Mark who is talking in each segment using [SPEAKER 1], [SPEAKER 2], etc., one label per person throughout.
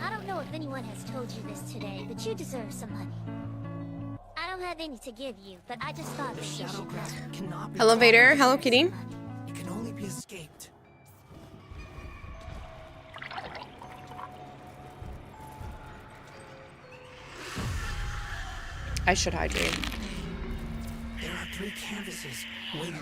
[SPEAKER 1] I don't know if anyone has told you this today, but you deserve some money. I don't have any to give you, but I just thought that you should know.
[SPEAKER 2] Shadowgrapher cannot be
[SPEAKER 3] Elevator, Hello Kitty.
[SPEAKER 2] It can only be escaped.
[SPEAKER 3] I should hydrate.
[SPEAKER 2] There are 3 canvases waiting.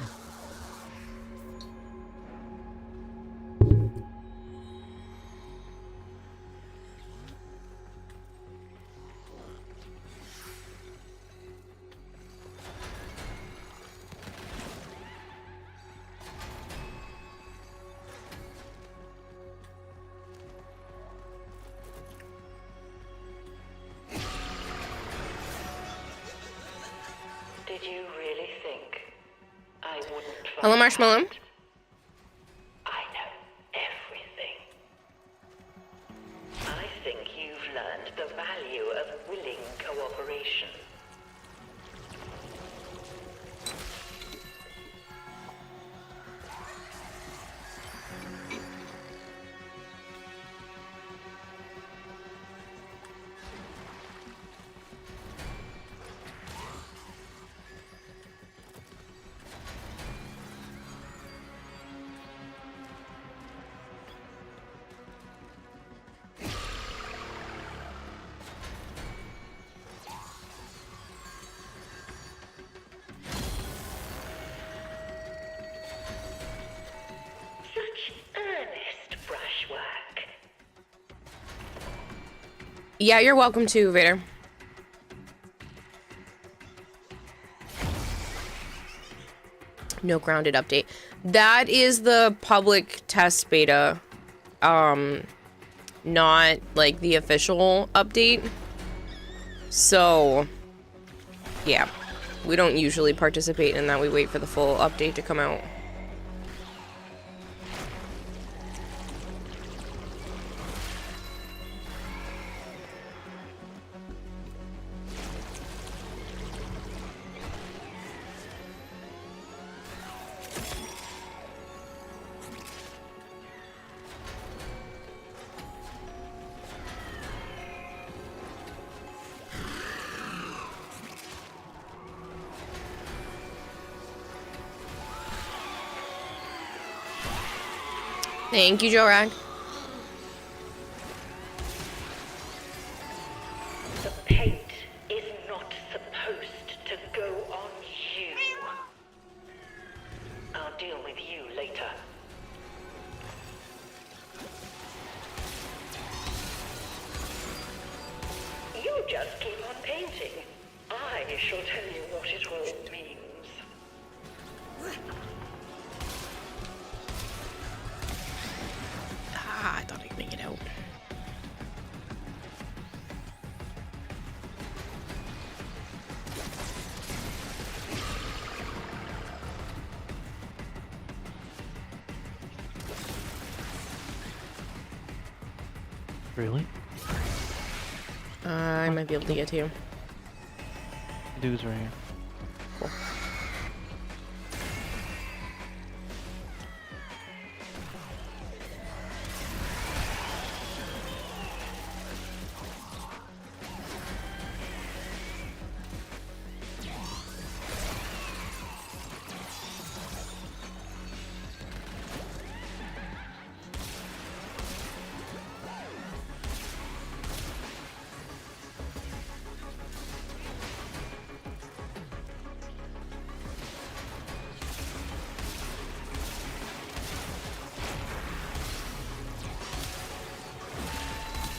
[SPEAKER 4] Did you really think I wouldn't find
[SPEAKER 3] Hello, Marshmallow.
[SPEAKER 4] out? I know everything. I think you've learned the value of willing cooperation. Such earnest brushwork.
[SPEAKER 3] Yeah, you're welcome to, Vader. No grounded update. That is the public test beta. Not like the official update. So, yeah. We don't usually participate in that. We wait for the full update to come out. Thank you, Joe Rag.
[SPEAKER 4] The paint is not supposed to go on you. I'll deal with you later. You just keep on painting. I shall tell you what it all means.
[SPEAKER 3] Ah, I thought I could make it out.
[SPEAKER 5] Really?
[SPEAKER 3] I might be able to get to you.
[SPEAKER 5] Dude's right here.
[SPEAKER 3] Cool.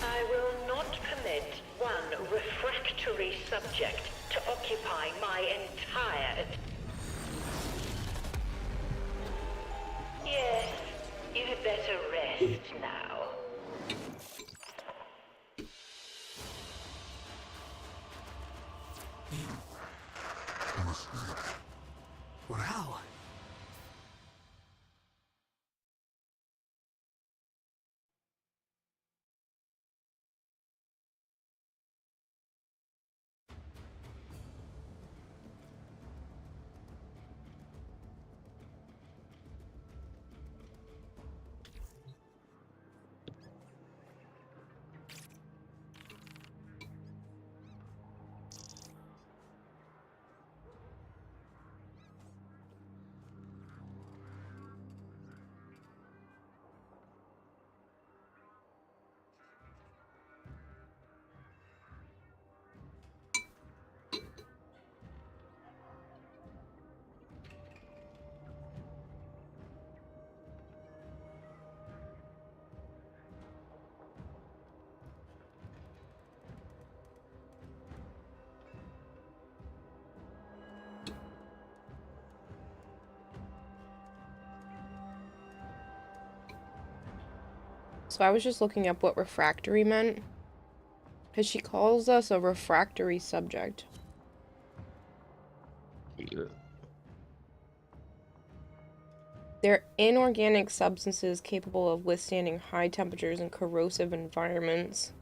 [SPEAKER 4] I will not permit one refractory subject to occupy my entire... Yes, you had better rest now.
[SPEAKER 2] Wow.
[SPEAKER 3] So I was just looking up what refractory meant. Because she calls us a refractory subject.
[SPEAKER 6] Yeah.
[SPEAKER 3] They're inorganic substances capable of withstanding high temperatures and corrosive environments.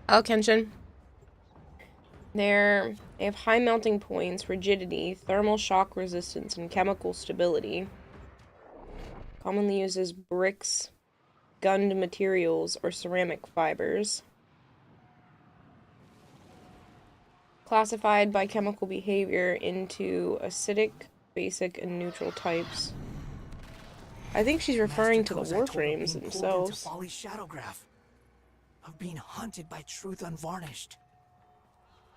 [SPEAKER 3] Oh, Kenshin. They have high melting points, rigidity, thermal shock resistance, and chemical stability. Commonly used as bricks, gunned materials, or ceramic fibers. Classified by chemical behavior into acidic, basic, and neutral types. I think she's referring to the Warframes themselves.
[SPEAKER 2] Follie's Shadowgraph, of being hunted by truth unvarnished.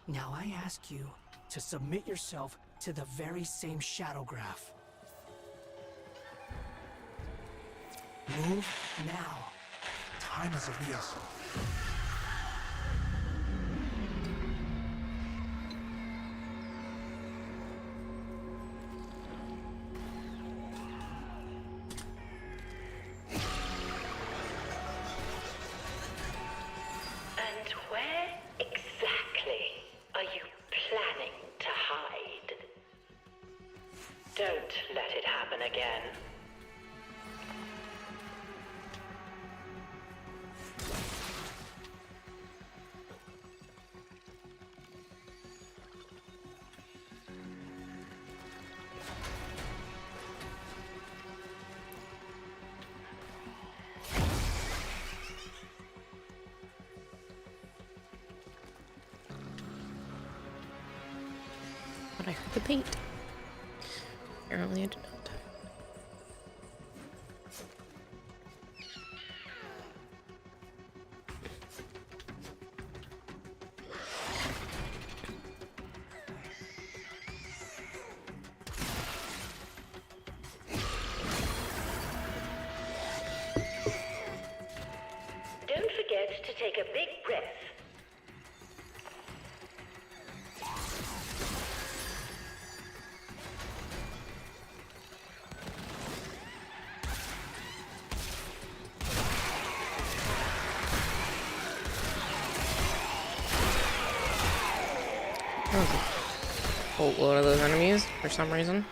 [SPEAKER 2] Now I ask you to submit yourself to the very same Shadowgraph. Move now. Time is of the essence.
[SPEAKER 4] And where exactly are you planning to hide? Don't let it happen again.
[SPEAKER 3] But I heard the paint. Apparently I did not.
[SPEAKER 4] Don't forget to take a big breath.
[SPEAKER 3] That was a whole load of those enemies for some reason.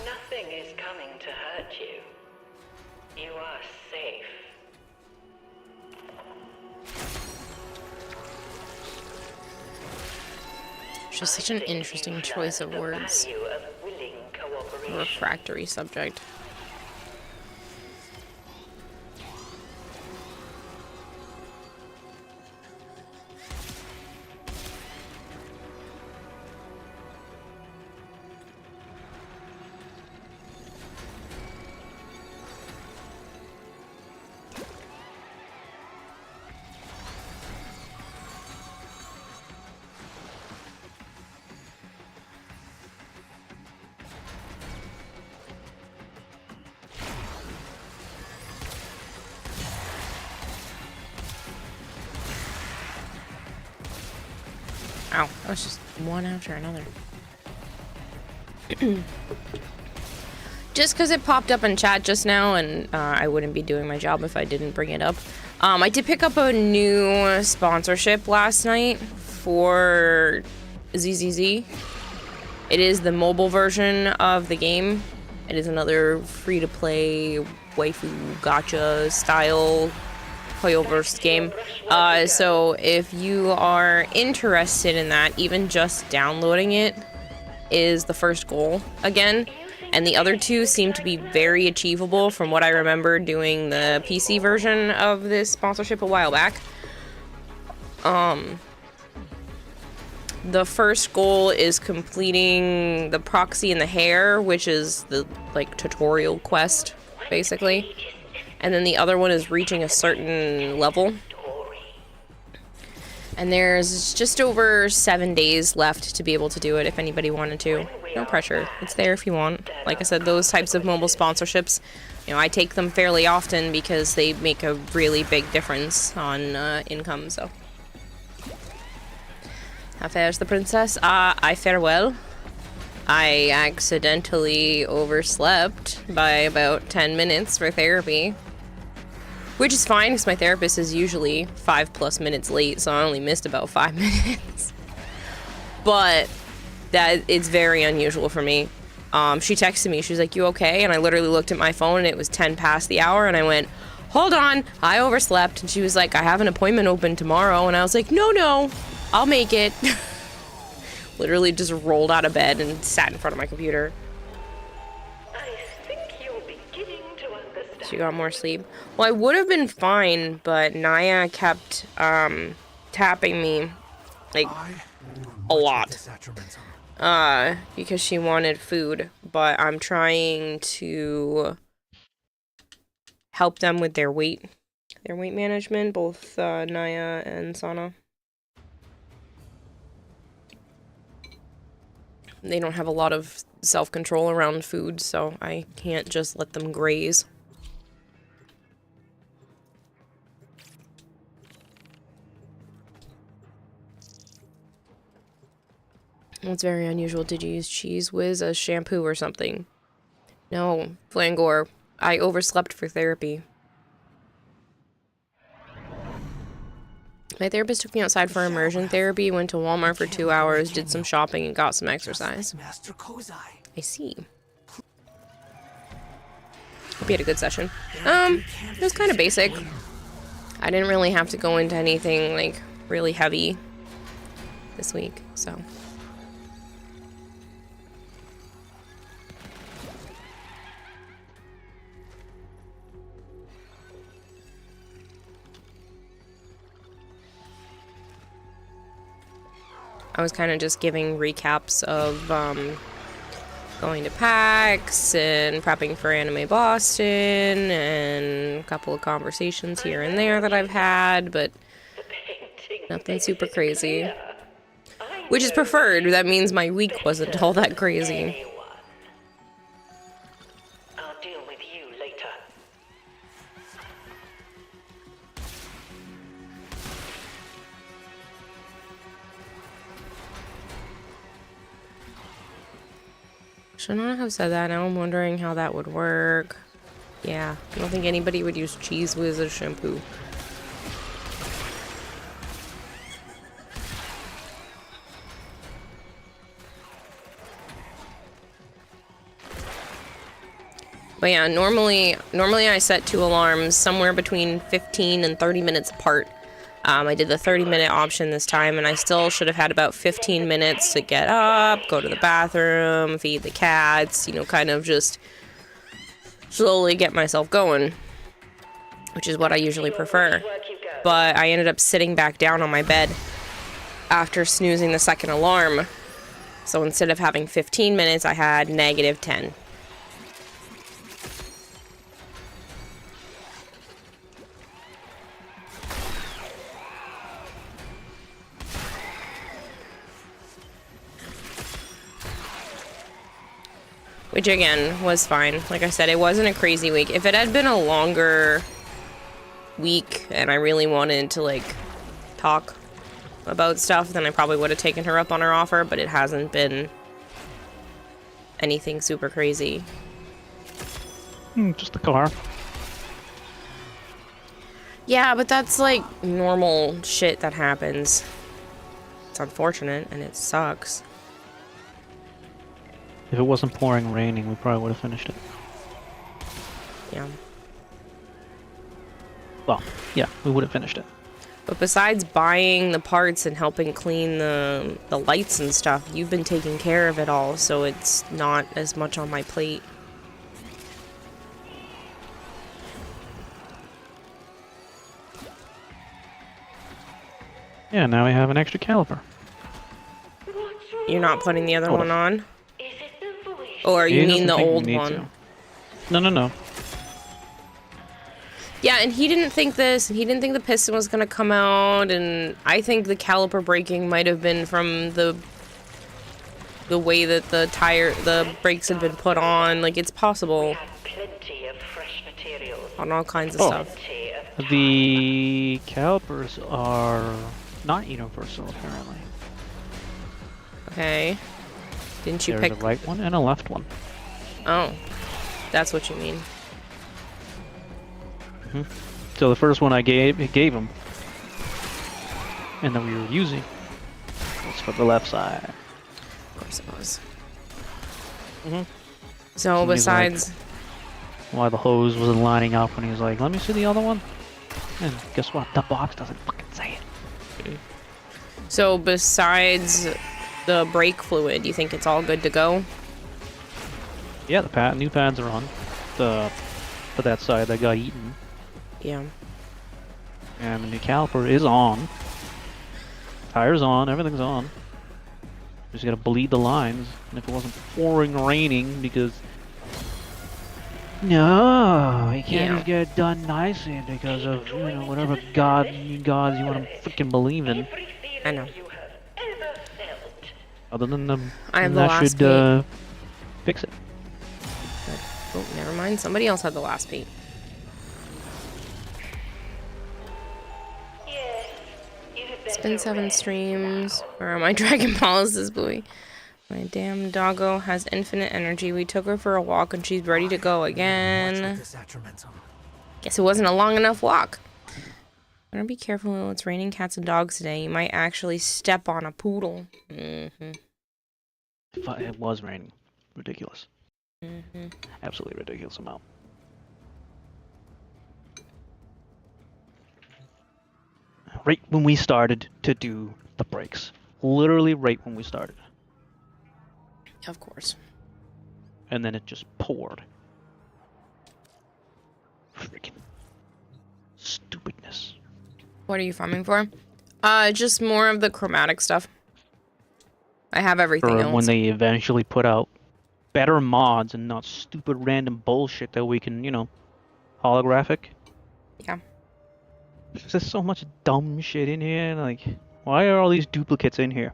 [SPEAKER 4] Nothing is coming to hurt you. You are safe.
[SPEAKER 3] Just such an interesting choice of words.
[SPEAKER 4] The value of willing cooperation.
[SPEAKER 3] Refractory subject. Ow, that was just one after another. Just because it popped up in chat just now, and I wouldn't be doing my job if I didn't bring it up. I did pick up a new sponsorship last night for ZZZ. It is the mobile version of the game. It is another free-to-play waifu gacha style Hoyoverse game. So if you are interested in that, even just downloading it is the first goal again. And the other two seem to be very achievable from what I remember doing the PC version of this sponsorship a while back. The first goal is completing the proxy in the hair, which is the, like, tutorial quest, basically. And then the other one is reaching a certain level. And there's just over 7 days left to be able to do it if anybody wanted to. No pressure. It's there if you want. Like I said, those types of mobile sponsorships, you know, I take them fairly often because they make a really big difference on income, so. How fares the princess? I fare well. I accidentally overslept by about 10 minutes for therapy. Which is fine, because my therapist is usually 5+ minutes late, so I only missed about 5 minutes. But that it's very unusual for me. She texted me, she was like, "You okay?" And I literally looked at my phone and it was 10 past the hour, and I went, "Hold on, I overslept." And she was like, "I have an appointment open tomorrow." And I was like, "No, I'll make it." Literally just rolled out of bed and sat in front of my computer.
[SPEAKER 4] I think you're beginning to understand.
[SPEAKER 3] She got more sleep. Well, I would have been fine, but Naya kept tapping me like a lot. Because she wanted food, but I'm trying to help them with their weight management, both Naya and Sana. They don't have a lot of self-control around food, so I can't just let them graze. What's very unusual? Did you use Cheese Whiz as shampoo or something? No, Flangor. I overslept for therapy. My therapist took me outside for immersion therapy, went to Walmart for 2 hours, did some shopping, and got some exercise. I see. Hope you had a good session. It was kind of basic. I didn't really have to go into anything, like, really heavy this week, so... I was kind of just giving recaps of going to PAX and prepping for Anime Boston and a couple of conversations here and there that I've had, but nothing super crazy. Which is preferred. That means my week wasn't all that crazy.
[SPEAKER 4] I'll deal with you later.
[SPEAKER 3] Should not have said that. Now I'm wondering how that would work. Yeah, I don't think anybody would use Cheese Whiz as shampoo. But yeah, normally I set 2 alarms somewhere between 15 and 30 minutes apart. I did the 30-minute option this time, and I still should have had about 15 minutes to get up, go to the bathroom, feed the cats, you know, kind of just slowly get myself going, which is what I usually prefer. But I ended up sitting back down on my bed after snoozing the second alarm. So instead of having 15 minutes, I had -10. Which, again, was fine. Like I said, it wasn't a crazy week. If it had been a longer week and I really wanted to, like, talk about stuff, then I probably would have taken her up on her offer, but it hasn't been anything super crazy.
[SPEAKER 5] Just the car.
[SPEAKER 3] Yeah, but that's, like, normal shit that happens. It's unfortunate, and it sucks.
[SPEAKER 5] If it wasn't pouring and raining, we probably would have finished it.
[SPEAKER 3] Yeah.
[SPEAKER 5] Well, yeah, we would have finished it.
[SPEAKER 3] But besides buying the parts and helping clean the lights and stuff, you've been taking care of it all, so it's not as much on my plate.
[SPEAKER 5] Yeah, now we have an extra caliper.
[SPEAKER 3] You're not putting the other
[SPEAKER 5] Hold
[SPEAKER 3] one
[SPEAKER 5] on.
[SPEAKER 3] on?
[SPEAKER 4] Is it the voice?
[SPEAKER 3] Or you
[SPEAKER 5] He
[SPEAKER 3] mean the
[SPEAKER 5] doesn't think we
[SPEAKER 3] old
[SPEAKER 5] need
[SPEAKER 3] one?
[SPEAKER 5] to. No, no, no.
[SPEAKER 3] Yeah, and he didn't think this, and he didn't think the piston was gonna come out, and I think the caliper braking might have been from the way that the brakes had been put on. Like, it's possible
[SPEAKER 4] Have plenty of fresh materials.
[SPEAKER 3] on all kinds of
[SPEAKER 5] Oh.
[SPEAKER 3] stuff.
[SPEAKER 4] Plenty of
[SPEAKER 5] The calipers are not universal, apparently.
[SPEAKER 3] Okay. Didn't you
[SPEAKER 5] There's
[SPEAKER 3] pick?
[SPEAKER 5] a right one and a left one.
[SPEAKER 3] Oh, that's what you mean.
[SPEAKER 5] So the first one I gave him, and that we were using, was for the left side.
[SPEAKER 3] Of course it was.
[SPEAKER 5] Mhm.
[SPEAKER 3] So
[SPEAKER 5] And he's like-
[SPEAKER 3] besides,
[SPEAKER 5] Why the hose wasn't lining up when he was like, "Let me see the other one." And guess what? The box doesn't fucking say it.
[SPEAKER 3] besides the brake fluid, you think it's all good to go?
[SPEAKER 5] Yeah, the new pads are on. For that side that got eaten,
[SPEAKER 3] Yeah.
[SPEAKER 5] and the new caliper is on. Tires on, everything's on. Just gotta bleed the lines, and if it wasn't pouring raining, because no, you can't
[SPEAKER 3] Yeah.
[SPEAKER 5] just get it done nicely because of whatever gods you want to freaking believe in.
[SPEAKER 4] every feeling
[SPEAKER 3] I know.
[SPEAKER 4] you have ever felt.
[SPEAKER 5] Other than them,
[SPEAKER 3] I have the
[SPEAKER 5] that
[SPEAKER 3] last
[SPEAKER 5] should fix it.
[SPEAKER 3] Oh, never mind. Somebody else had the last beat.
[SPEAKER 4] Yes, you had
[SPEAKER 3] It's
[SPEAKER 4] better
[SPEAKER 3] been 7
[SPEAKER 4] rest
[SPEAKER 3] streams.
[SPEAKER 4] now.
[SPEAKER 3] Where are my Dragon Balls, this boy? My damn doggo has infinite energy. We took her for a walk and she's ready to go
[SPEAKER 2] Watch with
[SPEAKER 3] again.
[SPEAKER 2] this atramentum.
[SPEAKER 3] Guess it wasn't a long enough walk. Better be careful. It's raining cats and dogs today. You might actually step on a poodle. Mm-hmm.
[SPEAKER 5] It was raining. Ridiculous.
[SPEAKER 3] Mm-hmm.
[SPEAKER 5] Absolutely ridiculous amount. Right when we started to do the brakes. Literally right when we started.
[SPEAKER 3] Of course.
[SPEAKER 5] And then it just poured. Freaking stupidness.
[SPEAKER 3] What are you farming for? Just more of the chromatic stuff. I have everything
[SPEAKER 5] Or
[SPEAKER 3] else.
[SPEAKER 5] when they eventually put out better mods and not stupid random bullshit that we can, holographic.
[SPEAKER 3] Yeah.
[SPEAKER 5] There's just so much dumb shit in here. Like, why are all these duplicates in here?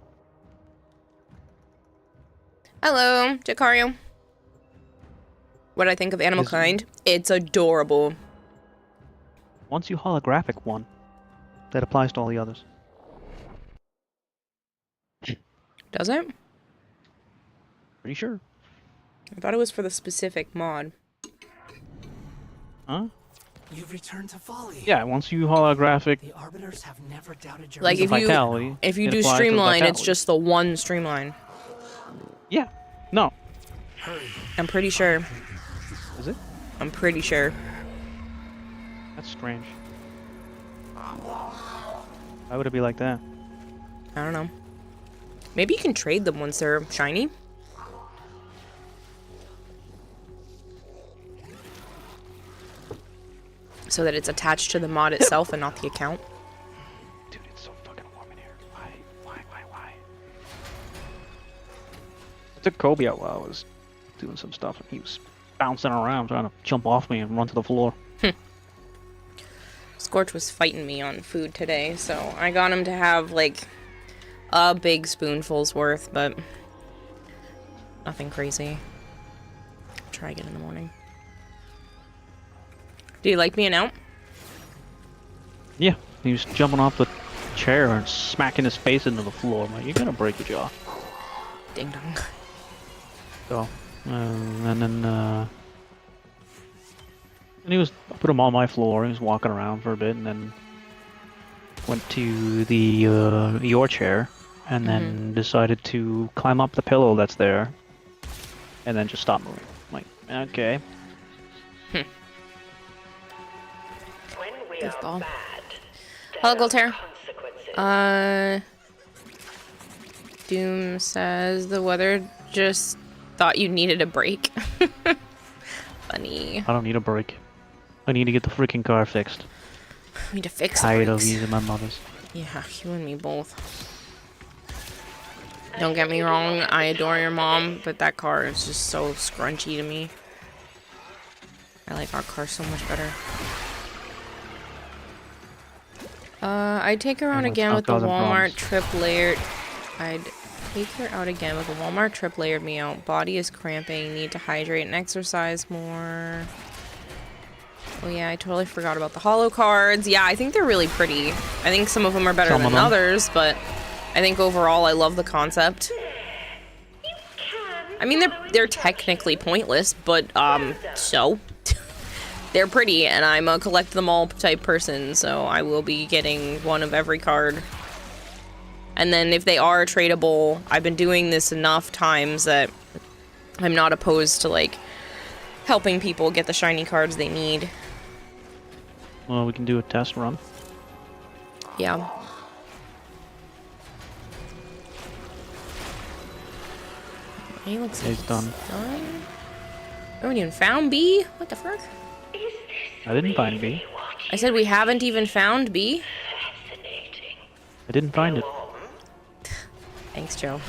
[SPEAKER 3] Hello, Jacario. What I think of AnimalKind? It's adorable.
[SPEAKER 5] Once you holographic one, that applies to all the others.
[SPEAKER 3] Does it?
[SPEAKER 5] Pretty sure.
[SPEAKER 3] I thought it was for the specific mod.
[SPEAKER 5] Huh?
[SPEAKER 2] You've returned to Follie.
[SPEAKER 5] Yeah, once you holographic
[SPEAKER 2] The Arbiters have never doubted your
[SPEAKER 3] Like if you
[SPEAKER 5] vitality,
[SPEAKER 3] if you
[SPEAKER 5] it
[SPEAKER 3] do
[SPEAKER 5] applies to
[SPEAKER 3] streamline, it's
[SPEAKER 5] vitality.
[SPEAKER 3] just the one streamline.
[SPEAKER 5] Yeah. No.
[SPEAKER 3] I'm pretty sure.
[SPEAKER 5] Is it?
[SPEAKER 3] I'm pretty sure.
[SPEAKER 5] That's strange. Why would it be like that?
[SPEAKER 3] I don't know. Maybe you can trade them once they're shiny. So that it's attached to the mod itself and not the account.
[SPEAKER 5] Dude, it's so fucking warm in here. Why? I took Kobe out while I was doing some stuff, and he was bouncing around trying to jump off me and run to the floor.
[SPEAKER 3] Scorch was fighting me on food today, so I got him to have, like, a big spoonful's worth, but nothing crazy. I'll try again in the morning. Do you like being out?
[SPEAKER 5] Yeah, he was jumping off the chair and smacking his face into the floor. I'm like, you're gonna break your jaw.
[SPEAKER 3] Ding dong.
[SPEAKER 5] So, and then, and he was, I put him on my floor, he was walking around for a bit, and then went to the, your chair, and then decided to climb up the pillow that's there, and then just stop moving. I'm like, okay.
[SPEAKER 4] When we
[SPEAKER 3] Goofball.
[SPEAKER 4] are bad,
[SPEAKER 3] Hello,
[SPEAKER 4] there are
[SPEAKER 3] Goltair.
[SPEAKER 4] consequences.
[SPEAKER 3] Doom says the weather just thought you needed a break. Funny.
[SPEAKER 5] I don't need a break. I need to get the freaking car fixed.
[SPEAKER 3] I need to fix the
[SPEAKER 5] Tired of
[SPEAKER 3] brakes.
[SPEAKER 5] using my mother's.
[SPEAKER 3] Yeah, you and me both. Don't get me wrong, I adore your mom, but that car is just so scrunchy to me. I like our car so much better. I'd take her out again with the Walmart trip layered. I'd take her out again with the Walmart trip layered me out. Body is cramping. Need to hydrate and exercise more. Oh yeah, I totally forgot about the holo cards. Yeah, I think they're really pretty. I think some of them are better than others, but I think overall I love the concept. I mean, they're technically pointless, but so they're pretty, and I'm a collect them all type person, so I will be getting one of every card. And then if they are tradable, I've been doing this enough times that I'm not opposed to like helping people get the shiny cards they need.
[SPEAKER 5] Well, we can do a test run.
[SPEAKER 3] Yeah. He looks like
[SPEAKER 5] He's done.
[SPEAKER 3] I haven't even found B? What the frick?
[SPEAKER 5] I didn't find B.
[SPEAKER 3] I said we haven't even found B.
[SPEAKER 5] I didn't find it.
[SPEAKER 3] Thanks, Joe.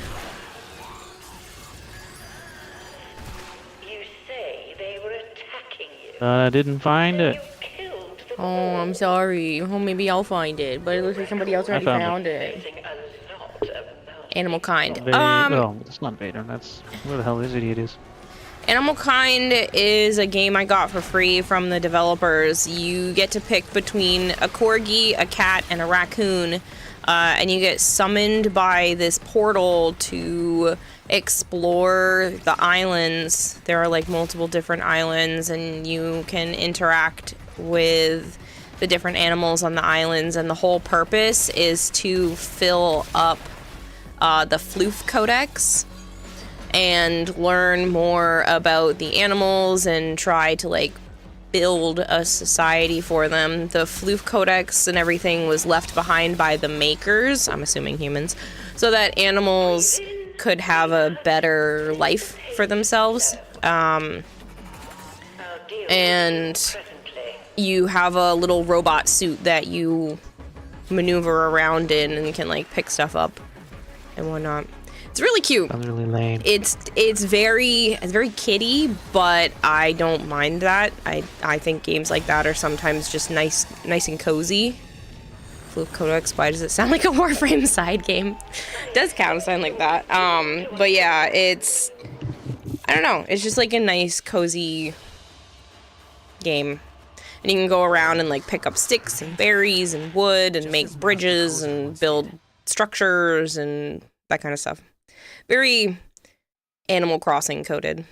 [SPEAKER 4] You say they were attacking you.
[SPEAKER 5] I didn't find it.
[SPEAKER 4] Killed the
[SPEAKER 3] Oh, I'm sorry. Oh, maybe I'll find it. But it looks like somebody else already found it.
[SPEAKER 4] a lot of
[SPEAKER 3] AnimalKind.
[SPEAKER 5] Oh, it's not Vader. That's where the hell this idiot is.
[SPEAKER 3] AnimalKind is a game I got for free from the developers. You get to pick between a corgi, a cat, and a raccoon. And you get summoned by this portal to explore the islands. There are like multiple different islands, and you can interact with the different animals on the islands. And the whole purpose is to fill up the Floof Codex and learn more about the animals and try to like build a society for them. The Floof Codex and everything was left behind by the makers, I'm assuming humans, so that animals could have a better life for themselves. And you have a little robot suit that you maneuver around in and can like pick stuff up and whatnot. It's really cute.
[SPEAKER 5] Sounds really lame.
[SPEAKER 3] It's very kiddie, but I don't mind that. I think games like that are sometimes just nice and cozy. Floof Codex, why does it sound like a Warframe side game? It does kind of sound like that. But yeah, I don't know. It's just like a nice cozy game. And you can go around and like pick up sticks and berries and wood and make bridges and build structures and that kind of stuff. Very Animal Crossing coded.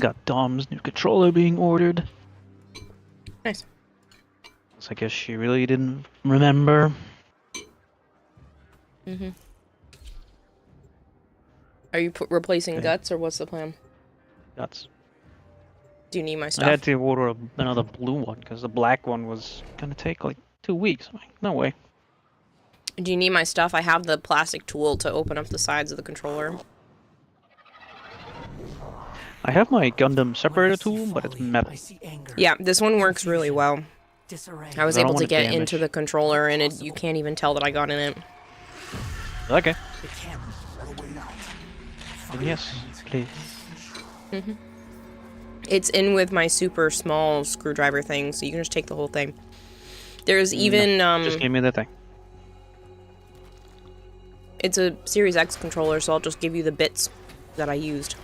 [SPEAKER 5] Got Dom's new controller being ordered.
[SPEAKER 3] Nice.
[SPEAKER 5] So I guess she really didn't remember.
[SPEAKER 3] Mm-hmm. Are you replacing guts, or what's the plan?
[SPEAKER 5] Guts.
[SPEAKER 3] Do you need my stuff?
[SPEAKER 5] I had to order another blue one because the black one was gonna take like 2 weeks. I'm like, no way.
[SPEAKER 3] Do you need my stuff? I have the plastic tool to open up the sides of the controller.
[SPEAKER 5] I have my Gundam separator tool, but it's metal.
[SPEAKER 3] Yeah, this one works really well. I was able to get
[SPEAKER 5] damage.
[SPEAKER 3] into the controller, and you can't even tell that I got in it.
[SPEAKER 5] Okay. Yes, please.
[SPEAKER 3] Mm-hmm. It's in with my super small screwdriver thing, so you can just take the whole thing. There's even
[SPEAKER 5] just give me the thing.
[SPEAKER 3] It's a Series X controller, so I'll just give you the bits that I used.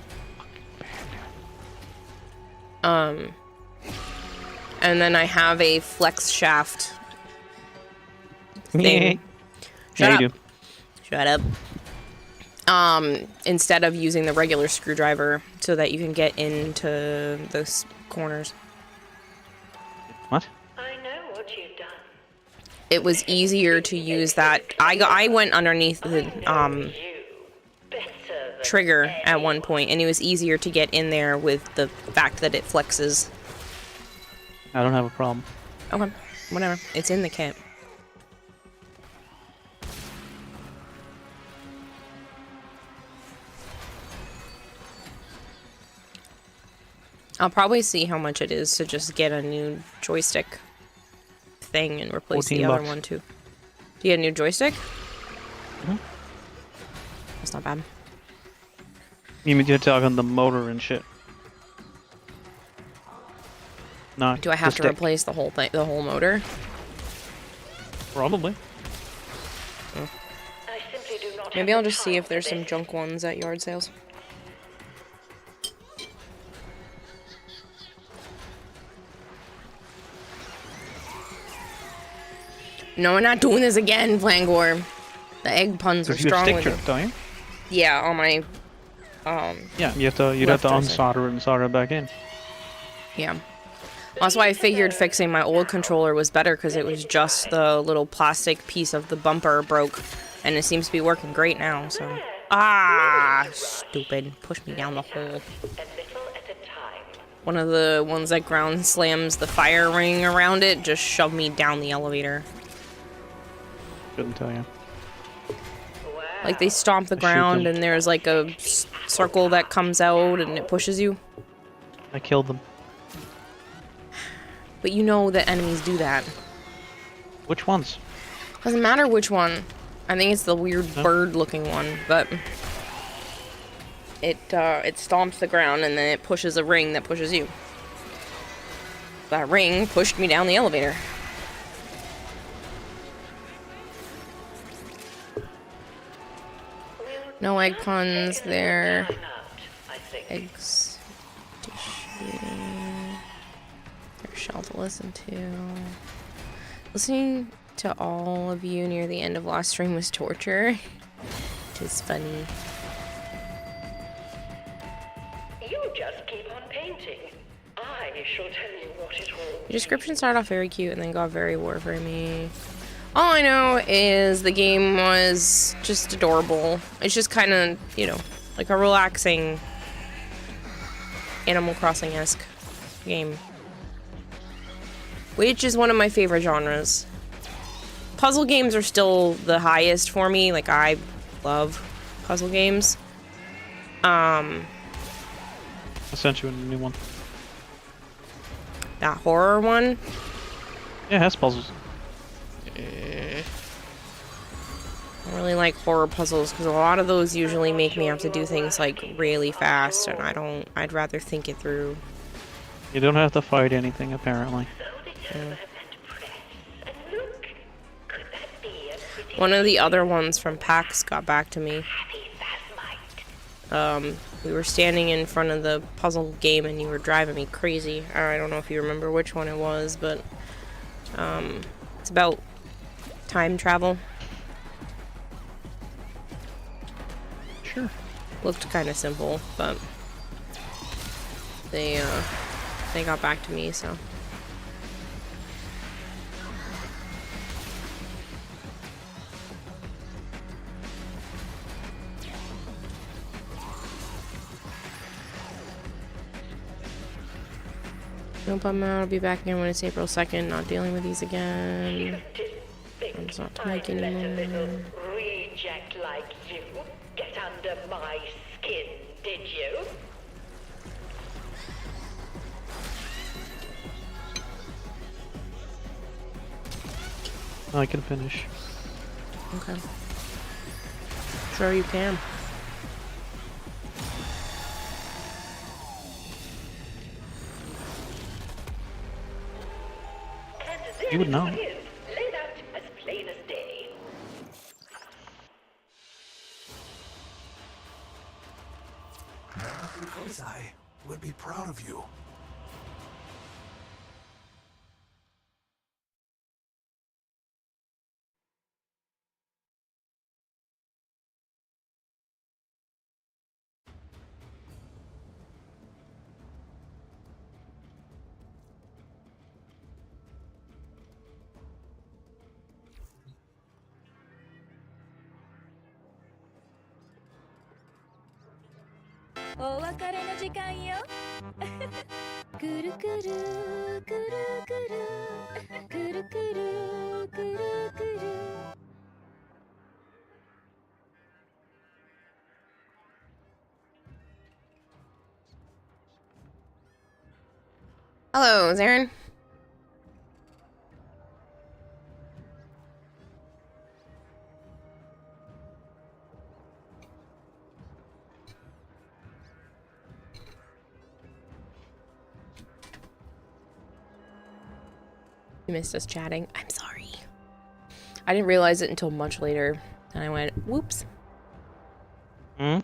[SPEAKER 3] And then I have a flex shaft thing.
[SPEAKER 5] Shut up.
[SPEAKER 3] Shut up. Instead of using the regular screwdriver so that you can get into those corners.
[SPEAKER 5] What?
[SPEAKER 4] I know what you've done.
[SPEAKER 3] It was easier to use that. I went underneath the trigger at one point, and it was easier to get in there with the fact that it flexes.
[SPEAKER 5] I don't have a problem.
[SPEAKER 3] Okay, whatever. It's in the kit. I'll probably see how much it is to just get a new joystick thing and replace the other
[SPEAKER 5] $14.
[SPEAKER 3] one too. Do you get a new joystick?
[SPEAKER 5] Mhm.
[SPEAKER 3] That's not bad.
[SPEAKER 5] You mean you're talking the motor and shit? No.
[SPEAKER 3] Do I have
[SPEAKER 5] the
[SPEAKER 3] to
[SPEAKER 5] stick.
[SPEAKER 3] replace the whole thing, the whole motor?
[SPEAKER 5] Probably.
[SPEAKER 4] I simply do not
[SPEAKER 3] Maybe
[SPEAKER 4] have
[SPEAKER 3] I'll
[SPEAKER 4] the
[SPEAKER 3] just see
[SPEAKER 4] time
[SPEAKER 3] if there's
[SPEAKER 4] for
[SPEAKER 3] some
[SPEAKER 4] this.
[SPEAKER 3] junk ones at yard sales. No, we're not doing this again, Flangor. The egg puns are
[SPEAKER 5] Because you have
[SPEAKER 3] strong
[SPEAKER 5] stick
[SPEAKER 3] with
[SPEAKER 5] drift,
[SPEAKER 3] it.
[SPEAKER 5] don't you?
[SPEAKER 3] Yeah, on my,
[SPEAKER 5] Yeah, you'd have to
[SPEAKER 3] Left joystick.
[SPEAKER 5] unsolder it and solder it back in.
[SPEAKER 3] yeah. That's why I figured fixing my old controller was better, because it was just the little plastic piece of the bumper broke, and it seems to be working great now, so. Ah, stupid. Push me down the hole.
[SPEAKER 4] A little at a time.
[SPEAKER 3] One of the ones that ground slams the fire ring around it just shoved me down the elevator.
[SPEAKER 5] Couldn't tell you.
[SPEAKER 3] Like, they stomp the
[SPEAKER 5] I shoot
[SPEAKER 3] ground,
[SPEAKER 5] them.
[SPEAKER 3] and there's like a circle that comes out, and it pushes you.
[SPEAKER 5] I killed them.
[SPEAKER 3] But you know that enemies do that.
[SPEAKER 5] Which ones?
[SPEAKER 3] Doesn't matter which one. I think it's the weird
[SPEAKER 5] Huh?
[SPEAKER 3] bird-looking one, but it stomps the ground and then it pushes a ring that pushes you. That ring pushed me down the elevator. No egg puns there.
[SPEAKER 4] Time out, I think.
[SPEAKER 3] Eggs. Distributing. There's Shell to listen to. Listening to all of you near the end of last stream was torture. It is funny.
[SPEAKER 4] You just keep on painting. I shall tell you what it all
[SPEAKER 3] The description started off very cute and then got very Warframe-y. All I know is the game was just adorable. It's just kind of, you know, like a relaxing Animal Crossing-esque game. Which is one of my favorite genres. Puzzle games are still the highest for me. Like, I love puzzle games.
[SPEAKER 5] I sent you a new one.
[SPEAKER 3] That horror one.
[SPEAKER 5] Yeah, it has puzzles.
[SPEAKER 3] I don't really like horror puzzles because a lot of those usually make me have to do things like really fast, and I'd rather think it through.
[SPEAKER 5] You don't have to fight anything, apparently.
[SPEAKER 3] One of the other ones from PAX got back to me. We were standing in front of the puzzle game and you were driving me crazy. I don't know if you remember which one it was, but it's about time travel.
[SPEAKER 5] Sure.
[SPEAKER 3] Looked kind of simple, but they got back to me, so. Nope, I'll be back again when it's April 2nd, not dealing with these again. I'm just not
[SPEAKER 4] I'd
[SPEAKER 3] making
[SPEAKER 4] let a
[SPEAKER 3] anymore.
[SPEAKER 4] little reject like you get under my skin, did you?
[SPEAKER 5] I can finish.
[SPEAKER 3] Okay. Sure you can.
[SPEAKER 4] And there
[SPEAKER 5] You would
[SPEAKER 4] it
[SPEAKER 5] know.
[SPEAKER 4] is, laid out as plain as day.
[SPEAKER 2] I would be proud of you.
[SPEAKER 3] Hello, Zarin. You missed us chatting. I'm sorry. I didn't realize it until much later, and I went, whoops.
[SPEAKER 5] Hmm?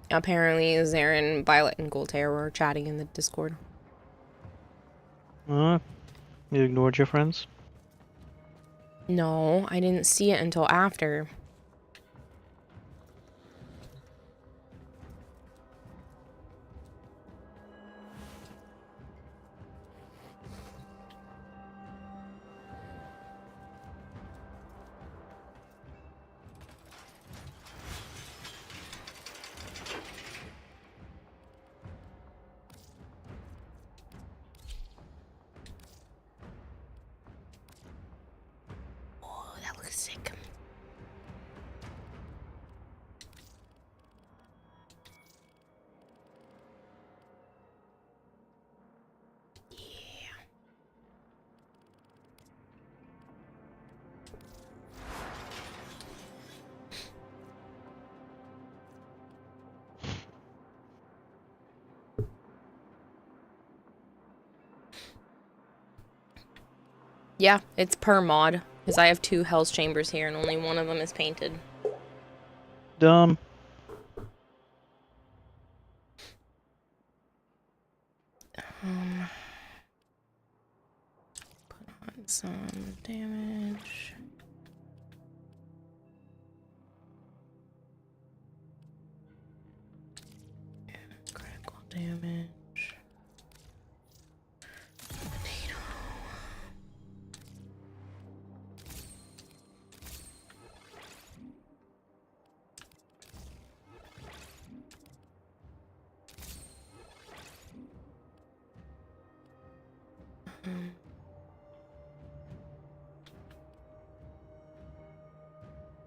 [SPEAKER 3] Apparently, Zarin, Violet, and Goltaire were chatting in the Discord.
[SPEAKER 5] You ignored your friends?
[SPEAKER 3] No, I didn't see it until after. Oh, that looks sick. Yeah, it's per mod, because I have 2 Hell's Chambers here and only one of them is painted.
[SPEAKER 5] Dumb.
[SPEAKER 3] Put on some damage. Critical damage. Potato.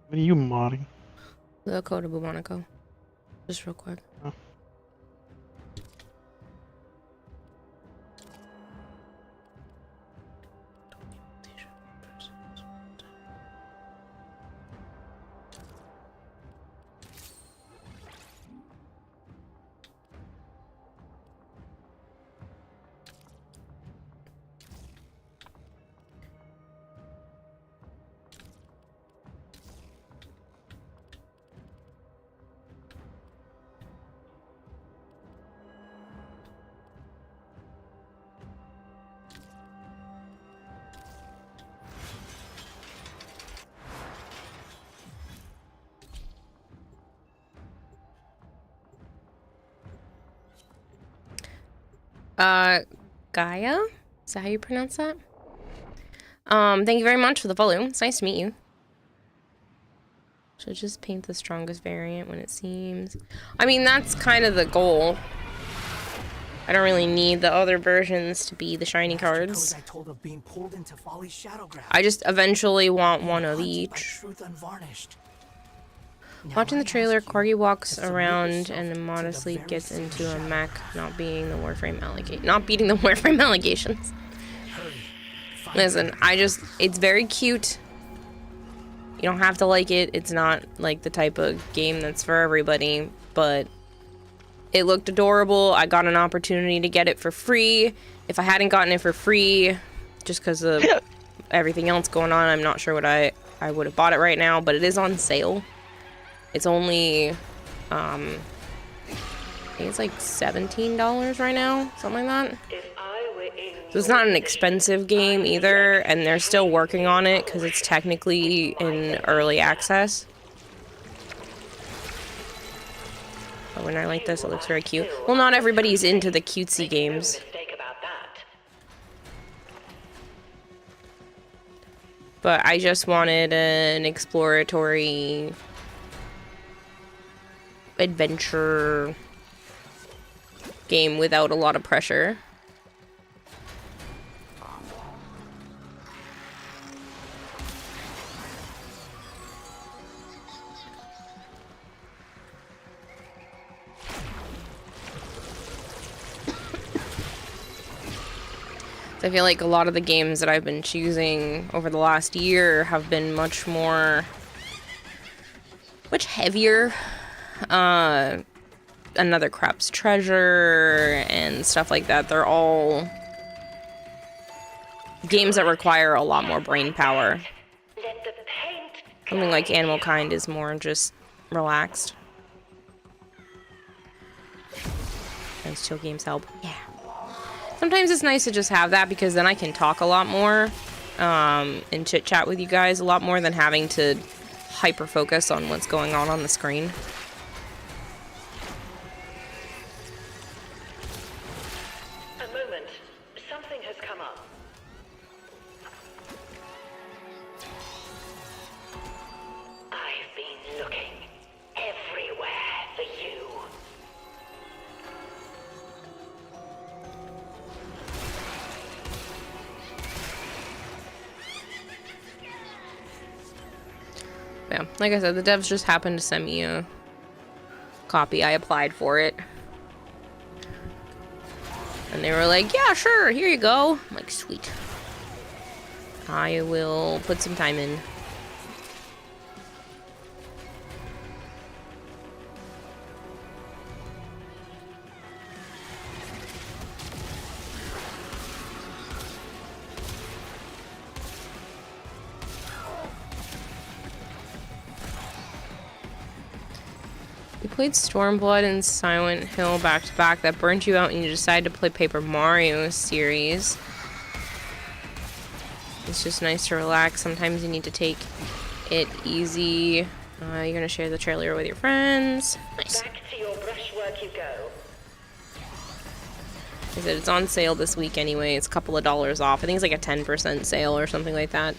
[SPEAKER 5] What are you modding?
[SPEAKER 3] The code of Bubonico. Just real quick.
[SPEAKER 5] Oh. Gaia? Is that how you pronounce that? Thank you very much for the follow. It's nice to meet you. Should just paint the strongest variant when it seems. I mean, that's kind of the goal. I don't really need the other versions to be the shiny cards.
[SPEAKER 2] I told of being pulled into Follie's Shadowgrapher.
[SPEAKER 3] I just eventually want one of
[SPEAKER 2] Hunted by
[SPEAKER 3] each.
[SPEAKER 2] truth unvarnished. Now
[SPEAKER 3] Watching the
[SPEAKER 2] I
[SPEAKER 3] trailer,
[SPEAKER 2] ask you
[SPEAKER 3] Corgi walks
[SPEAKER 2] to submit
[SPEAKER 3] around
[SPEAKER 2] yourself
[SPEAKER 3] and
[SPEAKER 2] to the
[SPEAKER 3] modestly
[SPEAKER 2] very
[SPEAKER 3] gets
[SPEAKER 2] same
[SPEAKER 3] into a
[SPEAKER 2] shadow.
[SPEAKER 3] mech, not beating the Warframe allegations.
[SPEAKER 2] Hurry, find
[SPEAKER 3] Listen, it's very cute. You don't have to like it. It's not like the type of game that's for everybody, but it looked adorable. I got an opportunity to get it for free. If I hadn't gotten it for free, just because of everything else going on, I'm not sure what I would have bought it right now, but it is on sale. It's only, I think it's like $17 right now, something like that. So it's not an expensive game either, and they're still working on it because it's technically in early access. But when I like this, it looks very cute. Well, not everybody's into the cutesy games. But I just wanted an exploratory adventure game without a lot of pressure. I feel like a lot of the games that I've been choosing over the last year have been much heavier. Another Crap's Treasure and stuff like that. They're all games that require a lot more brain power.
[SPEAKER 4] Let the paint
[SPEAKER 3] Something like
[SPEAKER 4] guide you.
[SPEAKER 3] AnimalKind is more just relaxed. And chill games help. Yeah. Sometimes it's nice to just have that because then I can talk a lot more and chit chat with you guys a lot more than having to hyper focus on what's going on the screen.
[SPEAKER 4] A moment. Something has come up. I've been looking everywhere for you.
[SPEAKER 3] Yeah, like I said, the devs just happened to send me a copy. I applied for it. And they were like, yeah, sure, here you go. I'm like, sweet. I will put some time in. You played Stormblood and Silent Hill back to back. That burnt you out and you decided to play Paper Mario series. It's just nice to relax. Sometimes you need to take it easy. You're gonna share the trailer with your friends. Nice.
[SPEAKER 4] Back to your brushwork you go.
[SPEAKER 3] I said it's on sale this week anyway. It's a couple of dollars off. I think it's like a 10% sale or something like that.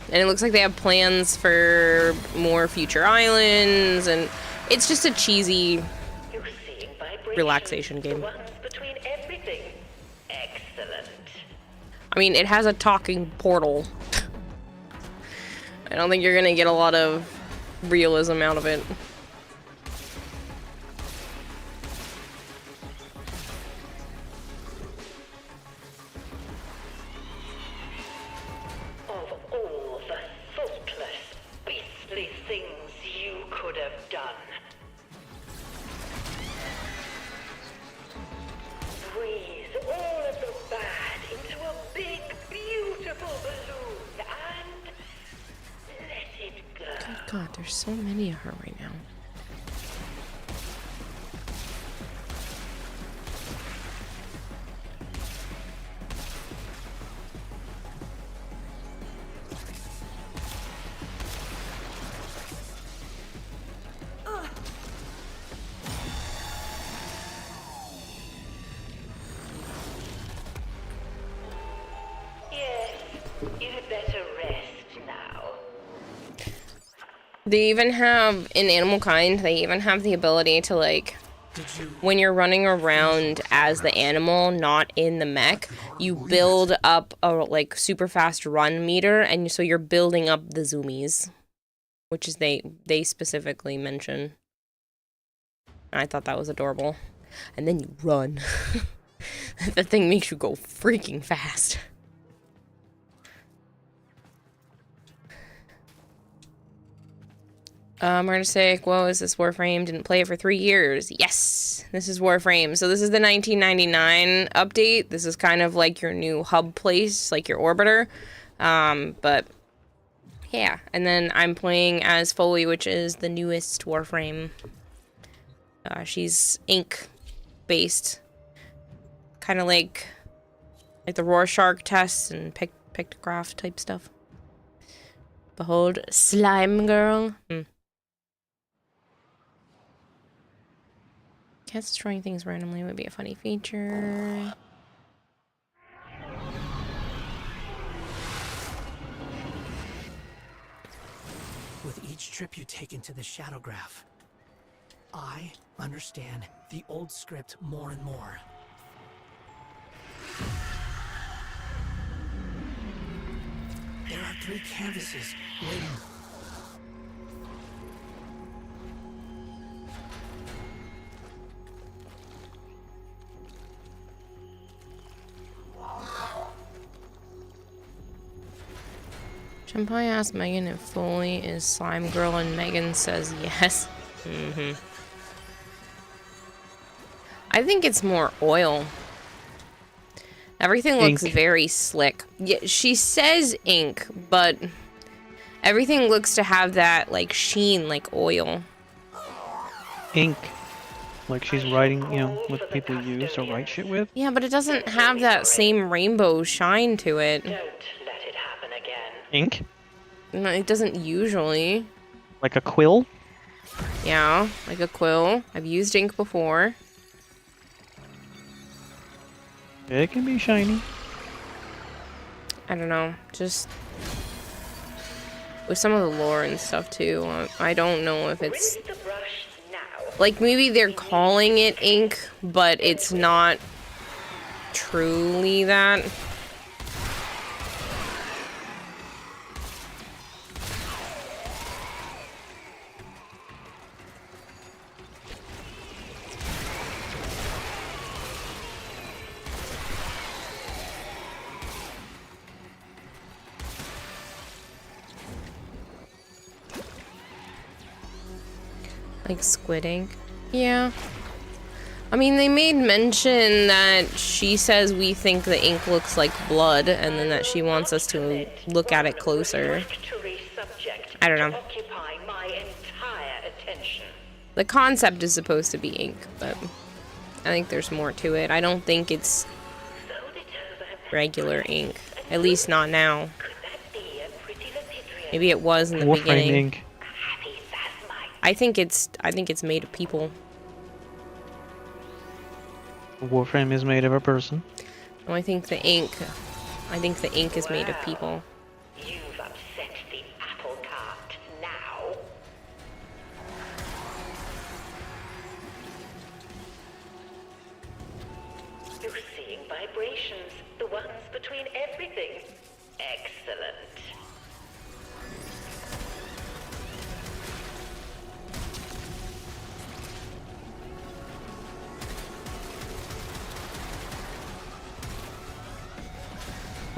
[SPEAKER 3] And it looks like they have plans for more future islands, and it's just a cheesy
[SPEAKER 4] You're seeing vibrations,
[SPEAKER 3] relaxation game.
[SPEAKER 4] The ones between everything. Excellent.
[SPEAKER 3] I mean, it has a talking portal. I don't think you're gonna get a lot of realism out of it.
[SPEAKER 4] Of all the thoughtless, beastly things you could have done. Breathe all of the bad into a big, beautiful balloon and let it go.
[SPEAKER 3] God, there's so many of her right now.
[SPEAKER 4] Yes, you'd better rest now.
[SPEAKER 3] They even have, in AnimalKind, they even have the ability to, like, when you're running around as the animal, not in the mech, you build up a, like, super fast run meter, and so you're building up the zoomies, which is they specifically mention. And I thought that was adorable. And then you run. The thing makes you go freaking fast. We're gonna say, whoa, is this Warframe? Didn't play it for 3 years. Yes, this is Warframe. So this is the 1999 update. This is kind of like your new hub place, like your orbiter. But yeah, and then I'm playing as Follie, which is the newest Warframe. She's ink based, kind of like the Rorschach tests and pictograph type stuff. Behold, slime girl. Cats destroying things randomly would be a funny feature.
[SPEAKER 2] With each trip you take into the Shadowgraph, I understand the old script more and more. There are 3 canvases waiting.
[SPEAKER 3] Senpai asked Megan if Foley is Slime Girl, and Megan says yes. I think it's more oil. Everything looks
[SPEAKER 5] Ink.
[SPEAKER 3] very slick. Yeah, she says ink, but everything looks to have that, like, sheen, like oil.
[SPEAKER 5] Ink. Like she's writing, you know, what people use to write shit with.
[SPEAKER 3] Yeah, but it doesn't have that same rainbow shine to it.
[SPEAKER 4] Don't let it happen again.
[SPEAKER 5] Ink?
[SPEAKER 3] No, it doesn't usually.
[SPEAKER 5] Like a quill?
[SPEAKER 3] Yeah, like a quill. I've used ink before.
[SPEAKER 5] It can be shiny.
[SPEAKER 3] I don't know, just with some of the lore and stuff too. I don't know if it's
[SPEAKER 4] Rinse the brush now.
[SPEAKER 3] like maybe they're calling it ink, but it's not truly that. Like squid ink. Yeah. I mean, they made mention that she says we think the ink looks like blood, and then that she wants us to look at it closer. I don't know.
[SPEAKER 4] Occupy my entire attention.
[SPEAKER 3] The concept is supposed to be ink, but I think there's more to it. I don't think it's regular ink. At least not now.
[SPEAKER 4] Could that be a pretty Lepidrian?
[SPEAKER 3] Maybe it was in the
[SPEAKER 5] Warframe
[SPEAKER 3] beginning.
[SPEAKER 5] ink.
[SPEAKER 4] Happy Phasmite.
[SPEAKER 3] I think it's made of people.
[SPEAKER 5] Warframe is made of a person.
[SPEAKER 3] No, I think the ink is made of people.
[SPEAKER 4] You've upset the apple cart now. You're seeing vibrations, the ones between everything. Excellent.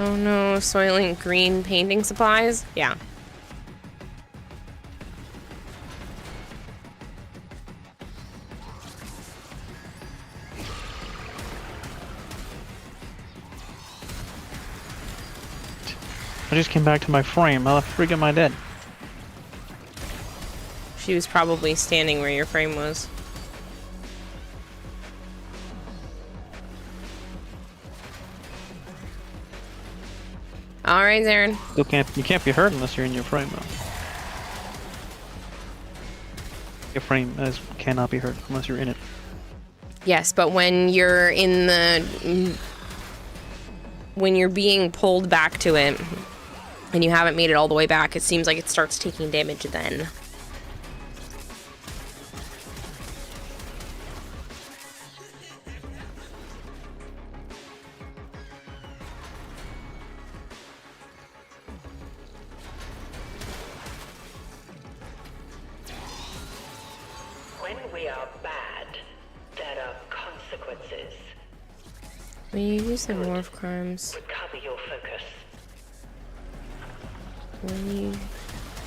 [SPEAKER 3] Oh no, Soylent Green painting supplies? Yeah.
[SPEAKER 5] I just came back to my frame. How the frig am I dead?
[SPEAKER 3] She was probably standing where your frame was. Alright, Zarin.
[SPEAKER 5] You can't be hurt unless you're in your frame, though. Your frame cannot be hurt unless you're in it.
[SPEAKER 3] Yes, but when you're in the... when you're being pulled back to it, and you haven't made it all the way back, it seems like it starts taking damage then.
[SPEAKER 4] When we are bad, there are consequences.
[SPEAKER 3] When you use the Morph Crimes,
[SPEAKER 4] Recover your focus.
[SPEAKER 3] when you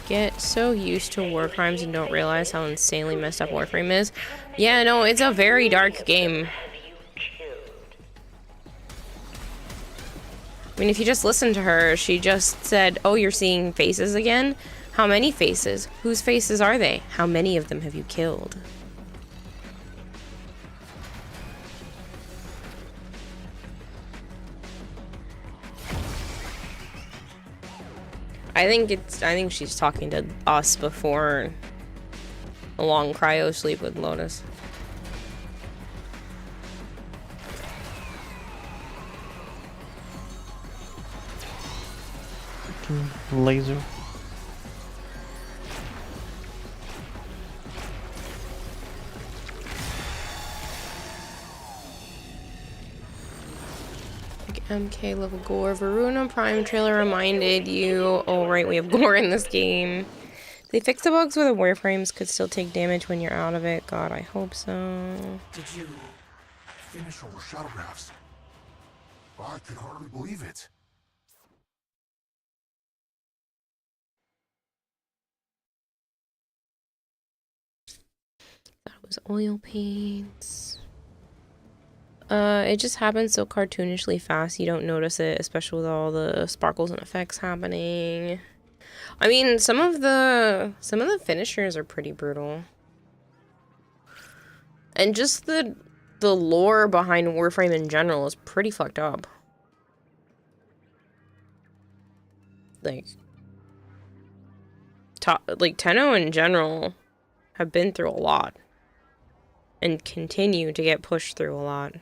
[SPEAKER 3] get so used to War Crimes and don't realize how insanely messed up Warframe is. Yeah, no, it's a very dark game.
[SPEAKER 4] Have you killed?
[SPEAKER 3] I mean, if you just listen to her, she just said, oh, you're seeing faces again? How many faces? Whose faces are they? How many of them have you killed? I think she's talking to us before a long cryo sleep with Lotus.
[SPEAKER 5] Laser.
[SPEAKER 3] MK level gore. Varuna Prime trailer reminded you. Oh, right, we have gore in this game. They fix the bugs where the Warframes could still take damage when you're out of it. God, I hope so.
[SPEAKER 6] Did you finish all the shadowgraphs? I can hardly believe it.
[SPEAKER 3] Those oil paints. It just happens so cartoonishly fast you don't notice it, especially with all the sparkles and effects happening. I mean, some of the finishers are pretty brutal. And just the lore behind Warframe in general is pretty fucked up. Like Tenno in general have been through a lot and continue to get pushed through a lot.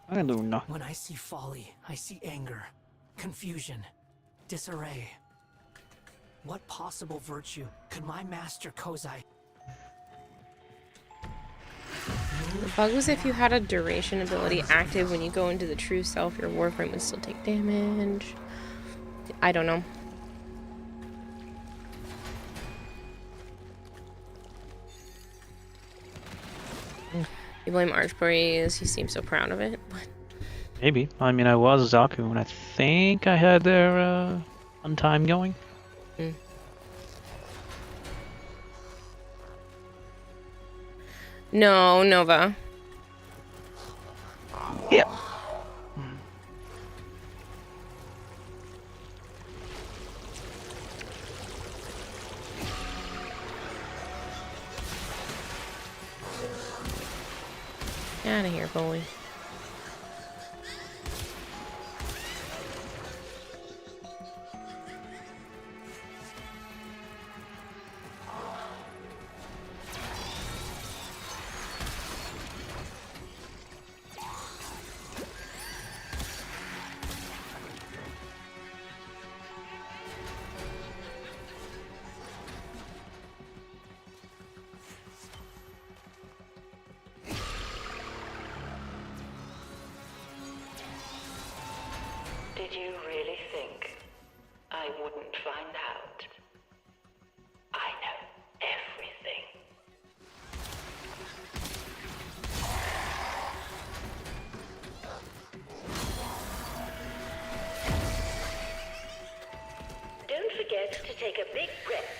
[SPEAKER 5] I don't know.
[SPEAKER 2] When I see Follie, I see anger, confusion, disarray. What possible virtue could my master Kozai...
[SPEAKER 3] The bug was if you had a duration ability active when you go into the true self, your Warframe would still take damage. I don't know. You blame Archboreas, he seems so proud of it.
[SPEAKER 5] Maybe. I mean, I was Zaku, and I think I had their untime going.
[SPEAKER 3] Mm. No, Nova.
[SPEAKER 5] Yep.
[SPEAKER 3] Get out of here, Follie.
[SPEAKER 4] Did you really think I wouldn't find out? I know everything. Don't forget to take a big breath.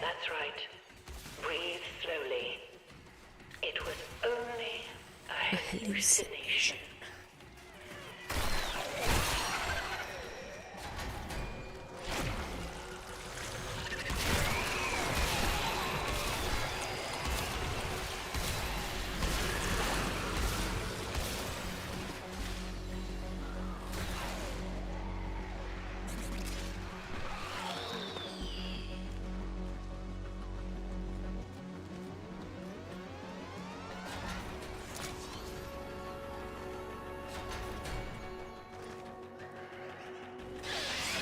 [SPEAKER 4] That's right. Breathe slowly. It was only a hallucination.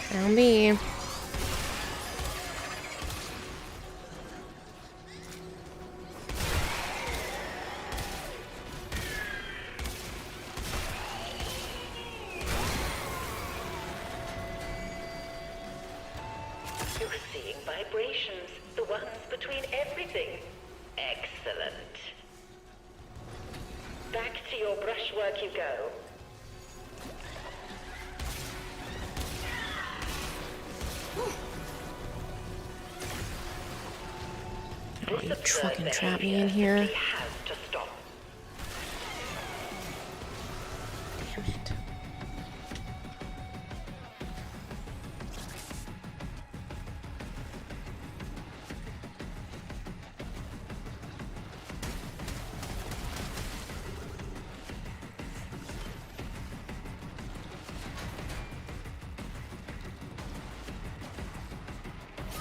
[SPEAKER 3] Found me.
[SPEAKER 4] You're seeing vibrations, the ones between everything. Excellent. Back to your brushwork you go.
[SPEAKER 3] Oh, you fucking trap me in here.
[SPEAKER 4] Has to stop.
[SPEAKER 3] Damn it.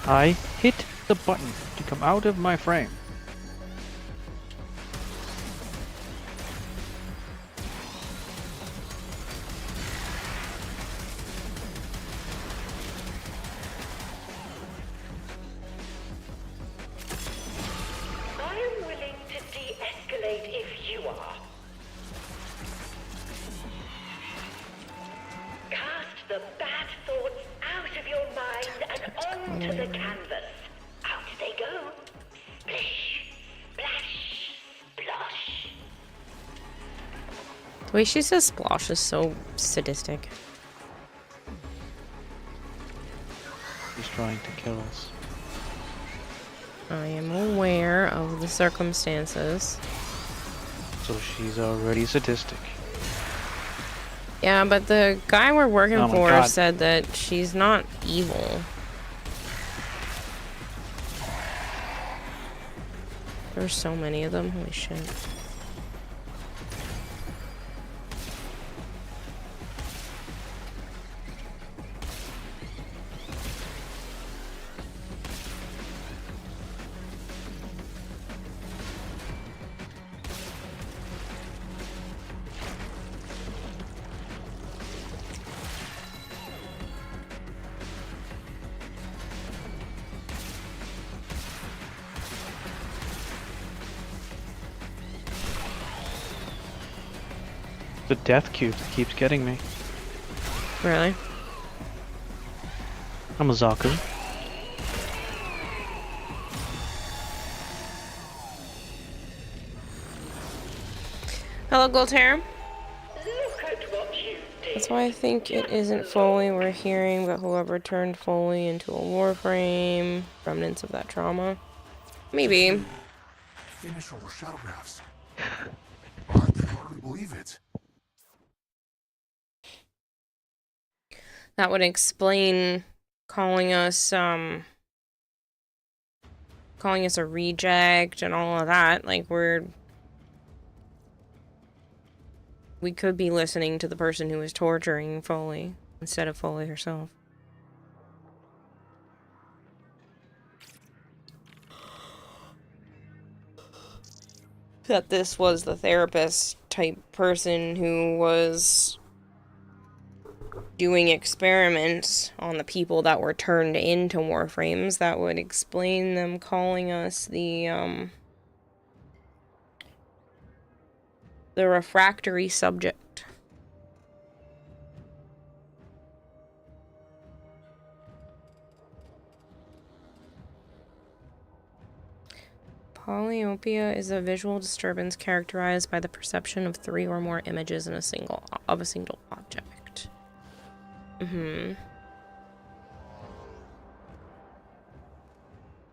[SPEAKER 5] I hit the button to come out of my frame.
[SPEAKER 4] onto the canvas. Out they go. Splish, splash, splosh.
[SPEAKER 3] The way she says splosh is so sadistic.
[SPEAKER 5] He's trying to kill us.
[SPEAKER 3] I am aware of the circumstances.
[SPEAKER 5] So she's already sadistic.
[SPEAKER 3] Yeah, but the guy we're working
[SPEAKER 5] Oh my
[SPEAKER 3] for
[SPEAKER 5] God.
[SPEAKER 3] said that she's not evil. There's so many of them. Holy shit.
[SPEAKER 5] The death cube that keeps getting me.
[SPEAKER 3] Really?
[SPEAKER 5] I'm a Zaku.
[SPEAKER 3] Hello, Goltarum.
[SPEAKER 4] Look at what you did.
[SPEAKER 3] That's why I think it isn't Follie we're hearing, but whoever turned Follie into a Warframe. Remnants of that trauma. Maybe.
[SPEAKER 6] Finish our shadowgraphs. I can hardly believe it.
[SPEAKER 3] That would explain calling us a reject and all of that. Like, we could be listening to the person who was torturing Follie instead of Follie herself. That this was the therapist type person who was doing experiments on the people that were turned into Warframes. That would explain them calling us the refractory subject. Polyopia is a visual disturbance characterized by the perception of 3 or more images in a single object.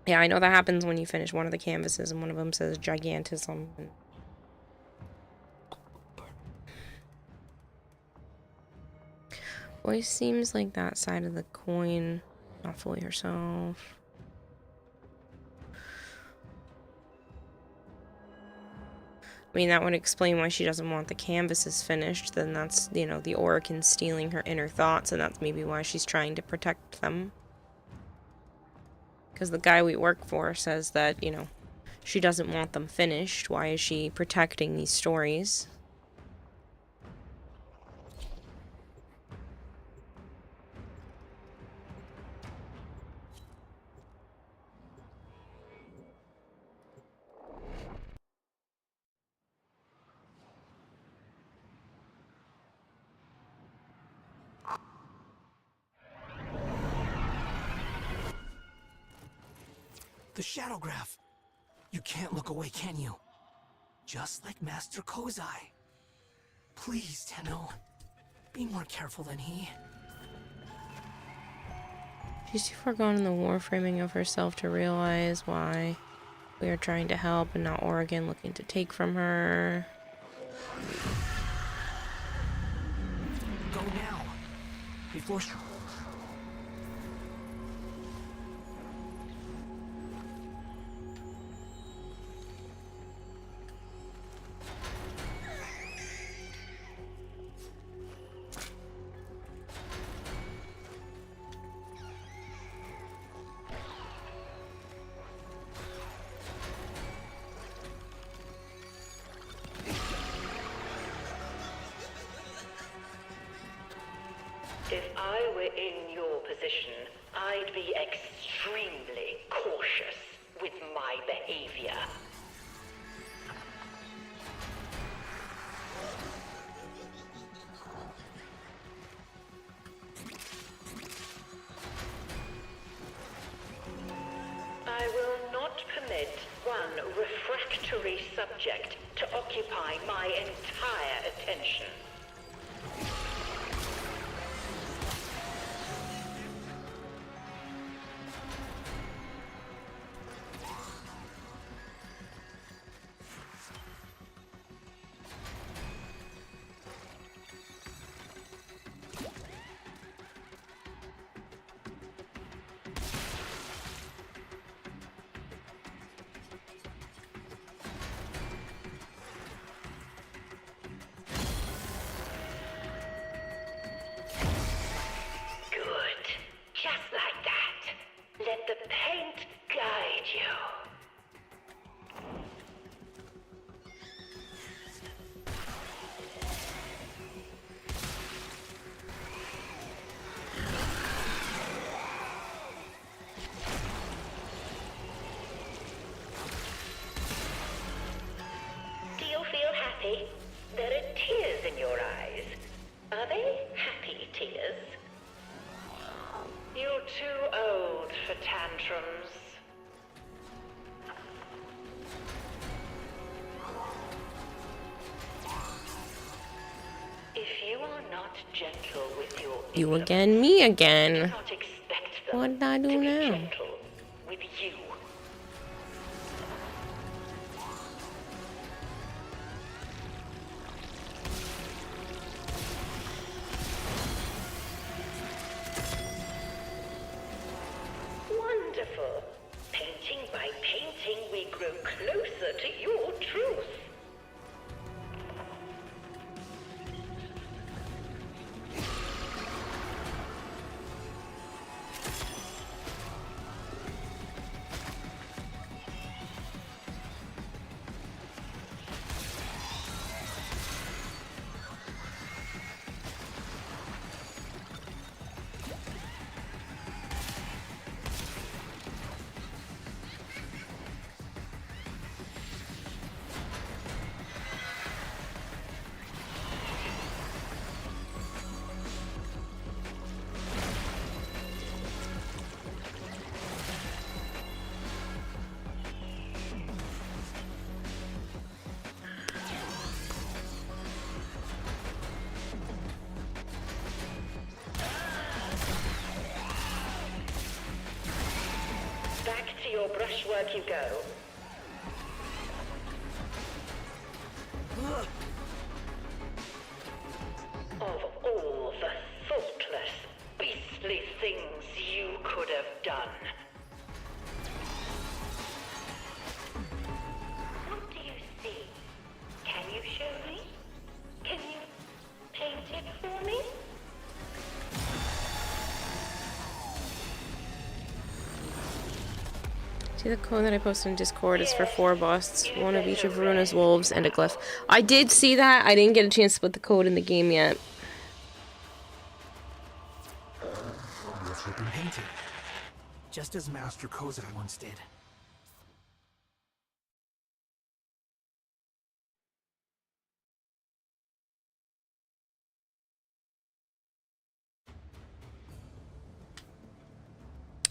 [SPEAKER 3] Yeah, I know that happens when you finish one of the canvases and one of them says gigantism. Always seems like that side of the coin, not fully herself. I mean, that would explain why she doesn't want the canvases finished. Then that's, you know, the Orokin stealing her inner thoughts, and that's maybe why she's trying to protect them. Because the guy we work for says that, you know, she doesn't want them finished. Why is she protecting these stories?
[SPEAKER 2] The Shadowgraph. You can't look away, can you? Just like Master Kozai. Please, Tenno. Be more careful than he.
[SPEAKER 3] She's too far gone in the warframing of herself to realize why we are trying to help and not Oregon looking to take from her.
[SPEAKER 2] Go now. Before she...
[SPEAKER 4] If I were in your position, I'd be extremely cautious with my behavior. refractory subject to occupy my entire attention. Let the paint guide you. Do you feel happy? There are tears in your eyes. Are they happy tears? You're too old for tantrums. If you are not gentle with your
[SPEAKER 3] You again, me
[SPEAKER 4] do
[SPEAKER 3] again.
[SPEAKER 4] not expect them
[SPEAKER 3] What did I do
[SPEAKER 4] to be
[SPEAKER 3] now?
[SPEAKER 4] gentle with you. Wonderful. Painting by painting, we grow closer to your truth. Back to your brushwork you go. Of all the thoughtless, beastly things you could have done. What do you see? Can you show me? Can you paint it for me?
[SPEAKER 3] See, the code that I posted in Discord is for 4 busts, one of each of Varuna's wolves, and a glyph. I did see that. I didn't get a chance to put the code in the game yet.
[SPEAKER 2] What's been painted? Just as Master Kozai once did.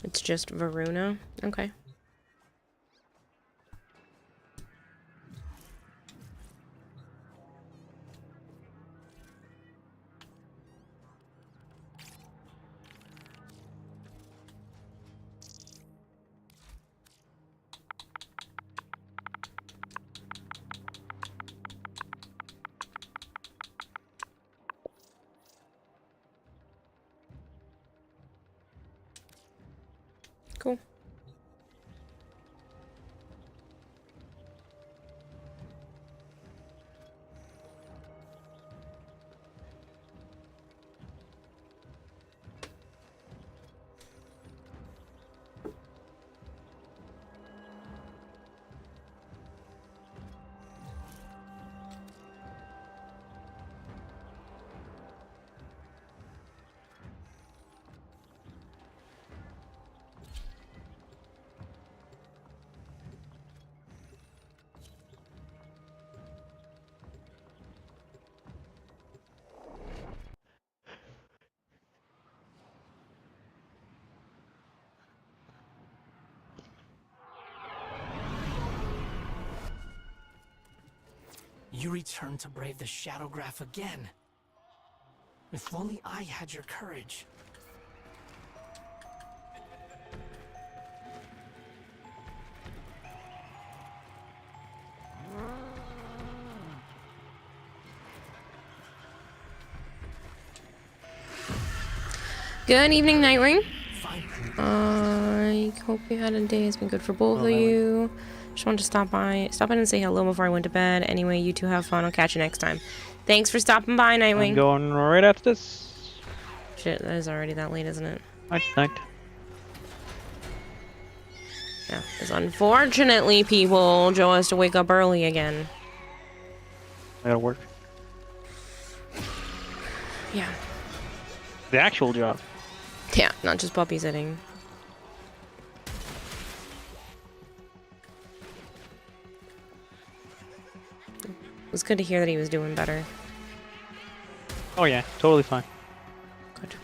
[SPEAKER 3] It's just Varuna. Okay. Cool.
[SPEAKER 2] you return to brave the Shadowgraph again. If only I had your courage.
[SPEAKER 3] Good evening, Nightwing.
[SPEAKER 2] Fine.
[SPEAKER 3] I hope you had a day. It's been good for both of you. Just wanted to stop in and say hello before I went to bed. Anyway, you two have fun. I'll catch you next time. Thanks for stopping by, Nightwing.
[SPEAKER 5] I'm going right after this.
[SPEAKER 3] Shit, that is already that late, isn't it?
[SPEAKER 5] Night, night.
[SPEAKER 3] Yeah, because unfortunately, people, Joe has to wake up early again.
[SPEAKER 5] I gotta work.
[SPEAKER 3] Yeah.
[SPEAKER 5] The actual job.
[SPEAKER 3] Yeah, not just puppy sitting. It was good to hear that he was doing better.
[SPEAKER 5] Oh yeah, totally fine.
[SPEAKER 3] Good.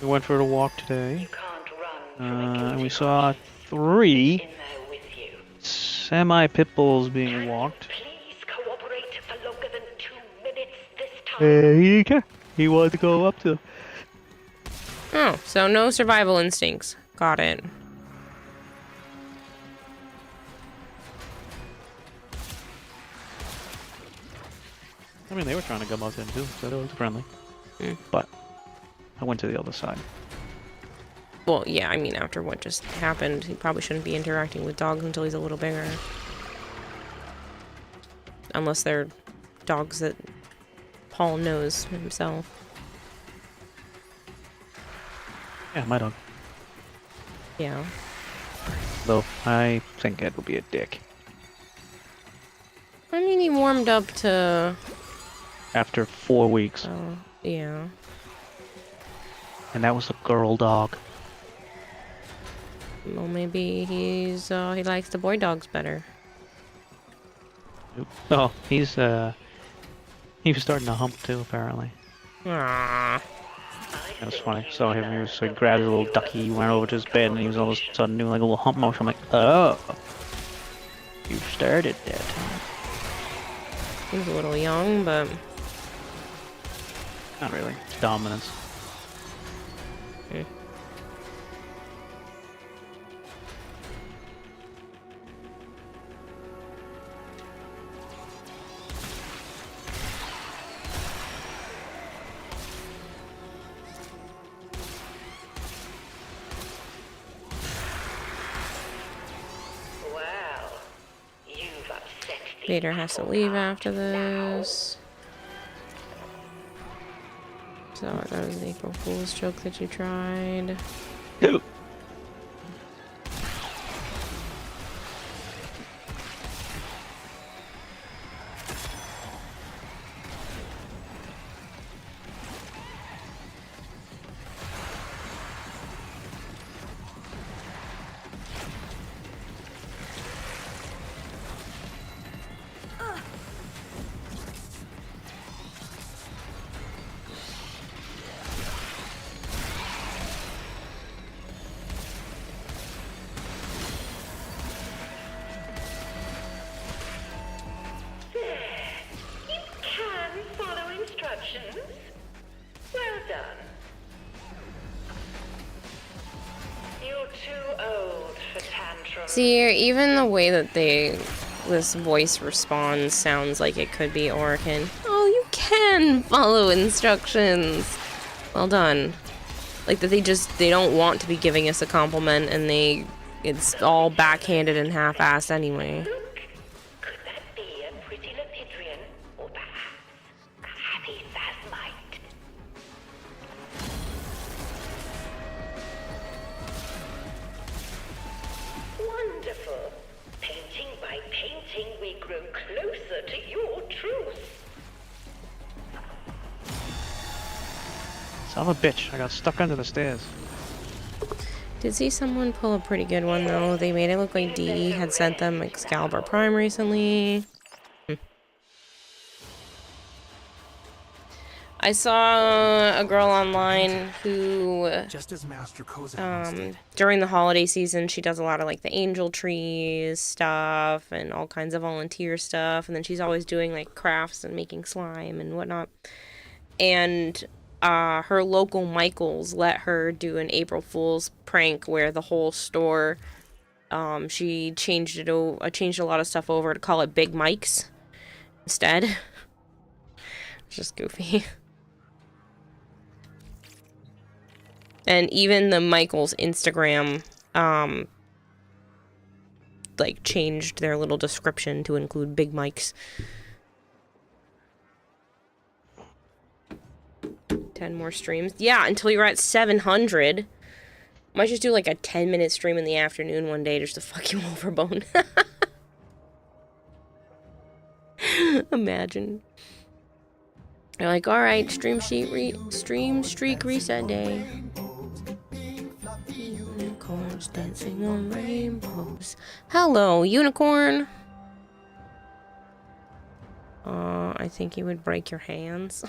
[SPEAKER 5] We went for a walk today,
[SPEAKER 4] You can't run from a
[SPEAKER 5] and we
[SPEAKER 4] guilty
[SPEAKER 5] saw
[SPEAKER 4] conscience
[SPEAKER 5] 3
[SPEAKER 4] in there with you.
[SPEAKER 5] semi-pit bulls being walked.
[SPEAKER 4] Please cooperate for longer than 2 minutes this time.
[SPEAKER 5] He wanted to go up to.
[SPEAKER 3] Oh, so no survival instincts. Got it.
[SPEAKER 5] I mean, they were trying to come up to him too, so it was friendly. But I went to the other side.
[SPEAKER 3] Well, yeah, I mean, after what just happened, he probably shouldn't be interacting with dogs until he's a little bigger. Unless they're dogs that Paul knows himself.
[SPEAKER 5] Yeah, my dog.
[SPEAKER 3] Yeah.
[SPEAKER 5] Though I think Ed would be a dick.
[SPEAKER 3] I mean, he warmed up to...
[SPEAKER 5] After 4 weeks,
[SPEAKER 3] yeah.
[SPEAKER 5] and that was a girl dog.
[SPEAKER 3] Well, maybe he likes the boy dogs better.
[SPEAKER 5] Oh, he was starting to hump too, apparently.
[SPEAKER 3] Aww.
[SPEAKER 5] That was funny. Saw him, he grabbed his little ducky, he went over to his bed, and he was all of a sudden doing like a little hump motion. I'm like, oh, you started that time.
[SPEAKER 3] He's a little young, but...
[SPEAKER 5] Not really. It's dominance.
[SPEAKER 4] Well, you've upset the
[SPEAKER 3] Vader has to leave after this. So that was an April Fool's joke that you tried.
[SPEAKER 4] You can follow instructions. Well done. You're too old for tantrums.
[SPEAKER 3] See, even the way that this voice responds sounds like it could be Orican. Oh, you can follow instructions. Well done. Like that they don't want to be giving us a compliment and it's all backhanded and half-assed anyway.
[SPEAKER 4] Look, could that be a pretty Lepidrian, or perhaps a happy Phasmite? Wonderful. Painting by painting, we grow closer to your truth.
[SPEAKER 5] Son of a bitch, I got stuck under the stairs.
[SPEAKER 3] Did see someone pull a pretty good one though. They made it look like DE had sent them Excalibur Prime recently. I saw a girl online who,
[SPEAKER 6] Just as Master Kozak did.
[SPEAKER 3] during the holiday season, she does a lot of like the angel trees stuff and all kinds of volunteer stuff. And then she's always doing like crafts and making slime and whatnot. And her local Michaels let her do an April Fool's prank where the whole store, she changed changed a lot of stuff over to call it Big Mike's instead. It's just goofy. And even the Michaels Instagram, like, changed their little description to include Big Mike's. 10 more streams. Yeah, until you're at 700. Might just do, like, a 10-minute stream in the afternoon one day just to fuck you over, Bone. Imagine. You're like, alright, stream streak reset day. Unicorns dancing on rainbows. Hello, unicorn. I think he would break your hands.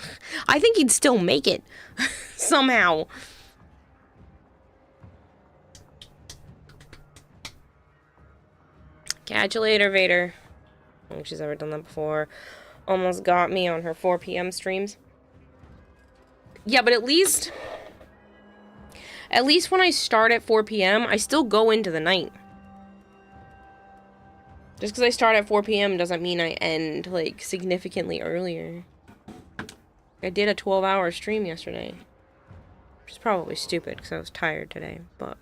[SPEAKER 3] I think he'd still make it. Somehow. Catch you later, Vader. I don't think she's ever done that before. Almost got me on her 4 p.m. streams. Yeah, but at least when I start at 4 p.m., I still go into the night. Just because I start at 4 p.m. doesn't mean I end, like, significantly earlier. I did a 12-hour stream yesterday. Which is probably stupid, because I was tired today, but...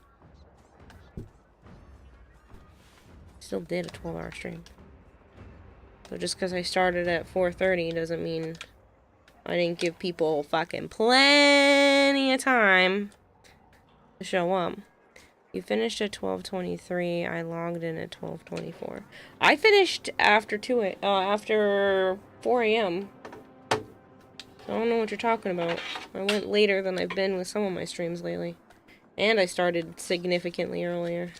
[SPEAKER 3] still did a 12-hour stream. So just because I started at 4:30 doesn't mean I didn't give people fucking plenty of time to show up. You finished at 12:23. I logged in at 12:24. I finished after 4 a.m. I don't know what you're talking about. I went later than I've been with some of my streams lately. And I started significantly earlier.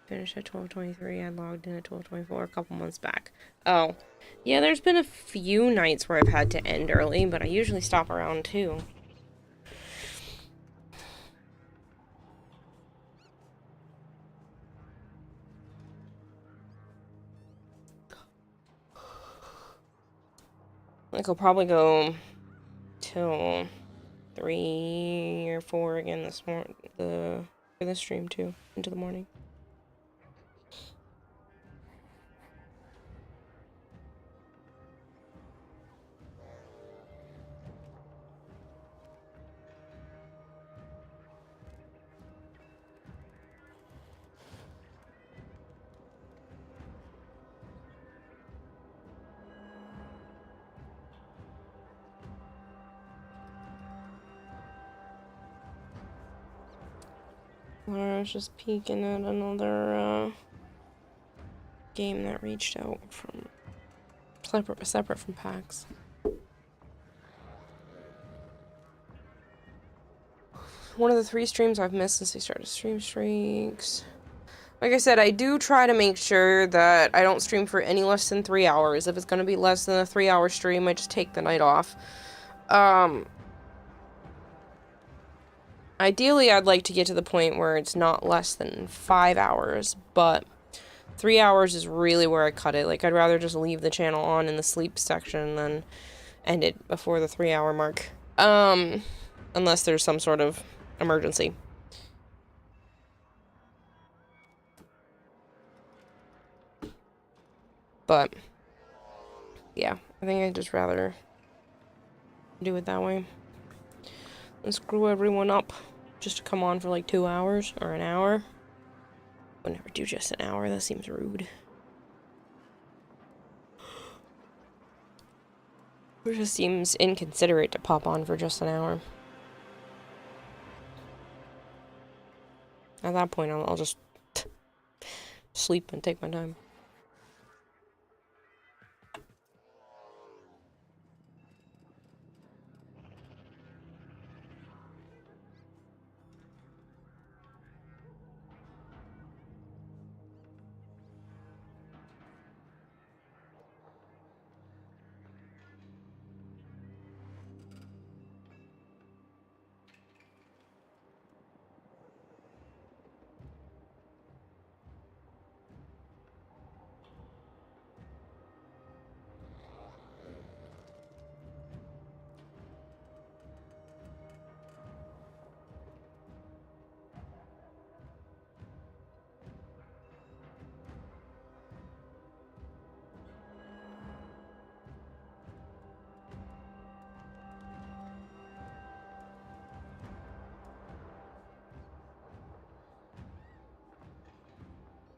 [SPEAKER 3] Finished at 12:23. I logged in at 12:24 a couple months back. Oh. Yeah, there's been a few nights where I've had to end early, but I usually stop around 2. Like, I'll probably go till 3 or 4 again this morning, for the stream too, into the morning. I was just peeking at another game that reached out from separate from PAX. One of the 3 streams I've missed since I started stream streaks. Like I said, I do try to make sure that I don't stream for any less than 3 hours. If it's going to be less than a 3-hour stream, I just take the night off. Ideally, I'd like to get to the point where it's not less than 5 hours, but 3 hours is really where I cut it. Like, I'd rather just leave the channel on in the sleep section than end it before the 3-hour mark. Unless there's some sort of emergency. But, yeah, I think I'd just rather do it that way. And screw everyone up just to come on for like 2 hours or an hour. I would never do just an hour, that seems rude. It just seems inconsiderate to pop on for just an hour. At that point, I'll just sleep and take my time.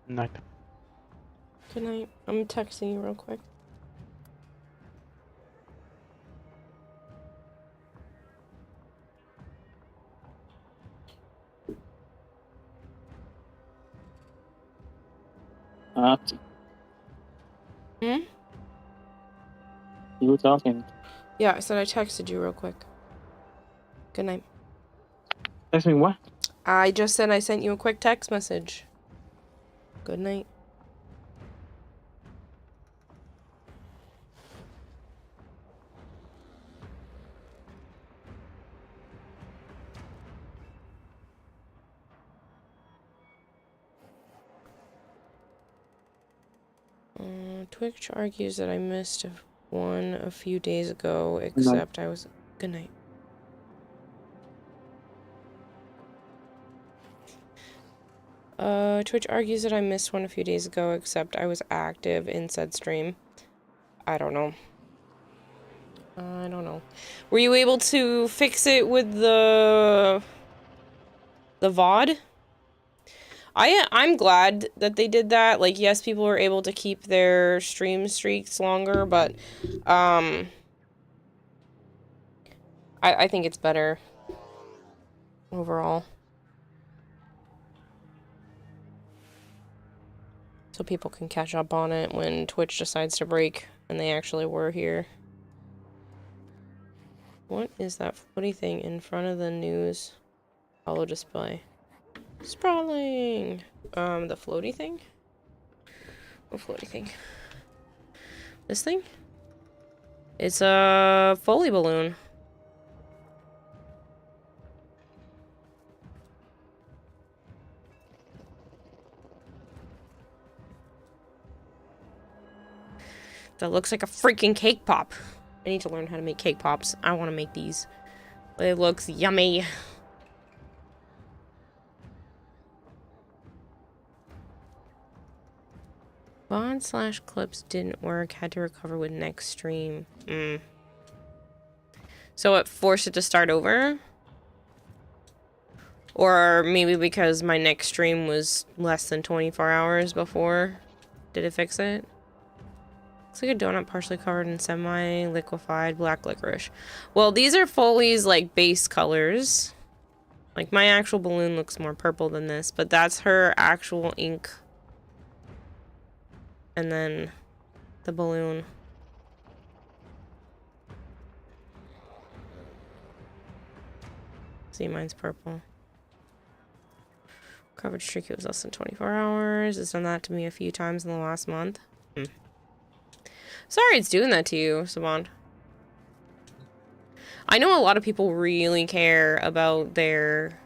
[SPEAKER 5] Night.
[SPEAKER 3] Good night. I'm texting you real quick. Hmm?
[SPEAKER 5] You were talking.
[SPEAKER 3] Yeah, I said I texted you real quick. Good night.
[SPEAKER 5] Text me what?
[SPEAKER 3] I just said I sent you a quick text message. Good night. Twitch argues that I missed one a few days ago, except I was... Good night. Twitch argues that I missed one a few days ago, except I was active in said stream. I don't know. I don't know. Were you able to fix it with the VOD? I'm glad that they did that. Like, yes, people were able to keep their stream streaks longer, but I think it's better overall. So people can catch up on it when Twitch decides to break and they actually were here. What is that floaty thing in front of the news hollow display? Sprawling! The floaty thing? What floaty thing? This thing? It's a Follie balloon. That looks like a freaking cake pop. I need to learn how to make cake pops. I want to make these. It looks yummy. VOD/clips didn't work. Had to recover with next stream. So it forced it to start over? Or maybe because my next stream was less than 24 hours before. Did it fix it? Looks like a donut partially covered in semi-liquefied black licorice. Well, these are Follie's, like, base colors. Like, my actual balloon looks more purple than this, but that's her actual ink. And then the balloon. See, mine's purple. Coverage streak, it was less than 24 hours. It's done that to me a few times in the last month. Sorry it's doing that to you, Savant. I know a lot of people really care about their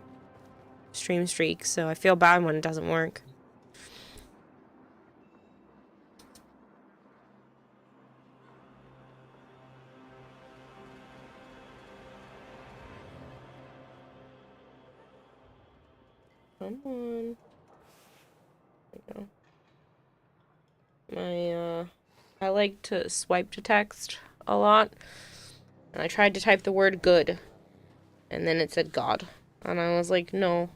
[SPEAKER 3] stream streaks, so I feel bad when it doesn't work. Come on. There we go. I like to swipe to text a lot. And I tried to type the word good. And then it said God. And I was like, no.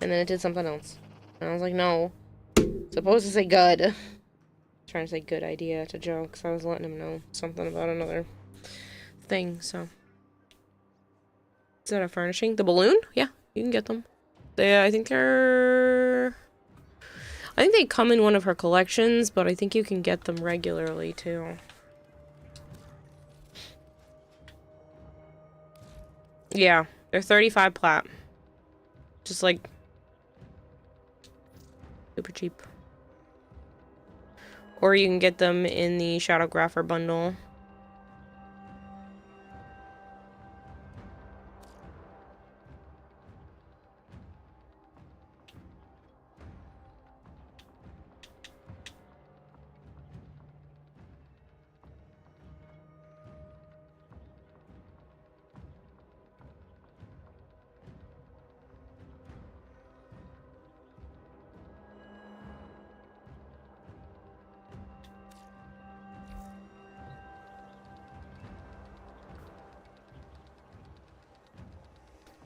[SPEAKER 3] And then it did something else. And I was like, no. It's supposed to say good. Trying to say good idea to Joe, because I was letting him know something about another thing, so. Is that a furnishing? The balloon? Yeah, you can get them. I think they come in one of her collections, but I think you can get them regularly too. Yeah, they're 35 plat. Just like super cheap. Or you can get them in the Shadowgrapher bundle.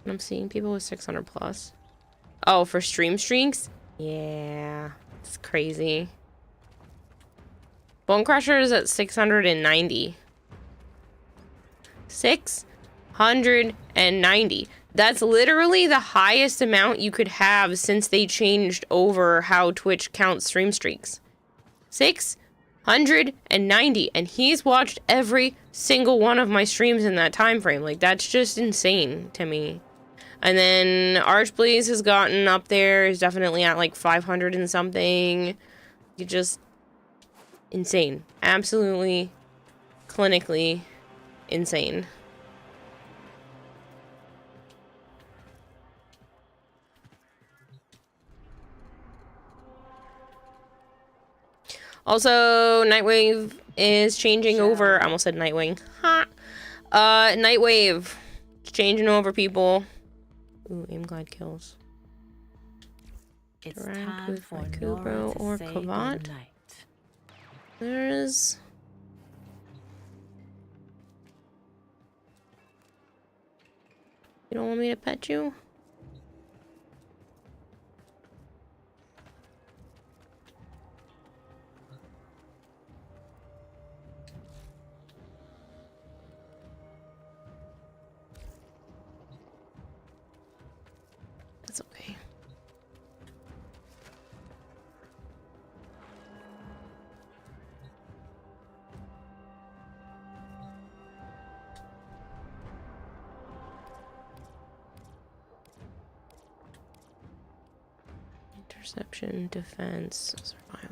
[SPEAKER 3] I'm seeing people with 600 plus. Oh, for stream streaks? Yeah. It's crazy. Bone Crusher is at 690. 690. That's literally the highest amount you could have since they changed over how Twitch counts stream streaks. 690. And he's watched every single one of my streams in that time frame. Like, that's just insane to me. And then Archblaze has gotten up there. He's definitely at like 500 and something. You just... insane. Absolutely, clinically insane. Also, Nightwave is changing over. I almost said Nightwing. Ha! Nightwave. It's changing over, people. Ooh, aim glide kills.
[SPEAKER 7] It's
[SPEAKER 3] Direct
[SPEAKER 7] time
[SPEAKER 3] with
[SPEAKER 7] for
[SPEAKER 3] my
[SPEAKER 7] Nora
[SPEAKER 3] Kubro
[SPEAKER 7] to
[SPEAKER 3] or
[SPEAKER 7] say
[SPEAKER 3] Kavat.
[SPEAKER 7] goodnight.
[SPEAKER 3] There's... You don't want me to pet you? That's okay. Interception, defense, survival.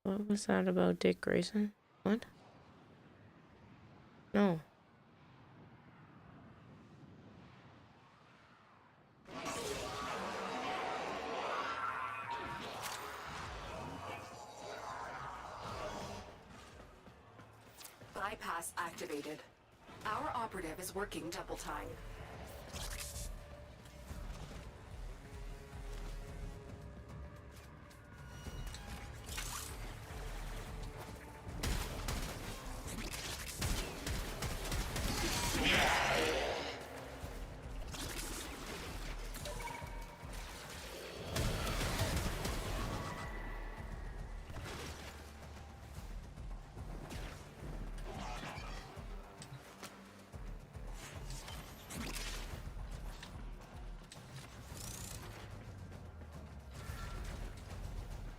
[SPEAKER 3] What was that about Dick Grayson? What? No.
[SPEAKER 8] Bypass activated. Our operative is working double time.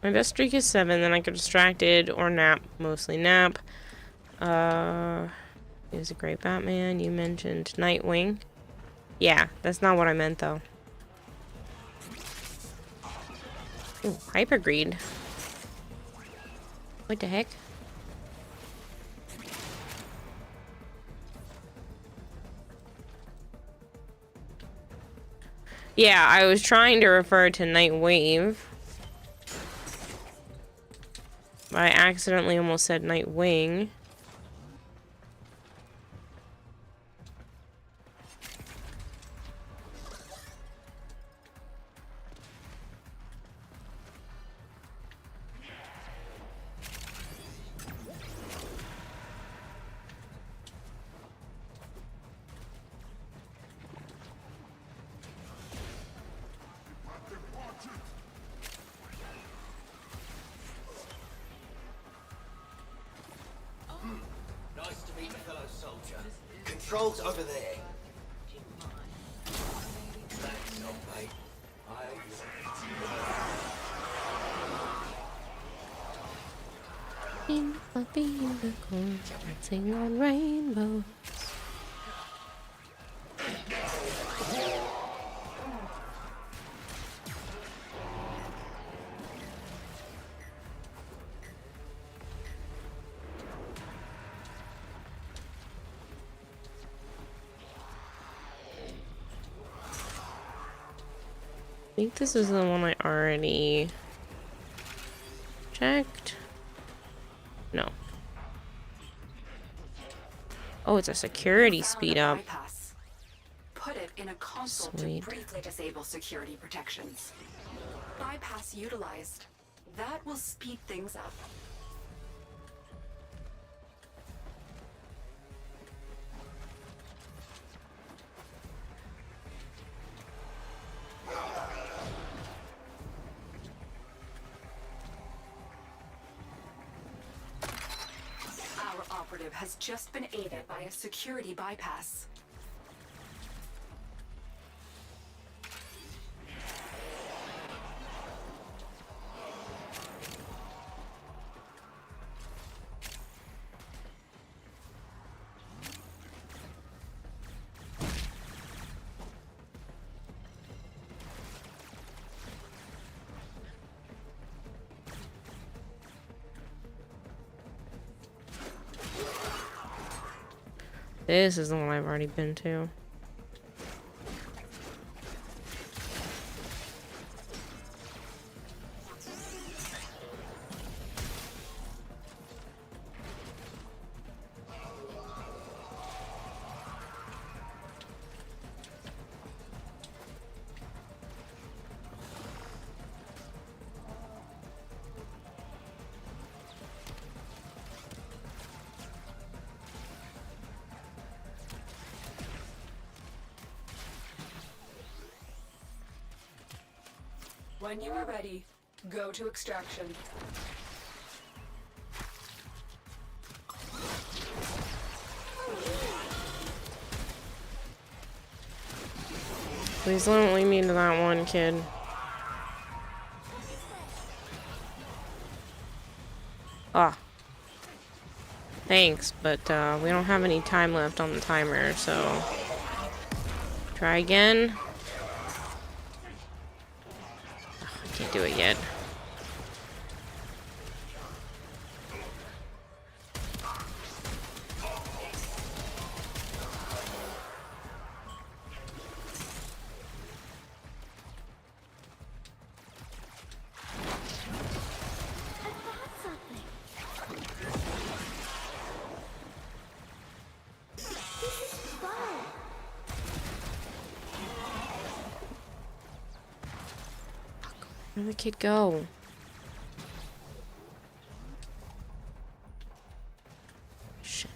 [SPEAKER 3] My best streak is 7, then I get distracted or nap, mostly nap. Is a great Batman. You mentioned Nightwing. Yeah, that's not what I meant though. Ooh, Hypergreed. What the heck? Yeah, I was trying to refer to Nightwave. I accidentally almost said Nightwing.
[SPEAKER 9] Nice to meet a fellow soldier. Controls over there. Thanks, old mate.
[SPEAKER 3] In a vehicle, dancing on rainbows. I think this is the one I already checked. No. Oh, it's a security speed up.
[SPEAKER 8] Bypass. Put it in a console
[SPEAKER 3] Sweet.
[SPEAKER 8] to briefly disable security protections. Bypass utilized. That will speed things up. objective has just been aided by a security bypass.
[SPEAKER 3] This is the one I've already been to.
[SPEAKER 8] When you are ready, go to extraction.
[SPEAKER 3] Please don't lead me to that one, kid. Ah. Thanks, but we don't have any time left on the timer, so... Try again. Can't do it yet. Where'd the kid go? Shit.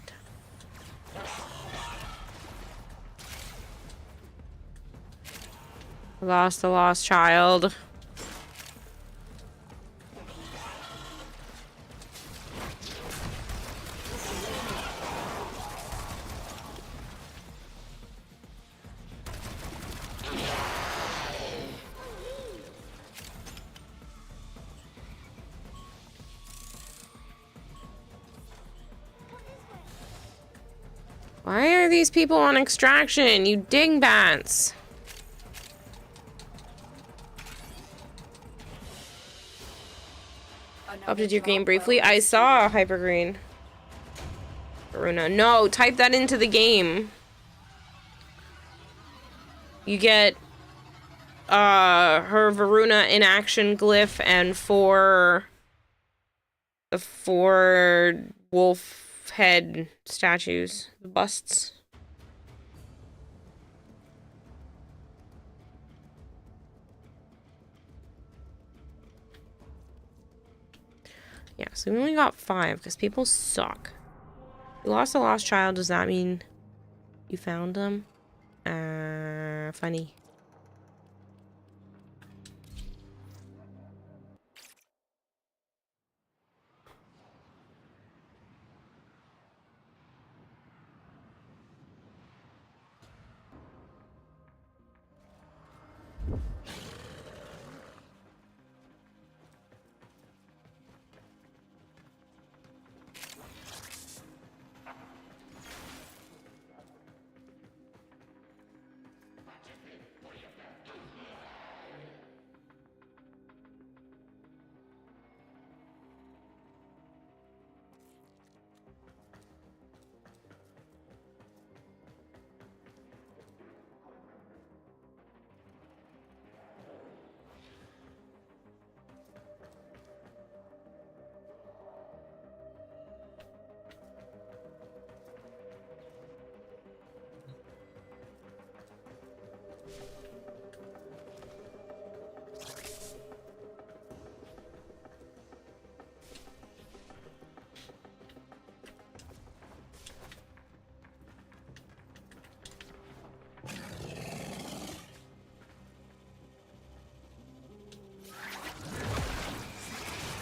[SPEAKER 3] Lost the lost child. Why are these people on extraction, you dingbats? Updated your game briefly. I saw Hypergreen. Varuna. No, type that into the game. You get her Varuna in action glyph and the 4 wolf head statues, the busts. Yeah, so we only got 5 because people suck. You lost a lost child, does that mean you found them? Funny.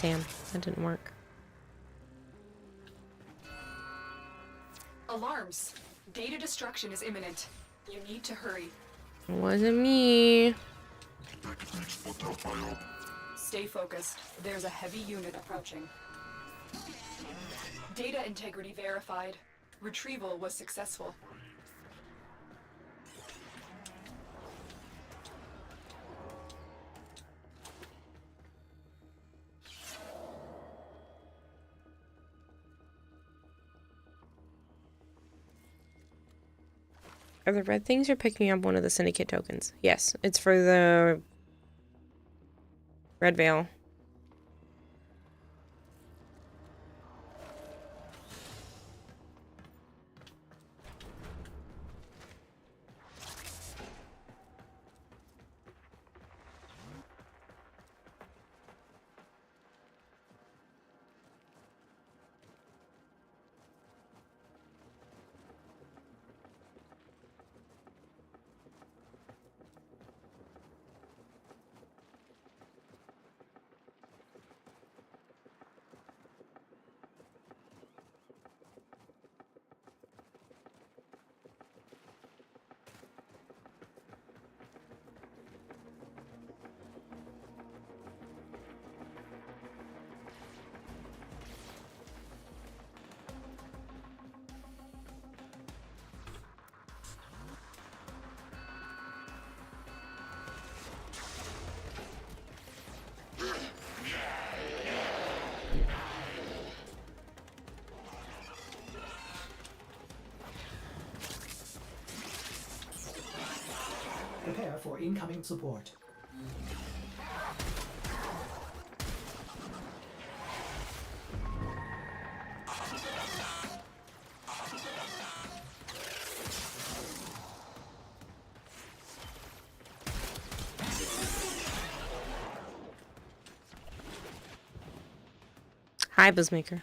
[SPEAKER 3] Damn, that didn't work.
[SPEAKER 8] Alarms. Data destruction is imminent. You need to hurry.
[SPEAKER 3] It wasn't me.
[SPEAKER 8] Stay focused. There's a heavy unit approaching. Data integrity verified. Retrieval was successful.
[SPEAKER 3] Are the red things you're picking up one of the syndicate tokens? Yes, it's for the red veil.
[SPEAKER 2] Prepare for incoming support.
[SPEAKER 3] Hi, Buzzmaker.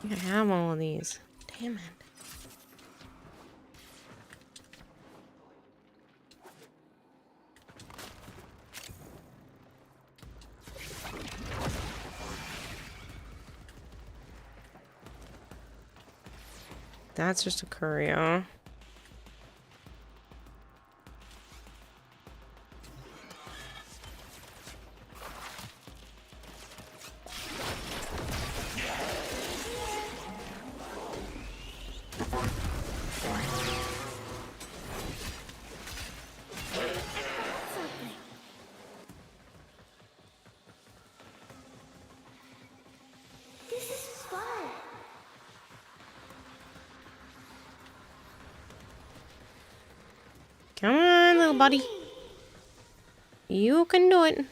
[SPEAKER 3] I have all of these. Damn it. That's just a courier.
[SPEAKER 1] This is fun.
[SPEAKER 3] Come on, little buddy. You can do it.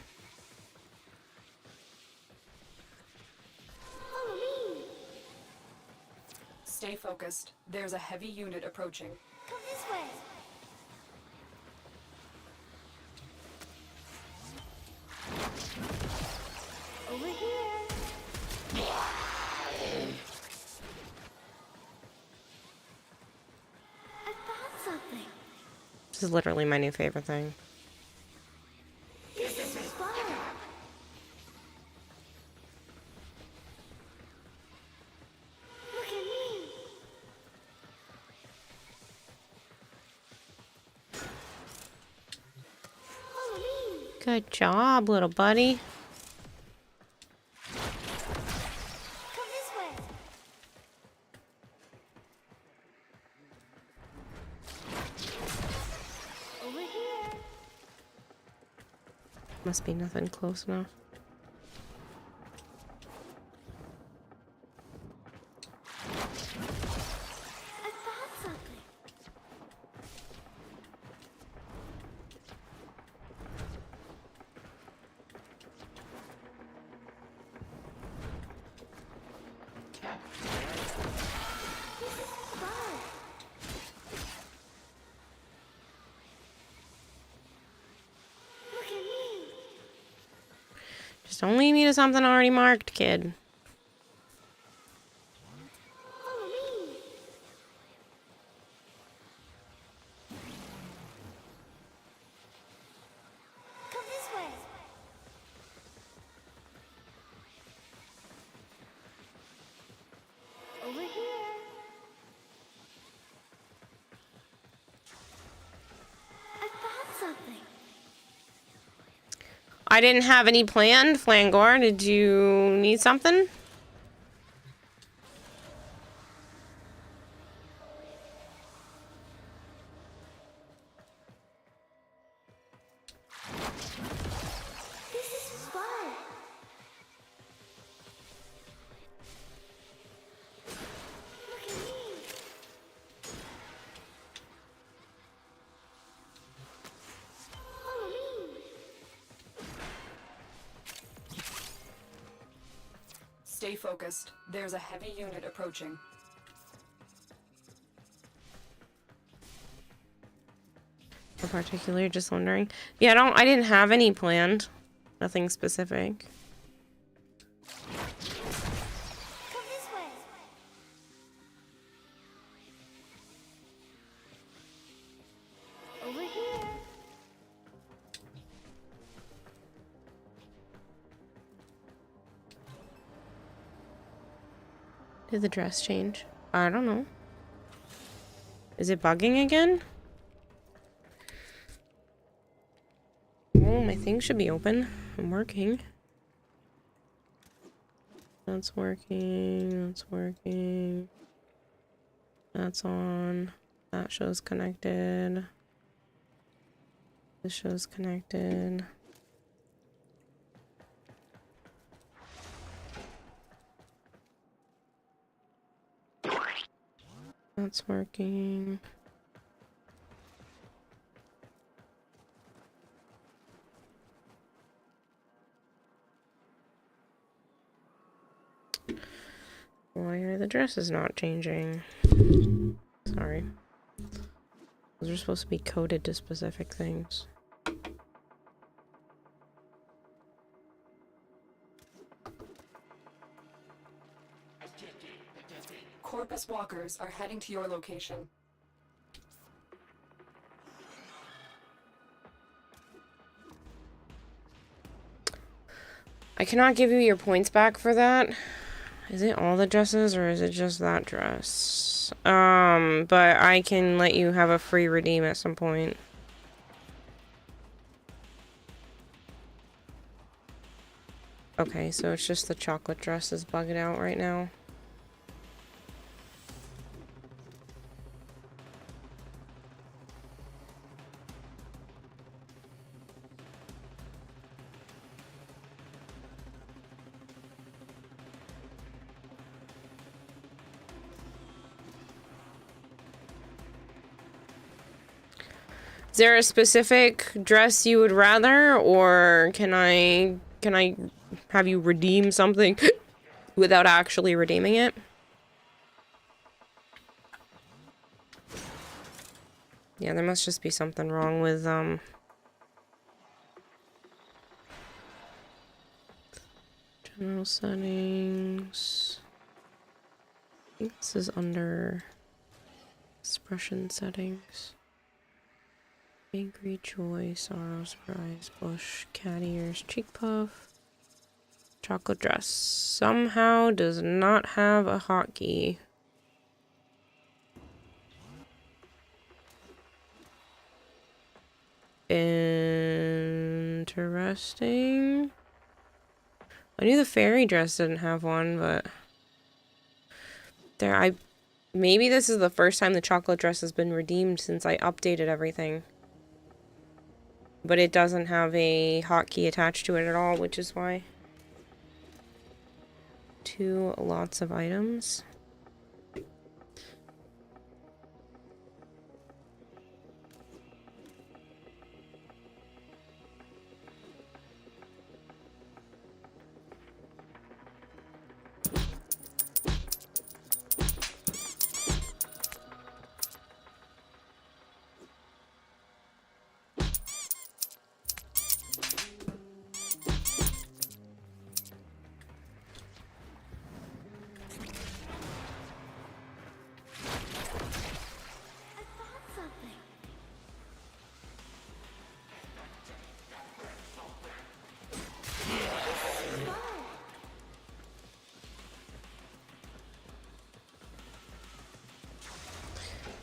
[SPEAKER 1] Follow me.
[SPEAKER 8] Stay focused. There's a heavy unit approaching.
[SPEAKER 1] Come this way. Over here. I found something.
[SPEAKER 3] This is literally my new favorite thing.
[SPEAKER 1] This is fun. Look at me. Follow me.
[SPEAKER 3] Good job, little buddy.
[SPEAKER 1] Come this way. Over here.
[SPEAKER 3] Must be nothing close enough.
[SPEAKER 1] I found something. This is fun. Look at me.
[SPEAKER 3] Just don't lead me to something already marked, kid.
[SPEAKER 1] Follow me.
[SPEAKER 3] I didn't have any planned. Flangor, did you need something?
[SPEAKER 1] This is fun. Look at me. Follow me.
[SPEAKER 8] Stay focused. There's a heavy unit approaching.
[SPEAKER 3] In particular, just wondering. Yeah, I didn't have any planned. Nothing specific.
[SPEAKER 1] Come this way. Over here.
[SPEAKER 3] Did the dress change? I don't know. Is it bugging again? Oh, my thing should be open. I'm working. That's working. That's working. That's on. That shows connected. This shows connected. That's working. Why are the dresses not changing? Sorry. Those are supposed to be coded to specific things.
[SPEAKER 8] Corpus walkers are heading to your location.
[SPEAKER 3] I cannot give you your points back for that. Is it all the dresses or is it just that dress? But I can let you have a free redeem at some point. Okay, so it's just the chocolate dress is bugged out right now. Is there a specific dress you would rather, or can I have you redeem something without actually redeeming it? Yeah, there must just be something wrong with general settings. I think this is under expression settings. Angry, joy, sorrow, surprise, blush, cat ears, cheek puff, chocolate dress. Somehow does not have a hotkey. Interesting. I knew the fairy dress didn't have one, but maybe this is the first time the chocolate dress has been redeemed since I updated everything. But it doesn't have a hotkey attached to it at all, which is why. 2 lots of items.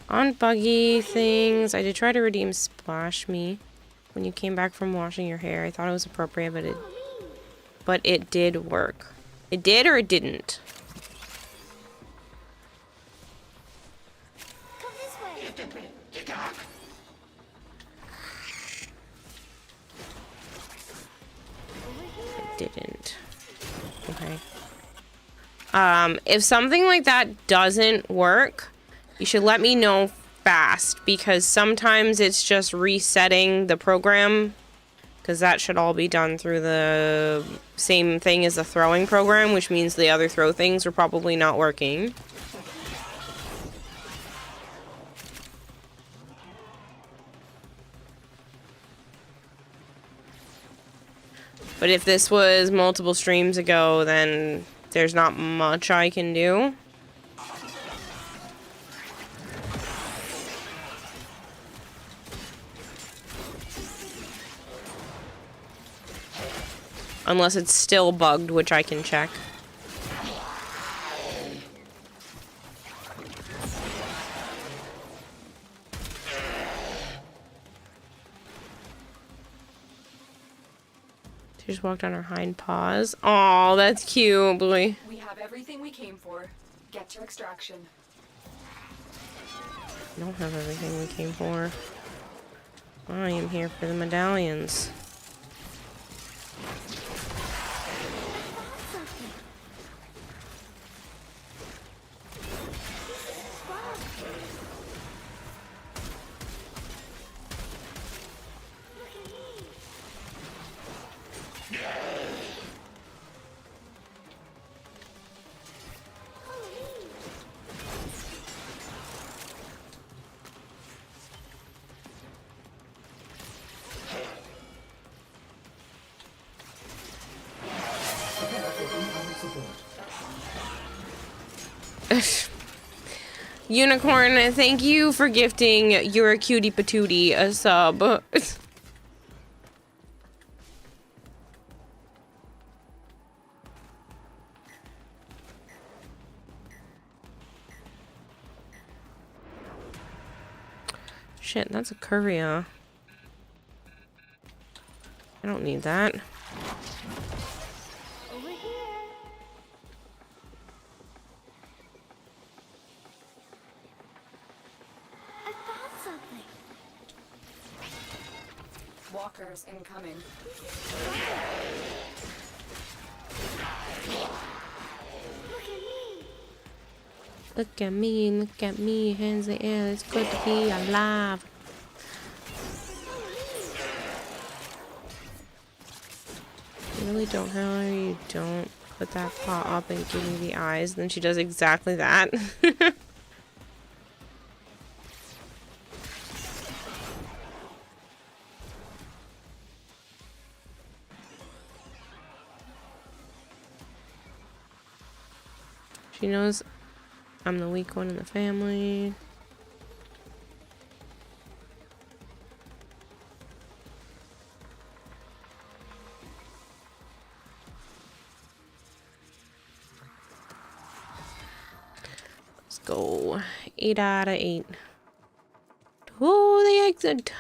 [SPEAKER 3] On buggy things, I did try to redeem Splash Me. when you came back from washing your hair. I thought it was appropriate, but it did work. It did or it didn't?
[SPEAKER 1] Come this way.
[SPEAKER 3] It didn't. Okay. If something like that doesn't work, you should let me know fast, because sometimes it's just resetting the program, because that should all be done through the same thing as the throwing program, which means the other throw things are probably not working. But if this was multiple streams ago, then there's not much I can do. Unless it's still bugged, which I can check. She just walked on her hind paws. Oh, that's cute, boy.
[SPEAKER 8] We have everything we came for. Get to extraction.
[SPEAKER 3] I don't have everything we came for. I am here for the medallions. Unicorn, thank you for gifting You're a Cutie Patootie a sub. Shit, that's a Curia. I don't need that.
[SPEAKER 1] Over here. I found something.
[SPEAKER 8] Walkers incoming.
[SPEAKER 1] Look at me.
[SPEAKER 3] Look at me, hands in the air, it's good to be alive. You really don't, Hillary, you don't put that paw up and give me the eyes. Then she does exactly that. She knows I'm the weak one in the family. Let's go. 8 out of 8. To the exit.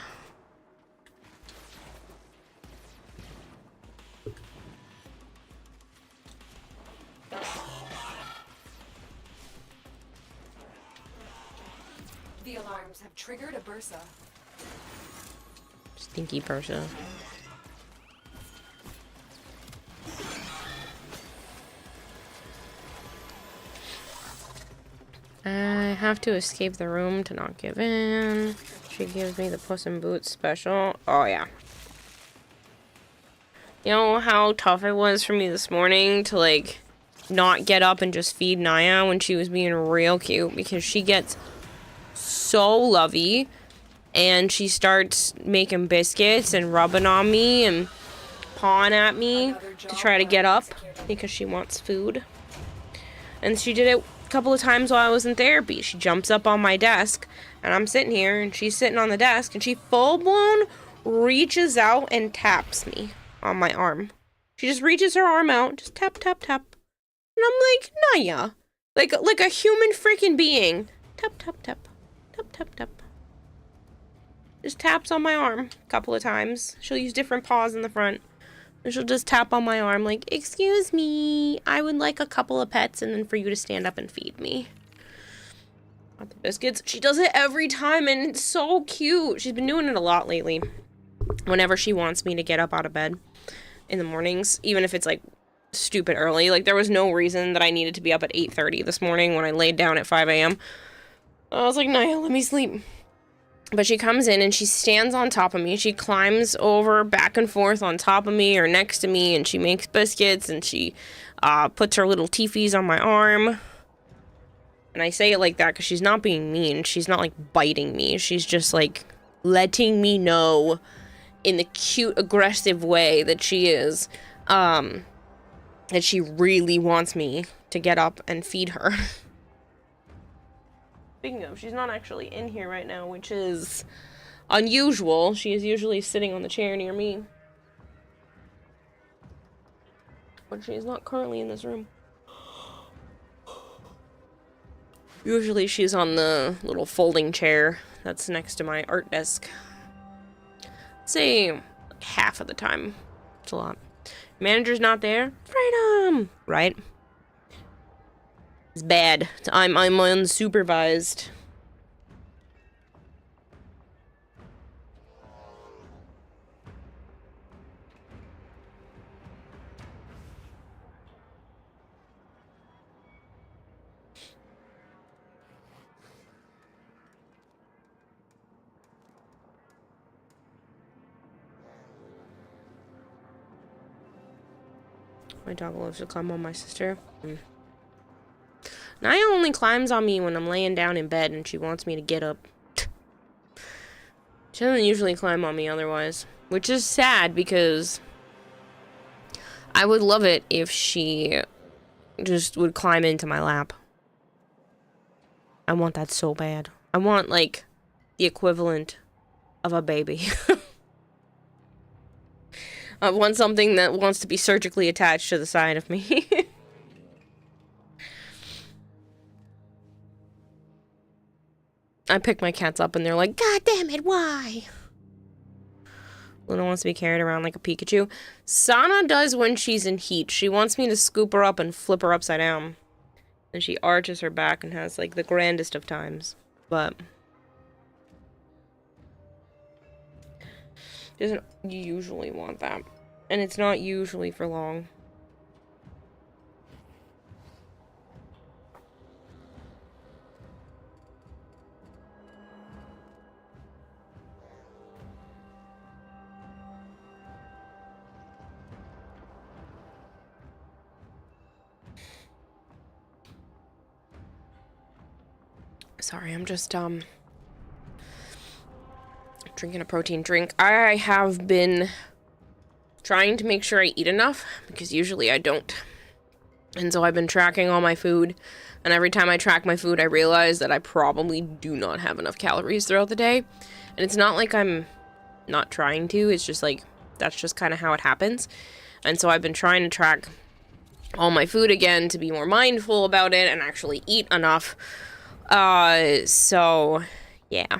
[SPEAKER 8] The alarms have triggered a bursa.
[SPEAKER 3] Stinky Persia. I have to escape the room to not give in. She gives me the Puss in Boots special. Oh, yeah. You know how tough it was for me this morning to, like, not get up and just feed Naya when she was being real cute, because she gets so lovey and she starts making biscuits and rubbing on me and pawing at me to try to get up because she wants food. And she did it a couple of times while I was in therapy. She jumps up on my desk and I'm sitting here and she's sitting on the desk and she full-blown reaches out and taps me on my arm. She just reaches her arm out, just tap, tap, tap. And I'm like, Naya, like a human freaking being. Tap, tap, tap, tap, tap, tap. Just taps on my arm a couple of times. She'll use different paws in the front. And she'll just tap on my arm like, excuse me, I would like a couple of pets and then for you to stand up and feed me. Not the biscuits. She does it every time and it's so cute. She's been doing it a lot lately. Whenever she wants me to get up out of bed in the mornings, even if it's like stupid early. Like there was no reason that I needed to be up at 8:30 this morning when I laid down at 5 a.m. I was like, Naya, let me sleep. But she comes in and she stands on top of me. She climbs over back and forth on top of me or next to me and she makes biscuits and she puts her little teefies on my arm. And I say it like that because she's not being mean. She's not like biting me. She's just like letting me know in the cute, aggressive way that she is, that she really wants me to get up and feed her. Speaking of, she's not actually in here right now, which is unusual. She is usually sitting on the chair near me. But she is not currently in this room. Usually she's on the little folding chair that's next to my art desk. I'd say like half of the time. It's a lot. Manager's not there. Freedom! Right? It's bad. I'm unsupervised. My dog loves to climb on my sister. Naya only climbs on me when I'm laying down in bed and she wants me to get up. She doesn't usually climb on me otherwise. Which is sad because I would love it if she just would climb into my lap. I want that so bad. I want, like, the equivalent of a baby. I want something that wants to be surgically attached to the side of me. I pick my cats up and they're like, God damn it, why? Luna wants to be carried around like a Pikachu. Sana does when she's in heat. She wants me to scoop her up and flip her upside down. And she arches her back and has like the grandest of times. But she doesn't usually want that. And it's not usually for long. Sorry, I'm just, drinking a protein drink. I have been trying to make sure I eat enough, because usually I don't. And so I've been tracking all my food, and every time I track my food, I realize that I probably do not have enough calories throughout the day. And it's not like I'm not trying to, it's just like, that's just kind of how it happens. And so I've been trying to track all my food again to be more mindful about it and actually eat enough. So, yeah.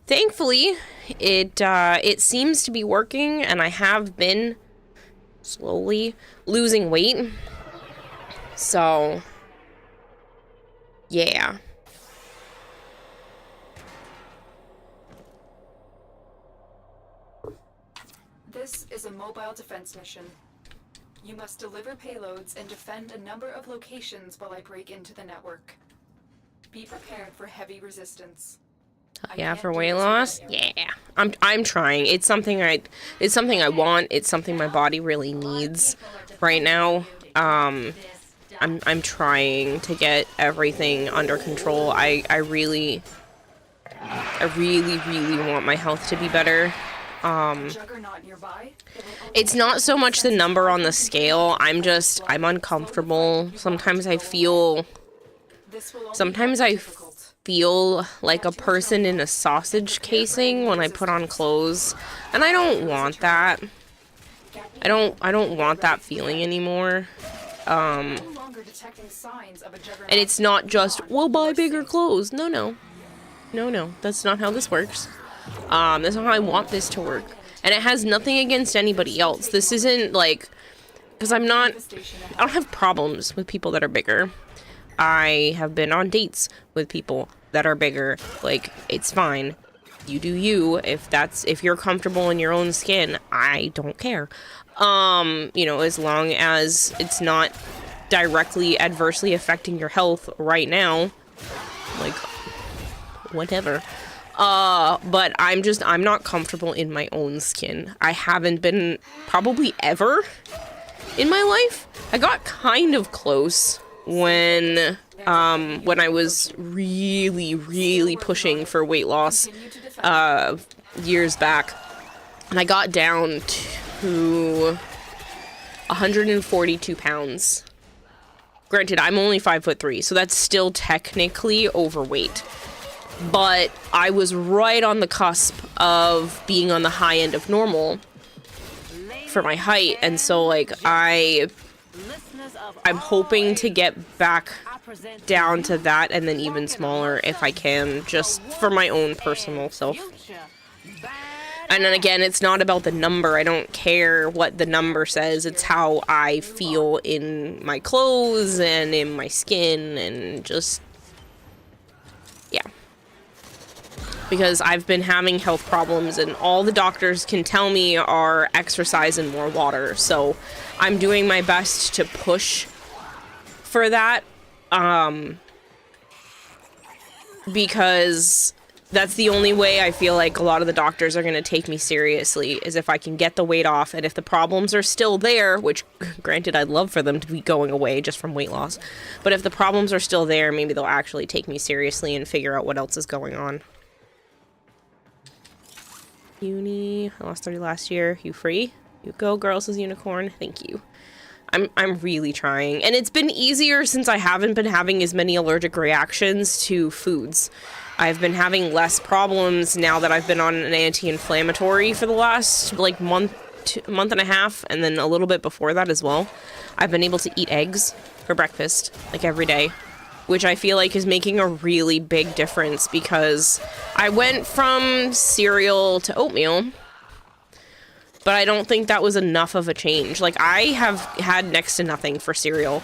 [SPEAKER 3] Thankfully, it seems to be working, and I have been slowly losing weight. So, yeah.
[SPEAKER 8] This is a mobile defense mission. You must deliver payloads and defend a number of locations while I break into the network. Be prepared for heavy resistance.
[SPEAKER 3] Yeah, for weight loss? Yeah. I'm trying. It's something I want. It's something my body really needs right now. I'm trying to get everything under control. I really want my health to be better. It's not so much the number on the scale. I'm uncomfortable. Sometimes I feel like a person in a sausage casing when I put on clothes, and I don't want that. I don't want that feeling anymore. And it's not just, well, buy bigger clothes. No. No, that's not how this works. That's not how I want this to work. And it has nothing against anybody else. This isn't like, because I don't have problems with people that are bigger. I have been on dates with people that are bigger. Like, it's fine. You do you. If you're comfortable in your own skin, I don't care. You know, as long as it's not directly adversely affecting your health right now, like, whatever. But I'm not comfortable in my own skin. I haven't been probably ever in my life. I got kind of close when I was really pushing for weight loss, years back. And I got down to 142 pounds. Granted, I'm only 5'3", so that's still technically overweight. But I was right on the cusp of being on the high end of normal for my height, and so like I'm hoping to get back down to that and then even smaller if I can, just for my own personal self. And then again, it's not about the number. I don't care what the number says. It's how I feel in my clothes and in my skin and just, yeah. Because I've been having health problems and all the doctors can tell me are exercise and more water. So I'm doing my best to push for that. Because that's the only way I feel like a lot of the doctors are going to take me seriously, is if I can get the weight off. And if the problems are still there, which granted I'd love for them to be going away just from weight loss, but if the problems are still there, maybe they'll actually take me seriously and figure out what else is going on. Uni, I lost 30 last year. You free? You go, girls as unicorn. Thank you. I'm really trying. And it's been easier since I haven't been having as many allergic reactions to foods. I've been having less problems now that I've been on an anti-inflammatory for the last like month and a half, and then a little bit before that as well. I've been able to eat eggs for breakfast like every day, which I feel like is making a really big difference, because I went from cereal to oatmeal, but I don't think that was enough of a change. Like, I have had next to nothing for cereal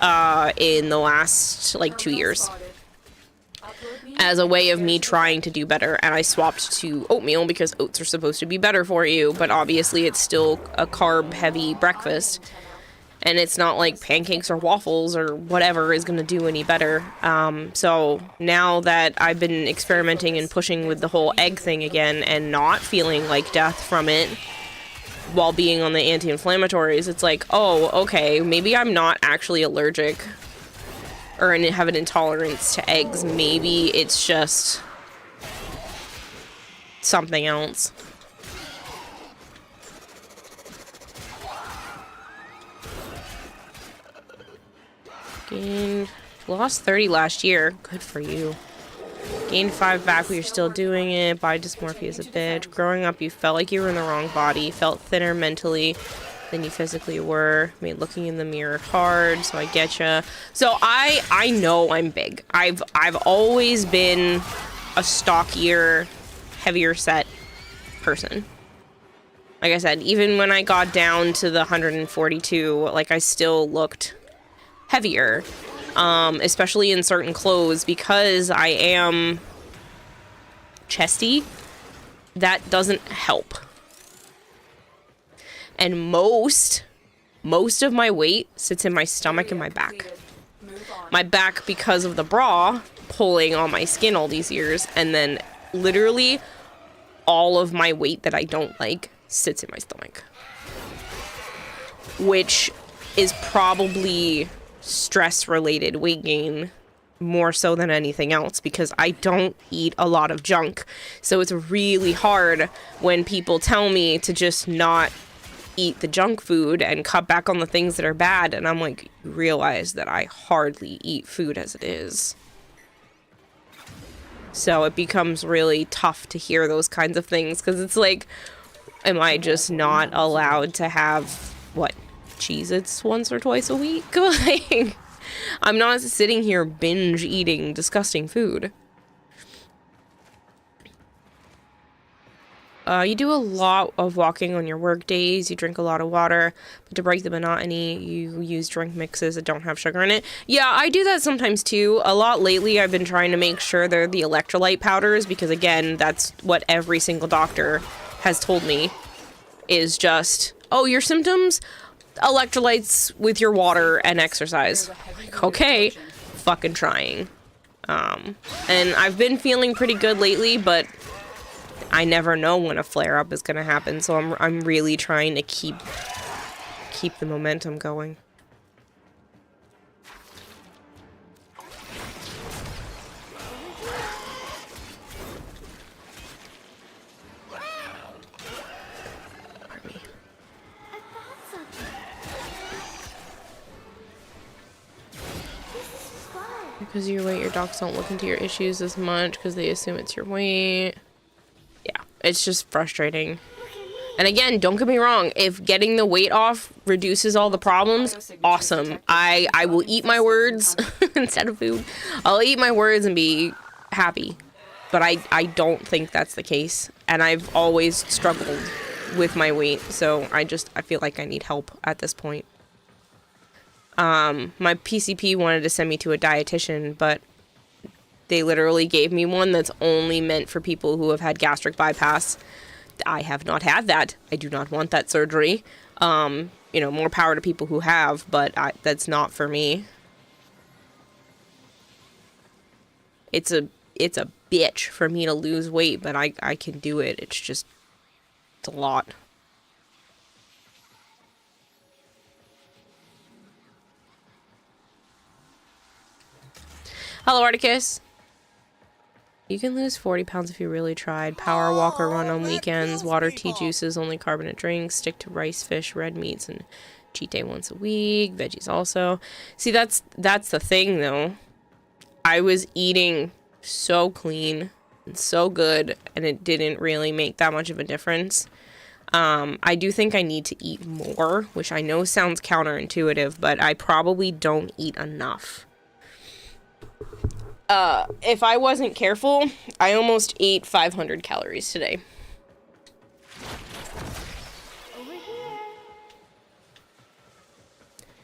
[SPEAKER 3] in the last like 2 years as a way of me trying to do better, and I swapped to oatmeal because oats are supposed to be better for you, but obviously it's still a carb heavy breakfast. And it's not like pancakes or waffles or whatever is going to do any better. So now that I've been experimenting and pushing with the whole egg thing again and not feeling like death from it while being on the anti-inflammatories, it's like, oh, okay, maybe I'm not actually allergic or have an intolerance to eggs. Maybe it's just something else. Lost 30 last year. Good for you. Gained 5 back, but you're still doing it. Body dysmorphia is a bitch. Growing up, you felt like you were in the wrong body. Felt thinner mentally than you physically were. Made looking in the mirror hard, so I getcha. So I know I'm big. I've always been a stockier, heavier set person. Like I said, even when I got down to the 142, like, I still looked heavier, especially in certain clothes, because I am chesty. That doesn't help. And most of my weight sits in my stomach and my back. My back because of the bra pulling on my skin all these years, and then literally all of my weight that I don't like sits in my stomach, which is probably stress-related weight gain more so than anything else, because I don't eat a lot of junk. So it's really hard when people tell me to just not eat the junk food and cut back on the things that are bad, and I'm like, you realize that I hardly eat food as it is. So it becomes really tough to hear those kinds of things, because it's like, am I just not allowed to have, what, Cheez-Its once or twice a week? Like, I'm not sitting here binge eating disgusting food. You do a lot of walking on your work days. You drink a lot of water. But to break the monotony, you use drink mixes that don't have sugar in it. Yeah, I do that sometimes too. A lot lately, I've been trying to make sure they're the electrolyte powders because, again, that's what every single doctor has told me is just, oh, your symptoms? Electrolytes with your water and exercise. Like, okay, fucking trying. And I've been feeling pretty good lately, but I never know when a flare-up is gonna happen, so I'm really trying to keep the momentum going. Pardon me. Because of your weight, your docs don't look into your issues as much because they assume it's your weight. Yeah, it's just frustrating. And again, don't get me wrong, if getting the weight off reduces all the problems, awesome. I will eat my words instead of food. I'll eat my words and be happy. But I don't think that's the case. And I've always struggled with my weight, so I feel like I need help at this point. My PCP wanted to send me to a dietitian, but they literally gave me one that's only meant for people who have had gastric bypass. I have not had that. I do not want that surgery. You know, more power to people who have, but that's not for me. It's a bitch for me to lose weight, but I can do it. It's a lot. Hello, Articus. You can lose 40 pounds if you really tried. Power walk or run on weekends. Water, tea, juices, only carbonate drinks. Stick to rice, fish, red meats, and cheat day once a week. Veggies also. See, that's the thing, though. I was eating so clean and so good, and it didn't really make that much of a difference. I do think I need to eat more, which I know sounds counterintuitive, but I probably don't eat enough. If I wasn't careful, I almost ate 500 calories today.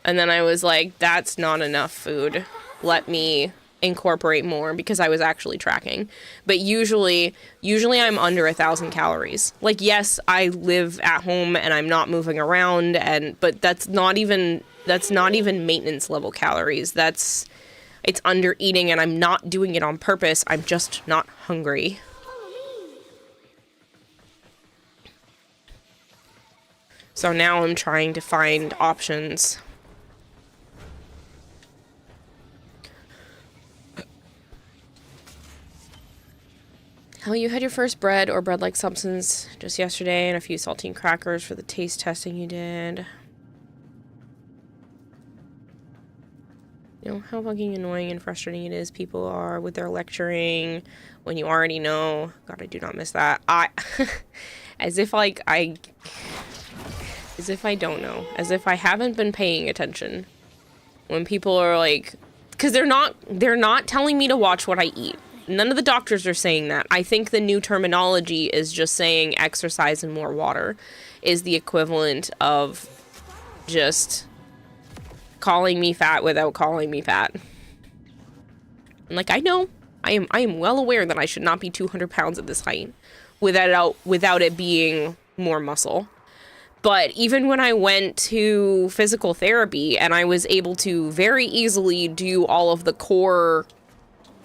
[SPEAKER 3] And then I was like, that's not enough food. Let me incorporate more, because I was actually tracking. But usually I'm under 1,000 calories. Like, yes, I live at home and I'm not moving around, but that's not even maintenance level calories. It's under eating, and I'm not doing it on purpose. I'm just not hungry. So now I'm trying to find options. How you had your first bread or bread-like substance just yesterday, and a few saltine crackers for the taste testing you did. You know how fucking annoying and frustrating it is people are with their lecturing when you already know. God, I do not miss that. As if I don't know. As if I haven't been paying attention. When people are like, because they're not telling me to watch what I eat. None of the doctors are saying that. I think the new terminology is just saying exercise and more water is the equivalent of just calling me fat without calling me fat. And like, I know, I am well aware that I should not be 200 pounds at this height without it being more muscle. But even when I went to physical therapy and I was able to very easily do all of the core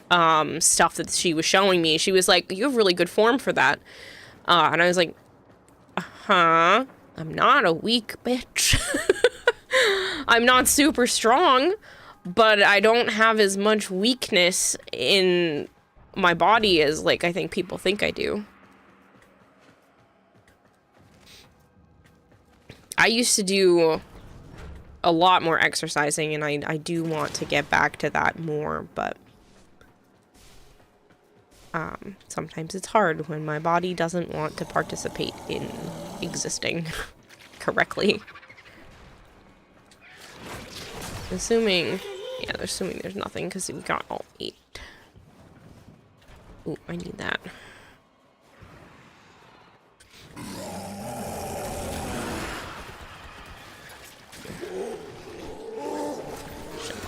[SPEAKER 3] stuff that she was showing me, she was like, you have really good form for that. And I was like, I'm not a weak bitch. I'm not super strong, but I don't have as much weakness in my body as, like, I think people think I do. I used to do a lot more exercising, and I do want to get back to that more, but sometimes it's hard when my body doesn't want to participate in existing correctly. Assuming there's nothing, because we got all 8. Ooh, I need that.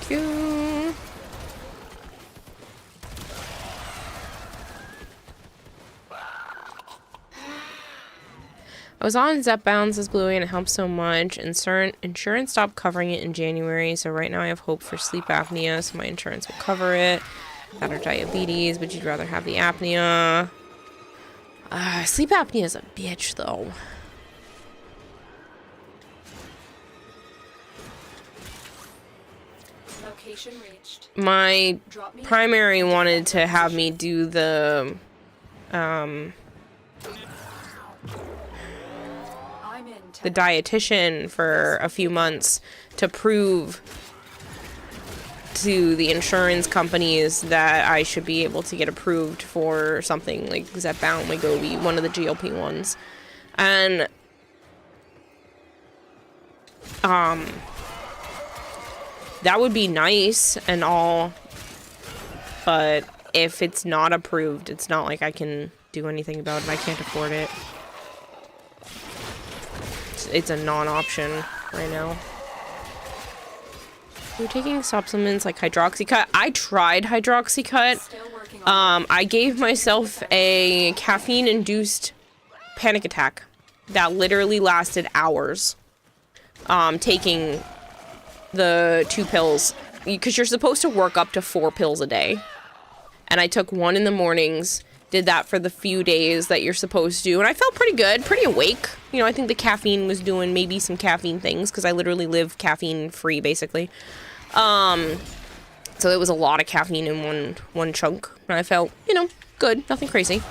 [SPEAKER 3] go. I was on Zepbound, says Bluey, and it helped so much. Insurance stopped covering it in January, so right now I have hope for sleep apnea, so my insurance will cover it. That or diabetes, but you'd rather have the apnea. Sleep apnea is a bitch, though.
[SPEAKER 8] Location reached.
[SPEAKER 3] My primary wanted to have me do the, the dietitian for a few months to prove to the insurance companies that I should be able to get approved for something like Zepbound, Wegovy, one of the GLP ones. And that would be nice and all, but if it's not approved, it's not like I can do anything about it. I can't afford it. It's a non-option right now. You're taking supplements like Hydroxycut. I tried Hydroxycut. I gave myself a caffeine-induced panic attack that literally lasted hours. Taking the 2 pills, because you're supposed to work up to 4 pills a day. And I took 1 in the mornings, did that for the few days that you're supposed to, and I felt pretty good, pretty awake. You know, I think the caffeine was doing maybe some caffeine things, because I literally live caffeine-free, basically. So it was a lot of caffeine in one chunk, and I felt, you know, good, nothing crazy.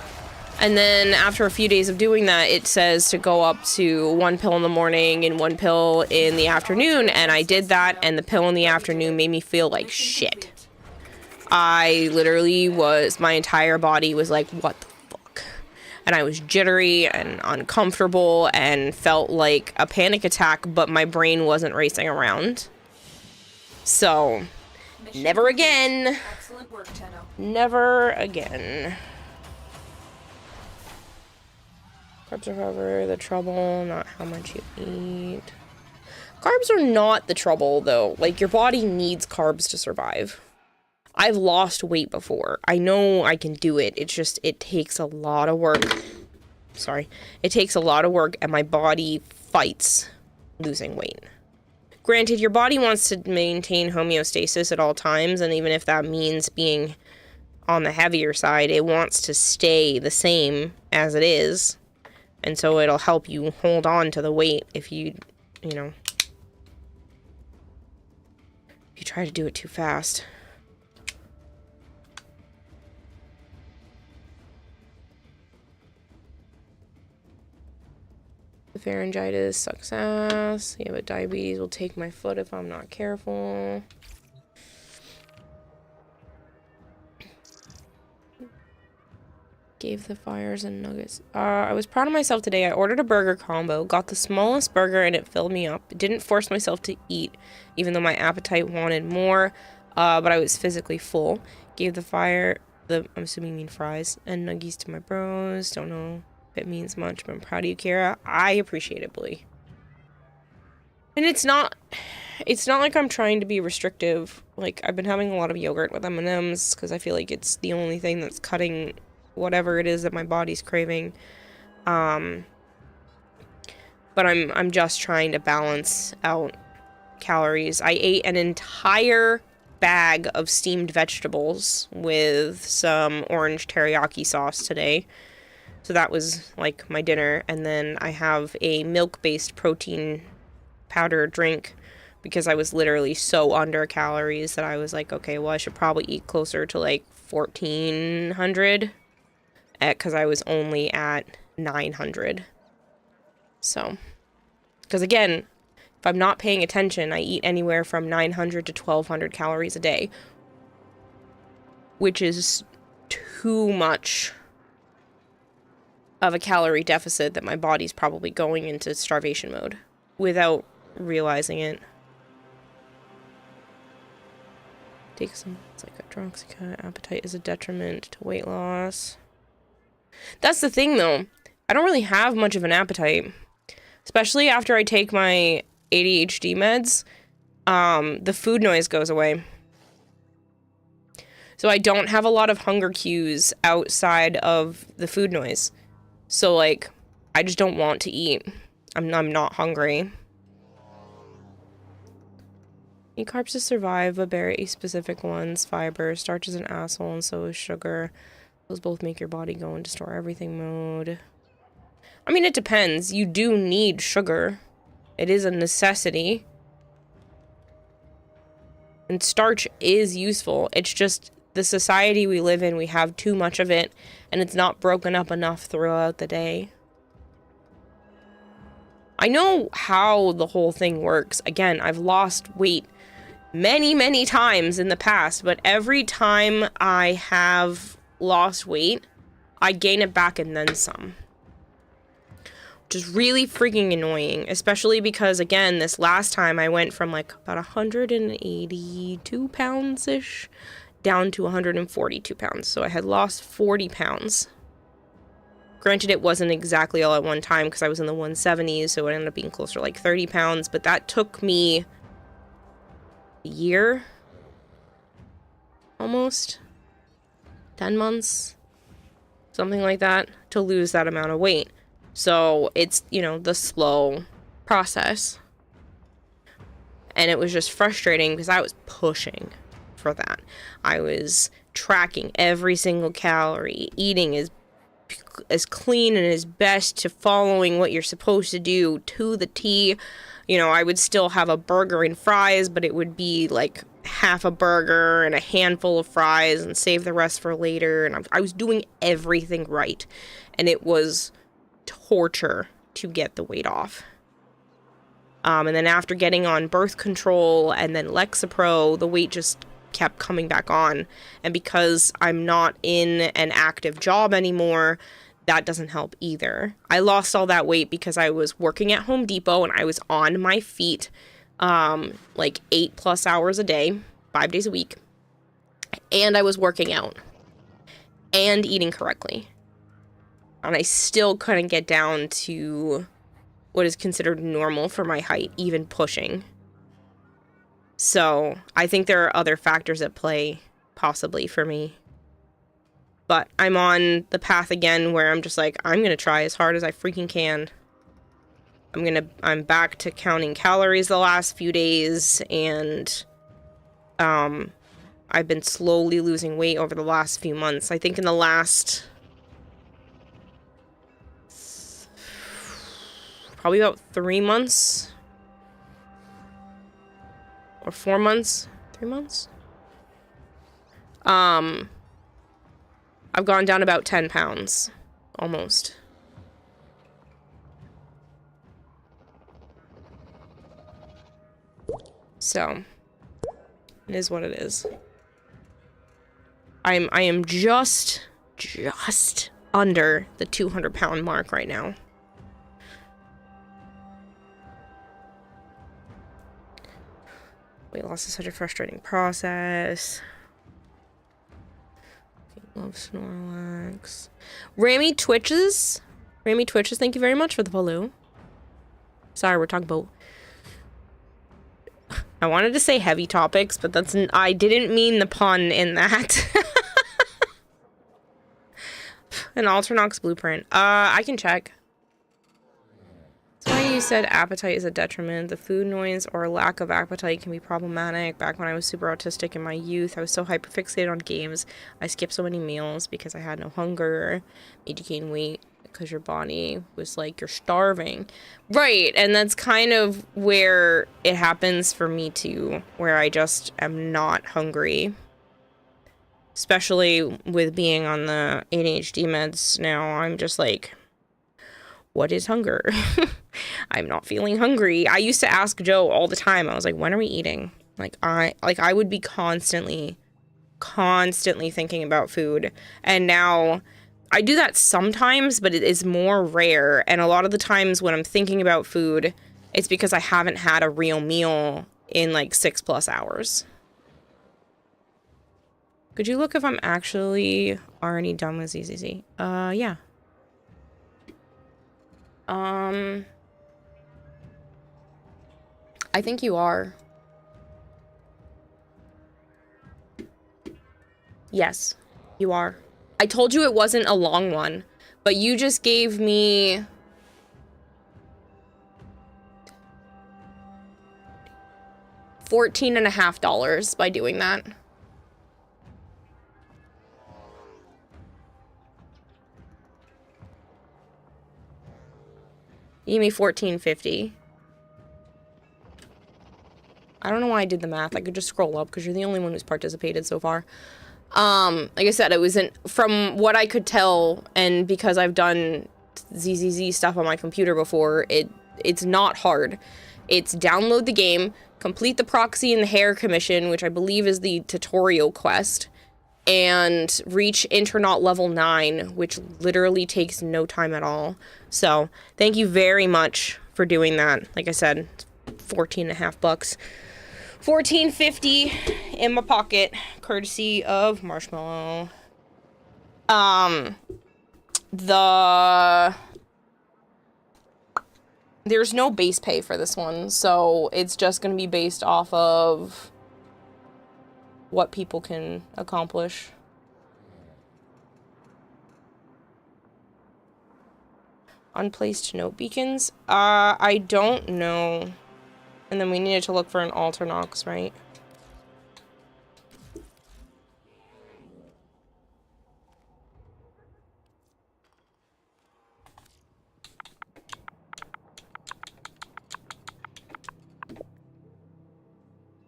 [SPEAKER 3] And then after a few days of doing that, it says to go up to 1 pill in the morning and 1 pill in the afternoon, and I did that, and the pill in the afternoon made me feel like shit. I literally my entire body was like, what the fuck? And I was jittery and uncomfortable and felt like a panic attack, but my brain wasn't racing around. So, never again.
[SPEAKER 8] Excellent work, Tenno.
[SPEAKER 3] Never again. Carbs are, however, the trouble, not how much you eat. Carbs are not the trouble, though. Like, your body needs carbs to survive. I've lost weight before. I know I can do it. It's just, it takes a lot of work. Sorry. It takes a lot of work, and my body fights losing weight. Granted, your body wants to maintain homeostasis at all times, and even if that means being on the heavier side, it wants to stay the same as it is. And so it'll help you hold on to the weight if you know, if you try to do it too fast. The pharyngitis sucks ass. Yeah, but diabetes will take my foot if I'm not careful. Gave the fires and nuggets. I was proud of myself today. I ordered a burger combo, got the smallest burger, and it filled me up. Didn't force myself to eat, even though my appetite wanted more, but I was physically full. Gave the I'm assuming you mean fries, and nuggies to my bros. Don't know if it means much, but I'm proud of you, Kara. I appreciate it, Blee. And it's not like I'm trying to be restrictive. Like, I've been having a lot of yogurt with M&Ms, because I feel like it's the only thing that's cutting whatever it is that my body's craving. But I'm just trying to balance out calories. I ate an entire bag of steamed vegetables with some orange teriyaki sauce today. So that was like my dinner. And then I have a milk-based protein powder drink because I was literally so under calories that I was like, okay, well, I should probably eat closer to like 1,400. Because I was only at 900. So, because again, if I'm not paying attention, I eat anywhere from 900 to 1,200 calories a day, which is too much of a calorie deficit that my body's probably going into starvation mode without realizing it. Take some, it's like a Hydroxycut. Appetite is a detriment to weight loss. That's the thing, though. I don't really have much of an appetite. Especially after I take my ADHD meds. the food noise goes away. So I don't have a lot of hunger cues outside of the food noise. So, like, I just don't want to eat. I'm not hungry. Eat carbs to survive, but berry specific ones. Fiber. Starch is an asshole, and so is sugar. Those both make your body go into store everything mode. I mean, it depends. You do need sugar. It is a necessity. And starch is useful. It's just the society we live in, we have too much of it, and it's not broken up enough throughout the day. I know how the whole thing works. Again, I've lost weight many, many times in the past, but every time I have lost weight, I gain it back and then some. Which is really freaking annoying, especially because, again, this last time I went from like about 182 pounds-ish down to 142 pounds. So I had lost 40 pounds. Granted, it wasn't exactly all at one time because I was in the 170s, so it ended up being closer to like 30 pounds, but that took me a year, almost 10 months, something like that, to lose that amount of weight. So it's, you know, the slow process. And it was just frustrating because I was pushing for that. I was tracking every single calorie, eating as clean and as best to following what you're supposed to do to the T. You know, I would still have a burger and fries, but it would be like half a burger and a handful of fries and save the rest for later. And I was doing everything right. And it was torture to get the weight off. And then after getting on birth control and then Lexapro, the weight just kept coming back on. And because I'm not in an active job anymore, that doesn't help either. I lost all that weight because I was working at Home Depot and I was on my feet like 8+ hours a day, 5 days a week. And I was working out and eating correctly. And I still couldn't get down to what is considered normal for my height, even pushing. So I think there are other factors at play, possibly, for me. But I'm on the path again where I'm just like, I'm going to try as hard as I freaking can. I'm back to counting calories the last few days, and I've been slowly losing weight over the last few months. I think in the last probably about 3 months or 4 months, 3 months. I've gone down about 10 pounds, almost. So, it is what it is. I am just under the 200-pound mark right now. Weight loss is such a frustrating process. Love Snorlax. Ramy Twitches, thank you very much for the follow. Sorry, we're talking about... I wanted to say heavy topics, but that's... I didn't mean the pun in that. An Alternox blueprint. I can check. That's why you said appetite is a detriment. The food noise or lack of appetite can be problematic. Back when I was super autistic in my youth, I was so hyperfixated on games. I skipped so many meals because I had no hunger. Made you gain weight because your body was like, you're starving. Right, and that's kind of where it happens for me too, where I just am not hungry. Especially with being on the ADHD meds now, I'm just like, what is hunger? I'm not feeling hungry. I used to ask Joe all the time. I was like, when are we eating? I would be constantly thinking about food. And now I do that sometimes, but it is more rare. And a lot of the times when I'm thinking about food, it's because I haven't had a real meal in like 6+ hours. Could you look if I'm actually already done with ZZZ? Yeah. I think you are. Yes, you are. I told you it wasn't a long one, but you just gave me... $14.50 by doing that. You gave me $14.50. I don't know why I did the math. I could just scroll up because you're the only one who's participated so far. Like I said, it wasn't, from what I could tell, and because I've done ZZZ stuff on my computer before, it's not hard. It's download the game, complete the proxy and the hair commission, which I believe is the tutorial quest, and reach Internaut level 9, which literally takes no time at all. So, thank you very much for doing that. Like I said, $14.50. $14.50 in my pocket, courtesy of Marshmallow. There's no base pay for this one, so it's just gonna be based off of what people can accomplish. Unplaced note beacons? I don't know. And then we needed to look for an Alternox, right?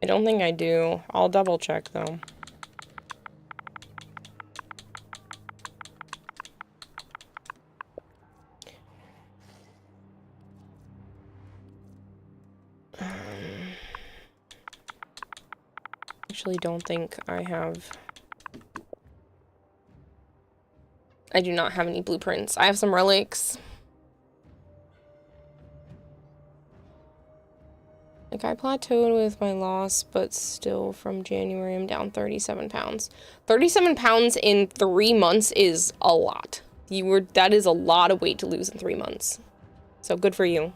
[SPEAKER 3] I don't think I do. I'll double check though. Actually don't think I have. I do not have any blueprints. I have some relics. Like, I plateaued with my loss, but still from January I'm down 37 pounds. 37 pounds in 3 months is a lot. That is a lot of weight to lose in 3 months. So good for you.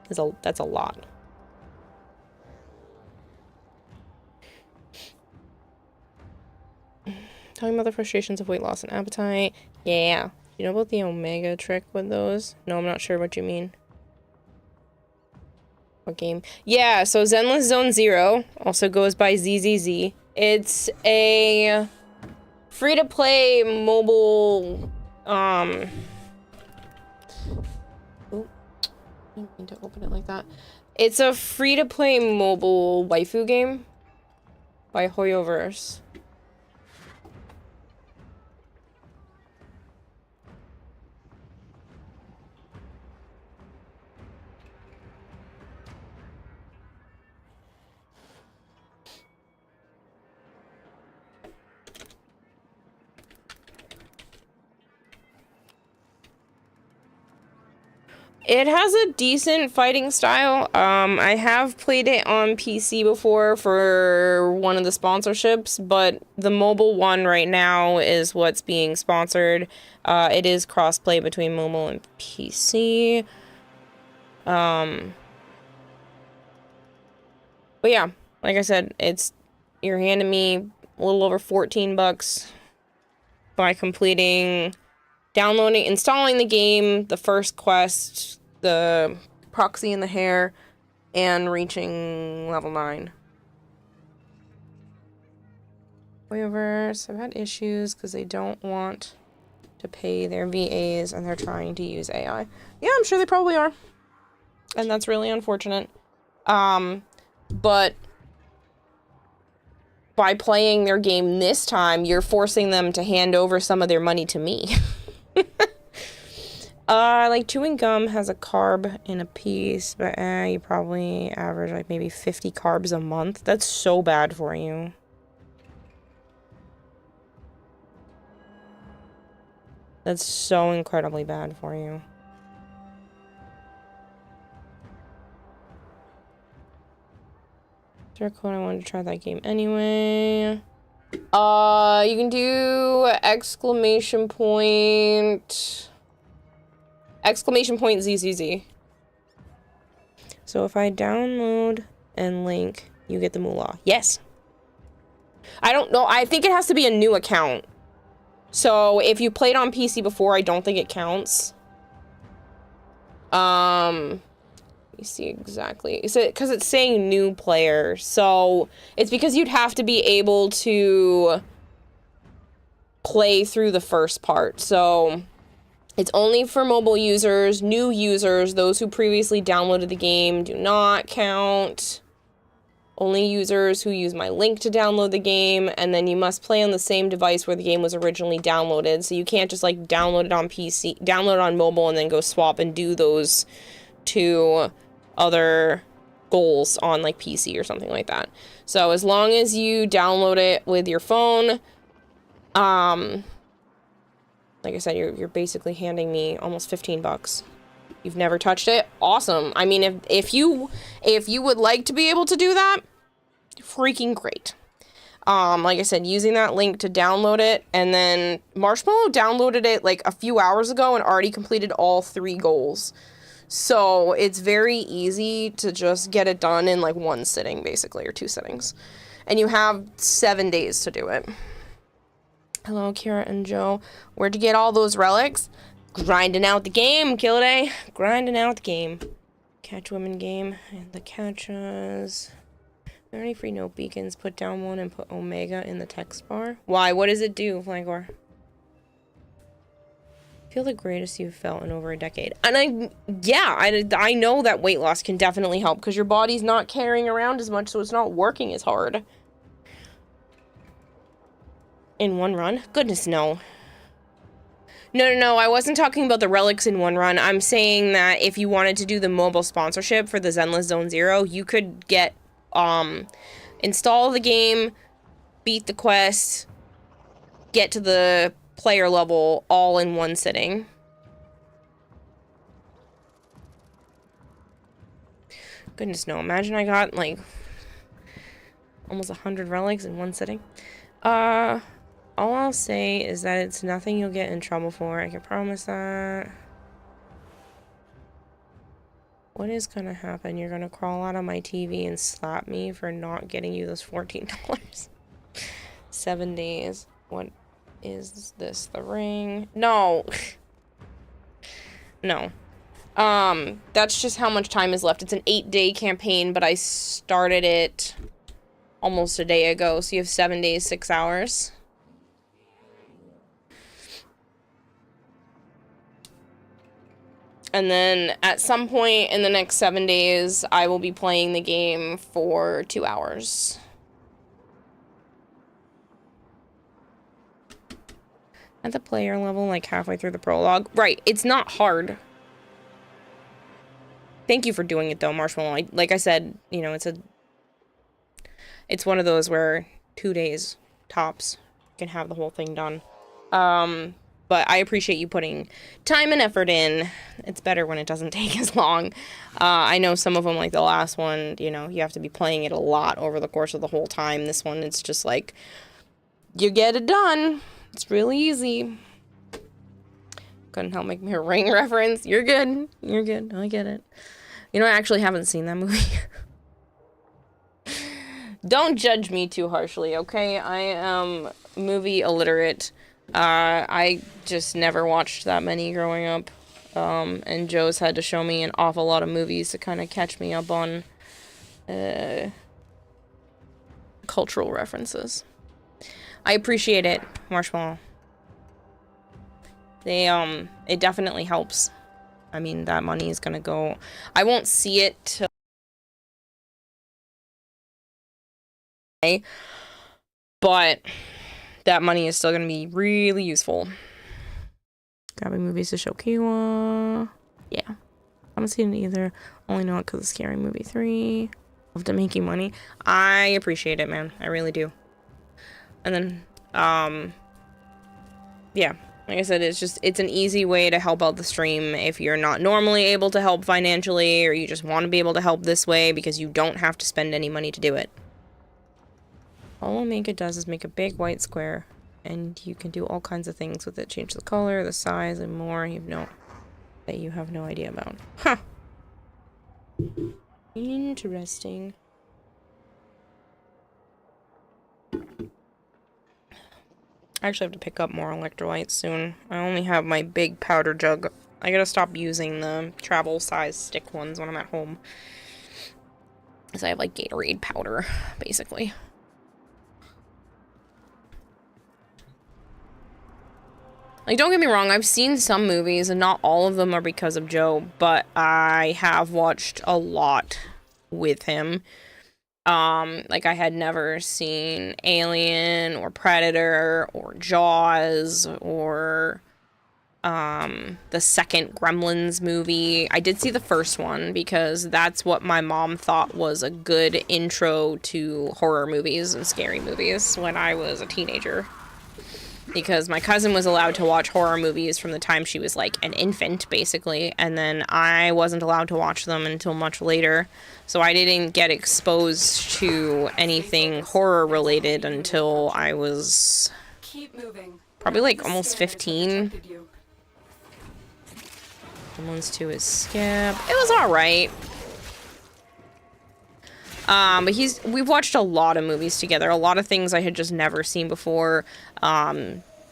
[SPEAKER 3] That's a lot. Talking about the frustrations of weight loss and appetite. Yeah. You know about the Omega trick with those? No, I'm not sure what you mean. What game? Yeah, so Zenless Zone Zero also goes by ZZZ. It's a free-to-play mobile, I didn't mean to open it like that. It's a free-to-play mobile waifu game by Hoyoverse. It has a decent fighting style. I have played it on PC before for one of the sponsorships, but the mobile one right now is what's being sponsored. It is crossplay between mobile and PC. But yeah, like I said, you're handing me a little over $14 by completing, downloading, installing the game, the first quest, the proxy in the hair, and reaching level 9. However, I've had issues because they don't want to pay their VAs and they're trying to use AI. Yeah, I'm sure they probably are. And that's really unfortunate. But by playing their game this time, you're forcing them to hand over some of their money to me. Like, chewing gum has a carb in a piece, but you probably average, like, maybe 50 carbs a month. That's so bad for you. That's so incredibly bad for you. Code, I wanted to try that game anyway. You can do exclamation point ZZZ. So if I download and link, you get the moolah. Yes. I don't know. I think it has to be a new account. So if you played on PC before, I don't think it counts. Let me see exactly. Is it because it's saying new player? So it's because you'd have to be able to play through the first part. So it's only for mobile users, new users, those who previously downloaded the game do not count. Only users who use my link to download the game, and then you must play on the same device where the game was originally downloaded. So you can't just like download it on PC, download it on mobile, and then go swap and do those two other goals on like PC or something like that. So as long as you download it with your phone, like I said, you're basically handing me almost 15 bucks. You've never touched it? Awesome. I mean, if you would like to be able to do that, freaking great. Like I said, using that link to download it, and then Marshmallow downloaded it like a few hours ago and already completed all 3 goals. So it's very easy to just get it done in like 1 sitting, basically, or 2 sittings. And you have 7 days to do it. Hello, Kira and Joe. Where'd you get all those relics? Grinding out the game, Killday. Grinding out the game. Catch women game. And the catches. Are there any free note beacons? Put down one and put Omega in the text bar. Why? What does it do, Flangor? Feel the greatest you've felt in over a decade. And I know that weight loss can definitely help because your body's not carrying around as much, so it's not working as hard. In one run? Goodness, no. No, I wasn't talking about the relics in one run. I'm saying that if you wanted to do the mobile sponsorship for the Zenless Zone Zero, you could get, install the game, beat the quest, get to the player level all in 1 sitting. Goodness, no. Imagine I got, like, almost 100 relics in 1 sitting. All I'll say is that it's nothing you'll get in trouble for. I can promise that. What is gonna happen? You're gonna crawl out of my TV and slap me for not getting you those $14. 7 days. What is this? The ring? No. No. That's just how much time is left. It's an 8-day campaign, but I started it almost a day ago. So you have 7 days, 6 hours. And then at some point in the next 7 days, I will be playing the game for 2 hours. At the player level, like halfway through the prologue. Right, it's not hard. Thank you for doing it though, Marshmallow. Like I said, you know, it's one of those where 2 days tops can have the whole thing done. But I appreciate you putting time and effort in. It's better when it doesn't take as long. I know some of them, like the last one, you know, you have to be playing it a lot over the course of the whole time. This one, it's just like, you get it done. It's really easy. Couldn't help make me a Ring reference. You're good. You're good. I get it. You know, I actually haven't seen that movie. Don't judge me too harshly, okay? I am movie illiterate. I just never watched that many growing up, and Joe's had to show me an awful lot of movies to kind of catch me up on, cultural references. I appreciate it, Marshmallow. It definitely helps. I mean, that money is gonna go... I won't see it till... but... that money is still going to be really useful. Grabbing movies to show Kiwa. Yeah. I haven't seen it either. Only know it because of Scary Movie 3. Love to making money. I appreciate it, man. I really do. And then, yeah. Like I said, it's an easy way to help out the stream if you're not normally able to help financially, or you just want to be able to help this way because you don't have to spend any money to do it. All Omega does is make a big white square, and you can do all kinds of things with it. Change the color, the size, and more. That you have no idea about. Huh. Interesting. I actually have to pick up more electrolytes soon. I only have my big powder jug. I gotta stop using the travel size stick ones when I'm at home. Because I have like Gatorade powder, basically. Like, don't get me wrong, I've seen some movies, and not all of them are because of Joe, but I have watched a lot with him. Like, I had never seen Alien, or Predator, or Jaws, or, the second Gremlins movie. I did see the first one, because that's what my mom thought was a good intro to horror movies and scary movies when I was a teenager. Because my cousin was allowed to watch horror movies from the time she was like an infant, basically, and then I wasn't allowed to watch them until much later. So I didn't get exposed to anything horror related until I was probably like almost 15. Gremlins 2 is skip. It was alright. But we've watched a lot of movies together, a lot of things I had just never seen before,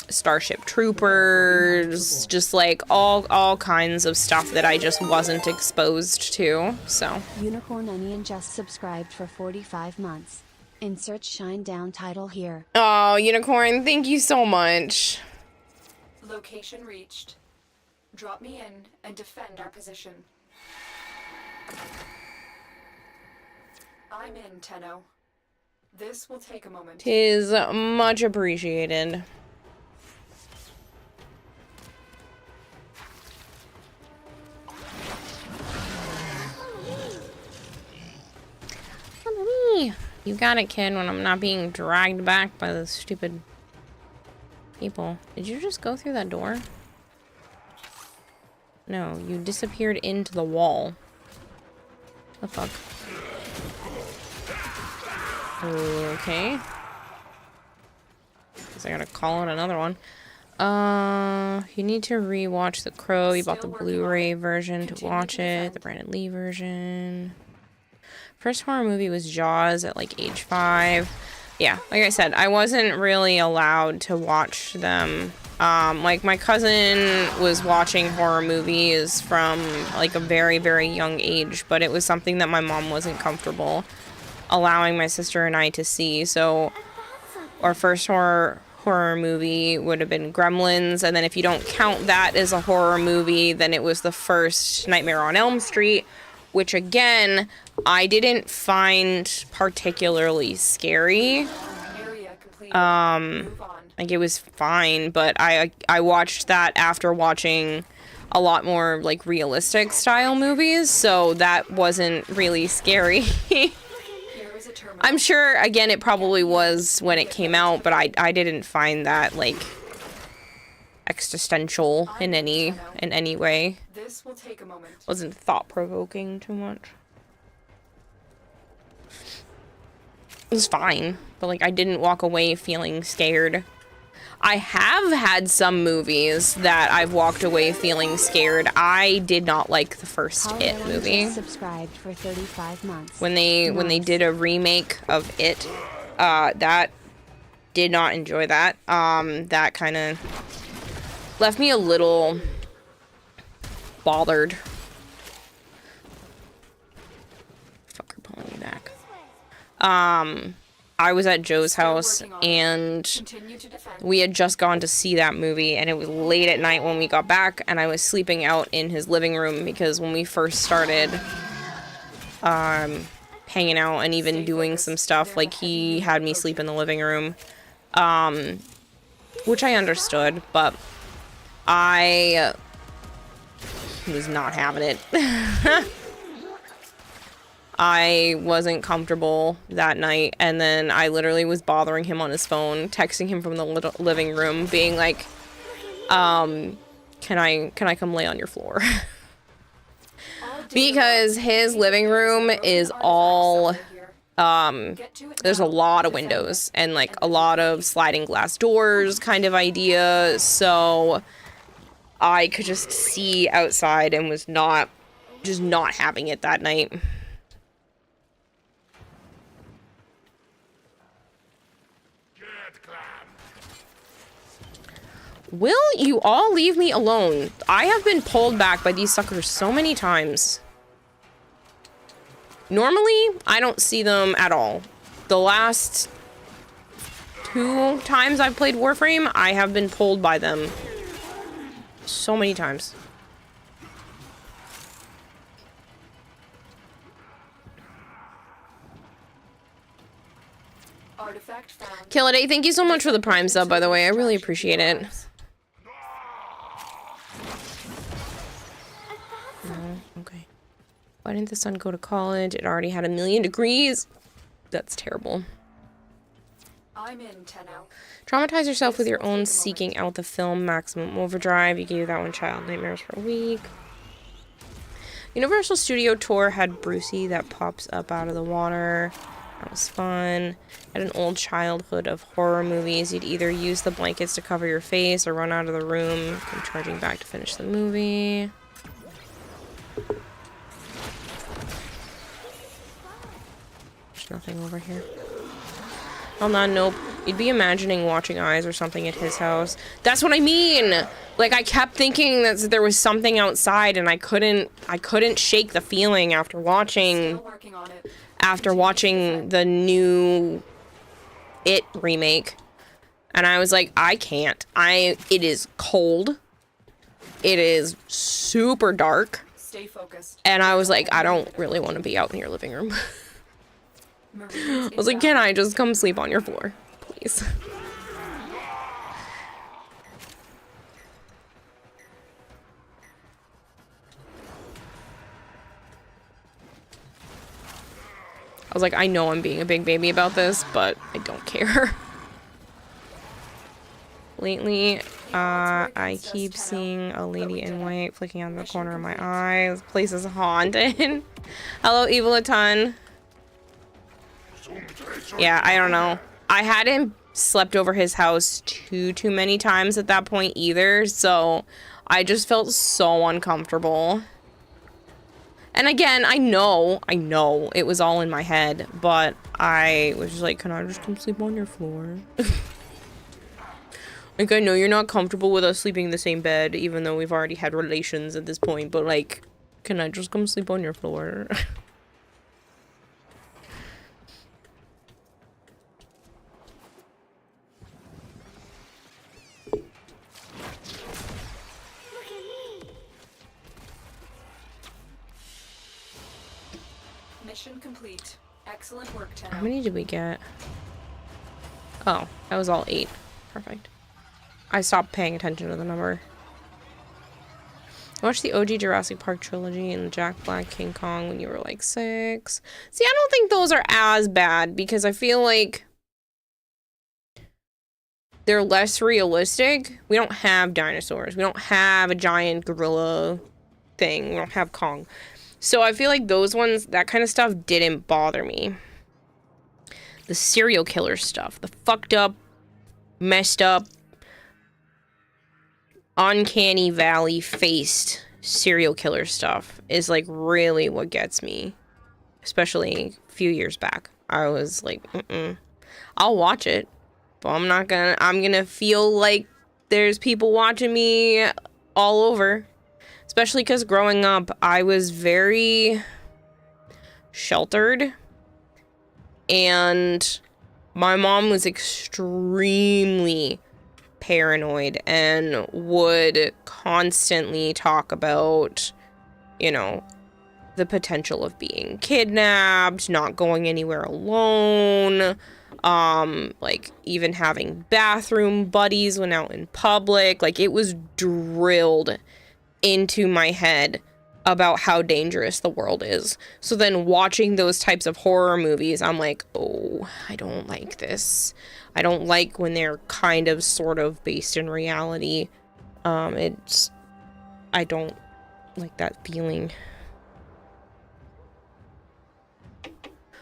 [SPEAKER 3] Starship Troopers, just like all kinds of stuff that I just wasn't exposed to, so.
[SPEAKER 10] Unicorn Onion just subscribed for 45 months. Insert Shine Down title here.
[SPEAKER 3] Oh, Unicorn, thank you so much.
[SPEAKER 8] Location reached. Drop me in and defend our position. I'm in, Tenno. This will take a moment.
[SPEAKER 3] 'Tis much appreciated. Me. You got it, kid, when I'm not being dragged back by the stupid people. Did you just go through that door? No, you disappeared into the wall. The fuck? Okay. Guess I gotta call in another one. You need to rewatch The Crow. You bought the Blu-ray version to watch it. The Brandon Lee version. First horror movie was Jaws at like age 5. Yeah, like I said, I wasn't really allowed to watch them. Like my cousin was watching horror movies from like a very, very young age, but it was something that my mom wasn't comfortable allowing my sister and I to see. So our first horror movie would have been Gremlins, and then if you don't count that as a horror movie, then it was the first Nightmare on Elm Street, which again, I didn't find particularly scary. Like it was fine, but I watched that after watching a lot more like realistic style movies, so that wasn't really scary. I'm sure, again, it probably was when it came out, but I didn't find that, like, existential in any way.
[SPEAKER 8] This will take a moment.
[SPEAKER 3] Wasn't thought-provoking too much. It was fine, but, like, I didn't walk away feeling scared. I have had some movies that I've walked away feeling scared. I did not like the first It movie.
[SPEAKER 10] Subscribed for 35 months.
[SPEAKER 3] When they did a remake of It, that did not enjoy that. That kind of left me a little bothered. Fucker pulling me back. I was at Joe's house, and we had just gone to see that movie, and it was late at night when we got back, and I was sleeping out in his living room, because when we first started hanging out and even doing some stuff, like, he had me sleep in the living room, which I understood, but I was not having it. I wasn't comfortable that night, and then I literally was bothering him on his phone, texting him from the living room, being like, can I come lay on your floor? Because his living room is all, there's a lot of windows, and like a lot of sliding glass doors kind of idea, so I could just see outside and was just not having it that night. Will you all leave me alone? I have been pulled back by these suckers so many times. Normally, I don't see them at all. The last 2 times I've played Warframe, I have been pulled by them so many times.
[SPEAKER 8] Artifact found.
[SPEAKER 3] Killaday, thank you so much for the Prime sub, by the way. I really appreciate it. Oh, okay. Why didn't the sun go to college? It already had 1,000,000 degrees. That's terrible.
[SPEAKER 8] I'm in 10 out.
[SPEAKER 3] Traumatize yourself with your own seeking out the film Maximum Overdrive. You gave that one child nightmares for a week. Universal Studio Tour had Brucey that pops up out of the water. That was fun. Had an old childhood of horror movies. You'd either use the blankets to cover your face or run out of the room, come charging back to finish the movie. There's nothing over here. Oh, no, nope. You'd be imagining watching Eyes or something at his house. That's what I mean! Like, I kept thinking that there was something outside, and I couldn't shake the feeling after watching the new It remake. And I was like, I can't. It is cold. It is super dark.
[SPEAKER 8] Stay focused.
[SPEAKER 3] And I was like, I don't really want to be out in your living room. I was like, can I just come sleep on your floor, please? I was like, I know I'm being a big baby about this, but I don't care. Lately, I keep seeing a lady in white flicking out of the corner of my eye. This place is haunted. Hello, Evil a ton. Yeah, I don't know. I hadn't slept over his house too many times at that point either, so I just felt so uncomfortable. And again, I know it was all in my head, but I was just like, can I just come sleep on your floor? Like, I know you're not comfortable with us sleeping in the same bed, even though we've already had relations at this point, but like, can I just come sleep on your floor?
[SPEAKER 8] Mission complete. Excellent work, Tenno.
[SPEAKER 3] How many did we get? Oh, that was all 8. Perfect. I stopped paying attention to the number. I watched the OG Jurassic Park trilogy and the Jack Black King Kong when you were like 6. See, I don't think those are as bad because I feel like they're less realistic. We don't have dinosaurs. We don't have a giant gorilla thing. We don't have Kong. So I feel like those ones, that kind of stuff didn't bother me. The serial killer stuff, the fucked up, messed up, uncanny valley faced serial killer stuff is like really what gets me. Especially a few years back. I was like, I'll watch it, but I'm gonna feel like there's people watching me all over. Especially because growing up, I was very sheltered. And my mom was extremely paranoid and would constantly talk about, you know, the potential of being kidnapped, not going anywhere alone, like even having bathroom buddies when out in public. Like, it was drilled into my head about how dangerous the world is. So then watching those types of horror movies, I'm like, oh, I don't like this. I don't like when they're kind of sort of based in reality. I don't like that feeling.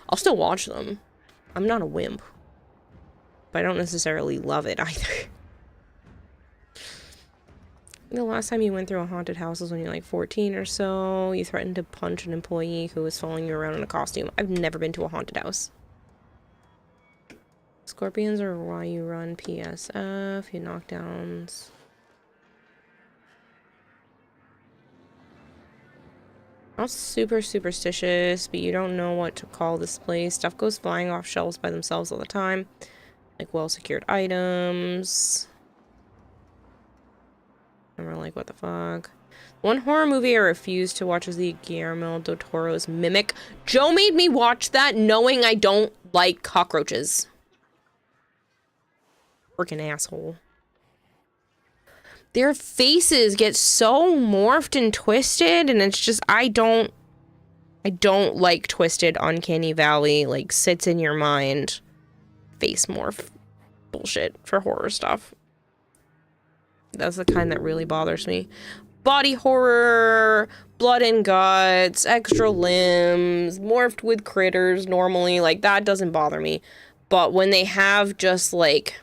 [SPEAKER 3] I'll still watch them. I'm not a wimp. But I don't necessarily love it either. The last time you went through a haunted house was when you were like 14 or so. You threatened to punch an employee who was following you around in a costume. I've never been to a haunted house. Scorpions are why you run PSF, you knockdowns. Not super superstitious, but you don't know what to call this place. Stuff goes flying off shelves by themselves all the time. Like well-secured items. And we're like, what the fuck? One horror movie I refuse to watch is the Guillermo del Toro's Mimic. Joe made me watch that knowing I don't like cockroaches. Freaking asshole. Their faces get so morphed and twisted, and it's just, I don't like twisted Uncanny Valley, like, sits in your mind face morph bullshit for horror stuff. That's the kind that really bothers me. Body horror, blood and guts, extra limbs, morphed with critters normally, like, that doesn't bother me. But when they have just, like,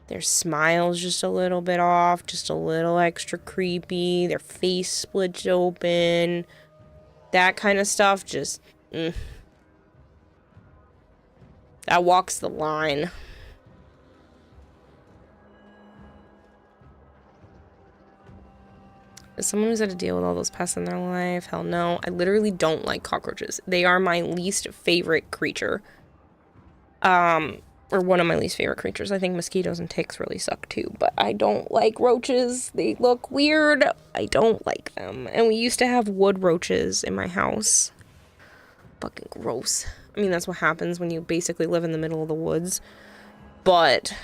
[SPEAKER 3] their smile's just a little bit off, just a little extra creepy, their face splits open, that kind of stuff, just, that walks the line. As someone who's had to deal with all those pests in their life, hell no. I literally don't like cockroaches. They are my least favorite creature. Or one of my least favorite creatures. I think mosquitoes and ticks really suck too, but I don't like roaches. They look weird. I don't like them. And we used to have wood roaches in my house. Fucking gross. I mean, that's what happens when you basically live in the middle of the woods. But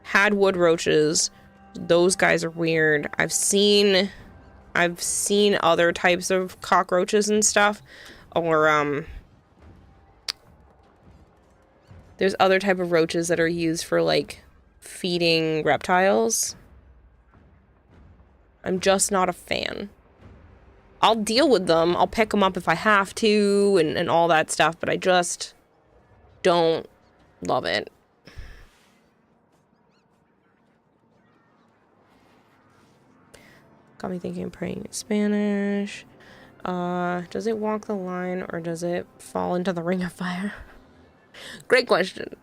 [SPEAKER 3] had wood roaches. Those guys are weird. I've seen other types of cockroaches and stuff, or there's other type of roaches that are used for like feeding reptiles. I'm just not a fan. I'll deal with them. I'll pick them up if I have to and all that stuff, but I just don't love it. Got me thinking praying in Spanish. Does it walk the line or does it fall into the ring of fire? Great question.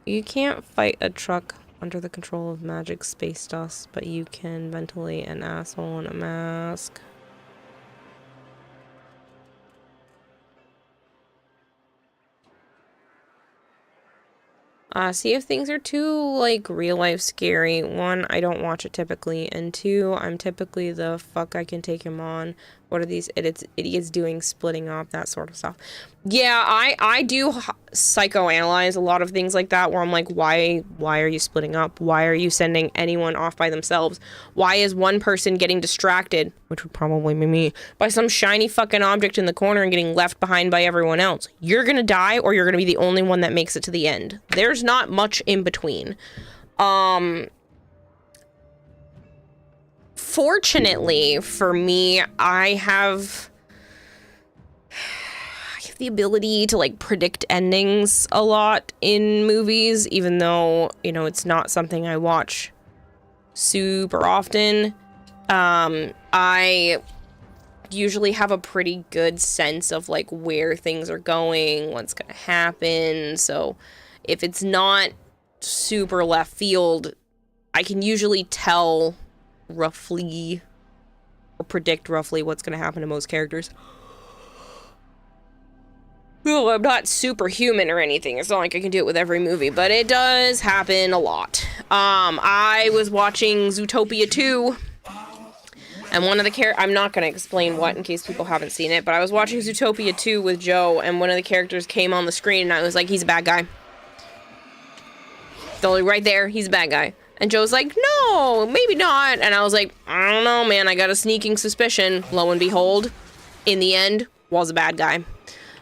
[SPEAKER 3] You can't fight a truck under the control of magic space dust, but you can ventilate an asshole in a mask. See if things are too, like, real-life scary. One, I don't watch it typically, and two, I'm typically the fuck I can take him on. What are these idiots doing, splitting up, that sort of stuff. Yeah, I do psychoanalyze a lot of things like that, where I'm like, why are you splitting up? Why are you sending anyone off by themselves? Why is one person getting distracted, which would probably be me, by some shiny fucking object in the corner and getting left behind by everyone else? You're gonna die, or you're gonna be the only one that makes it to the end. There's not much in between. Fortunately for me, I have the ability to like predict endings a lot in movies, even though, you know, it's not something I watch super often. I usually have a pretty good sense of like where things are going, what's gonna happen. So if it's not super left field, I can usually tell roughly or predict roughly what's going to happen to most characters. Well, I'm not superhuman or anything. It's not like I can do it with every movie, but it does happen a lot. I was watching Zootopia 2, and one of the I'm not going to explain what in case people haven't seen it, but I was watching Zootopia 2 with Joe, and one of the characters came on the screen, and I was like, he's a bad guy. Totally right there, he's a bad guy. And Joe's like, no, maybe not. And I was like, I don't know, man. I got a sneaking suspicion. Lo and behold, in the end, was a bad guy. I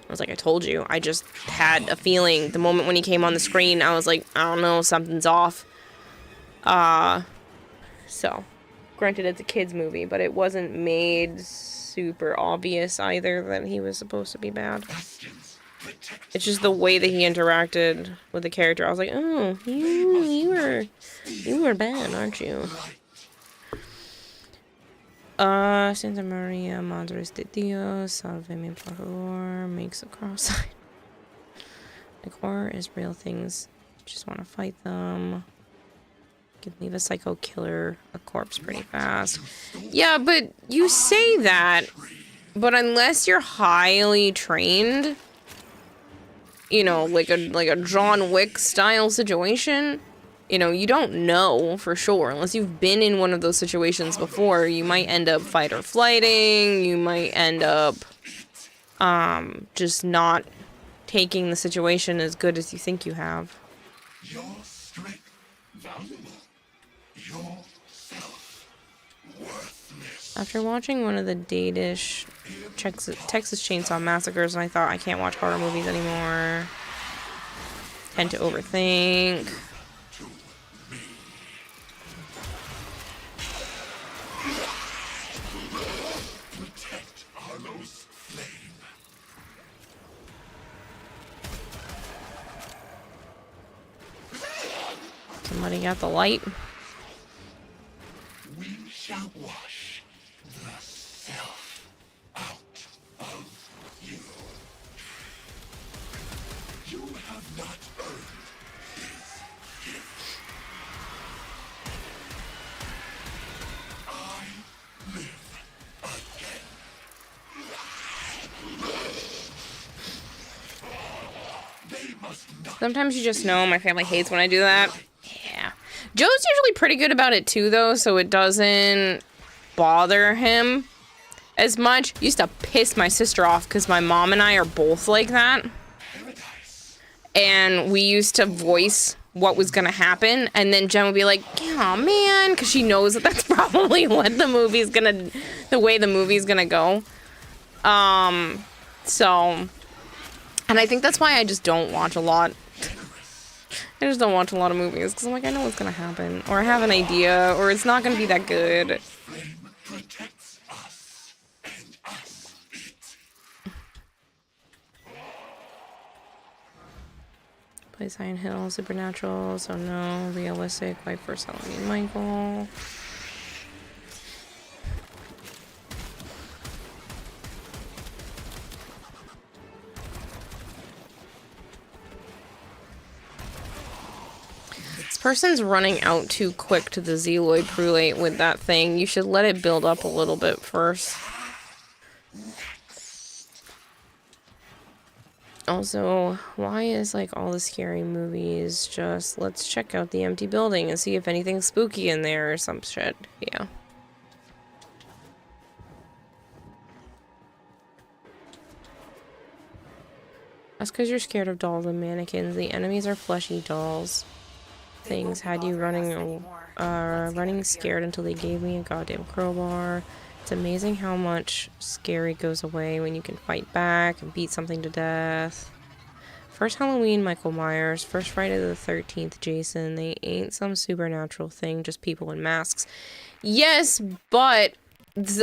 [SPEAKER 3] was like, I told you. I just had a feeling. The moment when he came on the screen, I was like, I don't know, something's off. So, granted, it's a kid's movie, but it wasn't made super obvious either that he was supposed to be bad. It's just the way that he interacted with the character. I was like, oh, you were bad, aren't you? Santa Maria, Madres de Dios, salve me por favor, makes a cross sign. Like, horror is real things. Just want to fight them. You can leave a psycho killer a corpse pretty fast. Yeah, but you say that, but unless you're highly trained, you know, like a John Wick style situation, you know, you don't know for sure. Unless you've been in one of those situations before, you might end up fight or flighting, you might end up just not taking the situation as good as you think you have.
[SPEAKER 6] Your strength valuable. Yourself worthless.
[SPEAKER 3] After watching one of the Danish Texas Chainsaw Massacres, and I thought, I can't watch horror movies anymore. Tend to overthink.
[SPEAKER 6] Protect Arlo's flame.
[SPEAKER 3] Somebody got the light.
[SPEAKER 6] We shall wash the self out of you. You have not earned his gift. I live again. They must not.
[SPEAKER 3] Sometimes you just know my family hates when I do that. Yeah. Joe's usually pretty good about it too, though, so it doesn't bother him as much. Used to piss my sister off because my mom and I are both like that. And we used to voice what was gonna happen, and then Jen would be like, "Oh man," because she knows that that's probably what the way the movie's gonna go. So, and I think that's why I just don't watch a lot. I just don't watch a lot of movies, because I'm like, I know what's gonna happen, or I have an idea, or it's not gonna be that good.
[SPEAKER 6] Flame protects us, and us it.
[SPEAKER 3] Play Silent Hill, Supernatural, so no, realistic, like for Follie and Michael. This person's running out too quick to the Zeloid Prolate with that thing. You should let it build up a little bit first. Also, why is like all the scary movies just let's check out the empty building and see if anything's spooky in there or some shit? Yeah. That's because you're scared of dolls and mannequins. The enemies are fleshy dolls. Things had you running scared until they gave me a goddamn crowbar. It's amazing how much scary goes away when you can fight back and beat something to death. First Halloween, Michael Myers. First Friday the 13th, Jason. They ain't some supernatural thing, just people in masks. Yes, but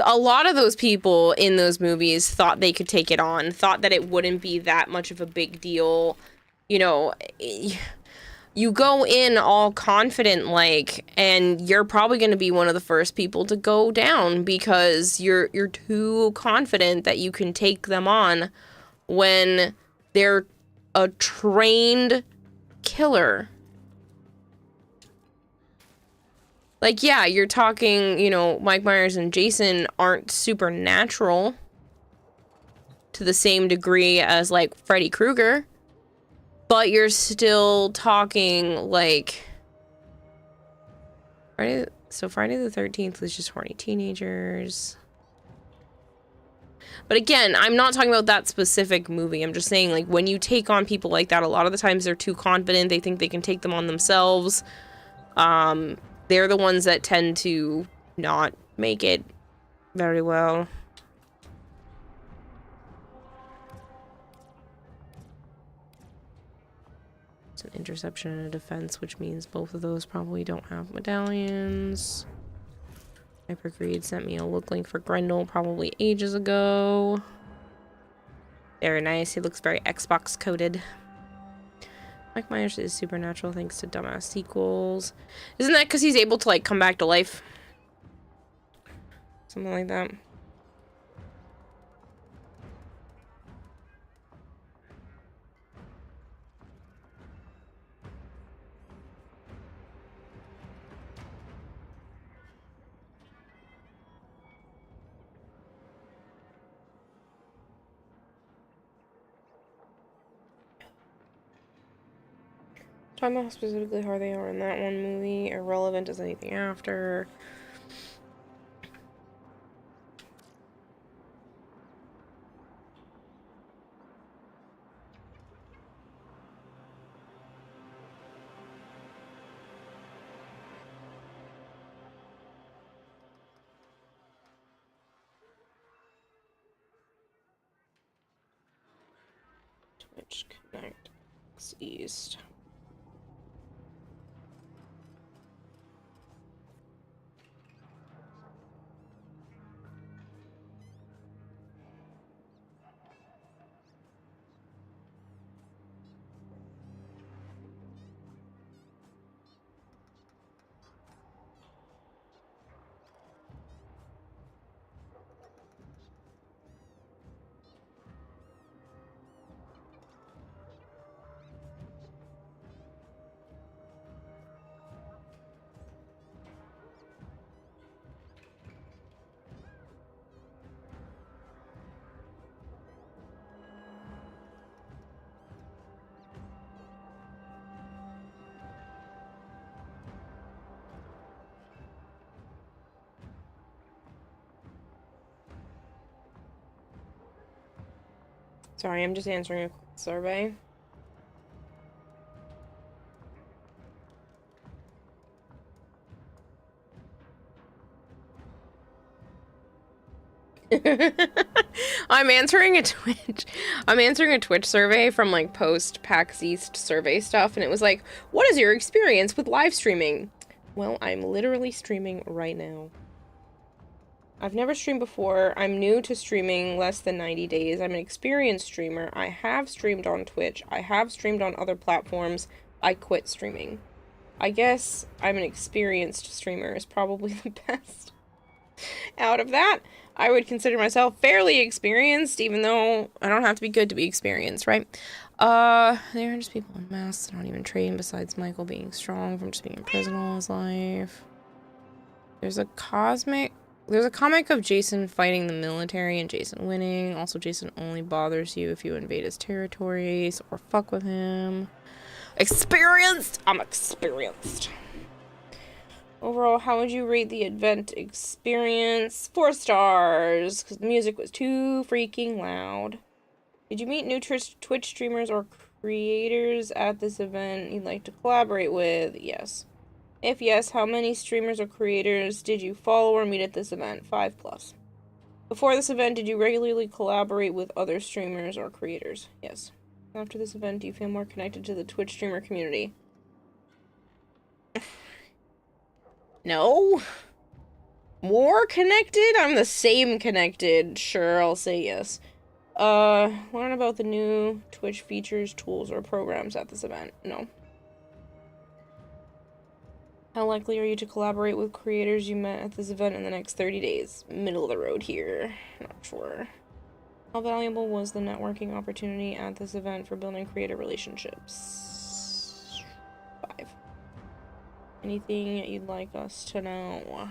[SPEAKER 3] a lot of those people in those movies thought they could take it on, thought that it wouldn't be that much of a big deal. You know, you go in all confident, like, and you're probably going to be one of the first people to go down because you're too confident that you can take them on when they're a trained killer. Like, yeah, you're talking, you know, Mike Myers and Jason aren't supernatural to the same degree as, like, Freddy Krueger. But you're still talking, like... Friday the 13th was just horny teenagers. But again, I'm not talking about that specific movie. I'm just saying, like, when you take on people like that, a lot of the times they're too confident. They think they can take them on themselves. They're the ones that tend to not make it very well. It's an interception and a defense, which means both of those probably don't have medallions. Hypergreed sent me a look link for Grendel probably ages ago. Very nice. He looks very Xbox coded. Mike Myers is supernatural thanks to dumbass sequels. Isn't that because he's able to, like, come back to life? Something like that. find out specifically how they are in that one movie. Irrelevant as anything after. Twitch Connect East. Sorry, I'm just answering a quick survey. I'm answering a Twitch survey from like post PAX East survey stuff, and it was like, what is your experience with live streaming? Well, I'm literally streaming right now. I've never streamed before. I'm new to streaming, less than 90 days. I'm an experienced streamer. I have streamed on Twitch. I have streamed on other platforms. I quit streaming. I guess I'm an experienced streamer is probably the best. Out of that, I would consider myself fairly experienced, even though I don't have to be good to be experienced, right? There are just people in masks that don't even train, besides Michael being strong from just being in prison all his life. There's a comic of Jason fighting the military and Jason winning. Also, Jason only bothers you if you invade his territories or fuck with him. Experienced? I'm experienced. Overall, how would you rate the event experience? 4 stars, because the music was too freaking loud. Did you meet new Twitch streamers or creators at this event you'd like to collaborate with? Yes. If yes, how many streamers or creators did you follow or meet at this event? 5+. Before this event, did you regularly collaborate with other streamers or creators? Yes. After this event, do you feel more connected to the Twitch streamer community? No. More connected? I'm the same connected. Sure, I'll say yes. Learn about the new Twitch features, tools, or programs at this event. No. How likely are you to collaborate with creators you met at this event in the next 30 days? Middle of the road here. Not sure. How valuable was the networking opportunity at this event for building creator relationships? 5. Anything you'd like us to know?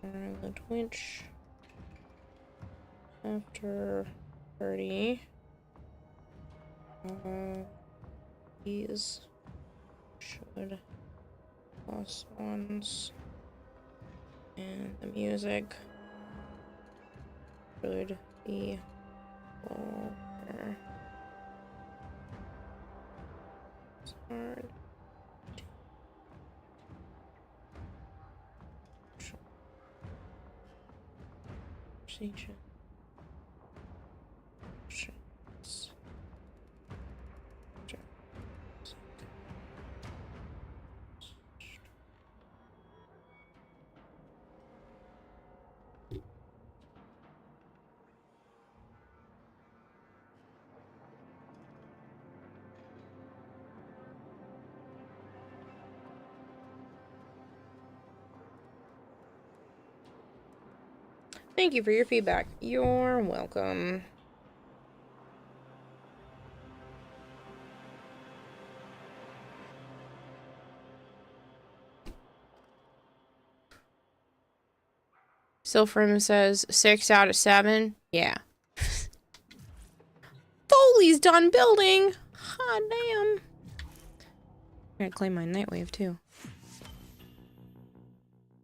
[SPEAKER 3] The Twitch. After 30. These should plus ones. And the music should be lower. It's hard. Conversation. Thank you for your feedback. You're welcome. Silfrim says 6 out of 7. Yeah. Follie's done building. Hot damn. I claim my Nightwave too.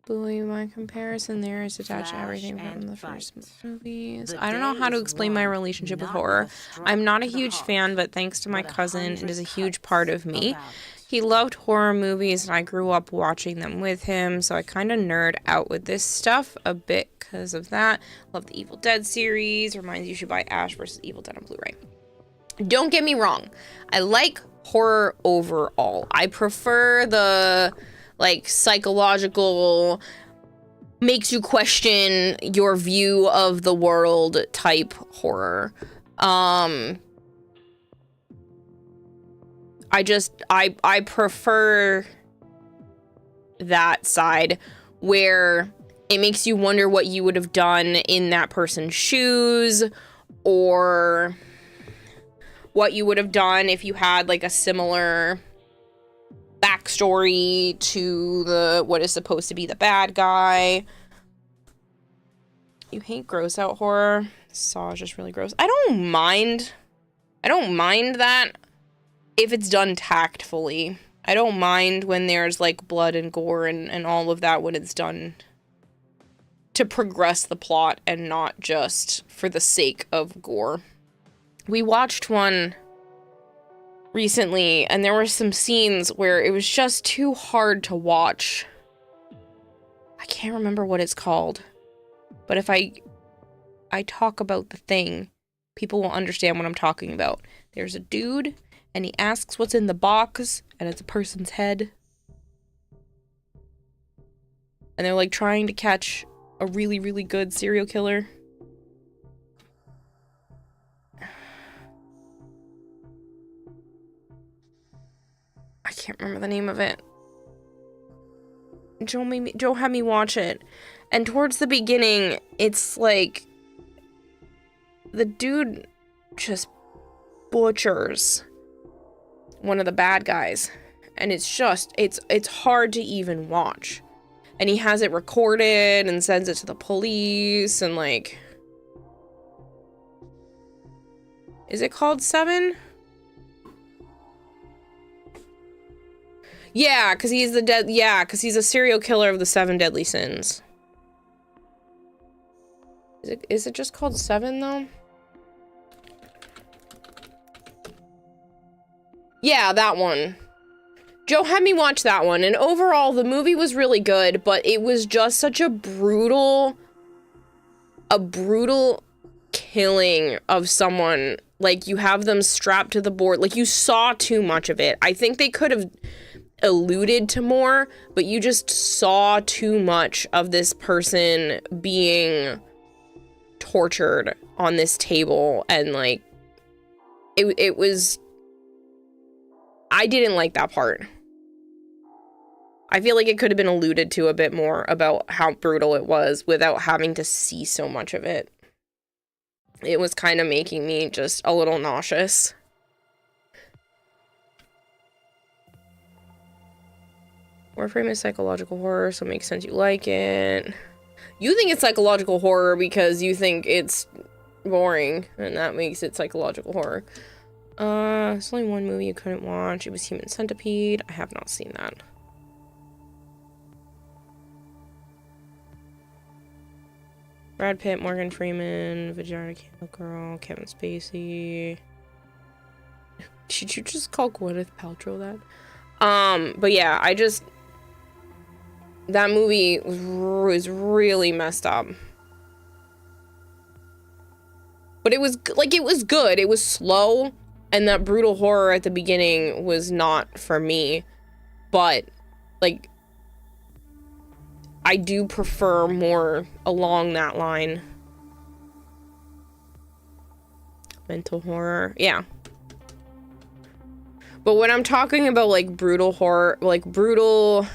[SPEAKER 3] Believe my comparison there is attached to everything from the first movies. I don't know how to explain my relationship with horror. I'm not a huge fan, but thanks to my cousin, it is a huge part of me. He loved horror movies, and I grew up watching them with him, so I kind of nerd out with this stuff a bit because of that. Love the Evil Dead series. Reminds you should buy Ash vs. Evil Dead on Blu-ray. Don't get me wrong. I like horror overall. I prefer the like psychological, makes you question your view of the world type horror. I prefer that side where it makes you wonder what you would have done in that person's shoes, or what you would have done if you had like a similar backstory to the what is supposed to be the bad guy. You hate gross out horror. Saw is just really gross. I don't mind that if it's done tactfully. I don't mind when there's like blood and gore and all of that when it's done to progress the plot and not just for the sake of gore. We watched one recently, and there were some scenes where it was just too hard to watch. I can't remember what it's called, but if I talk about the thing, people will understand what I'm talking about. There's a dude, and he asks what's in the box, and it's a person's head. And they're like trying to catch a really, really good serial killer. I can't remember the name of it. Joe had me watch it. And towards the beginning, it's like the dude just butchers one of the bad guys. And it's just, it's hard to even watch. And he has it recorded and sends it to the police and like... Is it called 7? Yeah, because he's because he's a serial killer of the 7 deadly sins. Is it just called 7 though? Yeah, that one. Joe had me watch that one, and overall the movie was really good, but it was just such a brutal killing of someone. Like, you have them strapped to the board. Like, you saw too much of it. I think they could have alluded to more, but you just saw too much of this person being tortured on this table, and like it was, I didn't like that part. I feel like it could have been alluded to a bit more about how brutal it was without having to see so much of it. It was kind of making me just a little nauseous. Warframe is psychological horror, so it makes sense you like it. You think it's psychological horror because you think it's boring, and that makes it psychological horror. There's only one movie you couldn't watch. It was Human Centipede. I have not seen that. Brad Pitt, Morgan Freeman, Vagina Candle Girl, Kevin Spacey. Did you just call Gwyneth Paltrow that? But yeah, that movie was really messed up. But it was good. It was slow, and that brutal horror at the beginning was not for me. But, like, I do prefer more along that line. Mental horror, yeah. But when I'm talking about, like, brutal horror, like, brutal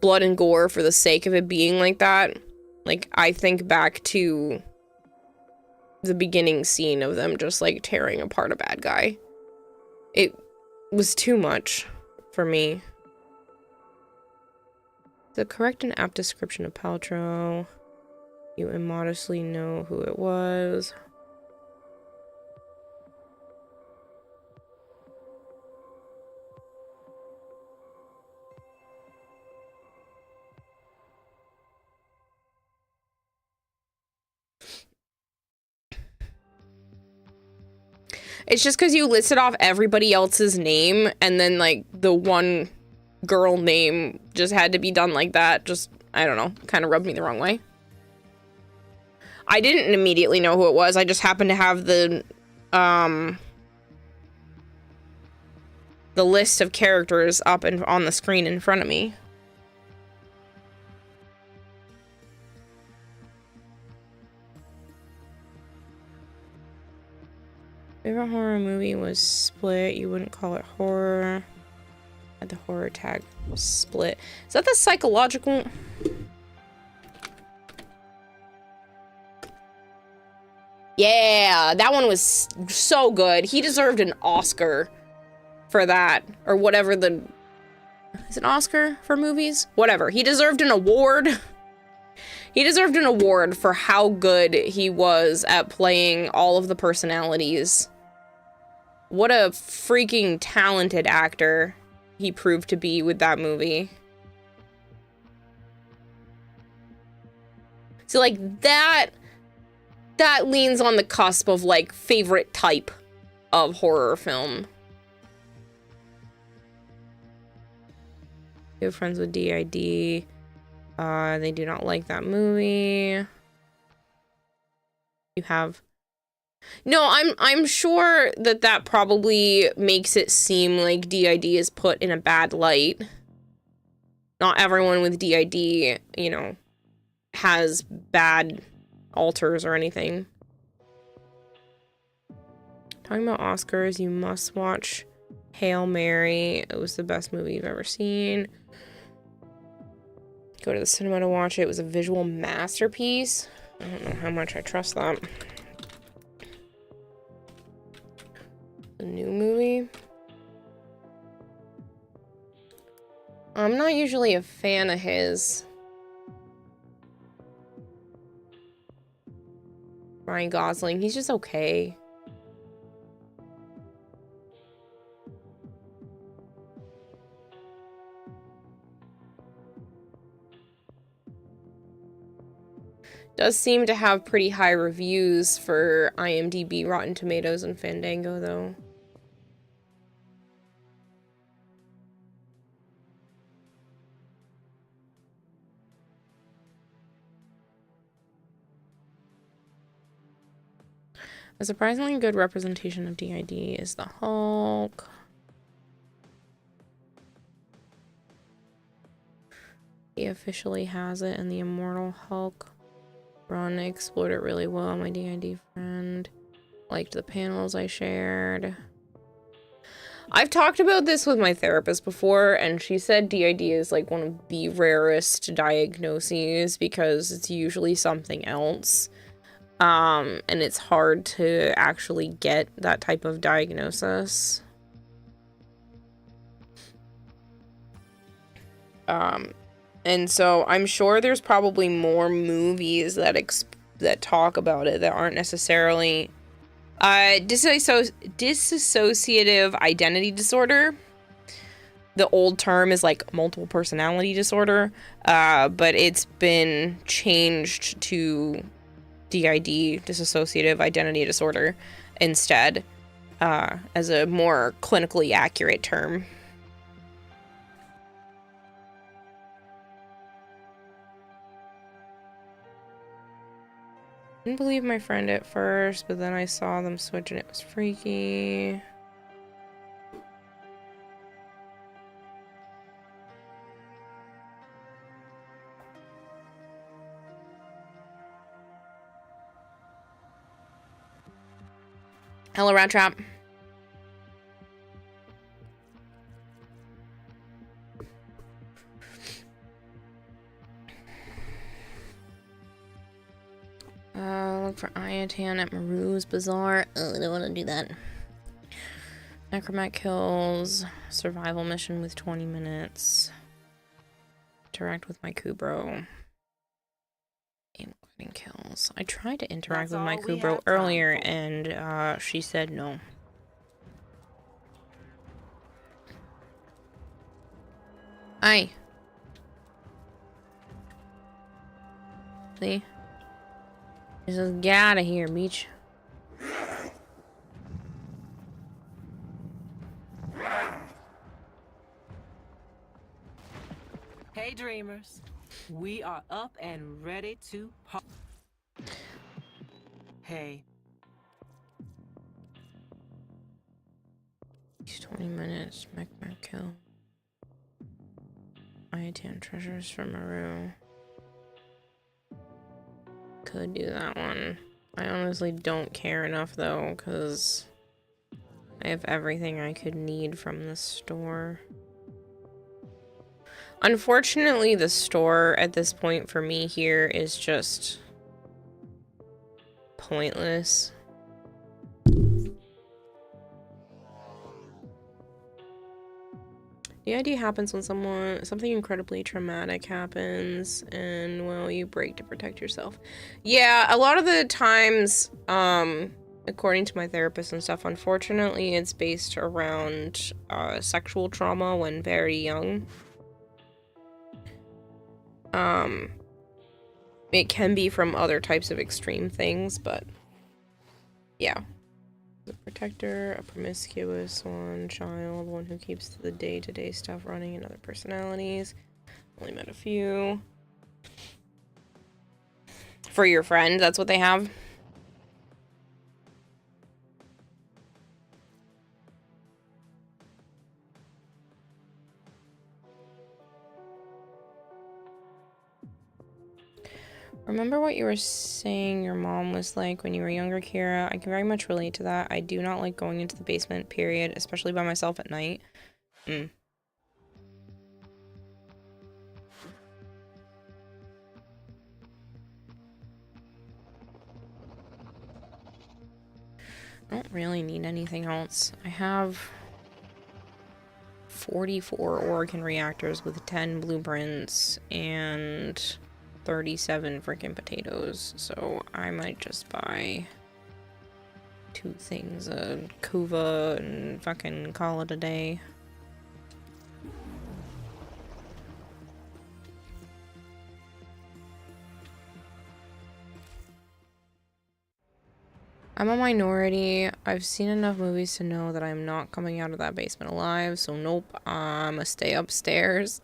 [SPEAKER 3] blood and gore for the sake of it being like that, like, I think back to the beginning scene of them just, like, tearing apart a bad guy. It was too much for me. The correct and apt description of Paltrow. You immodestly know who it was. It's just because you listed off everybody else's name, and then, like, the one girl name just had to be done like that. Just, I don't know, kind of rubbed me the wrong way. I didn't immediately know who it was. I just happened to have the list of characters up and on the screen in front of me. Favorite horror movie was Split. You wouldn't call it horror. Had the horror tag. Split. Is that the psychological? Yeah, that one was so good. He deserved an Oscar for that. Or whatever the... Is it an Oscar for movies? Whatever. He deserved an award. He deserved an award for how good he was at playing all of the personalities. What a freaking talented actor he proved to be with that movie. So, like, that leans on the cusp of, like, favorite type of horror film. Good friends with DID. They do not like that movie. You have... No, I'm sure that probably makes it seem like DID is put in a bad light. Not everyone with DID, you know, has bad alters or anything. Talking about Oscars, you must watch Hail Mary. It was the best movie you've ever seen. Go to the cinema to watch it. It was a visual masterpiece. I don't know how much I trust that. A new movie. I'm not usually a fan of his. Ryan Gosling, he's just okay. Does seem to have pretty high reviews for IMDb, Rotten Tomatoes, and Fandango, though. A surprisingly good representation of DID is the Hulk. He officially has it in the Immortal Hulk. Ron explored it really well. My DID friend liked the panels I shared. I've talked about this with my therapist before, and she said DID is like one of the rarest diagnoses because it's usually something else. And it's hard to actually get that type of diagnosis. And so I'm sure there's probably more movies that talk about it that aren't necessarily dissociative identity disorder. The old term is like multiple personality disorder, but it's been changed to DID, dissociative identity disorder, instead, as a more clinically accurate term. Didn't believe my friend at first, but then I saw them switch and it was freaky. Hello, Rat Trap. Look for Ayatan at Maru's Bazaar. Oh, I don't want to do that. Necromat kills. Survival mission with 20 minutes. Interact with my Kubro. AnimalKind kills. I tried to interact with my Kubro earlier, and she said no. Aye. See? Just get out of here, Beach.
[SPEAKER 11] Hey dreamers, we are up and ready to pop. Hey.
[SPEAKER 3] 20 minutes, Mechmer kill. I-10 treasures from Maru. Could do that one. I honestly don't care enough though, because I have everything I could need from the store. Unfortunately, the store at this point for me here is just pointless. The idea happens when something incredibly traumatic happens and, well, you break to protect yourself. Yeah, a lot of the times, according to my therapist and stuff, unfortunately, it's based around sexual trauma when very young. It can be from other types of extreme things, but yeah. A protector, a promiscuous one, child, one who keeps the day-to-day stuff running, and other personalities. Only met a few. For your friend, that's what they have. Remember what you were saying your mom was like when you were younger, Kira? I can very much relate to that. I do not like going into the basement, period, especially by myself at night. I don't really need anything else. I have 44 Oregon reactors with 10 blueprints and 37 freaking potatoes, so I might just buy 2 things, a Kuva, and fucking call it a day. I'm a minority. I've seen enough movies to know that I'm not coming out of that basement alive, so nope, I'ma stay upstairs.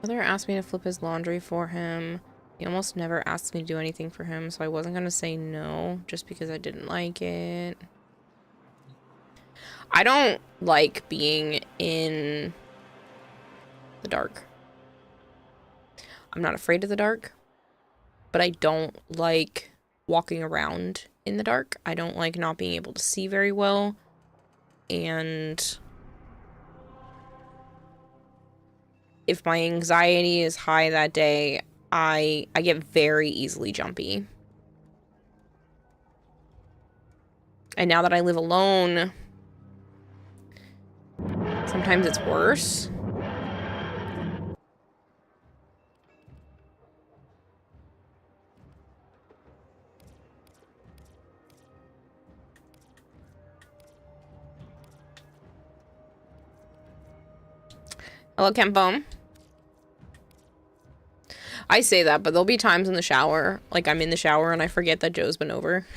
[SPEAKER 3] Brother asked me to flip his laundry for him. He almost never asked me to do anything for him, so I wasn't gonna say no just because I didn't like it. I don't like being in the dark. I'm not afraid of the dark, but I don't like walking around in the dark. I don't like not being able to see very well, and if my anxiety is high that day, I get very easily jumpy. And now that I live alone, sometimes it's worse. Hello, Kempo. I say that, but there'll be times in the shower, like I'm in the shower and I forget that Joe's been over.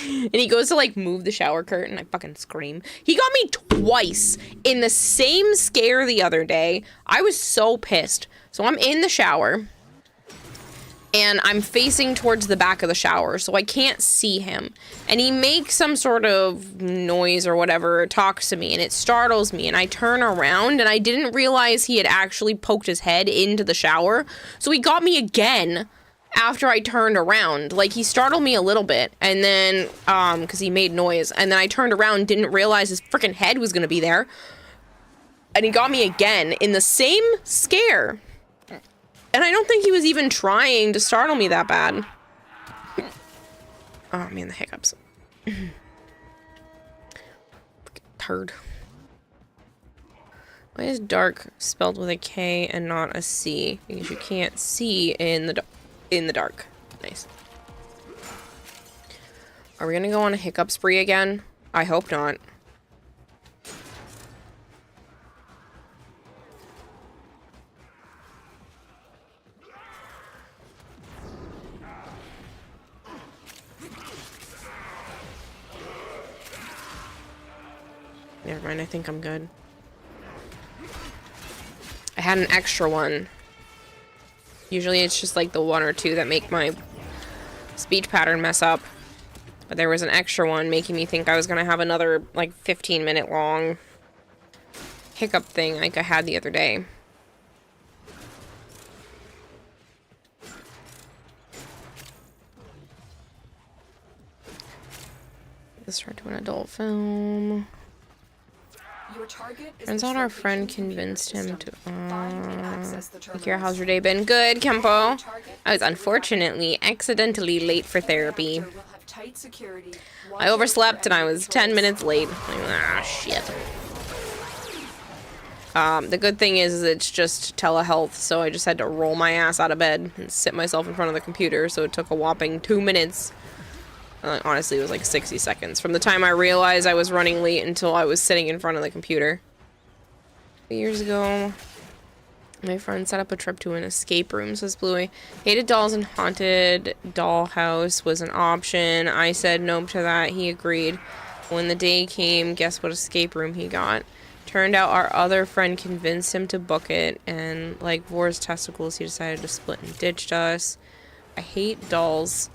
[SPEAKER 3] And he goes to like move the shower curtain, I fucking scream. He got me twice in the same scare the other day. I was so pissed. So I'm in the shower and I'm facing towards the back of the shower, so I can't see him. And he makes some sort of noise or whatever, talks to me, and it startles me, and I turn around, and I didn't realize he had actually poked his head into the shower. So he got me again after I turned around. Like, he startled me a little bit, and then, because he made noise, and then I turned around, didn't realize his freaking head was gonna be there. And he got me again in the same scare. And I don't think he was even trying to startle me that bad. Oh man, the hiccups. Turd. Why is dark spelled with a K and not a C? Because you can't see in the dark. Nice. Are we gonna go on a hiccup spree again? I hope not. Never mind, I think I'm good. I had an extra one. Usually it's just like the one or two that make my speech pattern mess up. But there was an extra one making me think I was gonna have another like 15-minute long hiccup thing like I had the other day. Let's turn to an adult film.
[SPEAKER 8] Your target is
[SPEAKER 3] Turns
[SPEAKER 8] the
[SPEAKER 3] out our
[SPEAKER 8] trophy
[SPEAKER 3] friend
[SPEAKER 8] computer
[SPEAKER 3] convinced him
[SPEAKER 8] system.
[SPEAKER 3] to.
[SPEAKER 8] Find and access the
[SPEAKER 3] Akira,
[SPEAKER 8] terminals.
[SPEAKER 3] how's your day been? Good, Kempo.
[SPEAKER 8] Target
[SPEAKER 3] I was
[SPEAKER 8] is
[SPEAKER 3] unfortunately accidentally late for therapy.
[SPEAKER 8] reactor will have tight security. Watch
[SPEAKER 3] I
[SPEAKER 8] out for
[SPEAKER 3] overslept and I
[SPEAKER 8] enemy
[SPEAKER 3] was 10
[SPEAKER 8] patrols.
[SPEAKER 3] minutes late. Ah, shit. The good thing is it's just telehealth, so I just had to roll my ass out of bed and sit myself in front of the computer, so it took a whopping 2 minutes. Honestly, it was like 60 seconds. From the time I realized I was running late until I was sitting in front of the computer. Years ago, my friend set up a trip to an escape room, says Bluey. Hated dolls and haunted dollhouse was an option. I said nope to that. He agreed. When the day came, guess what escape room he got? Turned out our other friend convinced him to book it, and like Vor's testicles, he decided to split and ditched us. I hate dolls.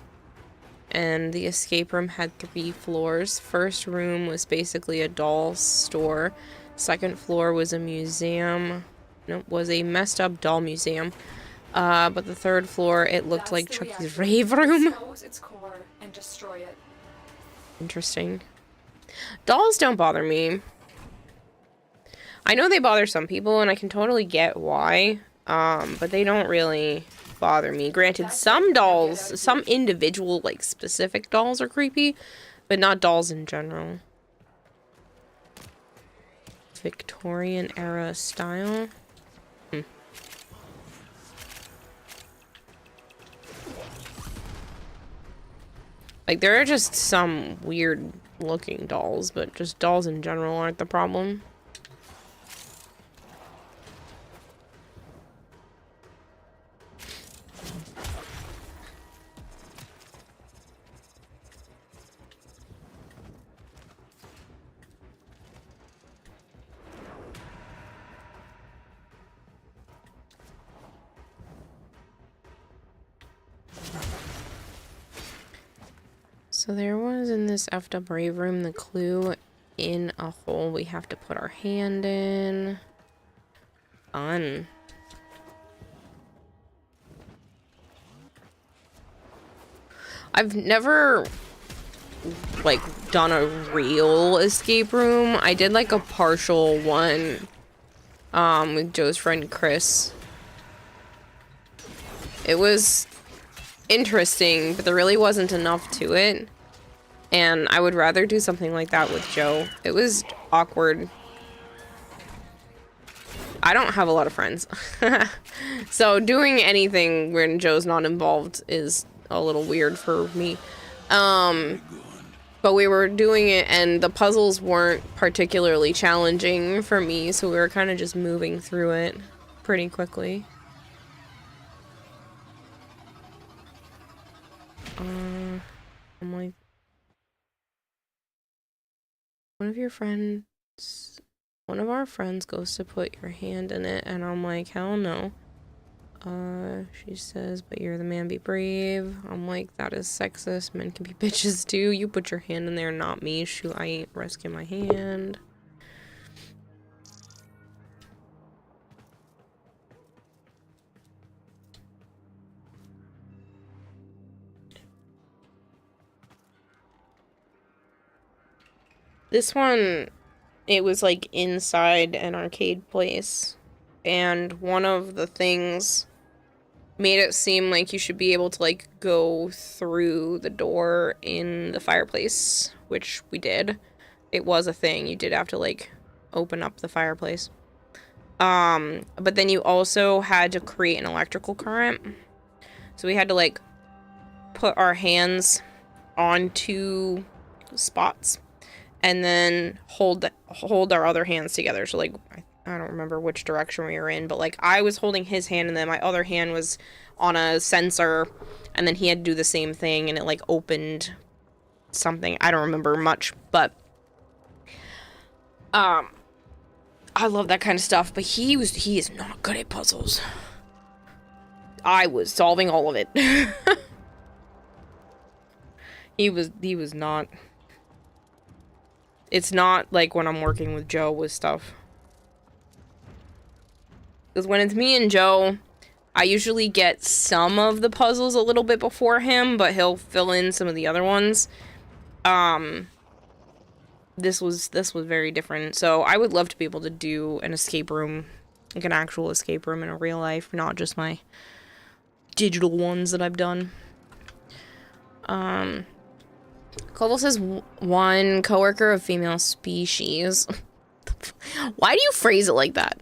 [SPEAKER 3] And the escape room had 3 floors. First room was basically a doll store. Second floor was a museum. No, was a messed up doll museum. But the third floor, it looked like Chucky's rave room.
[SPEAKER 8] Expose its core and destroy it.
[SPEAKER 3] Interesting. Dolls don't bother me. I know they bother some people, and I can totally get why. But they don't really bother me. Granted, some dolls, some individual, like, specific dolls are creepy, but not dolls in general. Victorian era style. Like, there are just some weird looking dolls, but just dolls in general aren't the problem. So there was in this effed up rave room the clue in a hole we have to put our hand in. Fun. I've never like done a real escape room. I did like a partial one with Joe's friend Chris. It was interesting, but there really wasn't enough to it. And I would rather do something like that with Joe. It was awkward. I don't have a lot of friends. So doing anything when Joe's not involved is a little weird for me. But we were doing it and the puzzles weren't particularly challenging for me, so we were kind of just moving through it pretty quickly. I'm like, one of our friends goes to put your hand in it, and I'm like, hell no. She says, but you're the man, be brave. I'm like, that is sexist. Men can be bitches too. You put your hand in there, not me. Shoot, I ain't risking my hand. This one, it was like inside an arcade place, and one of the things made it seem like you should be able to like go through the door in the fireplace, which we did. It was a thing. You did have to like open up the fireplace. But then you also had to create an electrical current. So we had to like put our hands onto spots and then hold our other hands together. So like, I don't remember which direction we were in, but like I was holding his hand and then my other hand was on a sensor, and then he had to do the same thing, and it like opened something. I don't remember much, but I love that kind of stuff, but he is not good at puzzles. I was solving all of it. He was not. It's not like when I'm working with Joe with stuff. Because when it's me and Joe, I usually get some of the puzzles a little bit before him, but he'll fill in some of the other ones. This was very different. So I would love to be able to do an escape room, like an actual escape room in a real life, not just my digital ones that I've done. Clovel says one coworker of female species. Why do you phrase it like that?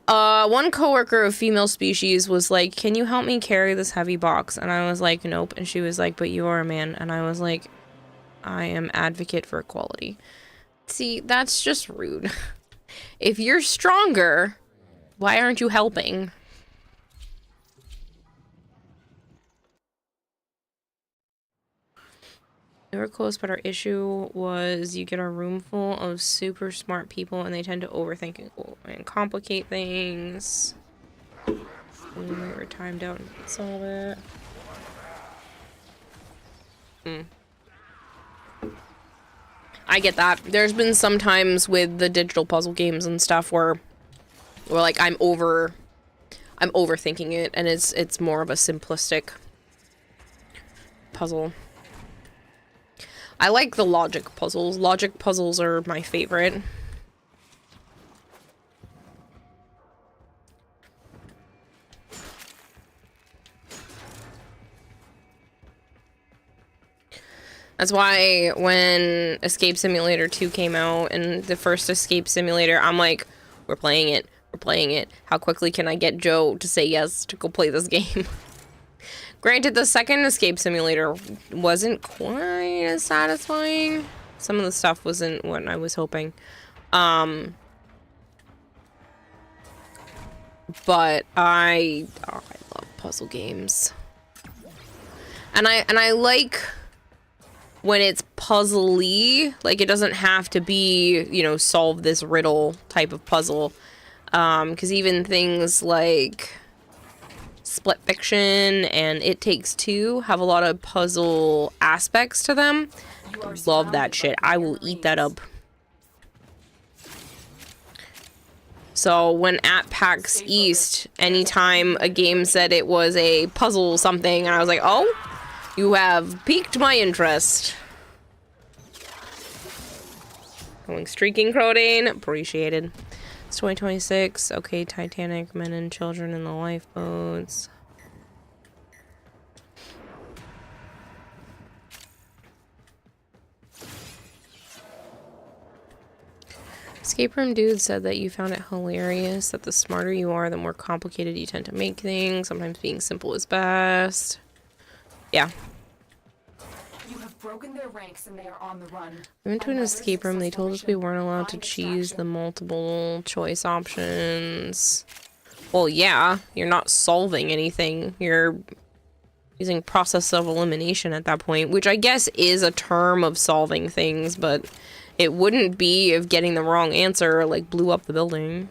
[SPEAKER 3] One coworker of female species was like, "Can you help me carry this heavy box?" And I was like, "Nope." And she was like, "But you are a man." And I was like, "I am advocate for equality." See, that's just rude. If you're stronger, why aren't you helping? We were close, but our issue was you get a room full of super smart people and they tend to overthink and complicate things. And we were timed out and solve it. I get that. There's been some times with the digital puzzle games and stuff where like I'm overthinking it and it's more of a simplistic puzzle. I like the logic puzzles. Logic puzzles are my favorite. That's why when Escape Simulator 2 came out and the first Escape Simulator, I'm like, we're playing it. We're playing it. How quickly can I get Joe to say yes to go play this game? Granted, the second Escape Simulator wasn't quite as satisfying. Some of the stuff wasn't what I was hoping. But I love puzzle games. And I like when it's puzzly, like it doesn't have to be, you know, solve this riddle type of puzzle. 'Cause even things like Split Fiction and It Takes Two have a lot of puzzle aspects to them. Love that shit. I will eat that up. So when at PAX East, anytime a game said it was a puzzle something, and I was like, oh, you have piqued my interest. Going streaking, Crodane. Appreciated. It's 2026. Okay, Titanic, men and children in the lifeboats. Escape Room Dude said that you found it hilarious that the smarter you are, the more complicated you tend to make things. Sometimes being simple is best. Yeah.
[SPEAKER 8] You have broken their ranks and they are on the run.
[SPEAKER 3] We went to an escape room. They told us we weren't allowed to choose the multiple choice options. Well, yeah, you're not solving anything. You're using process of elimination at that point, which I guess is a term of solving things, but it wouldn't be if getting the wrong answer, like, blew up the building.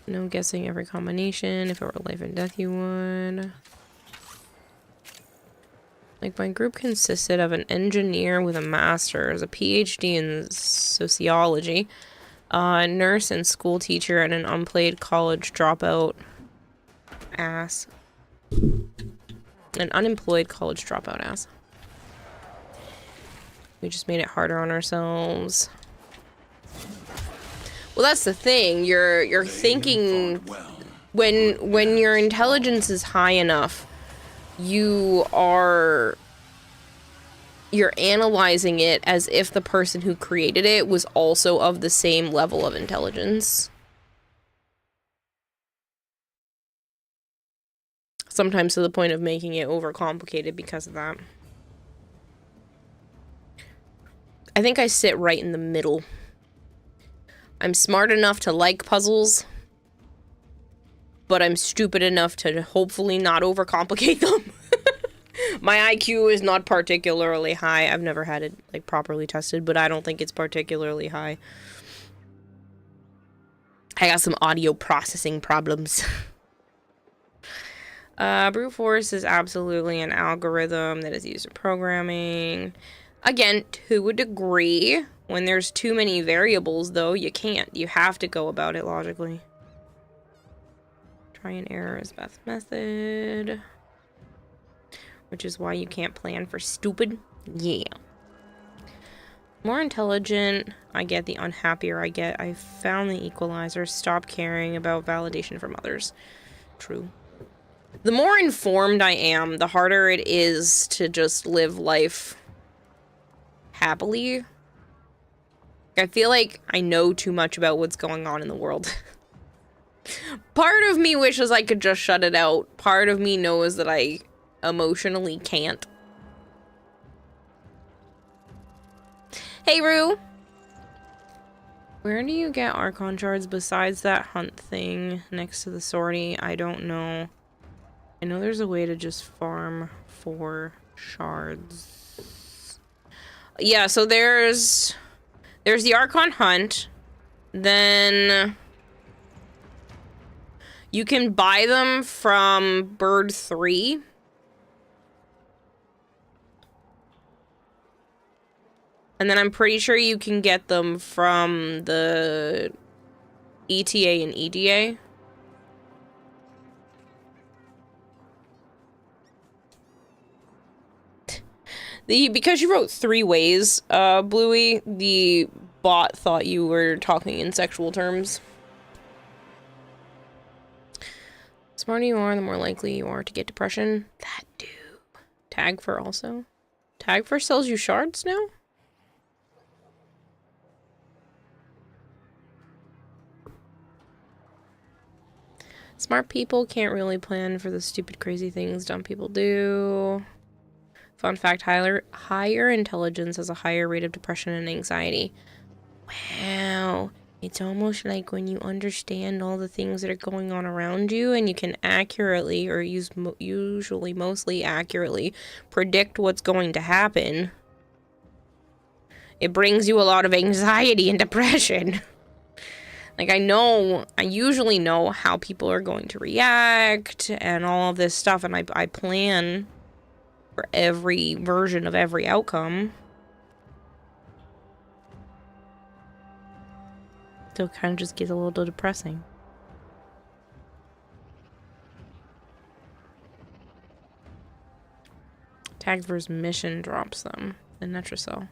[SPEAKER 3] No guessing every combination. If it were life and death, you would. Like, my group consisted of an engineer with a master's, a PhD in sociology, a nurse and school teacher, and an unemployed college dropout ass. An unemployed college dropout ass. We just made it harder on ourselves. Well, that's the thing. You're thinking when your intelligence is high enough, you're analyzing it as if the person who created it was also of the same level of intelligence. Sometimes to the point of making it overcomplicated because of that. I think I sit right in the middle. I'm smart enough to like puzzles, but I'm stupid enough to hopefully not overcomplicate them. My IQ is not particularly high. I've never had it like properly tested, but I don't think it's particularly high. I got some audio processing problems. Brute force is absolutely an algorithm that is used in programming. Again, to a degree. When there's too many variables, though, you can't. You have to go about it logically. Try and error is best method. Which is why you can't plan for stupid. Yeah. More intelligent I get, the unhappier I get. I found the equalizer. Stop caring about validation from others. True. The more informed I am, the harder it is to just live life happily. I feel like I know too much about what's going on in the world. Part of me wishes I could just shut it out. Part of me knows that I emotionally can't. Hey, Rue! Where do you get Archon shards besides that hunt thing next to the sortie? I don't know. I know there's a way to just farm for shards. Yeah, so there's the Archon hunt. Then you can buy them from Bird 3. And then I'm pretty sure you can get them from the ETA and EDA. Because you wrote 3 ways, Bluey, the bot thought you were talking in sexual terms. The smarter you are, the more likely you are to get depression. That dude. Tag for also? Tag for sells you shards now? Smart people can't really plan for the stupid, crazy things dumb people do. Fun fact, higher intelligence has a higher rate of depression and anxiety. Wow. It's almost like when you understand all the things that are going on around you and you can accurately, or usually mostly accurately, predict what's going to happen. It brings you a lot of anxiety and depression. Like, I usually know how people are going to react and all of this stuff, and I plan for every version of every outcome. So it kind of just gets a little depressing. Tag versus mission drops them in Netracell.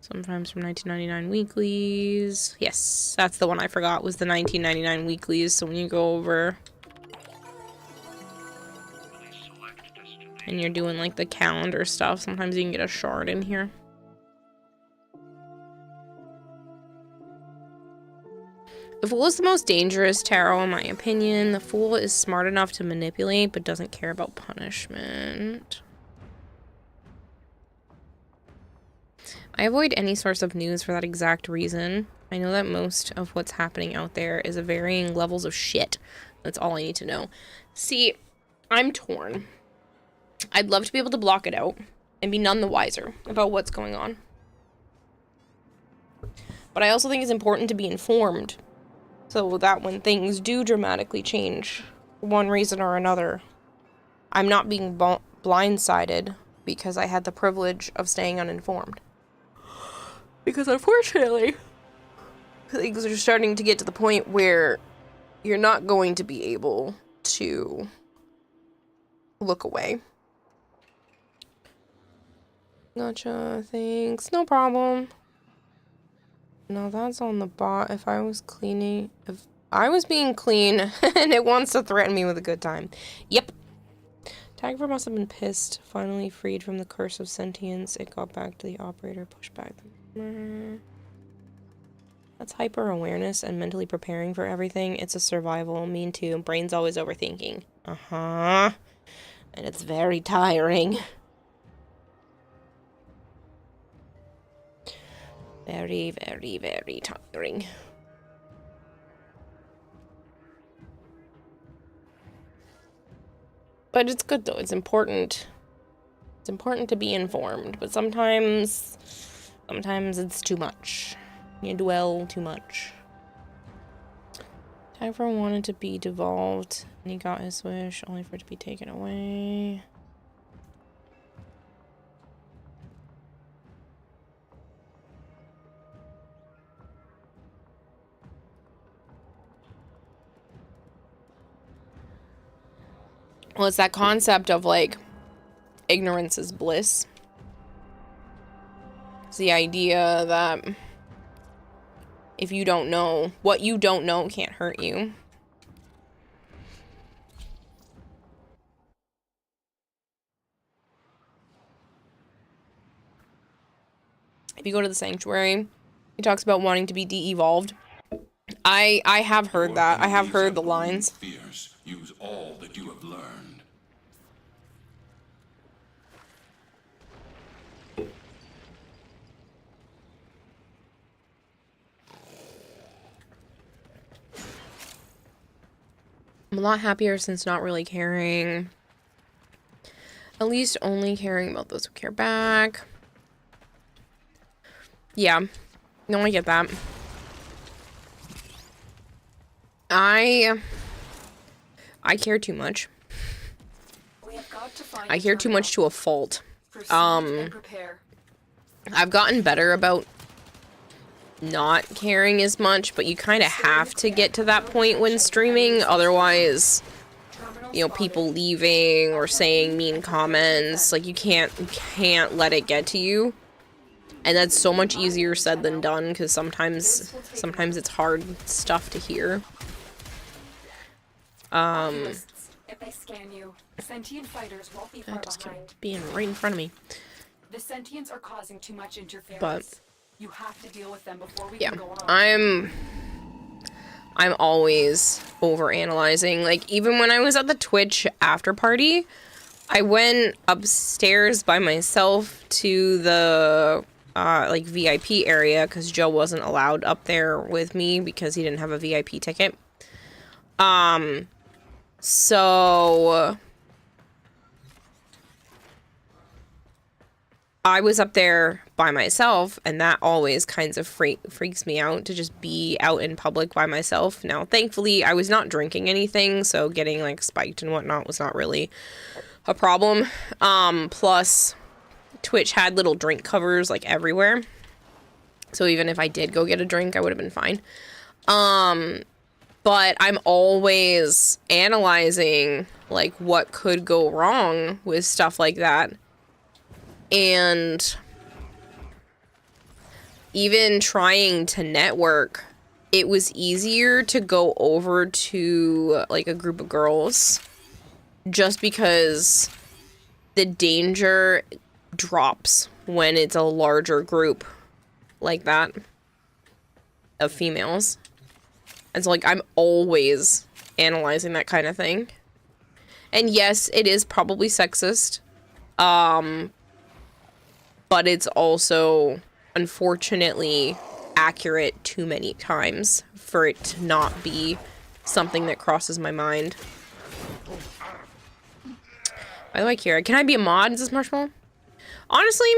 [SPEAKER 3] Sometimes from 1999 weeklies. Yes, that's the one I forgot was the 1999 weeklies. So when you go over and you're doing like the calendar stuff, sometimes you can get a shard in here. The Fool is the most dangerous tarot in my opinion. The Fool is smart enough to manipulate but doesn't care about punishment. I avoid any source of news for that exact reason. I know that most of what's happening out there is of varying levels of shit. That's all I need to know. See, I'm torn. I'd love to be able to block it out and be none the wiser about what's going on. But I also think it's important to be informed so that when things do dramatically change for one reason or another, I'm not being blindsided because I had the privilege of staying uninformed. Because unfortunately, things are starting to get to the point where you're not going to be able to look away. Gotcha, thanks. No problem. No, that's on the bot. If I was being clean and it wants to threaten me with a good time. Yep. Tagfer must have been pissed. Finally freed from the curse of sentience. It got back to the operator. Pushed back. That's hyper-awareness and mentally preparing for everything. It's a survival. Mean too. Brain's always overthinking. Uh-huh. And it's very tiring. Very, very, very tiring. But it's good though. It's important It's important to be informed, but sometimes it's too much. You dwell too much. Tiger wanted to be devolved, and he got his wish, only for it to be taken away. Well, it's that concept of, like, ignorance is bliss. It's the idea that if you don't know, what you don't know can't hurt you. If you go to the sanctuary, he talks about wanting to be de-evolved. I have heard that. I have heard the lines.
[SPEAKER 6] Fears. Use all that you have learned.
[SPEAKER 3] I'm a lot happier since not really caring. At least only caring about those who care back. Yeah. No, I get that. I care too much. I care too much to a fault. I've gotten better about not caring as much, but you kind of have to get to that point when streaming, otherwise, you know, people leaving or saying mean comments, like, you can't let it get to you. And that's so much easier said than done, because sometimes it's hard stuff to hear.
[SPEAKER 8] If they scan you, sentient fighters won't be far
[SPEAKER 3] That just
[SPEAKER 8] behind.
[SPEAKER 3] kept being right in front of me.
[SPEAKER 8] The sentients are causing too much interference.
[SPEAKER 3] But
[SPEAKER 8] you have to deal with them before we
[SPEAKER 3] yeah,
[SPEAKER 8] can go on.
[SPEAKER 3] I'm always overanalyzing. Like, even when I was at the Twitch after party, I went upstairs by myself to the like VIP area because Joe wasn't allowed up there with me because he didn't have a VIP ticket. So I was up there by myself, and that always kinds of freaks me out, to just be out in public by myself. Now, thankfully, I was not drinking anything, so getting, like, spiked and whatnot was not really a problem. Plus, Twitch had little drink covers, like, everywhere. So even if I did go get a drink, I would have been fine. But I'm always analyzing, like, what could go wrong with stuff like that. And even trying to network, it was easier to go over to, like, a group of girls just because the danger drops when it's a larger group like that of females. And so, like, I'm always analyzing that kind of thing. And yes, it is probably sexist. But it's also, unfortunately, accurate too many times for it to not be something that crosses my mind. By the way, Kira, can I be a mod? Is this Marshmallow? Honestly,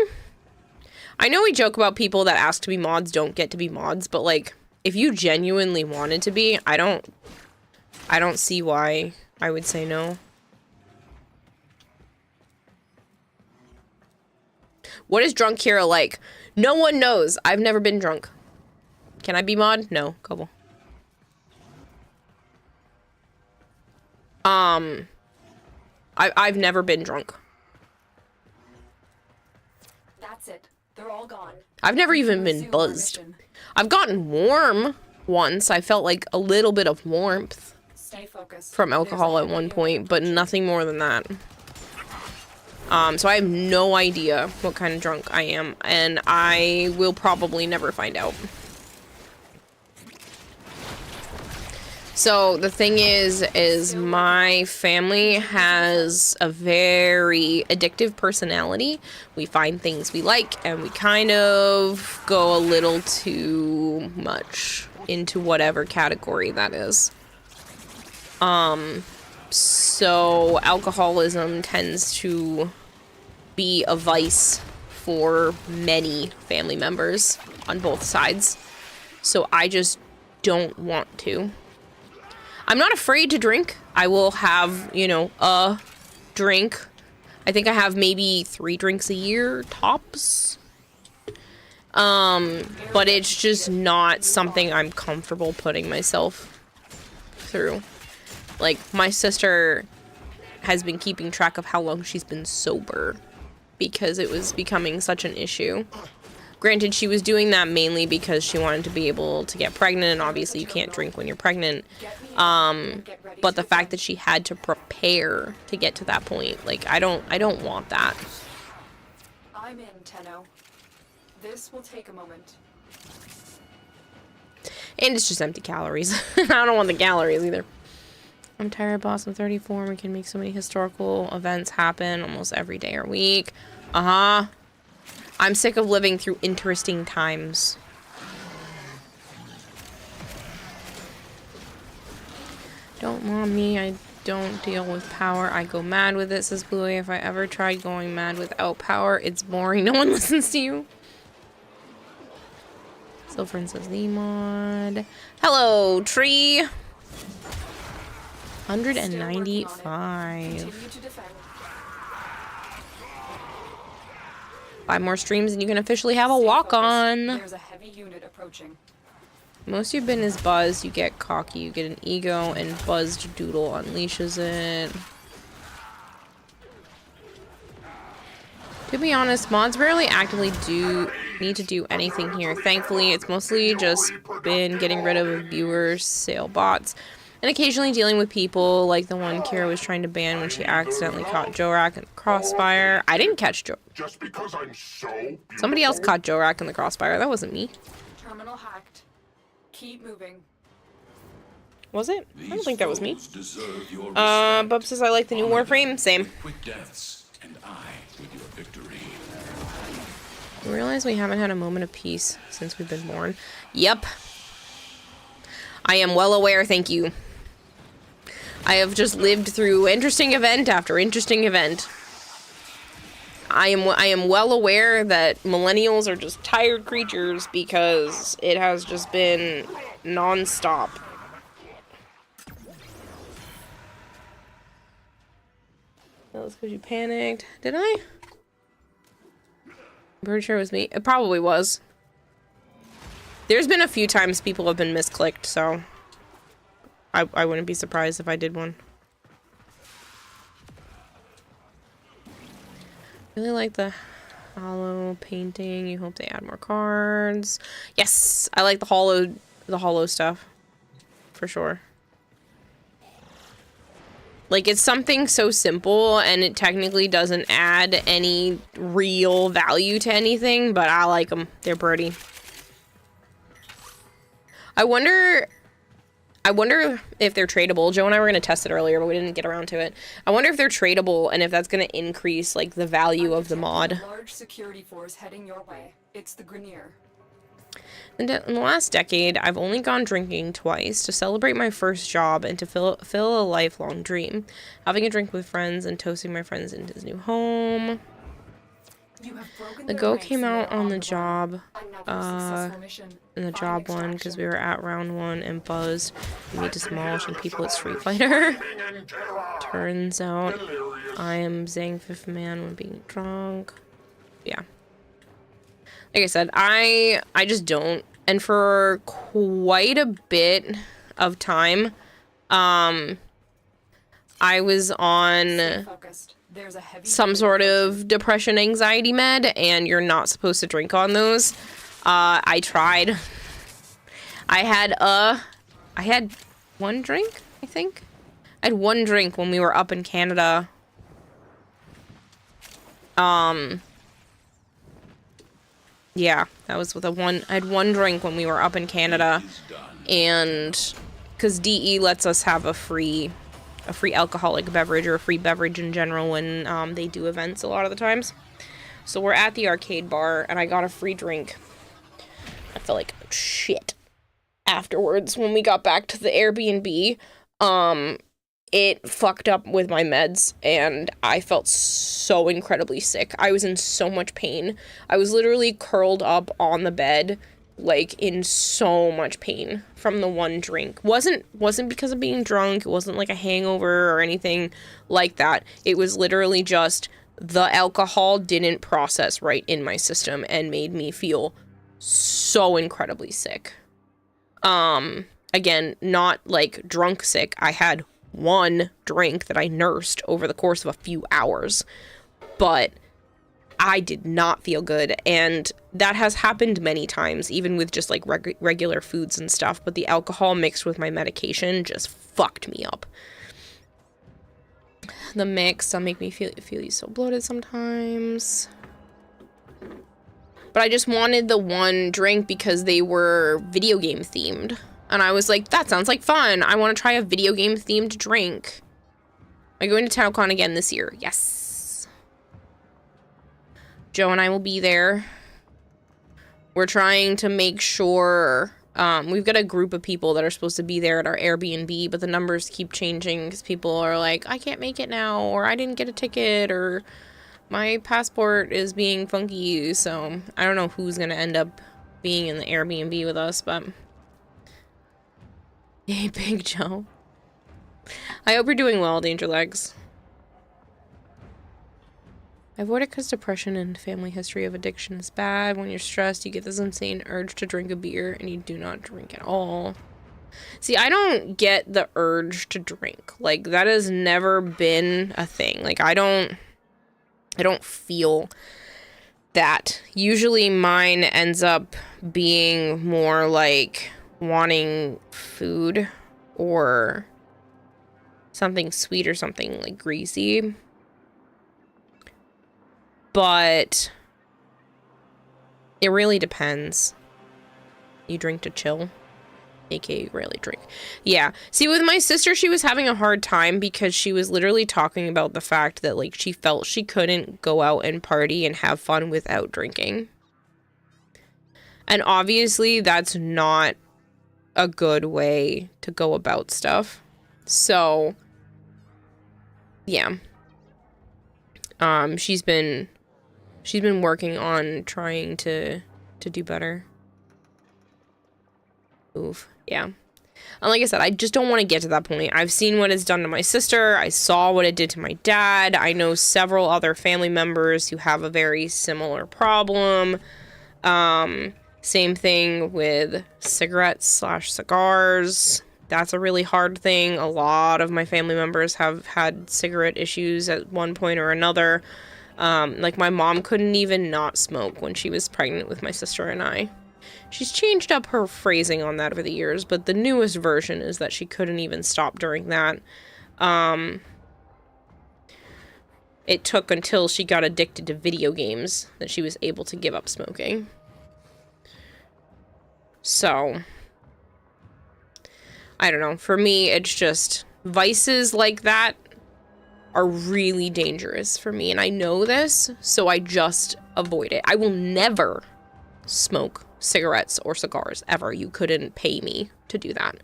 [SPEAKER 3] I know we joke about people that ask to be mods don't get to be mods, but, like, if you genuinely wanted to be, I don't see why I would say no. What is drunk Kira like? No one knows. I've never been drunk. Can I be mod? No. Couple. I've never been drunk.
[SPEAKER 8] That's it. They're all gone.
[SPEAKER 3] I've never even been buzzed. I've gotten warm once. I felt like a little bit of warmth from alcohol at one point, but nothing more than that. So I have no idea what kind of drunk I am, and I will probably never find out. So the thing is my family has a very addictive personality. We find things we like, and we kind of go a little too much into whatever category that is. So alcoholism tends to be a vice for many family members on both sides. So I just don't want to. I'm not afraid to drink. I will have, you know, a drink. I think I have maybe 3 drinks a year, tops. But it's just not something I'm comfortable putting myself through. Like, my sister has been keeping track of how long she's been sober because it was becoming such an issue. Granted, she was doing that mainly because she wanted to be able to get pregnant, and obviously you can't drink when you're pregnant. But the fact that she had to prepare to get to that point, like, I don't want that.
[SPEAKER 8] I'm in, Tenno. This will take a moment.
[SPEAKER 3] And it's just empty calories. I don't want the calories either. I'm tired, boss. I'm 34. We can make so many historical events happen almost every day or week. Uh-huh. I'm sick of living through interesting times. Don't mom me. I don't deal with power. I go mad with it, says Bluey. If I ever tried going mad without power, it's boring. No one listens to you. Silfrin says the mod. Hello, tree. 195. 5 more streams and you can officially have a walk-on.
[SPEAKER 8] There's a heavy unit approaching.
[SPEAKER 3] Most you've been is Buzz. You get cocky, you get an ego, and Buzzed Doodle unleashes it. To be honest, mods rarely actively need to do anything here. Thankfully, it's mostly just been getting rid of viewers, sale bots, and occasionally dealing with people like the one Kira was trying to ban when she accidentally caught Jorak in the crossfire. I didn't catch Jorak.
[SPEAKER 6] Just because I'm so
[SPEAKER 3] Somebody else caught Jorak in the crossfire. That wasn't me.
[SPEAKER 8] Terminal hacked. Keep moving.
[SPEAKER 3] Was it? I don't think that was me. Bub says I like the new Warframe. Same.
[SPEAKER 6] quick deaths, and I with your victory.
[SPEAKER 3] I realize we haven't had a moment of peace since we've been born. Yep. I am well aware, thank you. I have just lived through interesting event after interesting event. I am well aware that millennials are just tired creatures because it has just been non-stop. That was because you panicked. Did I? I'm pretty sure it was me. It probably was. There's been a few times people have been misclicked, so I wouldn't be surprised if I did one. Really like the hollow painting. You hope they add more cards. Yes, I like the hollow stuff for sure. Like, it's something so simple and it technically doesn't add any real value to anything, but I like them. They're pretty. I wonder if they're tradable. Joe and I were going to test it earlier, but we didn't get around to it. I wonder if they're tradable and if that's going to increase, like, the value of the mod.
[SPEAKER 8] Large security force heading your way. It's the Grenier.
[SPEAKER 3] In the last decade, I've only gone drinking twice to celebrate my first job and to fill a lifelong dream. Having a drink with friends and toasting my friends into his new home. The Go came out on the job, in the job one, because we were at round 1 and buzzed. We meet demolishing people at Street Fighter. Turns out I am Zang Fifth Man when being drunk. Yeah. Like I said, I just don't. And for quite a bit of time, I was on some sort of depression anxiety med, and you're not supposed to drink on those. I tried. I had 1 drink, I think. I had 1 drink when we were up in Canada. Yeah, that was with I had 1 drink when we were up in Canada, and because DE lets us have a free alcoholic beverage or a free beverage in general when they do events a lot of the times. So we're at the arcade bar and I got a free drink. I felt like shit afterwards when we got back to the Airbnb. it fucked up with my meds, and I felt so incredibly sick. I was in so much pain. I was literally curled up on the bed, like, in so much pain from the one drink. Wasn't because of being drunk. It wasn't like a hangover or anything like that. It was literally just the alcohol didn't process right in my system and made me feel so incredibly sick. Again, not like drunk sick. I had one drink that I nursed over the course of a few hours, but I did not feel good, and that has happened many times, even with just like regular foods and stuff, but the alcohol mixed with my medication just fucked me up. The mix will make me feel so bloated sometimes. But I just wanted the one drink because they were video game themed. And I was like, that sounds like fun. I want to try a video game themed drink. I'm going to TownCon again this year. Yes. Joe and I will be there. We're trying to make sure, we've got a group of people that are supposed to be there at our Airbnb, but the numbers keep changing because people are like, I can't make it now, or I didn't get a ticket, or my passport is being funky, so I don't know who's gonna end up being in the Airbnb with us, but hey, Big Joe. I hope you're doing well, Danger Legs. I avoid it because depression and family history of addiction is bad. When you're stressed, you get this insane urge to drink a beer, and you do not drink at all. See, I don't get the urge to drink. Like, that has never been a thing. Like, I don't feel that. Usually mine ends up being more like wanting food or something sweet or something like greasy. But it really depends. You drink to chill, aka rarely drink. Yeah. See, with my sister, she was having a hard time because she was literally talking about the fact that, like, she felt she couldn't go out and party and have fun without drinking. And obviously, that's not a good way to go about stuff. So, yeah. She's been working on trying to do better. Oof. Yeah. And like I said, I just don't want to get to that point. I've seen what it's done to my sister. I saw what it did to my dad. I know several other family members who have a very similar problem. Same thing with cigarettes/cigars. That's a really hard thing. A lot of my family members have had cigarette issues at one point or another. Like, my mom couldn't even not smoke when she was pregnant with my sister and I. She's changed up her phrasing on that over the years, but the newest version is that she couldn't even stop during that. It took until she got addicted to video games that she was able to give up smoking. So, I don't know. For me, it's just vices like that are really dangerous for me, and I know this, so I just avoid it. I will never smoke cigarettes or cigars ever. You couldn't pay me to do that.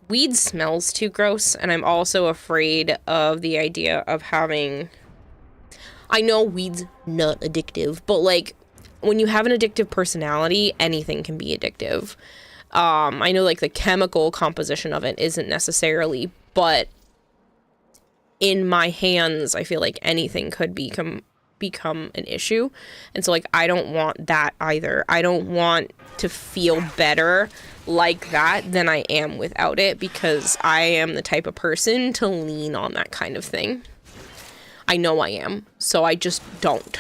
[SPEAKER 3] Weed smells too gross, and I'm also afraid of the idea of having... I know weed's not addictive, but, like, when you have an addictive personality, anything can be addictive. I know, like, the chemical composition of it isn't necessarily, but in my hands, I feel like anything could become an issue. And so, like, I don't want that either. I don't want to feel better like that than I am without it, because I am the type of person to lean on that kind of thing. I know I am, so I just don't.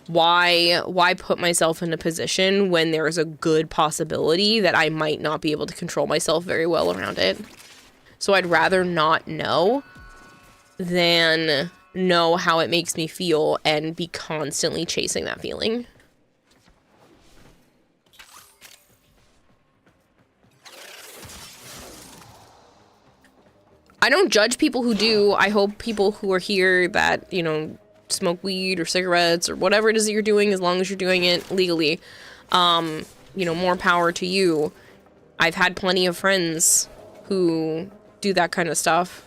[SPEAKER 3] Why put myself in a position when there's a good possibility that I might not be able to control myself very well around it? So I'd rather not know than know how it makes me feel and be constantly chasing that feeling. I don't judge people who do. I hope people who are here that, you know, smoke weed or cigarettes or whatever it is that you're doing, as long as you're doing it legally, you know, more power to you. I've had plenty of friends who do that kind of stuff.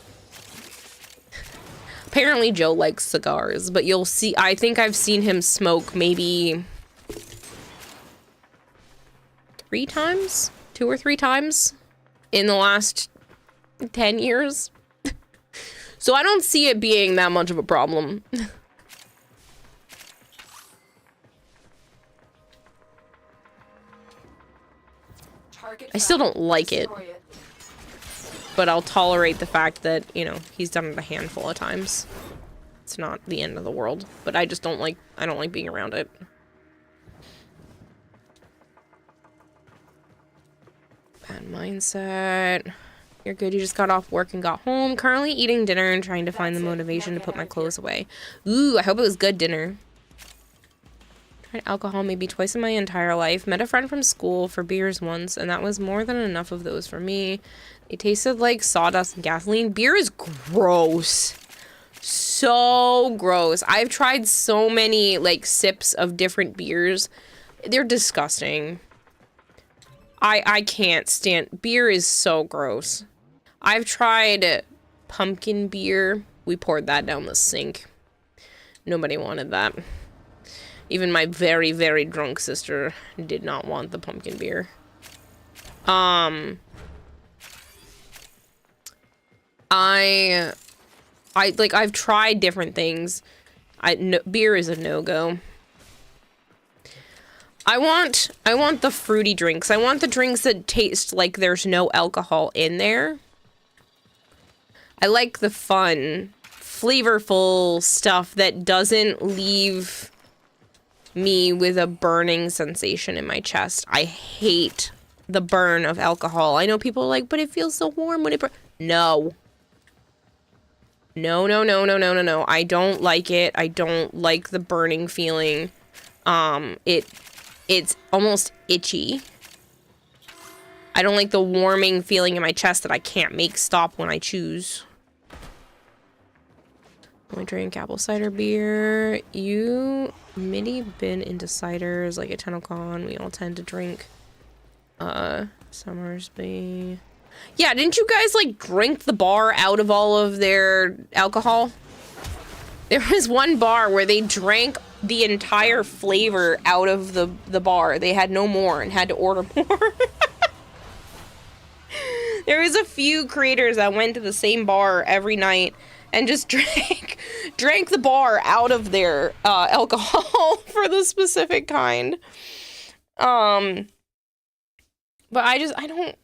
[SPEAKER 3] Apparently Joe likes cigars, but you'll see, I think I've seen him smoke maybe 3 times? 2 or 3 times in the last 10 years. So I don't see it being that much of a problem. I still don't like it. But I'll tolerate the fact that, you know, he's done it a handful of times. It's not the end of the world. But I just don't like, I don't like being around it. Bad mindset. You're good, you just got off work and got home. Currently eating dinner and trying to find the motivation to put my clothes away. Ooh, I hope it was good dinner. Tried alcohol maybe twice in my entire life. Met a friend from school for beers once, and that was more than enough of those for me. They tasted like sawdust and gasoline. Beer is gross. So gross. I've tried so many, like, sips of different beers. They're disgusting. I can't stand... Beer is so gross. I've tried pumpkin beer. We poured that down the sink. Nobody wanted that. Even my very, very drunk sister did not want the pumpkin beer. I've tried different things. Beer is a no-go. I want the fruity drinks. I want the drinks that taste like there's no alcohol in there. I like the fun, flavorful stuff that doesn't leave me with a burning sensation in my chest. I hate the burn of alcohol. I know people are like, but it feels so warm when it burns. No. No, no, no, no, no, no, no. I don't like it. I don't like the burning feeling. It's almost itchy. I don't like the warming feeling in my chest that I can't make stop when I choose. I drink apple cider beer. You maybe been into ciders like at TennoCon. We all tend to drink Summersby. Yeah, didn't you guys like drink the bar out of all of their alcohol? There was one bar where they drank the entire flavor out of the bar. They had no more and had to order more. There was a few creators that went to the same bar every night and just drank the bar out of their alcohol for the specific kind. But I don't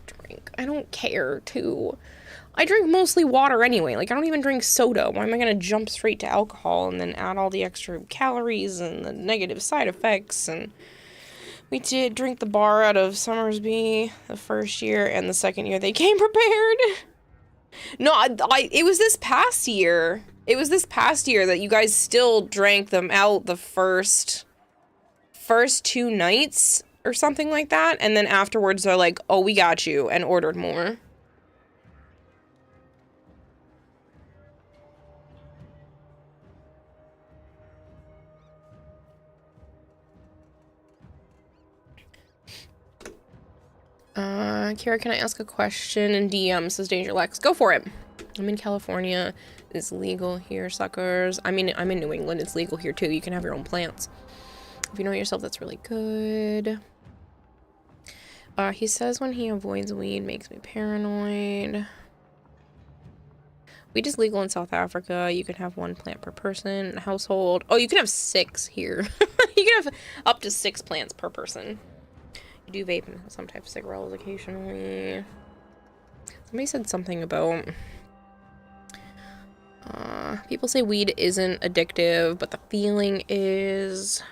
[SPEAKER 3] drink. I don't care to. I drink mostly water anyway. Like, I don't even drink soda. Why am I gonna jump straight to alcohol and then add all the extra calories and the negative side effects? And we did drink the bar out of Summersby the first year, and the second year they came prepared. No, it was this past year. It was this past year that you guys still drank them out the first 2 nights or something like that, and then afterwards they're like, oh, we got you, and ordered more. Kira, can I ask a question in DM? Says Danger Lex. Go for it. I'm in California. It's legal here, suckers. I'm in New England. It's legal here too. You can have your own plants. If you know it yourself, that's really good. He says when he avoids weed makes me paranoid. Weed is legal in South Africa. You can have 1 plant per person in a household. Oh, you can have 6 here. You can have up to 6 plants per person. You do vape and some type of cigarettes occasionally. Somebody said something about people say weed isn't addictive, but the feeling is.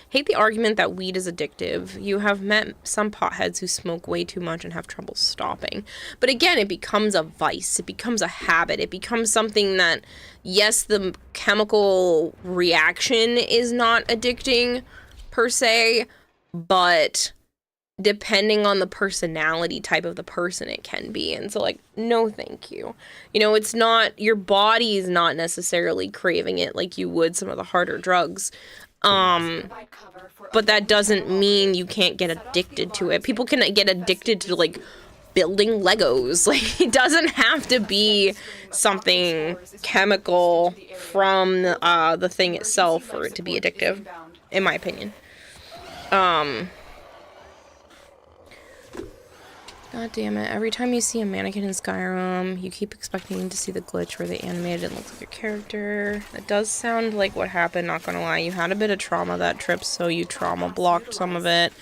[SPEAKER 3] Hate the argument that weed is addictive. You have met some potheads who smoke way too much and have trouble stopping. But again, it becomes a vice. It becomes a habit. It becomes something that, yes, the chemical reaction is not addicting per se, but depending on the personality type of the person, it can be. And so, like, no thank you. You know, it's not, your body is not necessarily craving it like you would some of the harder drugs. But that doesn't mean you can't get addicted to it. People can get addicted to, like, building Legos. Like, it doesn't have to be something chemical from the thing itself for it to be addictive, in my opinion. God damn it. Every time you see a mannequin in Skyrim, you keep expecting to see the glitch where they animated it looks like a character. It does sound like what happened, not gonna lie. You had a bit of trauma that trip, so you trauma blocked some of it.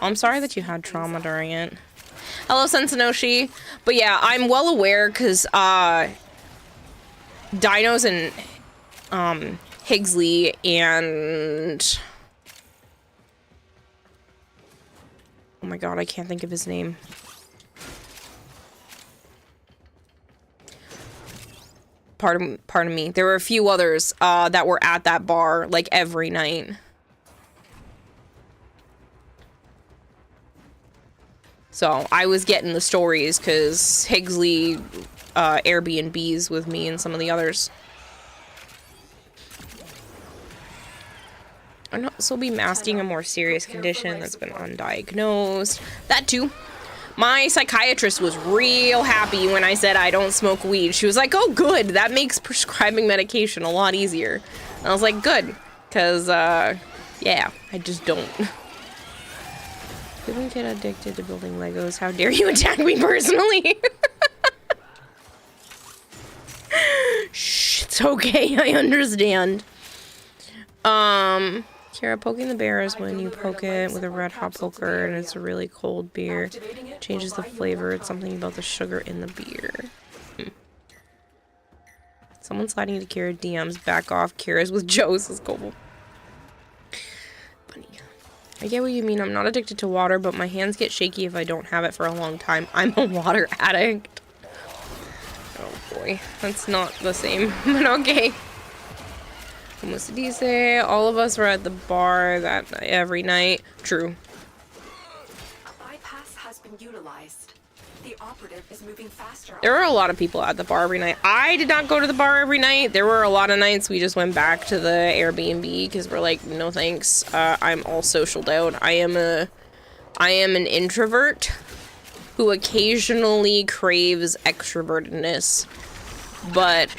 [SPEAKER 3] I'm sorry that you had trauma during it. Hello, Sensanoshi. But yeah, I'm well aware, because, Dinos and, Higgsley and... Oh my god, I can't think of his name. Pardon me. There were a few others that were at that bar like every night. So I was getting the stories because Higgsley Airbnbs with me and some of the others. I'd also be masking a more serious condition that's been undiagnosed. That too. My psychiatrist was real happy when I said I don't smoke weed. She was like, oh, good. That makes prescribing medication a lot easier. And I was like, good. Because, yeah, I just don't. People get addicted to building Legos. How dare you attack me personally? Shh, it's okay. I understand. Kira, poking the bear is when you poke it with a red hot poker and it's a really cold beer. Changes the flavor. It's something about the sugar in the beer. Someone sliding into Kira DMs. Back off. Kira's with Joe, says Cobble. Bunny. I get what you mean. I'm not addicted to water, but my hands get shaky if I don't have it for a long time. I'm a water addict. Oh boy. That's not the same, but okay. Como se dice, all of us were at the bar that every night. True.
[SPEAKER 8] A bypass has been utilized. The operative is moving faster.
[SPEAKER 3] There were a lot of people at the bar every night. I did not go to the bar every night. There were a lot of nights we just went back to the Airbnb because we're like, no thanks. I'm all socialed out. I am an introvert who occasionally craves extrovertedness, but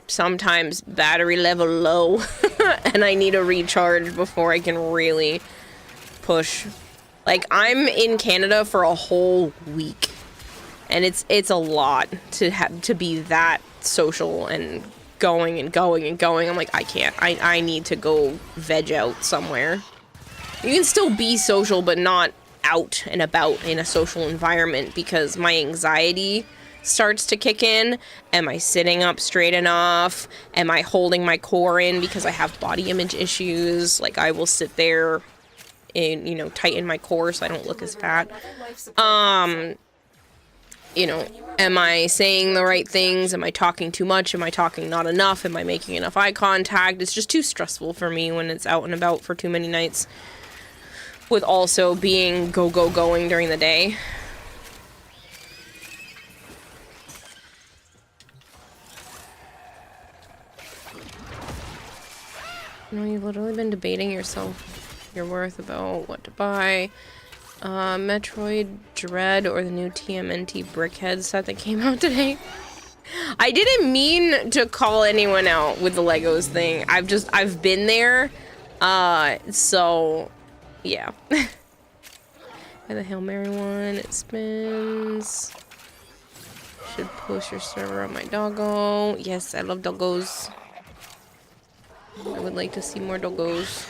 [SPEAKER 3] sometimes battery level low and I need a recharge before I can really push. Like, I'm in Canada for a whole week and it's a lot to have to be that social and going and going and going. I'm like, I can't. I need to go veg out somewhere. You can still be social but not out and about in a social environment because my anxiety starts to kick in. Am I sitting up straight enough? Am I holding my core in because I have body image issues? Like, I will sit there and, you know, tighten my core so I don't look as fat. You know, am I saying the right things? Am I talking too much? Am I talking not enough? Am I making enough eye contact? It's just too stressful for me when it's out and about for too many nights, with also being going during the day. You know, you've literally been debating yourself, your worth about what to buy. Metroid Dread or the new TMNT Brickhead set that came out today. I didn't mean to call anyone out with the Legos thing. I've been there. So, yeah. And the Hail Mary one, it spins. Should post your server on my doggo. Yes, I love doggos. I would like to see more doggos.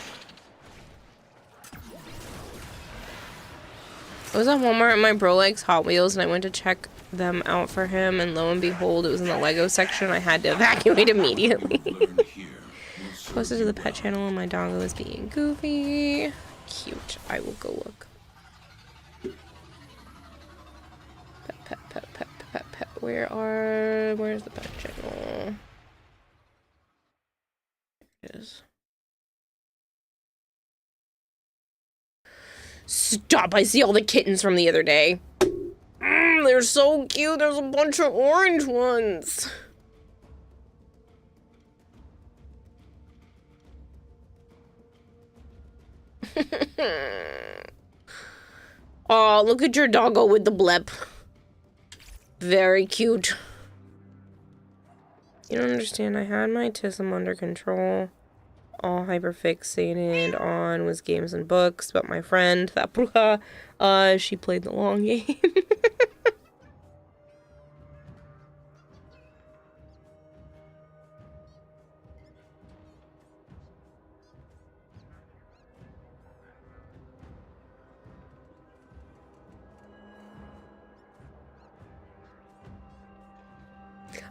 [SPEAKER 3] I was at Walmart and my bro likes Hot Wheels and I went to check them out for him and lo and behold it was in the Lego section. I had to evacuate immediately. Posted to the pet channel and my doggo is being goofy. Cute. I will go look. Pet. Where's the pet channel? There it is. Stop! I see all the kittens from the other day. They're so cute. There's a bunch of orange ones. Oh, look at your doggo with the blep. Very cute. You don't understand. I had my autism under control. All hyperfixated on was games and books, but my friend, that bruja, she played the long game.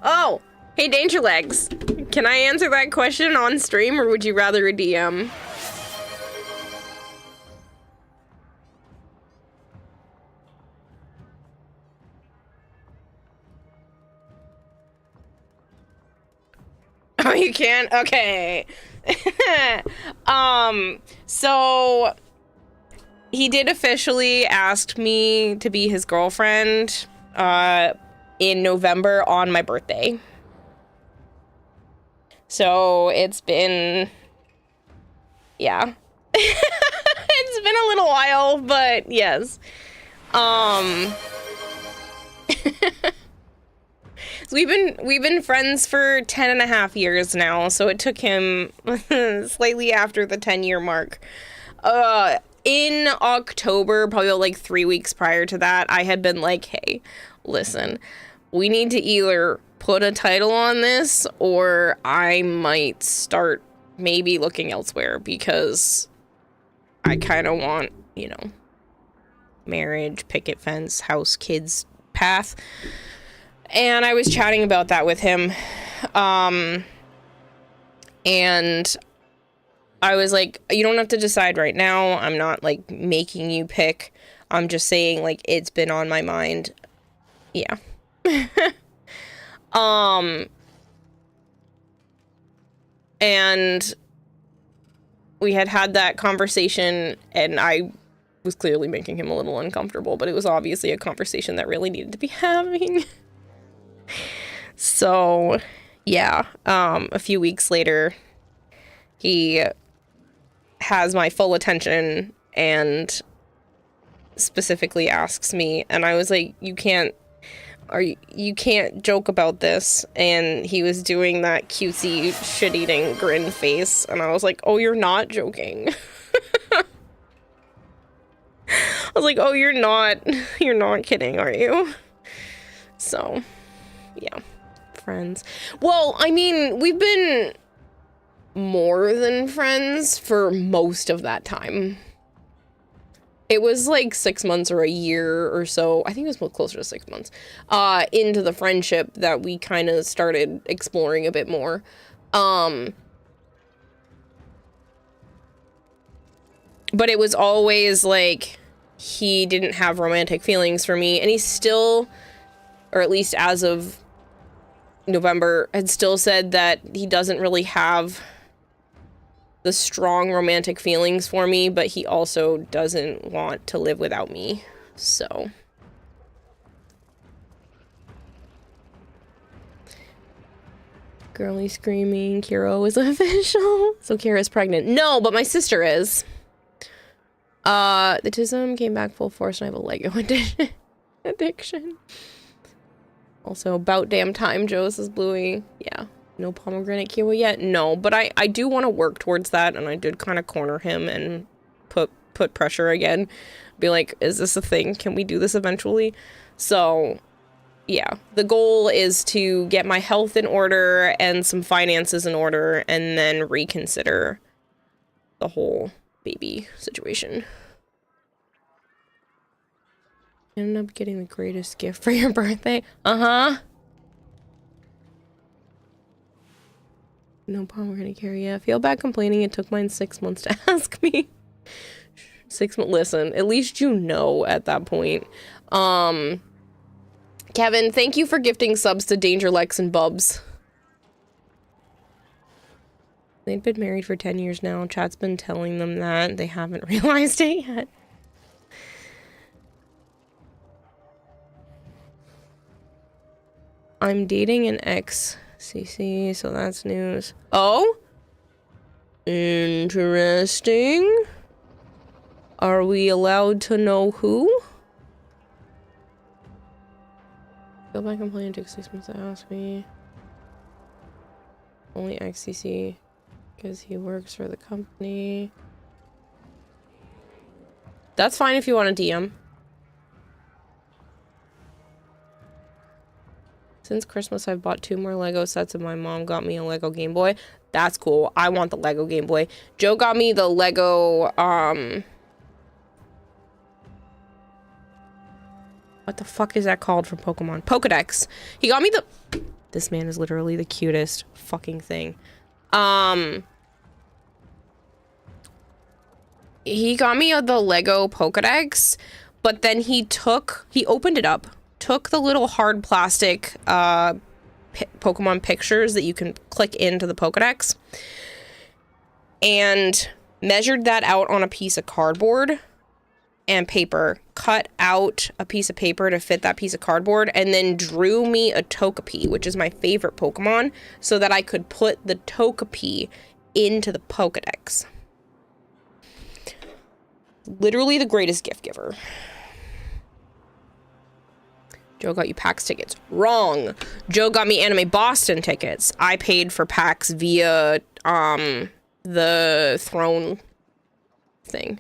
[SPEAKER 3] Oh, hey Danger Legs. Can I answer that question on stream, or would you rather a DM? Oh, you can? Okay. So he did officially ask me to be his girlfriend, in November on my birthday. So it's been, yeah. It's been a little while, but yes. So we've been friends for 10 and a half years now, so it took him slightly after the 10-year mark. In October, probably like 3 weeks prior to that, I had been like, hey, listen, we need to either put a title on this, or I might start maybe looking elsewhere, because I kind of want, you know, marriage, picket fence, house, kids path. And I was chatting about that with him. And I was like, you don't have to decide right now. I'm not like making you pick. I'm just saying, like, it's been on my mind. Yeah. And we had that conversation, and I was clearly making him a little uncomfortable, but it was obviously a conversation that really needed to be having. So, yeah, a few weeks later, he has my full attention and specifically asks me, and I was like, you can't joke about this. And he was doing that cutesy shit-eating grin face, and I was like, oh, you're not joking. I was like, oh, you're not kidding, are you? So, yeah, friends. Well, I mean, we've been more than friends for most of that time. It was like 6 months or a year or so. I think it was closer to 6 months into the friendship that we kind of started exploring a bit more. But it was always like he didn't have romantic feelings for me, and he still, or at least as of November, had still said that he doesn't really have the strong romantic feelings for me, but he also doesn't want to live without me. So girly screaming, Kiro is official. So Kira's pregnant. No, but my sister is. The autism came back full force, and I have a Lego addiction. Also, about damn time, Joe, says Bluey. Yeah. No pomegranate kiwi yet? No, but I do want to work towards that, and I did kind of corner him and put pressure again. Be like, is this a thing? Can we do this eventually? So, yeah. The goal is to get my health in order and some finances in order, and then reconsider the whole baby situation. Ended up getting the greatest gift for your birthday? Uh-huh. No pomegranate carry. Yeah, feel bad complaining. It took mine 6 months to ask me. 6 months. Listen, at least you know at that point. Kevin, thank you for gifting subs to Danger Lex and Bubs. They've been married for 10 years now. Chat's been telling them that. They haven't realized it yet. I'm dating an ex-CC, so that's news. Oh? Interesting. Are we allowed to know who? Go back and play and take 6 months to ask me. Only XCC because he works for the company. That's fine if you want to DM. Since Christmas, I've bought 2 more Lego sets and my mom got me a Lego Game Boy. That's cool. I want the Lego Game Boy. Joe got me the Lego, what the fuck is that called from Pokemon? Pokedex. He got me the... This man is literally the cutest fucking thing. He got me the Lego Pokedex, but then he opened it up, took the little hard plastic Pokemon pictures that you can click into the Pokedex, and measured that out on a piece of cardboard and paper, cut out a piece of paper to fit that piece of cardboard, and then drew me a Togepi, which is my favorite Pokemon, so that I could put the Togepi into the Pokedex. Literally the greatest gift giver. Joe got you PAX tickets. Wrong. Joe got me Anime Boston tickets. I paid for PAX via the Throne thing.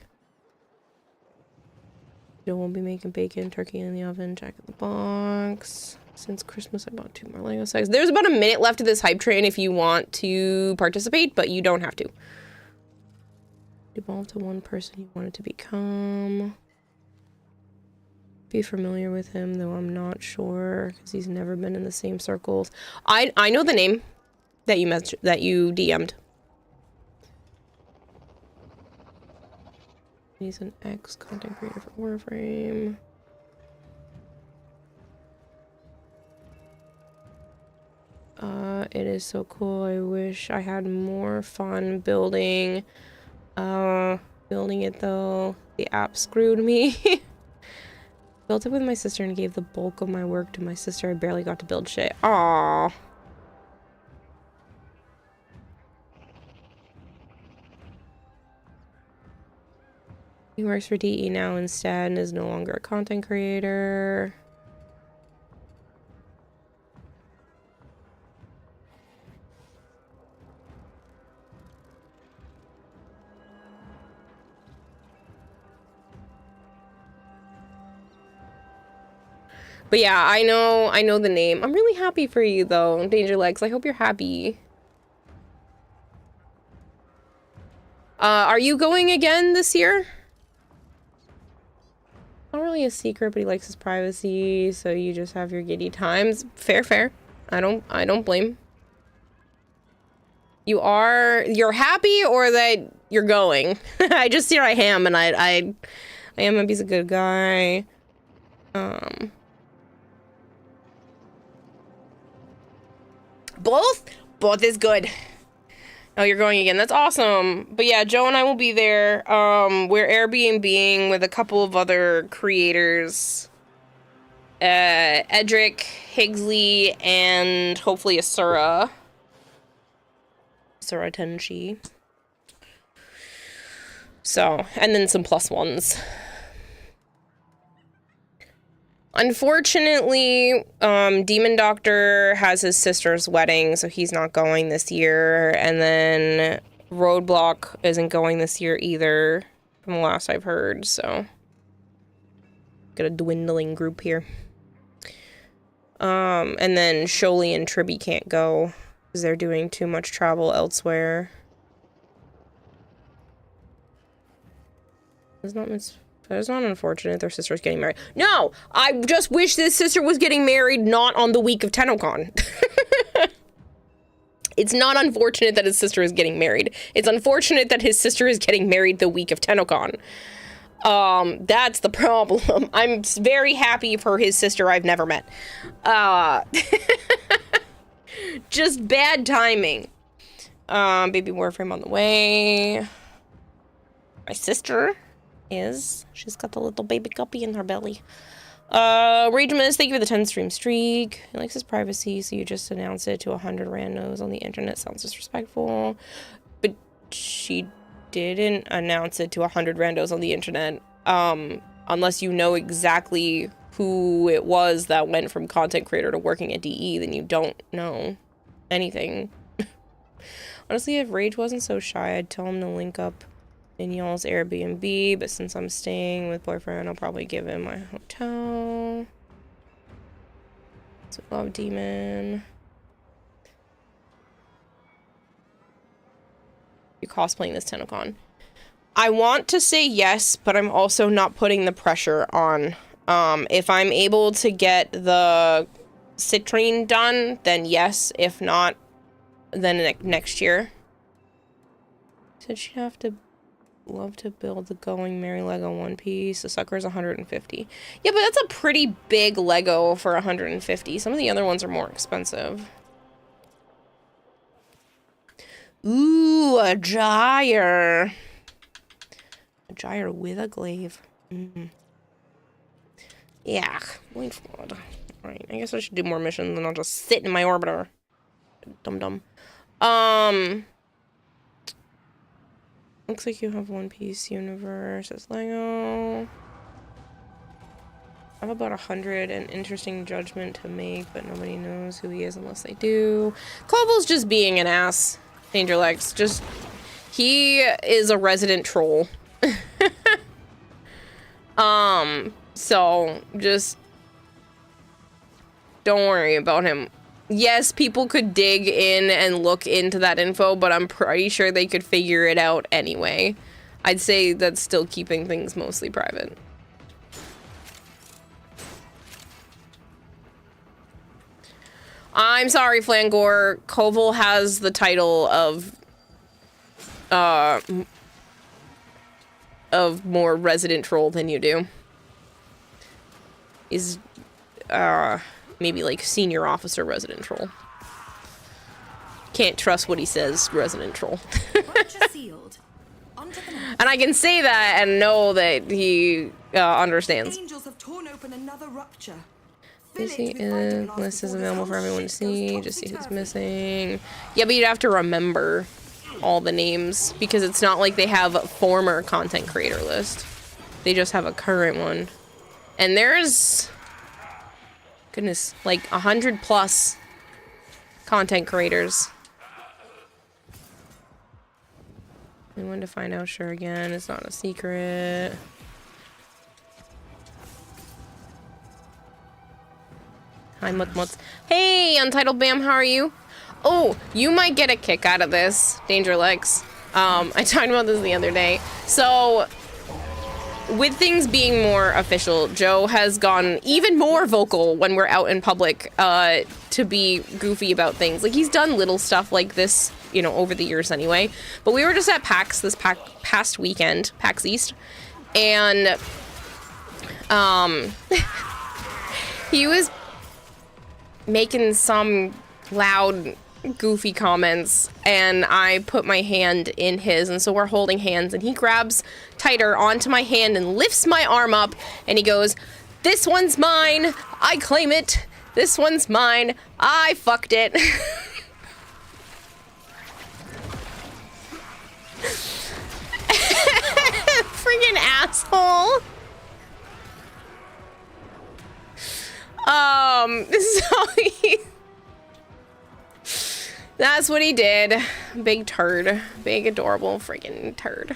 [SPEAKER 3] Joe won't be making bacon, turkey in the oven, Jack in the Box. Since Christmas, I bought 2 more Lego sets. There's about a minute left of this hype train if you want to participate, but you don't have to. Evolve to one person you wanted to become. Be familiar with him, though I'm not sure because he's never been in the same circles. I know the name that you DM'd. He's an ex-content creator for Warframe. It is so cool. I wish I had more fun building it though. The app screwed me. Built it with my sister and gave the bulk of my work to my sister. I barely got to build shit. Aww. He works for DE now instead and is no longer a content creator. But yeah, I know the name. I'm really happy for you though, Danger Legs. I hope you're happy. Are you going again this year? Not really a secret, but he likes his privacy, so you just have your giddy times. Fair. I don't blame. You're happy or that you're going? I just here I am, and I am a piece of good guy. Both is good. Oh, you're going again. That's awesome. But yeah, Joe and I will be there. We're Airbnb-ing with a couple of other creators. Edric, Higgsley, and hopefully Asura. Asura Tenchi. So, and then some plus ones. Unfortunately, Demon Doctor has his sister's wedding, so he's not going this year. And then Roadblock isn't going this year either, from the last I've heard, so. Got a dwindling group here. And then Sholey and Tribby can't go, because they're doing too much travel elsewhere. It's not unfortunate their sister's getting married. No! I just wish this sister was getting married not on the week of TennoCon. It's not unfortunate that his sister is getting married. It's unfortunate that his sister is getting married the week of TennoCon. That's the problem. I'm very happy for his sister I've never met. Just bad timing. Baby Warframe on the way. My sister... she's got the little baby guppy in her belly. Ragemus, thank you for the 10 stream streak. He likes his privacy, so you just announce it to 100 randos on the internet. Sounds disrespectful. But she didn't announce it to 100 randos on the internet, unless you know exactly who it was that went from content creator to working at DE, then you don't know anything. Honestly, if Rage wasn't so shy, I'd tell him to link up in y'all's Airbnb, but since I'm staying with boyfriend, I'll probably give him my hotel. So, Love Demon. You're cosplaying this TennoCon. I want to say yes, but I'm also not putting the pressure on. If I'm able to get the citrine done, then yes. If not, then next year. Said she'd love to build the Going Merry Lego one piece. The sucker is 150. Yeah, but that's a pretty big Lego for 150. Some of the other ones are more expensive. Ooh, a gyre. A gyre with a glaive. Yeah, wait for it. Alright, I guess I should do more missions and I'll just sit in my orbiter. Dum-dum. Looks like you have One Piece Universe as Lego. I have about 100 and interesting judgment to make, but nobody knows who he is unless they do. Koval's just being an ass. Danger Legs. Just, he is a resident troll. So just don't worry about him. Yes, people could dig in and look into that info, but I'm pretty sure they could figure it out anyway. I'd say that's still keeping things mostly private. I'm sorry, Flangor. Koval has the title of more resident troll than you do. Is maybe like senior officer resident troll. Can't trust what he says, resident troll. And I can say that and know that he understands.
[SPEAKER 12] Angels have torn open another rupture.
[SPEAKER 3] Busy list is available for everyone to see. Just see who's missing. Yeah, but you'd have to remember all the names because it's not like they have a former content creator list. They just have a current one. And there's, goodness, like 100 plus content creators. We wanted to find out, sure, again, it's not a secret. Hi, Mutmuts. Hey, Untitled Bam, how are you? Oh, you might get a kick out of this, Danger Legs. I talked about this the other day. So, with things being more official, Joe has gone even more vocal when we're out in public to be goofy about things. Like, he's done little stuff like this, you know, over the years anyway. But we were just at PAX this past weekend, PAX East, and he was making some loud, goofy comments, and I put my hand in his, and so we're holding hands, and he grabs tighter onto my hand and lifts my arm up, and he goes, "This one's mine, I claim it, this one's mine, I fucked it." Friggin' asshole. So that's what he did. Big turd. Big adorable friggin' turd.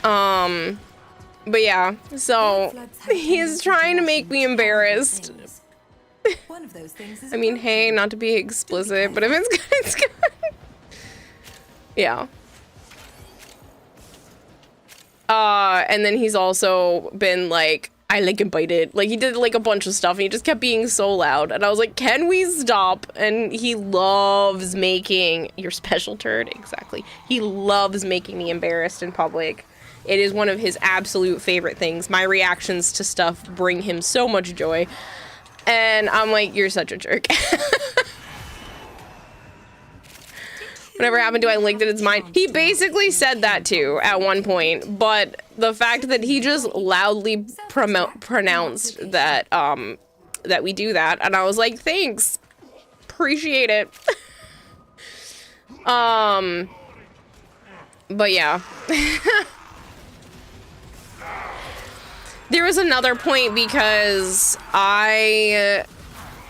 [SPEAKER 3] But yeah, so he's trying to make me embarrassed. I mean, hey, not to be explicit, but if it's good, it's good. Yeah. And then he's also been like, I like and bite it. Like, he did like a bunch of stuff and he just kept being so loud. And I was like, can we stop? And he loves making your special turd. Exactly. He loves making me embarrassed in public. It is one of his absolute favorite things. My reactions to stuff bring him so much joy. And I'm like, you're such a jerk. Whatever happened to I linked it, it's mine. He basically said that too at one point, but the fact that he just loudly pronounced that that we do that, and I was like, thanks, appreciate it. But yeah. There was another point because I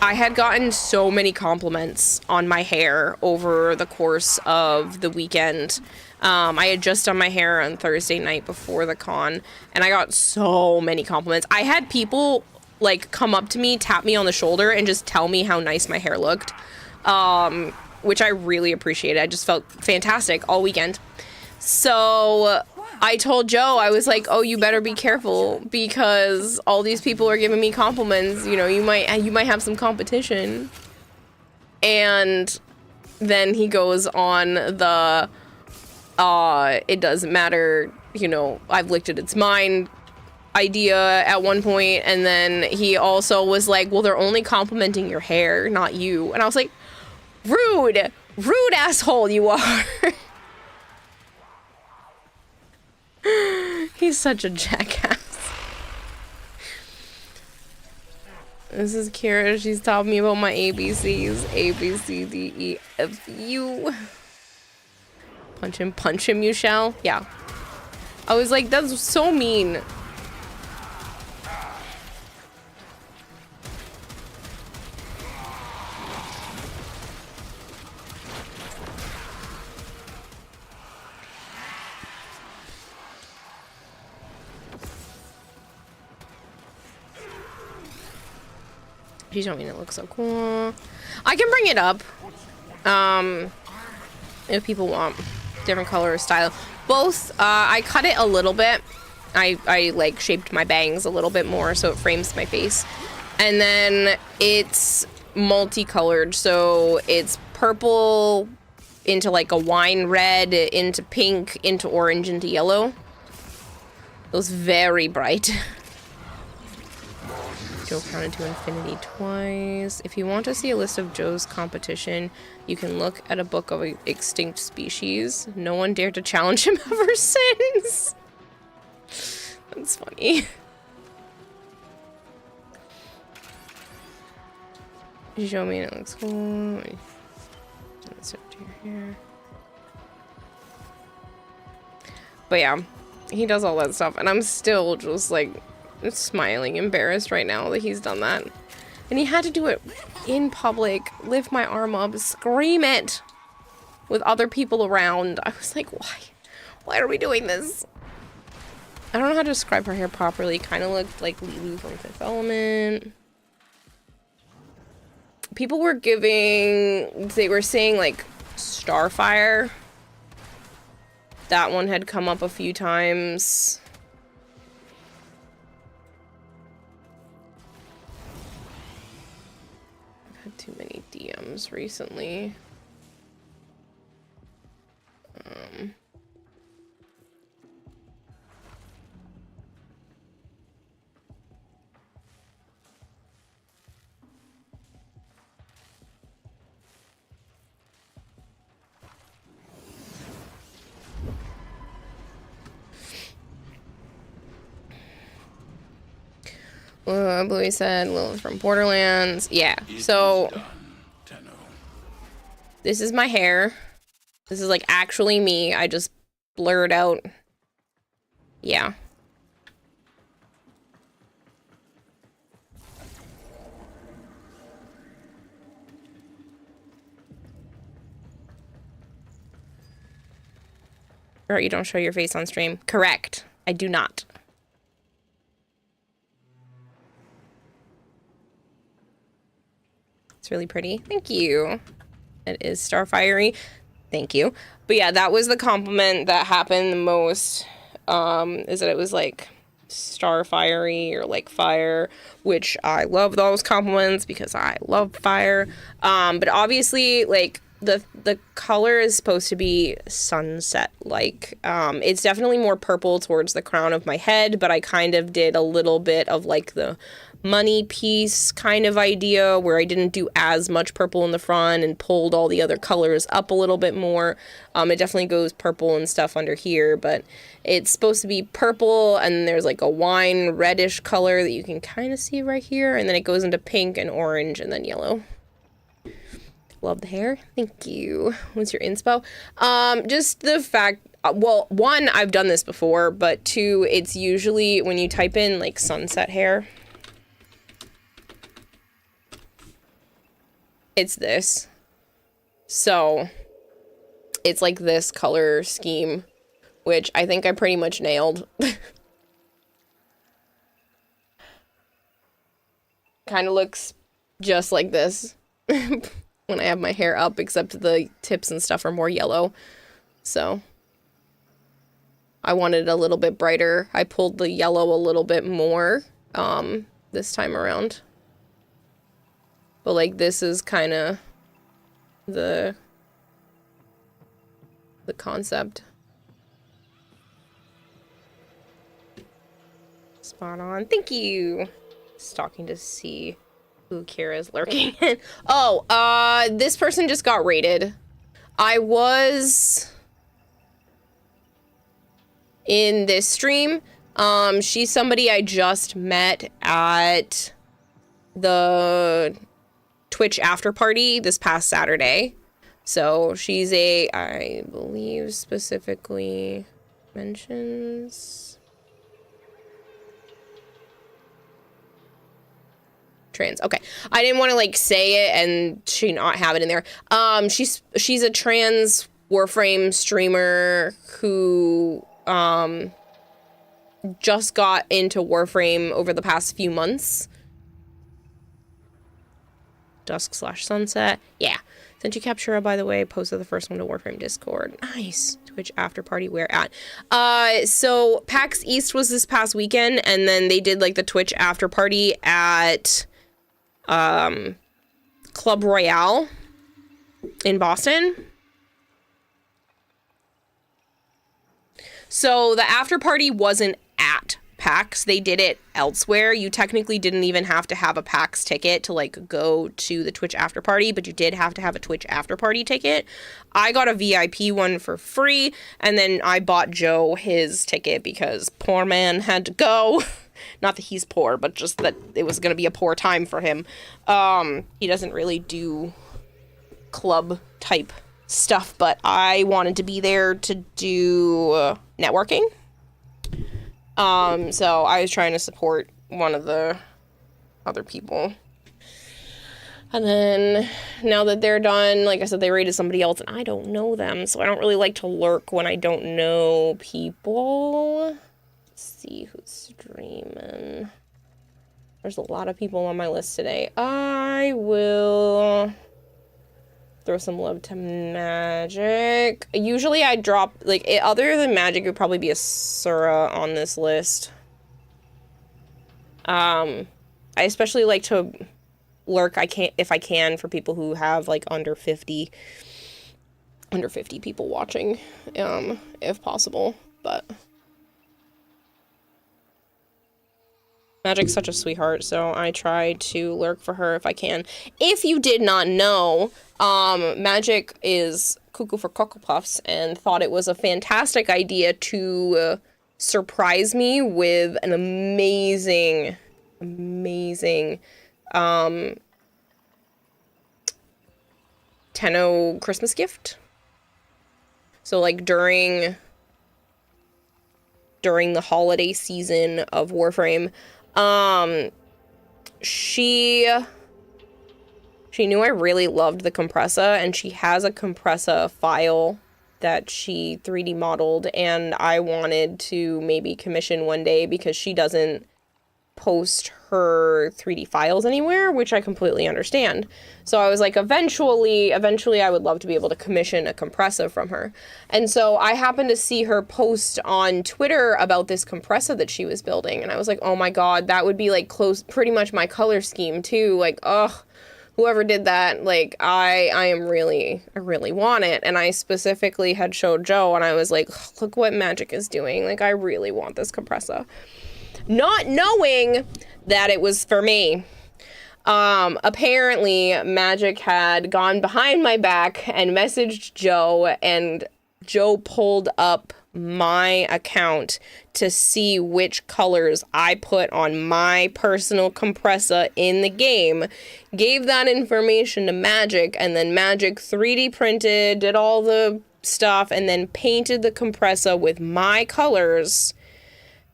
[SPEAKER 3] had gotten so many compliments on my hair over the course of the weekend. I had just done my hair on Thursday night before the con, and I got so many compliments. I had people like come up to me, tap me on the shoulder, and just tell me how nice my hair looked, which I really appreciated. I just felt fantastic all weekend. So I told Joe, I was like, oh, you better be careful because all these people are giving me compliments. You know, you might have some competition. And then he goes on the, it doesn't matter, you know, I've licked it, it's mine idea at one point. And then he also was like, well, they're only complimenting your hair, not you. And I was like, rude asshole you are. He's such a jackass. This is Kira. She's taught me about my ABCs. A, B, C, D, E, F, U. Punch him, you shall. Yeah. I was like, that's so mean. She told me it looks so cool. I can bring it up. If people want different color or style. Both, I cut it a little bit. I like shaped my bangs a little bit more so it frames my face. And then it's multicolored, so it's purple into like a wine red, into pink, into orange, into yellow. It was very bright. Joe counted to infinity twice. If you want to see a list of Joe's competition, you can look at a book of extinct species. No one dared to challenge him ever since. That's funny. You show me and it looks cool. Let's up to your hair. But yeah, he does all that stuff, and I'm still just like smiling, embarrassed right now that he's done that. And he had to do it in public, lift my arm up, scream it with other people around. I was like, why? Why are we doing this? I don't know how to describe her hair properly. Kind of looked like Lulu from Fifth Element. People were they were saying like Starfire. That one had come up a few times. Too many DMs recently. Bluey said Lilith from Borderlands. Yeah, so this is my hair. This is like actually me. I just blurred out. Yeah. Or you don't show your face on stream. Correct. I do not. It's really pretty. Thank you. It is Starfiery. Thank you. But yeah, that was the compliment that happened the most. Is that it was like Starfiery or like fire, which I love those compliments because I love fire. But obviously, like the color is supposed to be sunset like. It's definitely more purple towards the crown of my head, but I kind of did a little bit of like the money piece kind of idea where I didn't do as much purple in the front and pulled all the other colors up a little bit more. It definitely goes purple and stuff under here, but it's supposed to be purple, and there's like a wine reddish color that you can kind of see right here, and then it goes into pink and orange and then yellow. Love the hair. Thank you. What's your inspo? Just the fact well, one, I've done this before, but two, it's usually when you type in like sunset hair, it's this. So it's like this color scheme, which I think I pretty much nailed. Kind of looks just like this when I have my hair up, except the tips and stuff are more yellow. So I wanted it a little bit brighter. I pulled the yellow a little bit more this time around. But like this is kind of the concept. Spot on. Thank you. Stalking to see who Kira's lurking in. Oh, this person just got raided. I was in this stream. She's somebody I just met at the Twitch after party this past Saturday. So she's a, I believe specifically mentions trans. Okay. I didn't want to like say it and she not have it in there. She's a trans Warframe streamer who just got into Warframe over the past few months. Dusk/sunset. Yeah. Sent you Captura, by the way. Posted the first one to Warframe Discord. Nice. Twitch after party, where at? So PAX East was this past weekend, and then they did like the Twitch after party at Club Royale in Boston. So the after party wasn't at PAX. They did it elsewhere. You technically didn't even have to have a PAX ticket to like go to the Twitch after party, but you did have to have a Twitch after party ticket. I got a VIP one for free, and then I bought Joe his ticket because poor man had to go. Not that he's poor, but just that it was going to be a poor time for him. He doesn't really do club type stuff, but I wanted to be there to do networking. So I was trying to support one of the other people. And then now that they're done, like I said, they raided somebody else and I don't know them. So I don't really like to lurk when I don't know people. Let's see who's streaming. There's a lot of people on my list today. I will throw some love to Magic. Usually I drop, like, other than Magic, it would probably be a Sura on this list. I especially like to lurk, if I can, for people who have, like, under 50 people watching, if possible, but Magic's such a sweetheart, so I try to lurk for her if I can. If you did not know, Magic is cuckoo for Cocoa Puffs and thought it was a fantastic idea to surprise me with an amazing Tenno Christmas gift. So like during the holiday season of Warframe, she knew I really loved the Compressa, and she has a Compressa file that she 3D modeled, and I wanted to maybe commission one day because she doesn't post her 3D files anywhere, which I completely understand. So I was like, eventually I would love to be able to commission a Compressa from her. And so I happened to see her post on Twitter about this Compressa that she was building, and I was like, oh my god, that would be like pretty much my color scheme too. Like, ugh, whoever did that, like, I really want it. And I specifically had showed Joe, and I was like, look what Magic is doing. Like, I really want this Compressa. Not knowing that it was for me. Apparently Magic had gone behind my back and messaged Joe, and Joe pulled up my account to see which colors I put on my personal Compressa in the game, gave that information to Magic, and then Magic 3D printed, did all the stuff and then painted the compressor with my colors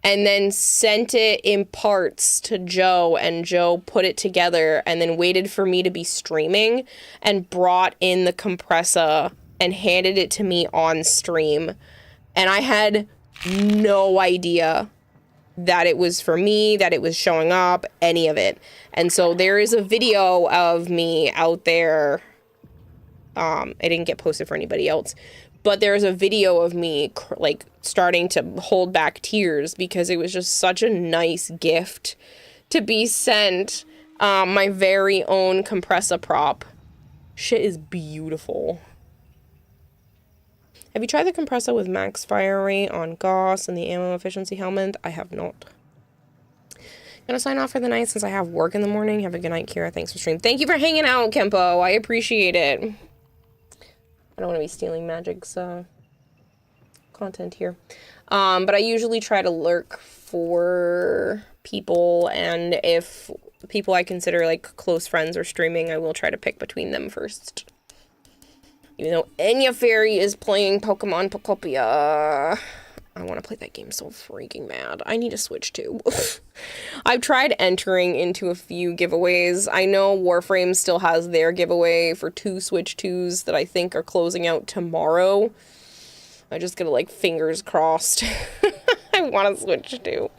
[SPEAKER 3] and then sent it in parts to Joe, and Joe put it together and then waited for me to be streaming and brought in the compressor and handed it to me on stream. And I had no idea that it was for me, that it was showing up, any of it. And so there is a video of me out there. It didn't get posted for anybody else, but there's a video of me like starting to hold back tears because it was just such a nice gift to be sent. My very own compressor prop. Shit is beautiful. Have you tried the compressor with max fire rate on Gauss and the ammo efficiency helmet? I have not. Gonna sign off for the night since I have work in the morning. Have a good night, Kira. Thanks for stream. Thank you for hanging out, Kempo. I appreciate it. I don't want to be stealing Magic's content here. But I usually try to lurk for people, and if people I consider like close friends are streaming, I will try to pick between them first. Even though Enya Fairy is playing Pokemon Pokopia. I want to play that game so freaking bad. I need to switch too. I've tried entering into a few giveaways. I know Warframe still has their giveaway for 2 Switch 2s that I think are closing out tomorrow. I just gotta like fingers crossed. I want to switch to.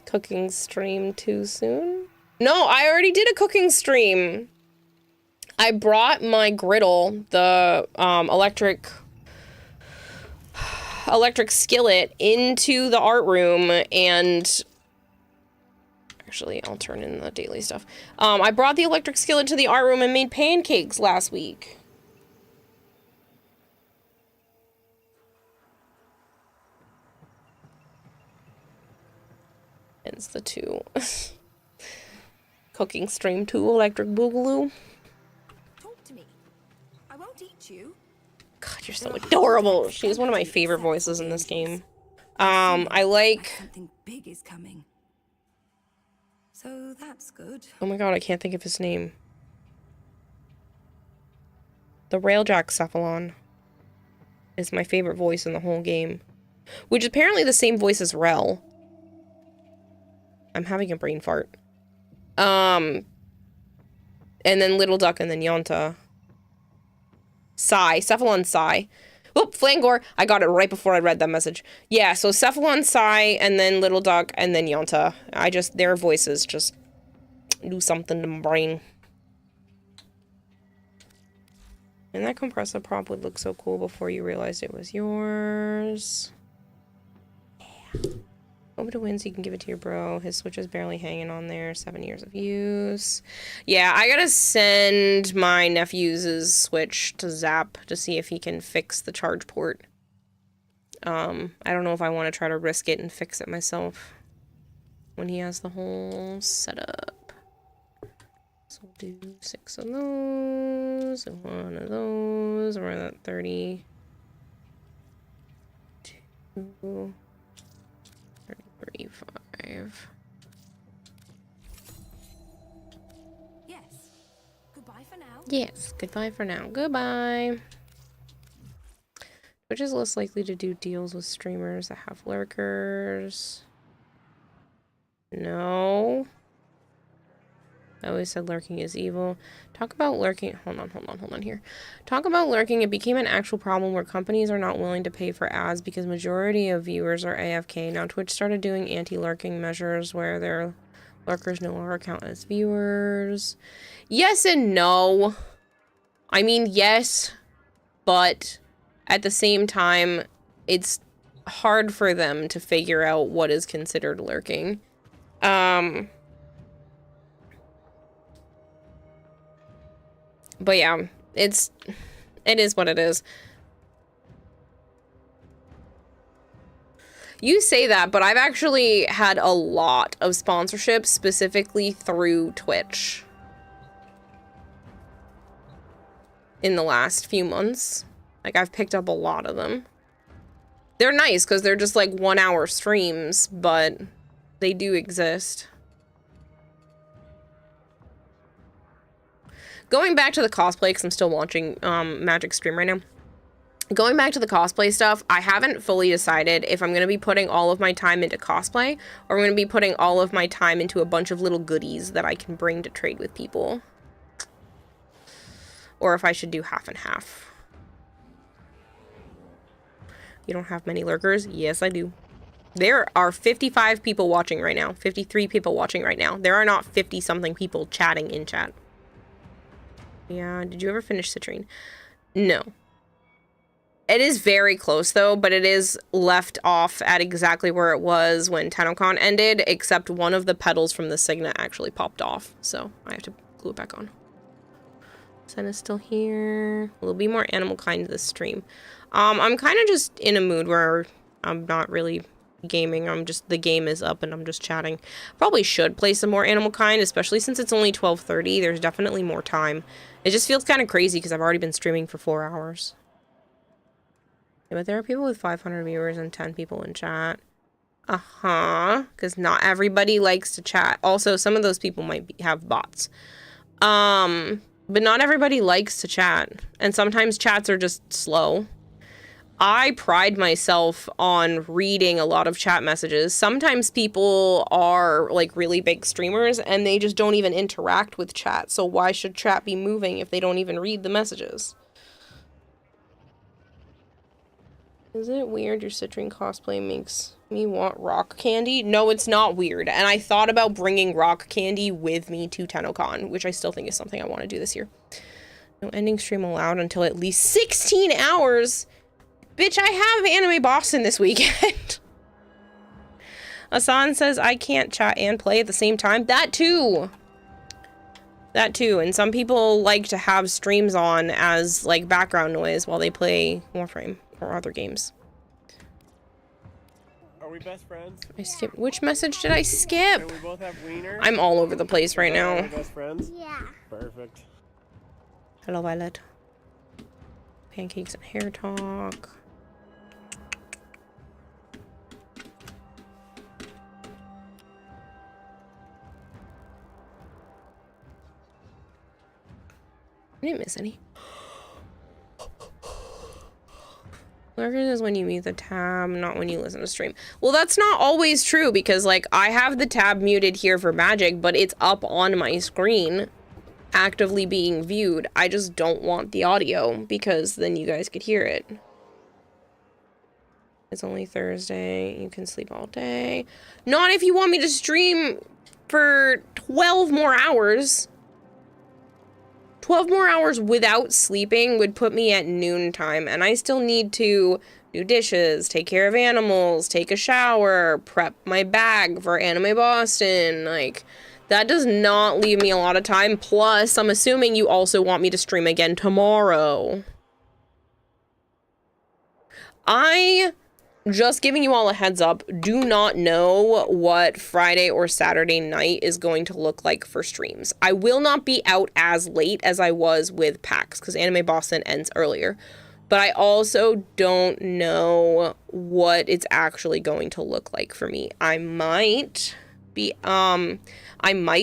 [SPEAKER 3] Cooking stream too soon? No, I already did a cooking stream. I brought my griddle, the electric skillet, into the art room, and actually I'll turn in the daily stuff. I brought the electric skillet to the art room and made pancakes last week. It's the 2. Cooking stream 2 electric boogaloo. God, you're so adorable. She's one of my favorite voices in this game. I like...
[SPEAKER 12] Something big is coming. So that's good.
[SPEAKER 3] Oh my god, I can't think of his name. The Railjack Cephalon is my favorite voice in the whole game. Which is apparently the same voice as Rel. I'm having a brain fart. And then Little Duck and then Yonta. Sai. Cephalon Sai. Oop, Flangor. I got it right before I read that message. Yeah, so Cephalon Sai, and then Little Duck, and then Yonta. Their voices just do something to my brain. And that compressor prop would look so cool before you realized it was yours. Yeah. Open to win so you can give it to your bro. His Switch is barely hanging on there. 7 years of use. Yeah, I gotta send my nephew's Switch to Zap to see if he can fix the charge port. I don't know if I want to try to risk it and fix it myself when he has the whole setup. So we'll do 6 of those and 1 of those. We're at 30. 2. 35.
[SPEAKER 12] Yes. Goodbye for now.
[SPEAKER 3] Yes, goodbye for now. Goodbye. Which is less likely to do deals with streamers that have lurkers? No. I always said lurking is evil. Talk about lurking. Hold on here. Talk about lurking. It became an actual problem where companies are not willing to pay for ads because majority of viewers are AFK. Now Twitch started doing anti-lurking measures where their lurkers no longer count as viewers. Yes and no. I mean, yes, but at the same time, it's hard for them to figure out what is considered lurking. But yeah, it is what it is. You say that, but I've actually had a lot of sponsorships specifically through Twitch in the last few months. Like, I've picked up a lot of them. They're nice because they're just like 1-hour streams, but they do exist. Going back to the cosplay, because I'm still watching Magic stream right now. Going back to the cosplay stuff, I haven't fully decided if I'm going to be putting all of my time into cosplay or I'm going to be putting all of my time into a bunch of little goodies that I can bring to trade with people. Or if I should do half and half. You don't have many lurkers? Yes, I do. There are 55 people watching right now. 53 people watching right now. There are not 50-something people chatting in chat. Yeah, did you ever finish Citrine? No. It is very close, though, but it is left off at exactly where it was when TennoCon ended, except one of the petals from the signet actually popped off, so I have to glue it back on. Senna's still here. We'll be more AnimalKind this stream. I'm kind of just in a mood where I'm not really gaming. The game is up and I'm just chatting. Probably should play some more AnimalKind, especially since it's only 12:30. There's definitely more time. It just feels kind of crazy because I've already been streaming for 4 hours. Yeah, but there are people with 500 viewers and 10 people in chat. Because not everybody likes to chat. Also, some of those people might have bots. But not everybody likes to chat. And sometimes chats are just slow. I pride myself on reading a lot of chat messages. Sometimes people are like really big streamers and they just don't even interact with chat. So why should chat be moving if they don't even read the messages? Is it weird your Citrine cosplay makes me want rock candy? No, it's not weird. And I thought about bringing rock candy with me to TennoCon, which I still think is something I want to do this year. No ending stream allowed until at least 16 hours. Bitch, I have Anime Boston this weekend. Asan says I can't chat and play at the same time. That too. That too. And some people like to have streams on as like background noise while they play Warframe or other games.
[SPEAKER 13] Are we best friends?
[SPEAKER 3] I skipped. Which message did I skip?
[SPEAKER 13] Do we both have wieners?
[SPEAKER 3] I'm all over the place right now.
[SPEAKER 13] Are we best friends?
[SPEAKER 1] Yeah.
[SPEAKER 13] Perfect.
[SPEAKER 3] Hello, Violet. Pancakes and hair talk. I didn't miss any. Lurkers is when you mute the tab, not when you listen to stream. Well, that's not always true because, like, I have the tab muted here for Magic, but it's up on my screen, actively being viewed. I just don't want the audio because then you guys could hear it. It's only Thursday. You can sleep all day. Not if you want me to stream for 12 more hours. 12 more hours without sleeping would put me at noontime, and I still need to do dishes, take care of animals, take a shower, prep my bag for Anime Boston. Like, that does not leave me a lot of time. Plus, I'm assuming you also want me to stream again tomorrow. Just giving you all a heads up, do not know what Friday or Saturday night is going to look like for streams. I will not be out as late as I was with PAX, because Anime Boston ends earlier. But I also don't know what it's actually going to look like for me. I might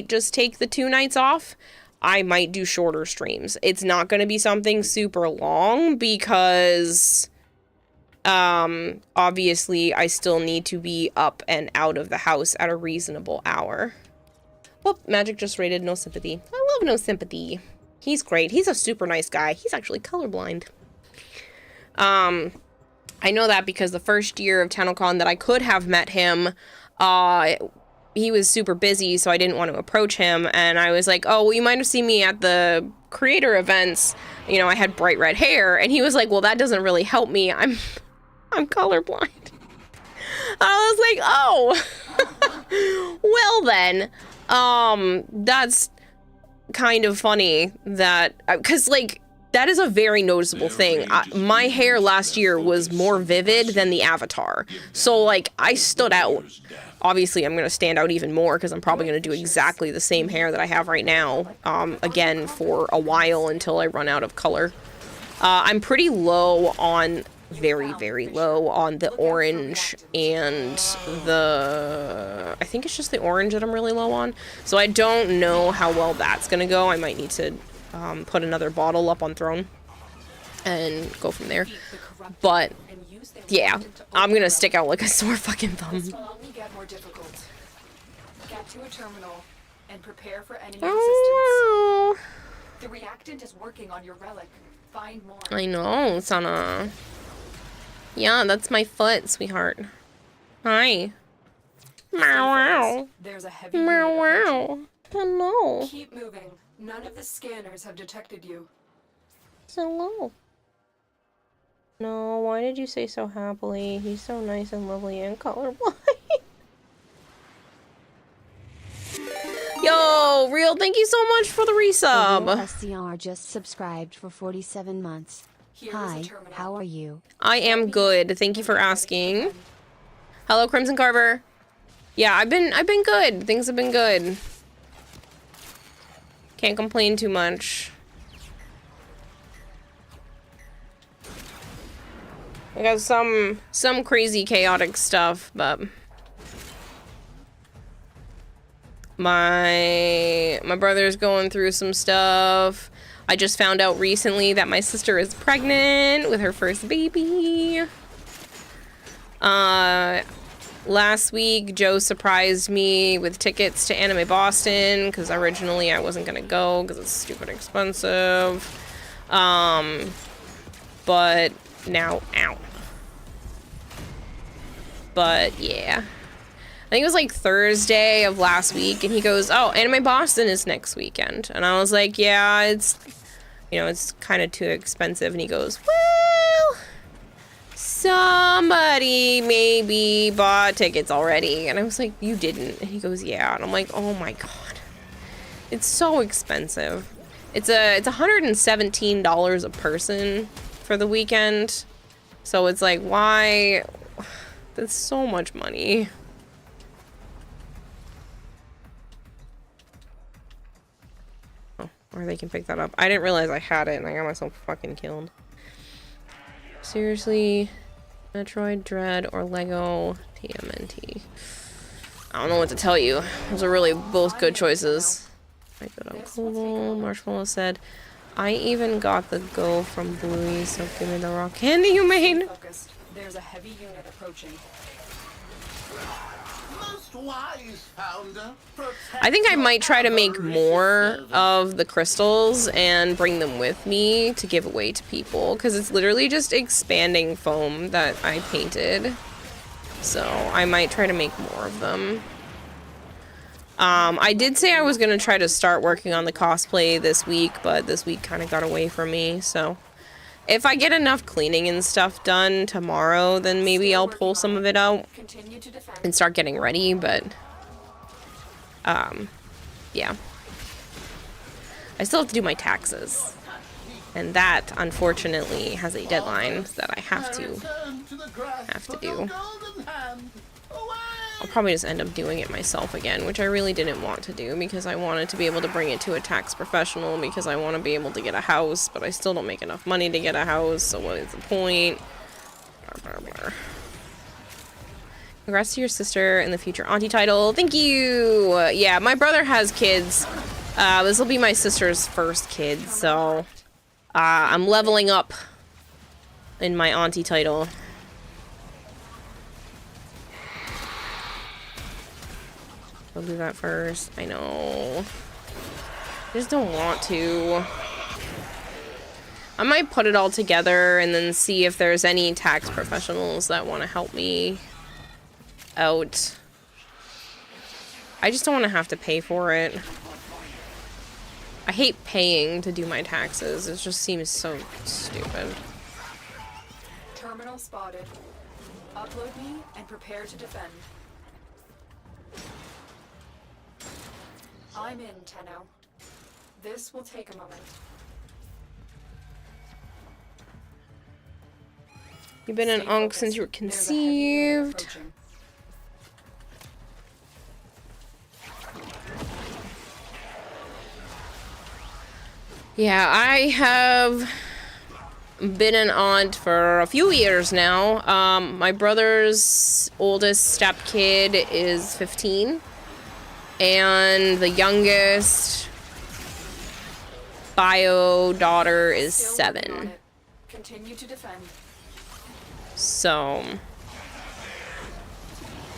[SPEAKER 3] just take the 2 nights off. I might do shorter streams. It's not going to be something super long because obviously I still need to be up and out of the house at a reasonable hour. Oh, Magic just rated No Sympathy. I love No Sympathy. He's great. He's a super nice guy. He's actually colorblind. I know that because the first year of TennoCon that I could have met him, he was super busy, so I didn't want to approach him, and I was like, oh, well, you might have seen me at the creator events. You know, I had bright red hair, and he was like, well, that doesn't really help me. I'm colorblind. I was like, oh, well then, that's kind of funny that, because, like, that is a very noticeable thing. My hair last year was more vivid than the avatar. So, like, I stood out. Obviously, I'm going to stand out even more because I'm probably going to do exactly the same hair that I have right now, again, for a while until I run out of color. I'm pretty low on, very, very low on the orange and I think it's just the orange that I'm really low on. So I don't know how well that's going to go. I might need to put another bottle up on Throne and go from there. But yeah, I'm gonna stick out like a sore fucking thumb.
[SPEAKER 8] This will only get more difficult. Get to a terminal and prepare for enemy
[SPEAKER 3] Oh,
[SPEAKER 8] resistance. The reactant is working on your relic. Find more.
[SPEAKER 3] I know, Sana. Yeah, that's my foot, sweetheart. Hi. Meow.
[SPEAKER 8] There's a heavy
[SPEAKER 3] Meow. Hello.
[SPEAKER 8] Keep moving. None of the scanners have detected you.
[SPEAKER 3] Hello. No, why did you say so happily? He's so nice and lovely and colorblind. Yo, Real, thank you so much for the resub.
[SPEAKER 10] The SCR just subscribed for 47 months. Hi, how are you?
[SPEAKER 3] I am good. Thank you for asking. Hello, Crimson Carver. Yeah, I've been good. Things have been good. Can't complain too much. I got some crazy chaotic stuff, but my brother's going through some stuff. I just found out recently that my sister is pregnant with her first baby. Last week, Joe surprised me with tickets to Anime Boston because originally I wasn't gonna go because it's stupid expensive. But now, ow. But yeah, I think it was like Thursday of last week, and he goes, "Oh, Anime Boston is next weekend," and I was like, "Yeah, it's, you know, it's kind of too expensive," and he goes, "Well, somebody maybe bought tickets already," and I was like, "You didn't?" And he goes, "Yeah," and I'm like, "Oh my god, it's so expensive. It's $117 a person for the weekend, so it's like, why? That's so much money." Oh, or they can pick that up. I didn't realize I had it, and I got myself fucking killed. Seriously, Metroid Dread or Lego TMNT. I don't know what to tell you. Those are really both good choices. I got on Cool. Marshmallow said, "I even got the go from Bluey, so give me the raw candy you made."
[SPEAKER 8] There's a heavy unit approaching.
[SPEAKER 9] Most wise founder.
[SPEAKER 3] I think I might try to make more of the crystals and bring them with me to give away to people, because it's literally just expanding foam that I painted. So I might try to make more of them. I did say I was going to try to start working on the cosplay this week, but this week kind of got away from me, so if I get enough cleaning and stuff done tomorrow, then maybe I'll pull some of it out and start getting ready, but yeah. I still have to do my taxes, and that unfortunately has a deadline that I have to do. I'll probably just end up doing it myself again, which I really didn't want to do because I wanted to be able to bring it to a tax professional because I want to be able to get a house, but I still don't make enough money to get a house, so what is the point? Congrats to your sister and the future auntie title. Thank you! Yeah, my brother has kids. This will be my sister's first kid, so I'm leveling up in my auntie title. I'll do that first. I know. I just don't want to. I might put it all together and then see if there's any tax professionals that want to help me out. I just don't want to have to pay for it. I hate paying to do my taxes. It just seems so stupid.
[SPEAKER 8] Terminal spotted. Upload me and prepare to defend. I'm in, Tenno. This will take a moment.
[SPEAKER 3] You've been an Ankh since you were conceived. Yeah, I have been an aunt for a few years now. My brother's oldest stepkid is 15. And the youngest bio daughter is 7.
[SPEAKER 8] Continue to defend.
[SPEAKER 3] So,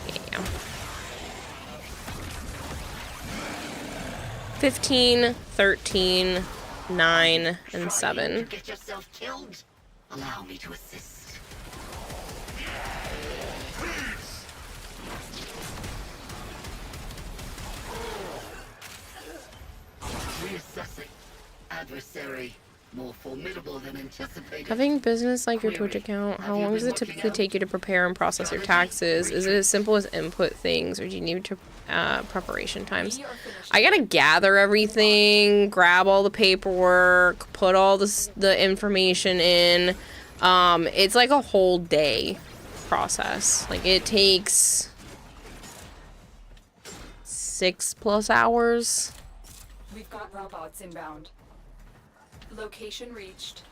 [SPEAKER 3] yeah. 15, 13, 9, and 7.
[SPEAKER 4] Get yourself killed. Allow me to assist. Reassessing. Adversary more formidable than anticipated.
[SPEAKER 3] Having business like your Twitch account, how long does it typically take you to prepare and process your taxes? Is it as simple as input things, or do you need to preparation times? I gotta gather everything, grab all the paperwork, put all the information in. It's like a whole day process. Like, it takes 6+ hours.
[SPEAKER 8] We've got robots inbound. Location reached.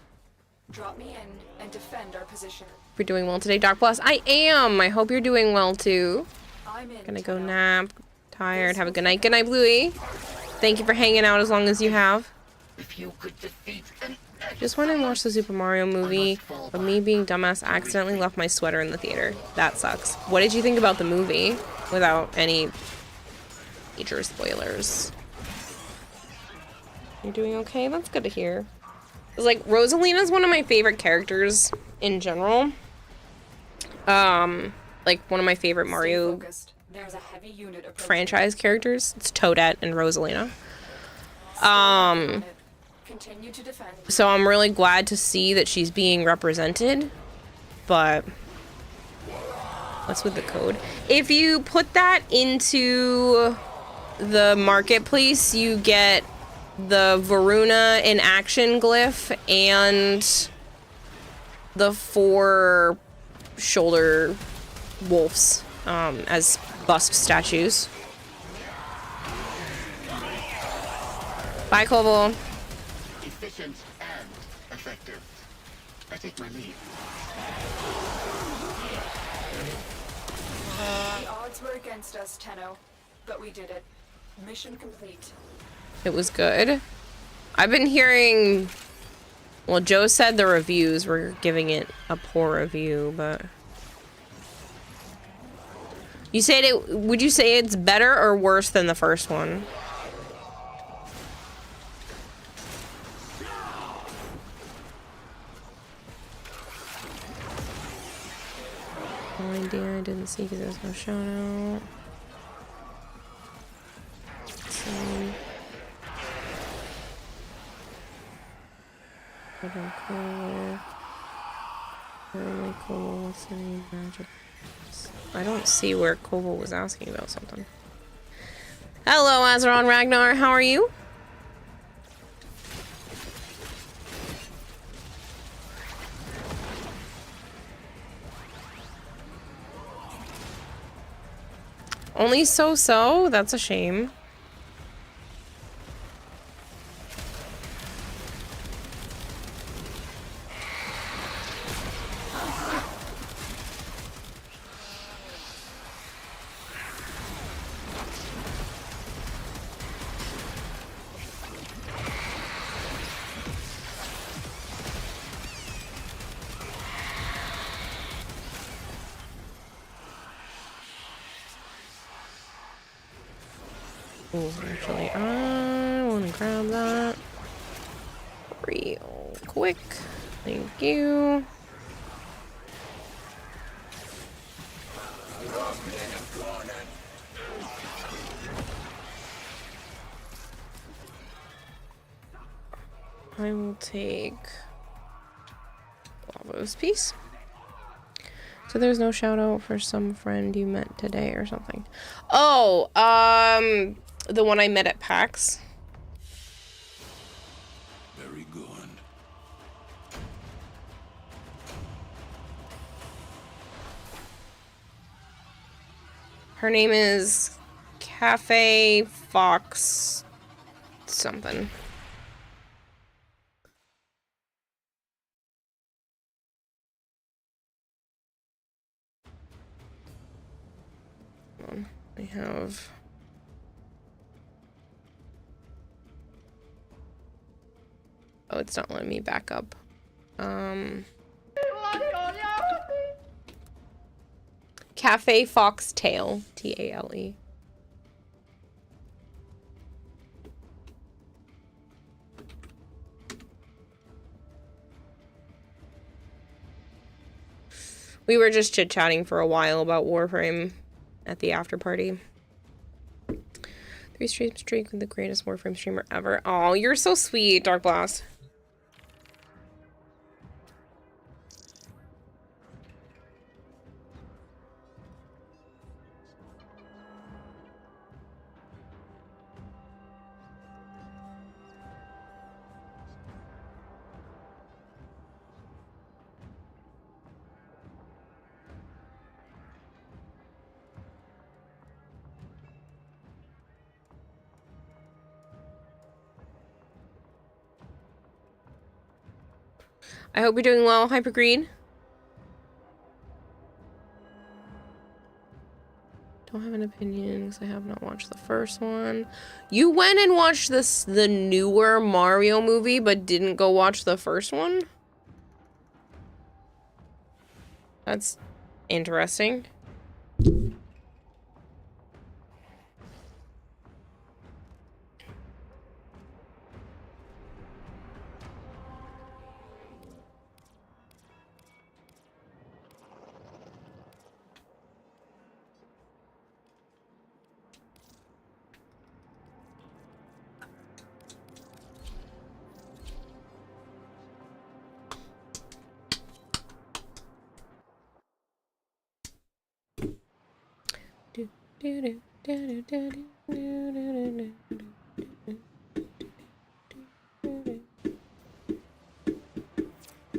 [SPEAKER 8] Drop me in and defend our position.
[SPEAKER 3] You're doing well today, Doc Plus. I am. I hope you're doing well too.
[SPEAKER 8] I'm in.
[SPEAKER 3] Gonna go nap. Tired. Have a good night. Good night, Bluey. Thank you for hanging out as long as you have.
[SPEAKER 4] If you could defeat an
[SPEAKER 3] Just went and watched the Super Mario movie, but me being dumbass accidentally left my sweater in the theater. That sucks. What did you think about the movie? Without any major spoilers. You're doing okay? That's good to hear. It's like, Rosalina's one of my favorite characters in general. Like, one of my favorite Mario
[SPEAKER 8] There's a heavy unit approaching.
[SPEAKER 3] franchise characters. It's Toadette and Rosalina.
[SPEAKER 8] Continue to defend.
[SPEAKER 3] So I'm really glad to see that she's being represented, but what's with the code? If you put that into the marketplace, you get the Varuna in action glyph and the 4 shoulder wolves as bust statues. Bye, Koval.
[SPEAKER 4] efficient and effective. I take my leave.
[SPEAKER 8] The odds were against us, Tenno, but we did it. Mission complete.
[SPEAKER 3] It was good. I've been hearing, well, Joe said the reviews were giving it a poor review, but you said it, would you say it's better or worse than the first one? No idea, I didn't see because there's no shout out. I don't see where Koval was asking about something. Hello, Azeron Ragnar, how are you? Only so-so? That's a shame. Oh, actually, I want to grab that real quick. Thank you. I will take Lavo's piece. So there's no shout out for some friend you met today or something. Oh, the one I met at PAX.
[SPEAKER 6] Very good.
[SPEAKER 3] Her name is Cafe Fox something. Hold on. I have oh, it's not letting me back up. Cafe Foxtail. Tale. We were just chit-chatting for a while about Warframe at the after party. 3 stream streak with the greatest Warframe streamer ever. Oh, you're so sweet, Dark Blast. I hope you're doing well, Hypergreed. Don't have an opinion because I have not watched the first one. You went and watched the newer Mario movie, but didn't go watch the first one? That's interesting.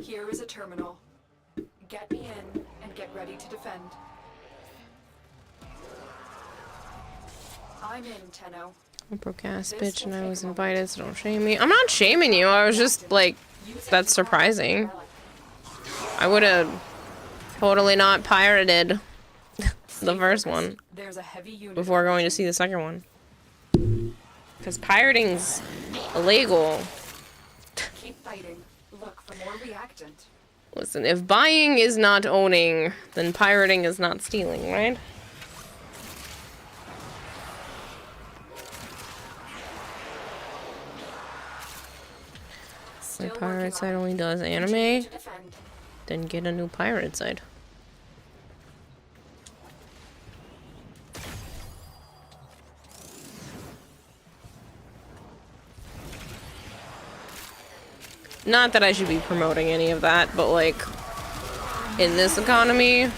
[SPEAKER 8] Here is a terminal. Get me in and get ready to defend. I'm in, Tenno.
[SPEAKER 3] I'm a broke ass bitch and I was invited, so don't shame me. I'm not shaming you, I was just like, that's surprising. I would have totally not pirated the first one before going to see the second one. Because pirating's illegal.
[SPEAKER 8] Keep fighting. Look for more reactant.
[SPEAKER 3] Listen, if buying is not owning, then pirating is not stealing, right? My pirate side only does anime, then get a new pirate side. Not that I should be promoting any of that, but like, in this economy,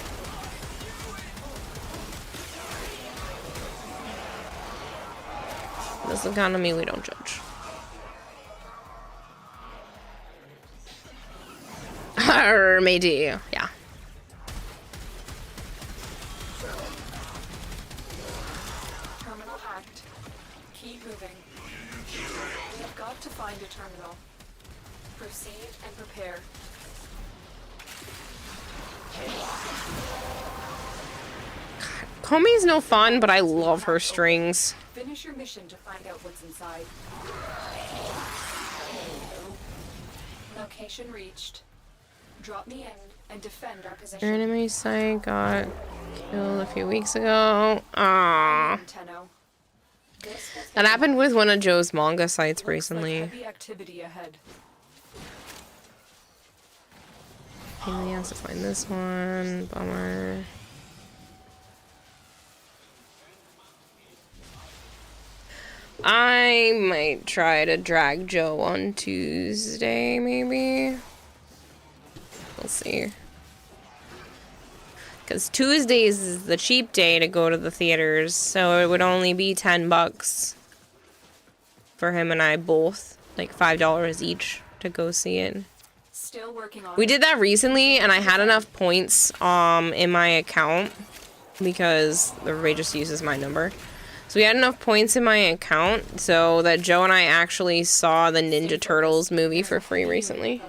[SPEAKER 3] we don't judge. Matey, yeah.
[SPEAKER 8] Terminal hacked. Keep moving. We've got to find a terminal. Proceed and prepare.
[SPEAKER 3] Komi's no fun, but I love her strings.
[SPEAKER 8] Finish your mission to find out what's inside. Location reached. Drop me in and defend our position.
[SPEAKER 3] Your enemy site got killed a few weeks ago. Aww. That happened with one of Joe's manga sites recently.
[SPEAKER 8] Heavy activity ahead.
[SPEAKER 3] He has to find this one. Bummer. I might try to drag Joe on Tuesday, maybe. We'll see. Because Tuesdays is the cheap day to go to the theaters, so it would only be $10 for him and I both. Like $5 each to go see it.
[SPEAKER 8] Still working on
[SPEAKER 3] We did that recently, and I had enough points in my account because everybody just uses my number. So we had enough points in my account so that Joe and I actually saw the Ninja Turtles movie for free recently.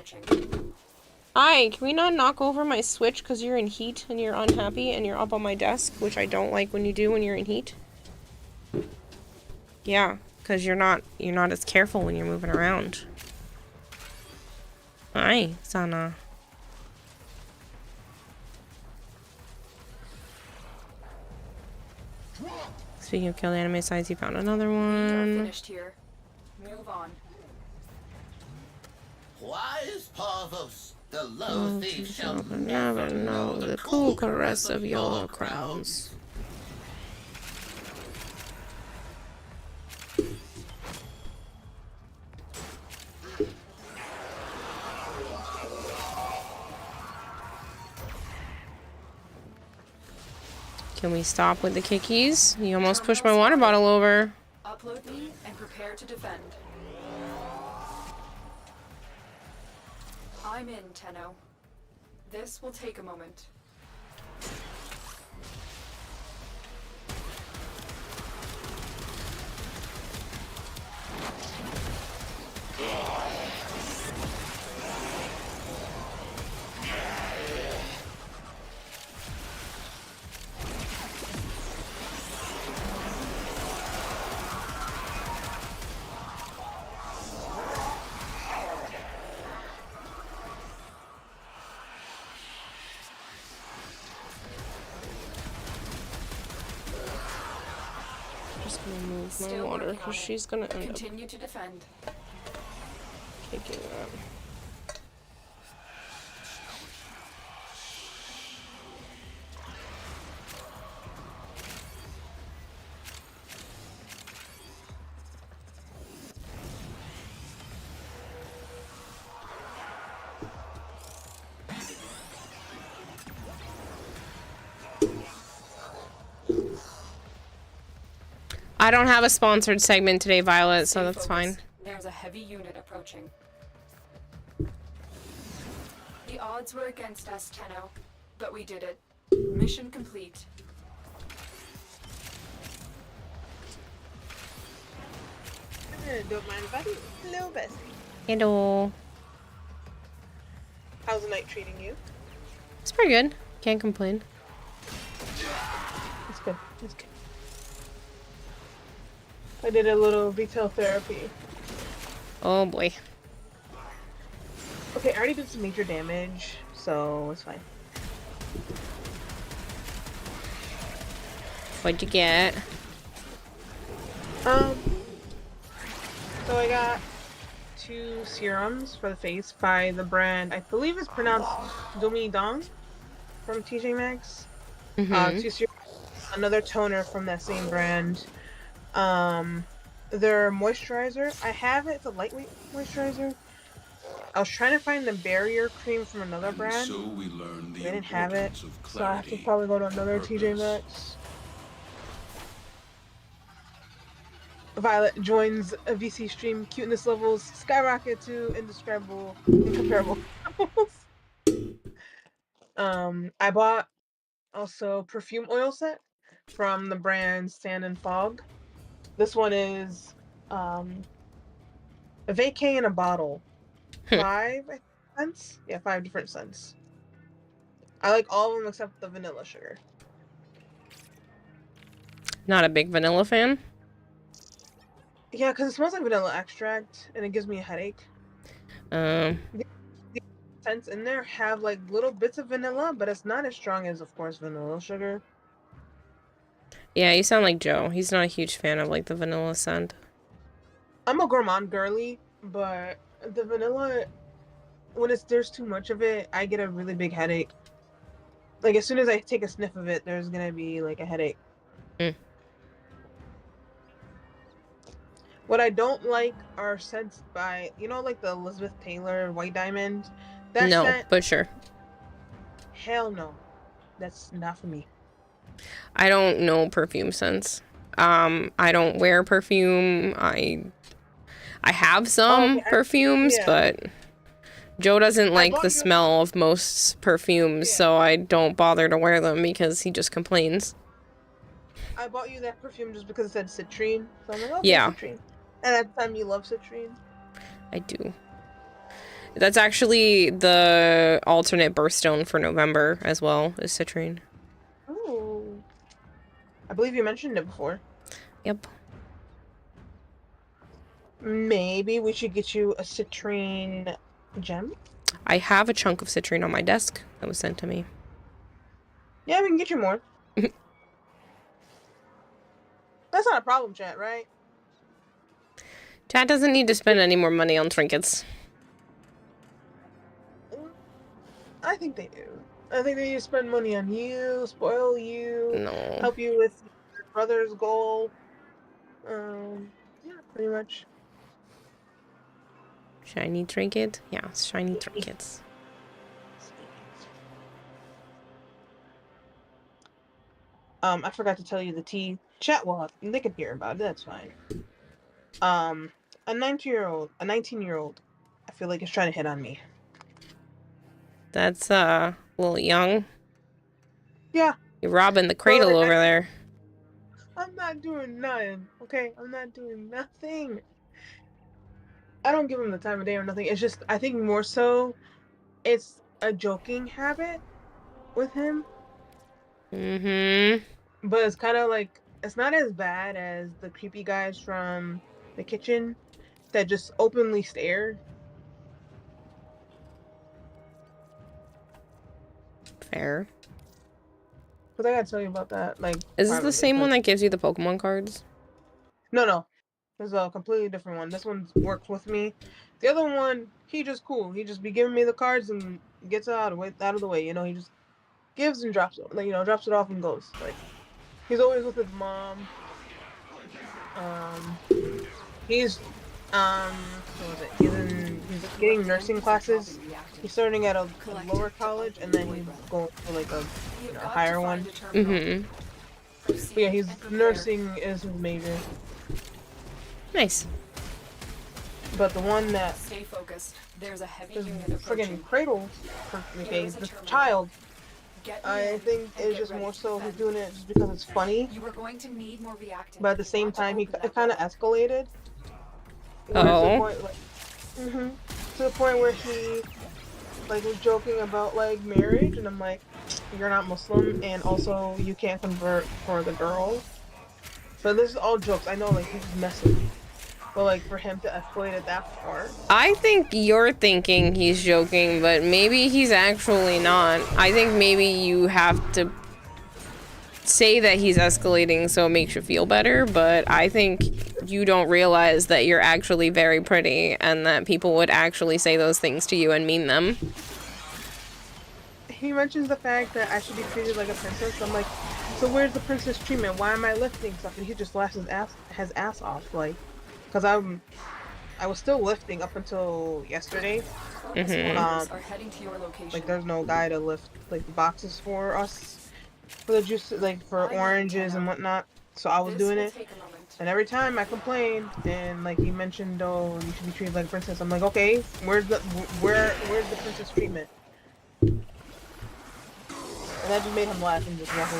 [SPEAKER 3] Hi, can we not knock over my Switch because you're in heat and you're unhappy and you're up on my desk, which I don't like when you do when you're in heat? Yeah, because you're not as careful when you're moving around. Hi, Sana. Speaking of killed anime sites, he found another
[SPEAKER 8] We are
[SPEAKER 3] one.
[SPEAKER 8] finished here. Move on.
[SPEAKER 9] Wise Parvos, the low thief shall
[SPEAKER 3] Never know the cool caress of your crowns. Can we stop with the kickies? You almost pushed my water bottle over.
[SPEAKER 8] Upload me and prepare to defend. I'm in, Tenno. This will take a moment.
[SPEAKER 3] Just gonna move my
[SPEAKER 8] Still
[SPEAKER 3] water
[SPEAKER 8] working on
[SPEAKER 3] because
[SPEAKER 8] it.
[SPEAKER 3] she's gonna end up
[SPEAKER 8] Continue to defend.
[SPEAKER 3] kicking that. I don't have a sponsored segment today, Violet, so
[SPEAKER 8] Stay
[SPEAKER 3] that's fine.
[SPEAKER 8] focused. There's a heavy unit approaching. The odds were against us, Tenno, but we did it. Mission complete.
[SPEAKER 14] Don't mind if I do. Hello, bestie.
[SPEAKER 3] Hello.
[SPEAKER 14] How's the night treating you?
[SPEAKER 3] It's pretty good. Can't complain.
[SPEAKER 14] It's good. It's good. I did a little retail therapy.
[SPEAKER 3] Oh boy.
[SPEAKER 14] Okay, I already did some major damage, so it's fine.
[SPEAKER 3] What'd you get?
[SPEAKER 14] So I got 2 serums for the face by the brand, I believe it's pronounced Domi Dong from TJ Maxx. 2 serums, another toner from that same brand. Their moisturizer, I have it, it's a lightweight moisturizer. I was trying to find the barrier cream from another brand.
[SPEAKER 6] So we learn the
[SPEAKER 14] They didn't have it,
[SPEAKER 6] importance of
[SPEAKER 14] so I have to
[SPEAKER 6] clarity,
[SPEAKER 14] probably go to another TJ
[SPEAKER 6] purpose.
[SPEAKER 14] Maxx. Violet joins a VC stream. Cuteness levels skyrocket to indescribable, incomparable levels. I bought also perfume oil set from the brand Sand and Fog. This one is a vacay in a bottle. 5 scents? Yeah, 5 different scents. I like all of them except the vanilla sugar.
[SPEAKER 3] Not a big vanilla fan.
[SPEAKER 14] Yeah, because it smells like vanilla extract and it gives me a headache. The scents in there have like little bits of vanilla, but it's not as strong as, of course, vanilla sugar.
[SPEAKER 3] Yeah, you sound like Joe. He's not a huge fan of like the vanilla scent.
[SPEAKER 14] I'm a gourmand girly, but the vanilla, when there's too much of it, I get a really big headache. Like as soon as I take a sniff of it, there's gonna be like a headache. What I don't like are scents by, you know, like the Elizabeth Taylor White Diamond. That
[SPEAKER 3] No,
[SPEAKER 14] scent,
[SPEAKER 3] but sure.
[SPEAKER 14] hell no, that's not for me.
[SPEAKER 3] I don't know perfume scents. I don't wear perfume. I have some perfumes, but Joe doesn't like the smell of most perfumes, so I don't bother to wear them because he just complains.
[SPEAKER 14] I bought you that perfume just because it said citrine, so I'm like, okay,
[SPEAKER 3] Yeah.
[SPEAKER 14] citrine. And at the time, you love citrine.
[SPEAKER 3] I do. That's actually the alternate birthstone for November as well, is citrine.
[SPEAKER 14] Oh, I believe you mentioned it before.
[SPEAKER 3] Yep.
[SPEAKER 14] Maybe we should get you a citrine gem.
[SPEAKER 3] I have a chunk of citrine on my desk that was sent to me.
[SPEAKER 14] Yeah, we can get you more. That's not a problem, chat, right?
[SPEAKER 3] Chat doesn't need to spend any more money on trinkets.
[SPEAKER 14] I think they do. I think they need to spend money on you, spoil you,
[SPEAKER 3] No.
[SPEAKER 14] help you with your brother's goal. Yeah, pretty much.
[SPEAKER 3] Shiny trinket? Yeah, shiny trinkets.
[SPEAKER 14] I forgot to tell you the tea. Chat will they can hear about it, that's fine. A 19-year-old, I feel like is trying to hit on me.
[SPEAKER 3] That's a little young.
[SPEAKER 14] Yeah.
[SPEAKER 3] You're robbing the cradle
[SPEAKER 14] like,
[SPEAKER 3] over there.
[SPEAKER 14] I'm not doing nothing, okay? I'm not doing nothing. I don't give him the time of day or nothing. It's just, I think more so, it's a joking habit with him.
[SPEAKER 3] Mm-hmm.
[SPEAKER 14] But it's kind of like, it's not as bad as the creepy guys from the kitchen that just openly stare.
[SPEAKER 3] Fair.
[SPEAKER 14] But I gotta tell you about that. Like,
[SPEAKER 3] Is this the same one that gives you the Pokemon cards?
[SPEAKER 14] No. This is a completely different one. This one works with me. The other one, he just cool. He just be giving me the cards and gets out of the way. You know, he just gives and drops it. Like, drops it off and goes. Like, he's always with his mom. He's what was it? He's getting nursing classes. He's starting at a lower college and then he's going to like a higher one.
[SPEAKER 3] Mm-hmm.
[SPEAKER 14] But yeah, he's nursing is his major.
[SPEAKER 3] Nice.
[SPEAKER 14] But the one that
[SPEAKER 8] Stay focused. There's a heavy
[SPEAKER 14] is
[SPEAKER 8] unit approaching.
[SPEAKER 14] friggin' cradle for the child, I think is just more so he's doing it just because it's funny.
[SPEAKER 8] You are going to need more reactant.
[SPEAKER 14] But at the same time, it kind of escalated.
[SPEAKER 3] Oh.
[SPEAKER 14] To the point where he was joking about marriage, and I'm like, you're not Muslim, and also you can't convert for the girl. But this is all jokes. I know he's messing. But for him to escalate it that far.
[SPEAKER 3] I think you're thinking he's joking, but maybe he's actually not. I think maybe you have to say that he's escalating so it makes you feel better, but I think you don't realize that you're actually very pretty and that people would actually say those things to you and mean them.
[SPEAKER 14] He mentions the fact that I should be treated like a princess. I'm like, so where's the princess treatment? Why am I lifting stuff? And he just laughs his ass off, because I was still lifting up until yesterday.
[SPEAKER 3] Mm-hmm.
[SPEAKER 14] There's no guy to lift the boxes for us, for the juice, for oranges and whatnot. So I was doing it, and every time I complained, and he mentioned, oh, you should be treated like a princess. I'm like, okay, where's the princess treatment? And that just made him laugh and just walk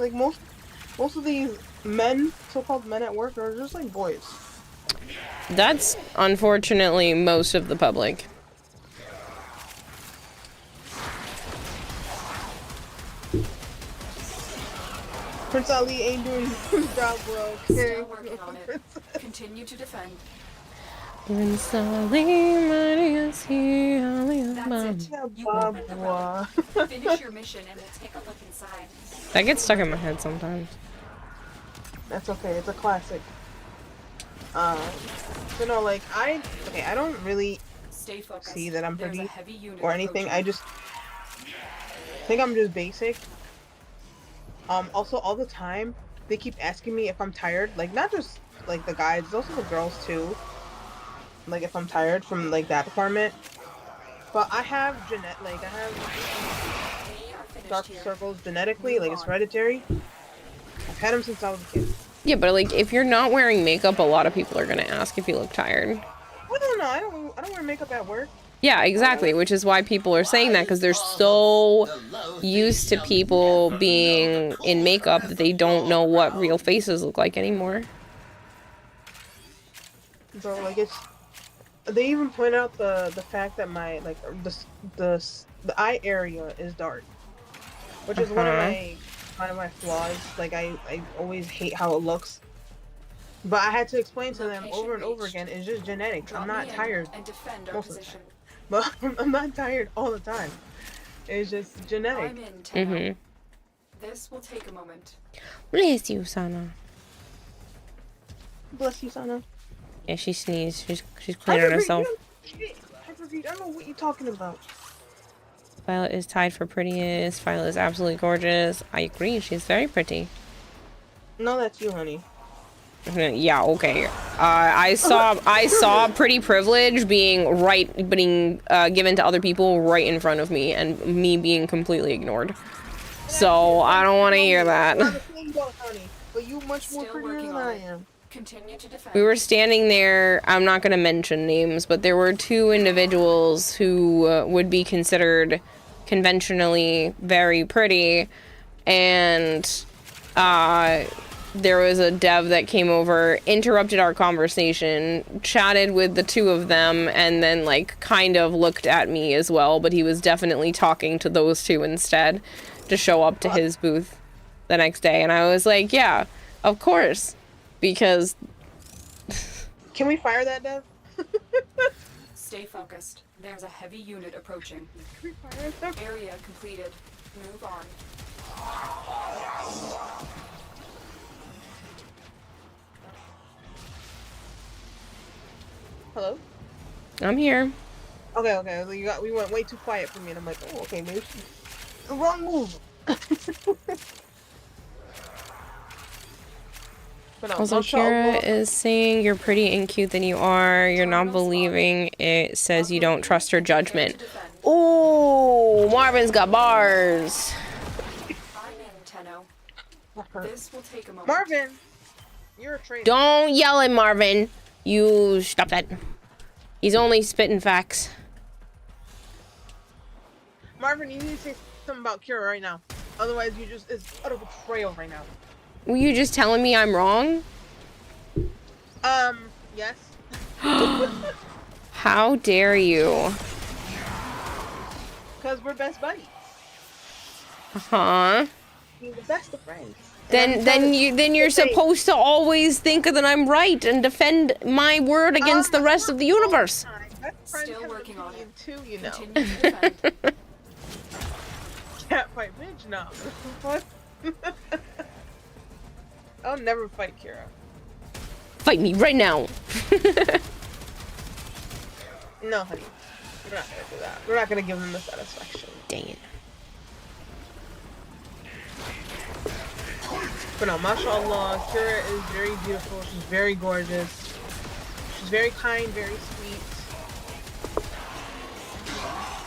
[SPEAKER 14] away. Most of these men, so-called men at work, are just like boys.
[SPEAKER 3] That's unfortunately most of the public.
[SPEAKER 14] Prince Ali ain't doing his job well.
[SPEAKER 8] Still working on it. Continue to defend.
[SPEAKER 3] Prince Ali, mighty is he, Ali is mine.
[SPEAKER 8] Finish your mission and we'll take a look inside.
[SPEAKER 3] That gets stuck in my head sometimes.
[SPEAKER 14] That's okay, it's a classic. I don't really see that I'm pretty or anything. I just think I'm just basic. Also all the time they keep asking me if I'm tired, not just the guys, also the girls too. If I'm tired from that department. But I have dark circles genetically, it's hereditary. I've had them since I was a kid.
[SPEAKER 3] Yeah, but if you're not wearing makeup, a lot of people are gonna ask if you look tired.
[SPEAKER 14] Well, no, I don't wear makeup at work.
[SPEAKER 3] Yeah, exactly, which is why people are saying that, because they're so used to people being in makeup that they don't know what real faces look like anymore.
[SPEAKER 14] So they even point out the fact that my the eye area is dark, which is one of my flaws. I always hate how it looks, but I had to explain to them over and over again. It's just genetics. I'm not tired most of the time, but I'm not tired all the time. It's just genetics.
[SPEAKER 3] Mm-hmm.
[SPEAKER 8] This will take a moment.
[SPEAKER 3] Bless you, Sana.
[SPEAKER 14] Bless you, Sana.
[SPEAKER 3] Yeah, she sneezed. She's clearing herself.
[SPEAKER 14] I don't know what you're talking about.
[SPEAKER 3] Violet is tied for prettiest. Violet is absolutely gorgeous. I agree. She's very pretty.
[SPEAKER 14] No, that's you, honey.
[SPEAKER 3] Yeah, okay. I saw pretty privilege being given to other people right in front of me, and me being completely ignored. So I don't want to hear that.
[SPEAKER 14] But you much more prettier than I am.
[SPEAKER 8] Continue to defend.
[SPEAKER 3] We were standing there. I'm not going to mention names, but there were two individuals who would be considered conventionally very pretty, and there was a dev that came over, interrupted our conversation, chatted with the two of them, and then like kind of looked at me as well, but he was definitely talking to those two instead to show up to his booth the next day. And I was like, yeah, of course, because
[SPEAKER 14] can we fire that dev?
[SPEAKER 8] Stay focused. There's a heavy unit approaching.
[SPEAKER 14] Can we fire that?
[SPEAKER 8] Area completed. Move on.
[SPEAKER 14] Hello?
[SPEAKER 3] I'm here.
[SPEAKER 14] Okay. We went way too quiet for me, and I'm like, oh, okay, maybe the wrong move.
[SPEAKER 3] Also, Kira is saying you're pretty and cute than you are. You're not believing it. Says you don't trust her judgment. Ooh, Marvin's got bars.
[SPEAKER 8] This will take a moment.
[SPEAKER 14] Marvin, you're a traitor.
[SPEAKER 3] Don't yell at Marvin. You stop that. He's only spitting facts.
[SPEAKER 14] Marvin, you need to say something about Kira right now. Otherwise, it's utter betrayal right now.
[SPEAKER 3] Were you just telling me I'm wrong?
[SPEAKER 14] Yes.
[SPEAKER 3] How dare you?
[SPEAKER 14] Because we're best buddies.
[SPEAKER 3] Uh-huh.
[SPEAKER 14] We're the best of friends.
[SPEAKER 3] Then you're supposed to always think that I'm right and defend my word against the rest of the universe.
[SPEAKER 8] Still working on it.
[SPEAKER 14] Too, you know.
[SPEAKER 8] Continue to defend.
[SPEAKER 14] Can't fight bitch now. What? I'll never fight Kira.
[SPEAKER 3] Fight me right now.
[SPEAKER 14] No, honey. We're not gonna do that. We're not gonna give them the satisfaction.
[SPEAKER 3] Dang it.
[SPEAKER 14] But no, mashallah, Kira is very beautiful. She's very gorgeous. She's very kind, very sweet.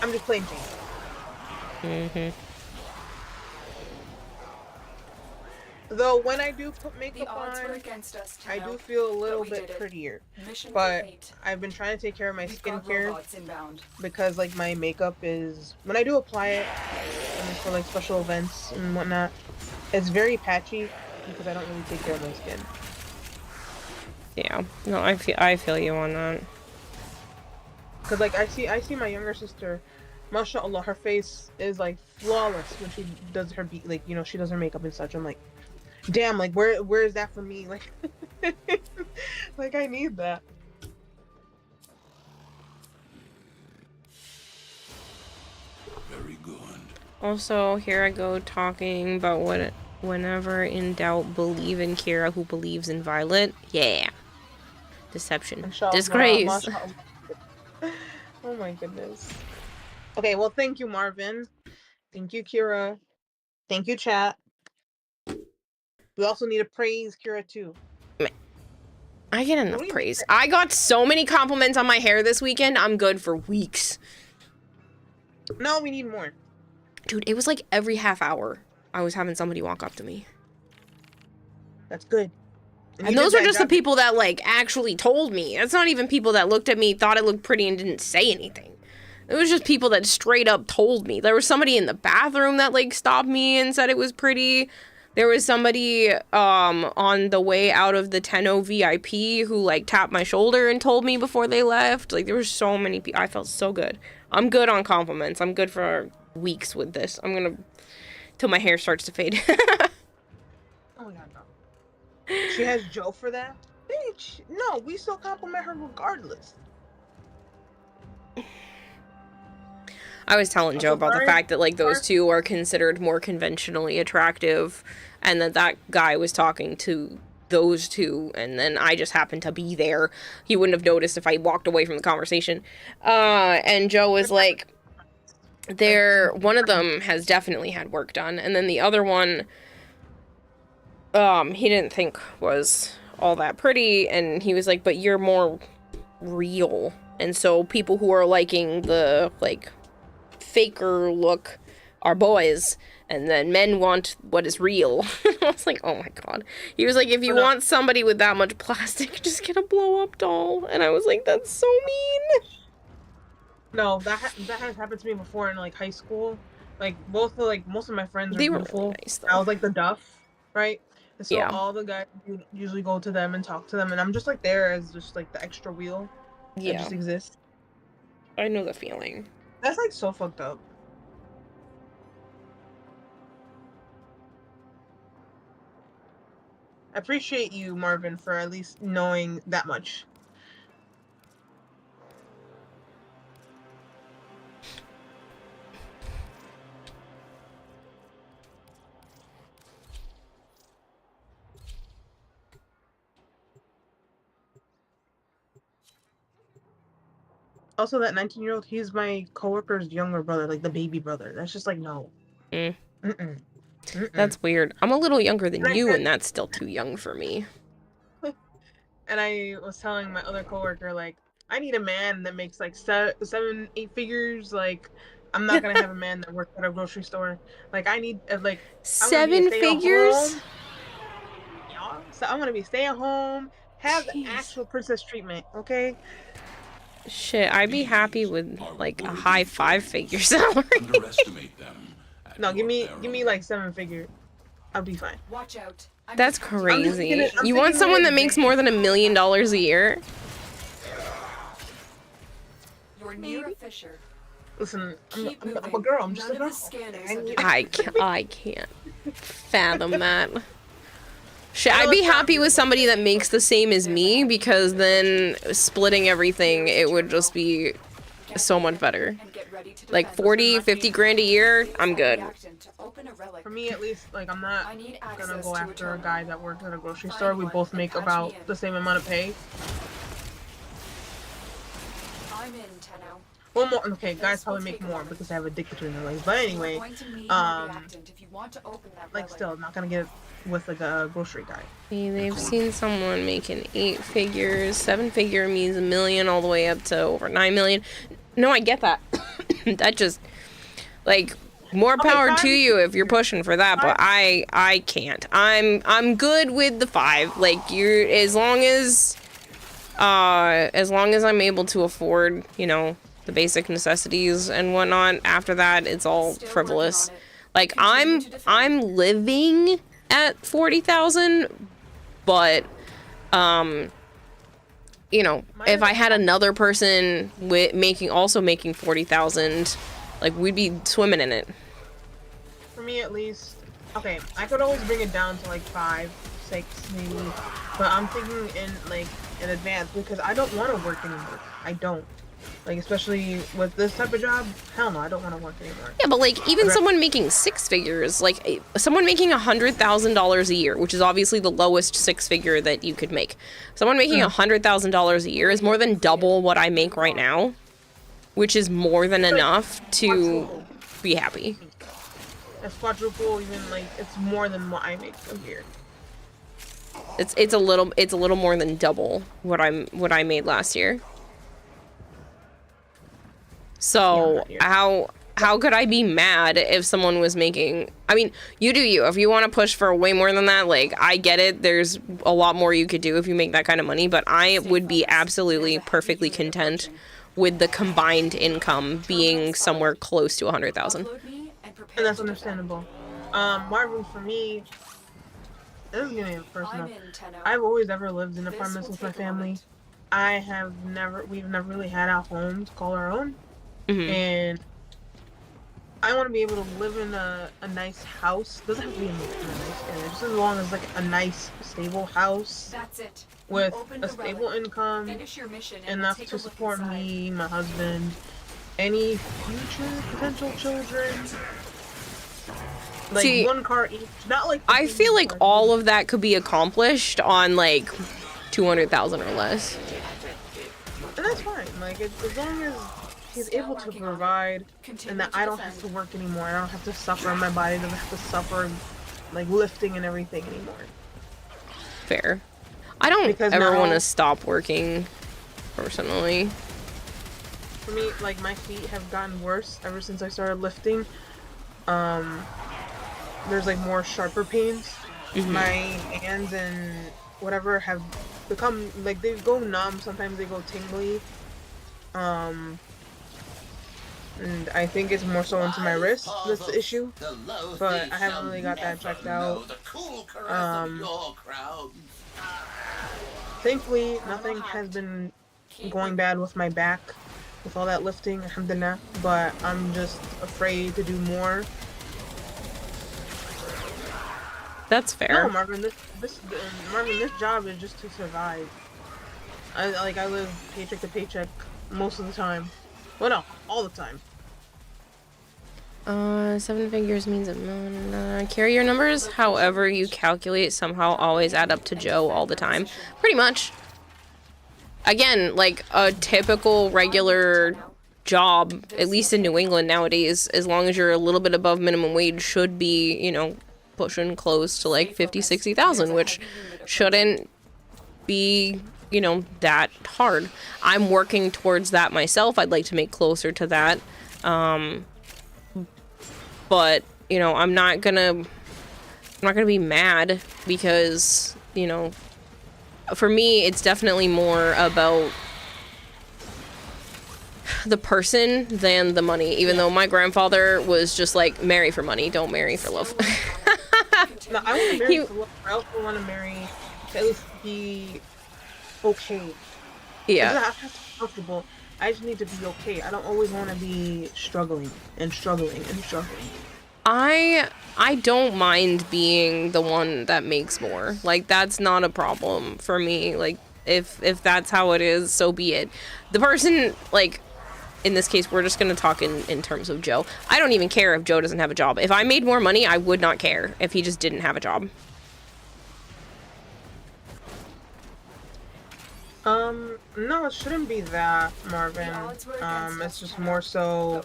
[SPEAKER 14] I'm just playing things. Though when I do put makeup on, I do feel a little bit prettier. But I've been trying to take care of my skincare because like my makeup is, when I do apply it for like special events and whatnot, it's very patchy because I don't really take care of my skin.
[SPEAKER 3] Yeah, no, I feel you on that.
[SPEAKER 14] Cause like I see my younger sister, mashallah, her face is like flawless when she does her she does her makeup and such. I'm like, damn, like where is that for me? Like, like I need that.
[SPEAKER 6] Very good.
[SPEAKER 3] Also, here I go talking about what whenever in doubt, believe in Kira who believes in Violet. Yeah. Deception.
[SPEAKER 14] Inshallah,
[SPEAKER 3] Disgrace.
[SPEAKER 14] mashallah. Oh my goodness. Okay, well thank you, Marvin. Thank you, Kira. Thank you, chat. We also need to praise Kira too.
[SPEAKER 3] I get enough praise. I got so many compliments on my hair this weekend. I'm good for weeks.
[SPEAKER 14] No, we need more.
[SPEAKER 3] Dude, it was like every half hour I was having somebody walk up to me.
[SPEAKER 14] That's good.
[SPEAKER 3] And those are just the people that like actually told me. It's not even people that looked at me, thought it looked pretty and didn't say anything. It was just people that straight up told me. There was somebody in the bathroom that like stopped me and said it was pretty. There was somebody on the way out of the 10-0 VIP who like tapped my shoulder and told me before they left. Like there were so many people. I felt so good. I'm good on compliments. I'm good for weeks with this. I'm gonna till my hair starts to fade.
[SPEAKER 14] Oh my god, no. She has Joe for that? Bitch, no, we still compliment her regardless.
[SPEAKER 3] I was telling Joe about the fact that, like, those two are considered more conventionally attractive, and that guy was talking to those two, and then I just happened to be there. He wouldn't have noticed if I walked away from the conversation. And Joe was like, one of them has definitely had work done, and then the other one, he didn't think was all that pretty, and he was like, but you're more real. And so people who are liking the, like, faker look are boys, and then men want what is real. I was like, oh my god. He was like, if you want somebody with that much plastic, just get a blow-up doll. And I was like, that's so mean.
[SPEAKER 14] No, that has happened to me before in, like, high school. Like, most of my friends are beautiful. Nice, I was like the duff, right? And so all the guys usually go to them and talk to them, and I'm just like there as just like the extra wheel that just exists.
[SPEAKER 3] I know the feeling.
[SPEAKER 14] That's like so fucked up. I appreciate you, Marvin, for at least knowing that much. Also, that 19-year-old, he's my coworker's younger brother, like the baby brother. That's just like, no.
[SPEAKER 3] That's weird. I'm a little younger than you, and that's still too young for me.
[SPEAKER 14] And I was telling my other coworker, like, I need a man that makes like 7, 8 figures. Like, I'm not gonna have a man that works at a grocery store. Like, I need like
[SPEAKER 3] 7 figures.
[SPEAKER 14] Yeah, so I'm gonna be stay at home, have the actual princess treatment. Okay.
[SPEAKER 3] Shit, I'd be happy with like a high 5-figure salary.
[SPEAKER 14] No, give me like 7 figure. I'll be fine.
[SPEAKER 8] Watch out.
[SPEAKER 3] That's crazy. You want someone that makes more than $1 million a year?
[SPEAKER 8] You're near a fissure.
[SPEAKER 14] Listen, I'm a girl. I'm just a girl.
[SPEAKER 3] I can't fathom that. Shit, I'd be happy with somebody that makes the same as me, because then splitting everything, it would just be so much better. Like 40, 50 grand a year, I'm good.
[SPEAKER 14] For me, at least, like, I'm not gonna go after a guy that works at a grocery store. We both make about the same amount of pay.
[SPEAKER 8] I'm in, Tenno.
[SPEAKER 14] One more. Okay, guys probably make more because they have a dick between their legs. But anyway, like, still, I'm not gonna get with like a grocery guy.
[SPEAKER 3] They've seen someone making 8 figures. 7 figure means $1 million all the way up to over 9 million. No, I get that. That just, like, more power to you if you're pushing for that, but I can't. I'm good with the 5. Like, as long as I'm able to afford, you know, the basic necessities and whatnot. After that, it's all frivolous. Like, I'm living at 40,000, but you know, if I had another person also making 40,000, like, we'd be swimming in it.
[SPEAKER 14] For me, at least, okay, I could always bring it down to like 5, 6 maybe, but I'm thinking in advance, because I don't want to work anymore. I don't. Like, especially with this type of job, hell no, I don't want to work anymore.
[SPEAKER 3] Yeah, but like, even someone making 6 figures, like someone making $100,000 a year, which is obviously the lowest 6 figure that you could make. Someone making $100,000 a year is more than double what I make right now, which is more than enough to be happy.
[SPEAKER 14] It's quadruple, even, like, it's more than what I make from here.
[SPEAKER 3] It's a little more than double what I made last year. So how could I be mad if someone was making, I mean, you do you. If you want to push for way more than that, like, I get it. There's a lot more you could do if you make that kind of money, but I would be absolutely perfectly content with the combined income being somewhere close to 100,000.
[SPEAKER 14] And that's understandable. Marvin, for me, this is getting personal. I've always ever lived in apartments with my family. We've never really had our home to call our own. Mm-hmm. And I want to be able to live in a nice house. Doesn't have to be in a nice area, just as long as, like, a nice, stable house.
[SPEAKER 8] That's it.
[SPEAKER 14] With a stable income, enough to support me, my husband, any future potential children. Like
[SPEAKER 3] See,
[SPEAKER 14] 1 car each, not like.
[SPEAKER 3] I feel like all of that could be accomplished on like 200,000 or less.
[SPEAKER 14] And that's fine. Like as long as he's able to provide, and that I don't have to work anymore. I don't have to suffer. My body doesn't have to suffer, like lifting and everything anymore.
[SPEAKER 3] Fair. I don't
[SPEAKER 14] Because
[SPEAKER 3] ever
[SPEAKER 14] now-
[SPEAKER 3] want to stop working, personally.
[SPEAKER 14] For me, like my feet have gotten worse ever since I started lifting. There's like more sharper pains. My hands and whatever have become like they go numb. Sometimes they go tingly. And I think it's more so into my wrist. That's the issue. But I haven't really got that checked out. Thankfully, nothing has been going bad with my back with all that lifting, alhamdulillah. But I'm just afraid to do more.
[SPEAKER 3] That's fair.
[SPEAKER 14] No, Marvin, this job is just to survive. I live paycheck to paycheck most of the time. Well, no, all the time.
[SPEAKER 3] 7 figures means carrier numbers, however you calculate, somehow always add up to Joe all the time. Pretty much. Again, like a typical regular job, at least in New England nowadays, as long as you're a little bit above minimum wage, should be, you know, pushing close to like 50,000-60,000, which shouldn't be, you know, that hard. I'm working towards that myself. I'd like to make closer to that. But, you know, I'm not gonna be mad because, you know, for me, it's definitely more about the person than the money, even though my grandfather was just like, marry for money, don't marry for love.
[SPEAKER 14] No, I want to marry for love. I also want to marry to at least be okay.
[SPEAKER 3] Yeah.
[SPEAKER 14] I don't have to be comfortable. I just need to be okay. I don't always want to be struggling and struggling and struggling.
[SPEAKER 3] I don't mind being the one that makes more. Like, that's not a problem for me. Like, if that's how it is, so be it. The person, like, in this case, we're just going to talk in terms of Joe. I don't even care if Joe doesn't have a job. If I made more money, I would not care if he just didn't have a job.
[SPEAKER 14] No, it shouldn't be that, Marvin. It's just more so.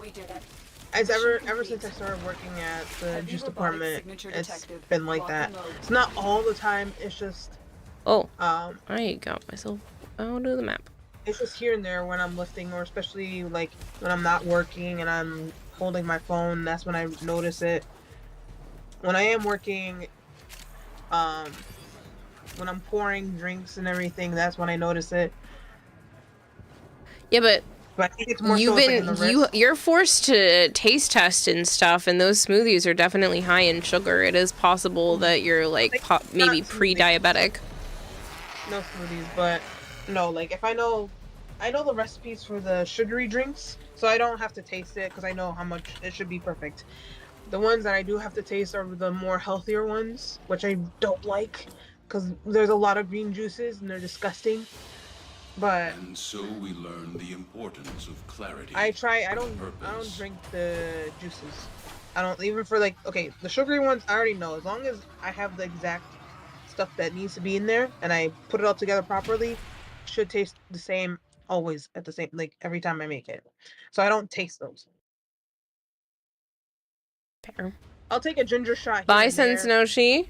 [SPEAKER 14] Ever since I started working at the juice department, it's been like that. It's not all the time. It's just.
[SPEAKER 3] Oh. I got myself out of the map.
[SPEAKER 14] It's just here and there when I'm lifting, or especially like when I'm not working and I'm holding my phone. That's when I notice it. When I am working, when I'm pouring drinks and everything, that's when I notice it.
[SPEAKER 3] Yeah, but
[SPEAKER 14] I think it's more
[SPEAKER 3] you're forced to taste test and stuff, and those smoothies are definitely high in sugar. It is possible that you're like maybe pre-diabetic.
[SPEAKER 14] No smoothies, but no, like if I know the recipes for the sugary drinks, so I don't have to taste it because I know how much it should be perfect. The ones that I do have to taste are the more healthier ones, which I don't like because there's a lot of green juices and they're disgusting. But
[SPEAKER 6] and so we learn the importance of clarity.
[SPEAKER 14] I don't drink the juices. I don't, even for like, okay, the sugary ones I already know. As long as I have the exact stuff that needs to be in there and I put it all together properly, it should taste the same always at the same, like every time I make it. So I don't taste those.
[SPEAKER 3] Fair.
[SPEAKER 14] I'll take a ginger shot.
[SPEAKER 3] Bye, Sensnoshi.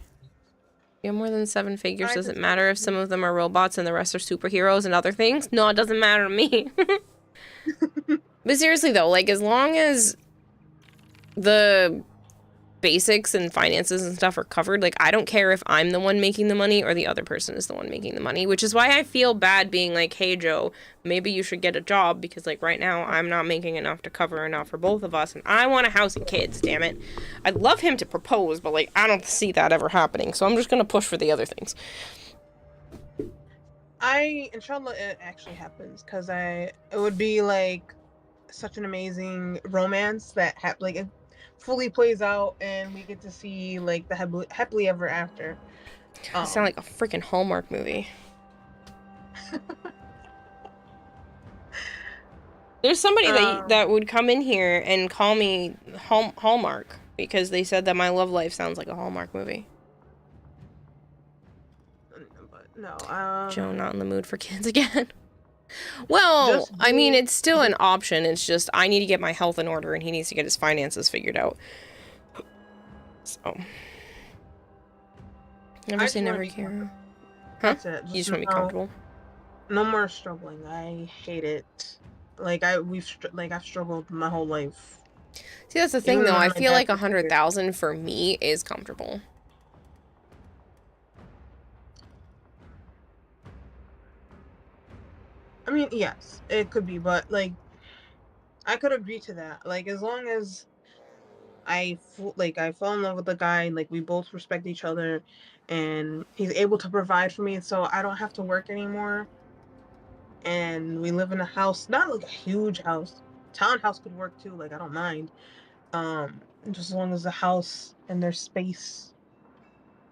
[SPEAKER 3] You have more than 7 figures. Does it matter if some of them are robots and the rest are superheroes and other things? No, it doesn't matter to me. But seriously though, like, as long as the basics and finances and stuff are covered, like, I don't care if I'm the one making the money or the other person is the one making the money, which is why I feel bad being like, hey Joe, maybe you should get a job, because like right now I'm not making enough to cover enough for both of us, and I want a house and kids, damn it. I'd love him to propose, but like I don't see that ever happening, so I'm just gonna push for the other things.
[SPEAKER 14] Inshallah it actually happens, because it would be like such an amazing romance that it fully plays out and we get to see like the happily ever after.
[SPEAKER 3] You sound like a freaking Hallmark movie. There's somebody that would come in here and call me Hallmark because they said that my love life sounds like a Hallmark movie.
[SPEAKER 14] No,
[SPEAKER 3] Joe, not in the mood for kids again. Well, I mean, it's still an option. It's just I need to get my health in order and he needs to get his finances figured out. So. Never say never care. Huh?
[SPEAKER 14] That's it.
[SPEAKER 3] You just want to be comfortable?
[SPEAKER 14] No more struggling. I hate it. Like I've struggled my whole life.
[SPEAKER 3] See, that's the thing, though. I feel like 100,000 for me is comfortable.
[SPEAKER 14] I mean, yes, it could be, but like, I could agree to that. Like, as long as I fall in love with the guy, like we both respect each other, and he's able to provide for me, so I don't have to work anymore. And we live in a house, not like a huge house. Townhouse could work too. Like I don't mind. Just as long as the house and there's space.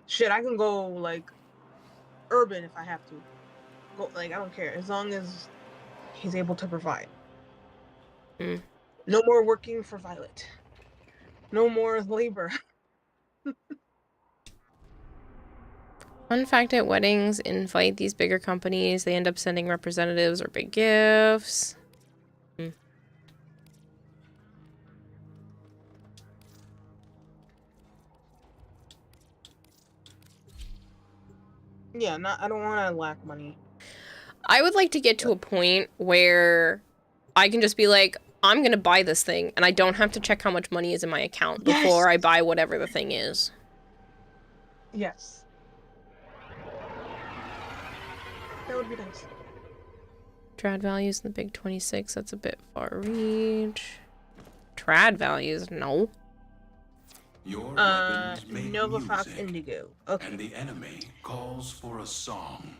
[SPEAKER 14] Shit, I can go like urban if I have to. Go like I don't care as long as he's able to provide. No more working for Violet. No more labor.
[SPEAKER 3] Fun fact at weddings, invite these bigger companies. They end up sending representatives or big gifts.
[SPEAKER 14] Yeah, I don't want to lack money.
[SPEAKER 3] I would like to get to a point where I can just be like, I'm going to buy this thing, and I don't have to check how much money is in my account before I buy whatever the thing is.
[SPEAKER 14] Yes. That would be nice.
[SPEAKER 3] Trad values in the big 26, that's a bit far reach. Trad values, no.
[SPEAKER 6] Your weapons make
[SPEAKER 14] Nova Fox
[SPEAKER 6] music,
[SPEAKER 14] Indigo. Okay.
[SPEAKER 6] and the enemy calls for a song.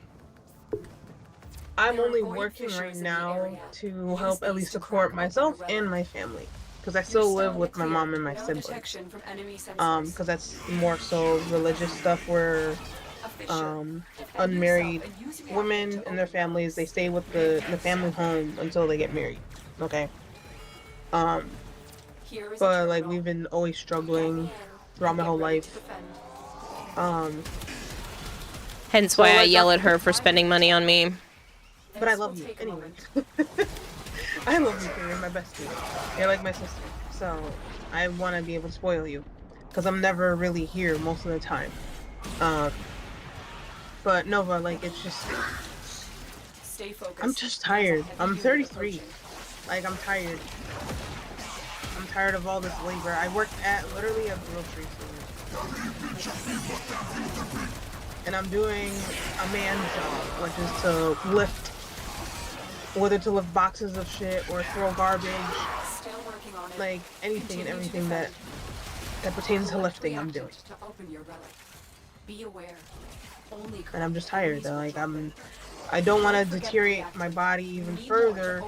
[SPEAKER 14] I'm only working right now to help at least support myself and my family, because I still live with my mom and my siblings. Because that's more so religious stuff where unmarried women and their families, they stay with the family home until they get married. Okay. But like we've been always struggling throughout my whole life.
[SPEAKER 3] Hence why I yell at her for spending money on me.
[SPEAKER 14] But I love you anyway. I love you, too. You're my bestie. You're like my sister. So I want to be able to spoil you, because I'm never really here most of the time. But Nova, like it's just, I'm just tired. I'm 33. Like I'm tired. I'm tired of all this labor. I worked at literally a grocery store, and I'm doing a man's job, which is to lift. Whether to lift boxes of shit or throw garbage, like anything and everything that pertains to lifting, I'm doing. And I'm just tired though. Like I don't want to deteriorate my body even further.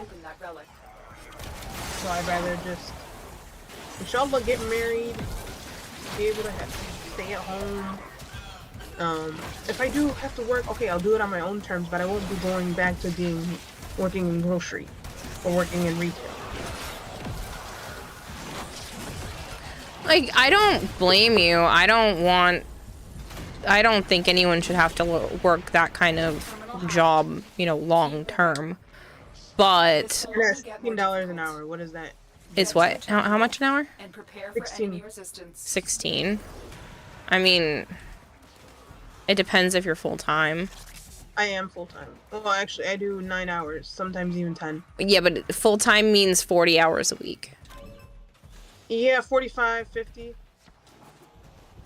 [SPEAKER 14] So I'd rather just, inshallah, get married, be able to stay at home. If I do have to work, okay, I'll do it on my own terms, but I won't be going back to working in grocery or working in retail.
[SPEAKER 3] Like, I don't blame you. I don't think anyone should have to work that kind of job, you know, long term. But
[SPEAKER 14] and that's $16 an hour. What is that?
[SPEAKER 3] It's what? How much an hour?
[SPEAKER 14] 16.
[SPEAKER 3] 16. I mean, it depends if you're full time.
[SPEAKER 14] I am full-time. Well, actually, I do 9 hours, sometimes even 10.
[SPEAKER 3] Yeah, but full-time means 40 hours a week.
[SPEAKER 14] Yeah, 45, 50.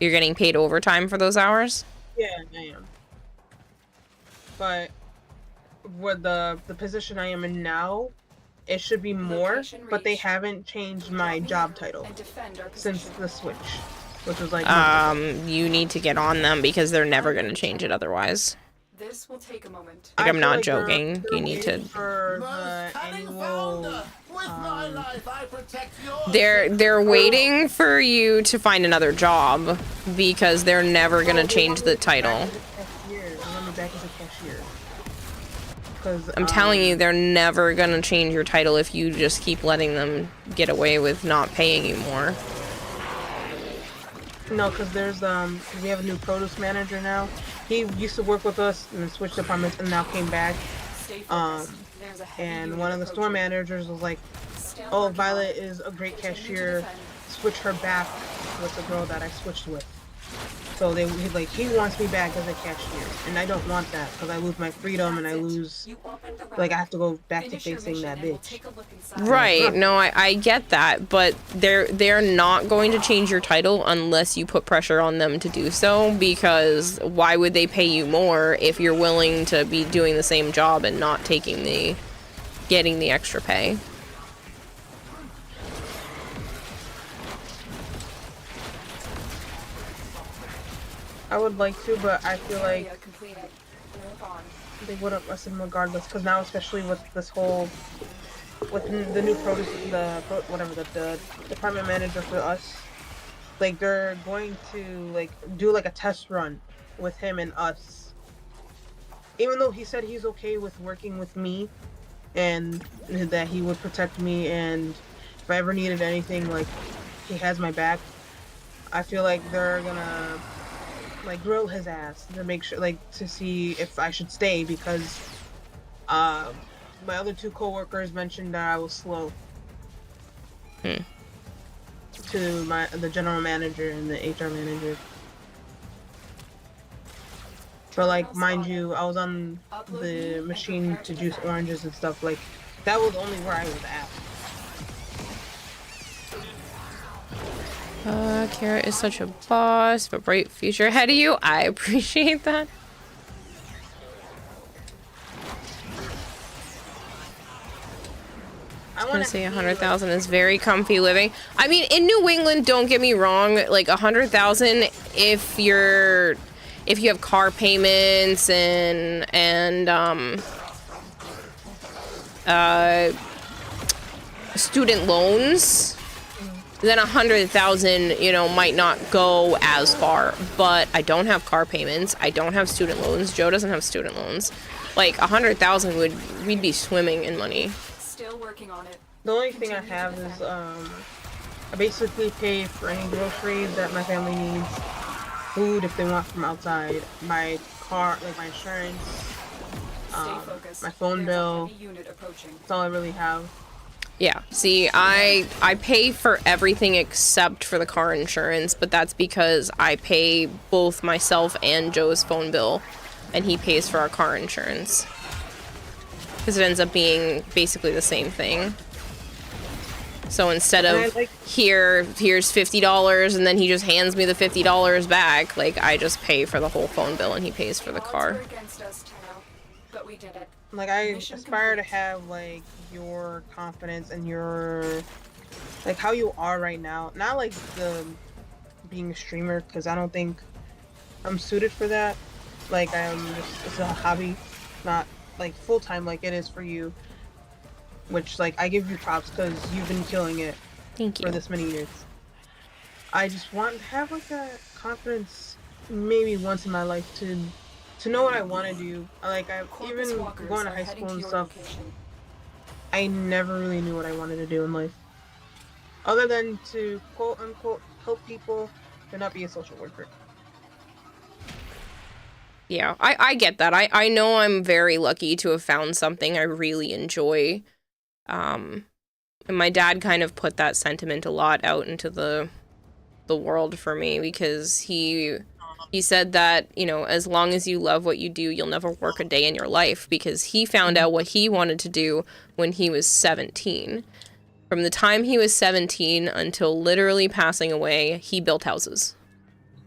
[SPEAKER 3] You're getting paid overtime for those hours?
[SPEAKER 14] Yeah, I am. But with the position I am in now, it should be more, but they haven't changed my job title since the switch, which was like...
[SPEAKER 3] You need to get on them because they're never going to change it otherwise.
[SPEAKER 8] This will take a moment.
[SPEAKER 3] Like, I'm not joking. You need to.
[SPEAKER 14] For the annual,
[SPEAKER 3] they're waiting for you to find another job because they're never gonna change the title.
[SPEAKER 14] Back as a cashier. because
[SPEAKER 3] I'm telling you, they're never gonna change your title if you just keep letting them get away with not paying you more.
[SPEAKER 14] No, because there's we have a new produce manager now. He used to work with us and then switched departments and now came back. And one of the store managers was like, "Oh, Violet is a great cashier. Switch her back with the girl that I switched with." So he wants me back as a cashier, and I don't want that because I lose my freedom and I lose, like, I have to go back to facing that bitch.
[SPEAKER 3] Right. No, I get that, but they're not going to change your title unless you put pressure on them to do so, because why would they pay you more if you're willing to be doing the same job and not getting the extra pay?
[SPEAKER 14] I would like to, but I feel like they would have listened regardless. Because now, especially with this whole, with the new produce, the department manager for us, like they're going to like do like a test run with him and us. Even though he said he's okay with working with me, and that he would protect me, and if I ever needed anything, like he has my back. I feel like they're gonna like grill his ass to make sure, like, to see if I should stay, because my other two coworkers mentioned that I was slow to the general manager and the HR manager. But like, mind you, I was on the machine to juice oranges and stuff. Like, that was only where I was at.
[SPEAKER 3] Kara is such a boss, but bright future ahead of you. I appreciate that. I was gonna say 100,000 is very comfy living. I mean, in New England, don't get me wrong, like 100,000 if you have car payments and student loans, then 100,000, you know, might not go as far. But I don't have car payments. I don't have student loans. Joe doesn't have student loans. Like 100,000 we'd be swimming in money.
[SPEAKER 8] Still working on it.
[SPEAKER 14] The only thing I have is I basically pay for any groceries that my family needs, food if they want from outside, my car, like my insurance, my phone bill. That's all I really have.
[SPEAKER 3] Yeah, see, I pay for everything except for the car insurance, but that's because I pay both myself and Joe's phone bill, and he pays for our car insurance. Because it ends up being basically the same thing. So instead of, here's $50, and then he just hands me the $50 back, like, I just pay for the whole phone bill, and he pays for the car.
[SPEAKER 14] Like, I aspire to have, like, your confidence and your, like, how you are right now. Not, like, being a streamer, because I don't think I'm suited for that. Like, it's a hobby, not, like, full-time like it is for you. Which, like, I give you props, because you've been killing it.
[SPEAKER 3] Thank you.
[SPEAKER 14] For this many years. I just want to have, like, that confidence maybe once in my life to know what I want to do. Like, even going to high school and stuff, I never really knew what I wanted to do in life. Other than to, quote-unquote, help people, but not be a social worker.
[SPEAKER 3] Yeah, I get that. I know I'm very lucky to have found something I really enjoy. And my dad kind of put that sentiment a lot out into the world for me, because he said that, you know, as long as you love what you do, you'll never work a day in your life, because he found out what he wanted to do when he was 17. From the time he was 17 until literally passing away, he built houses.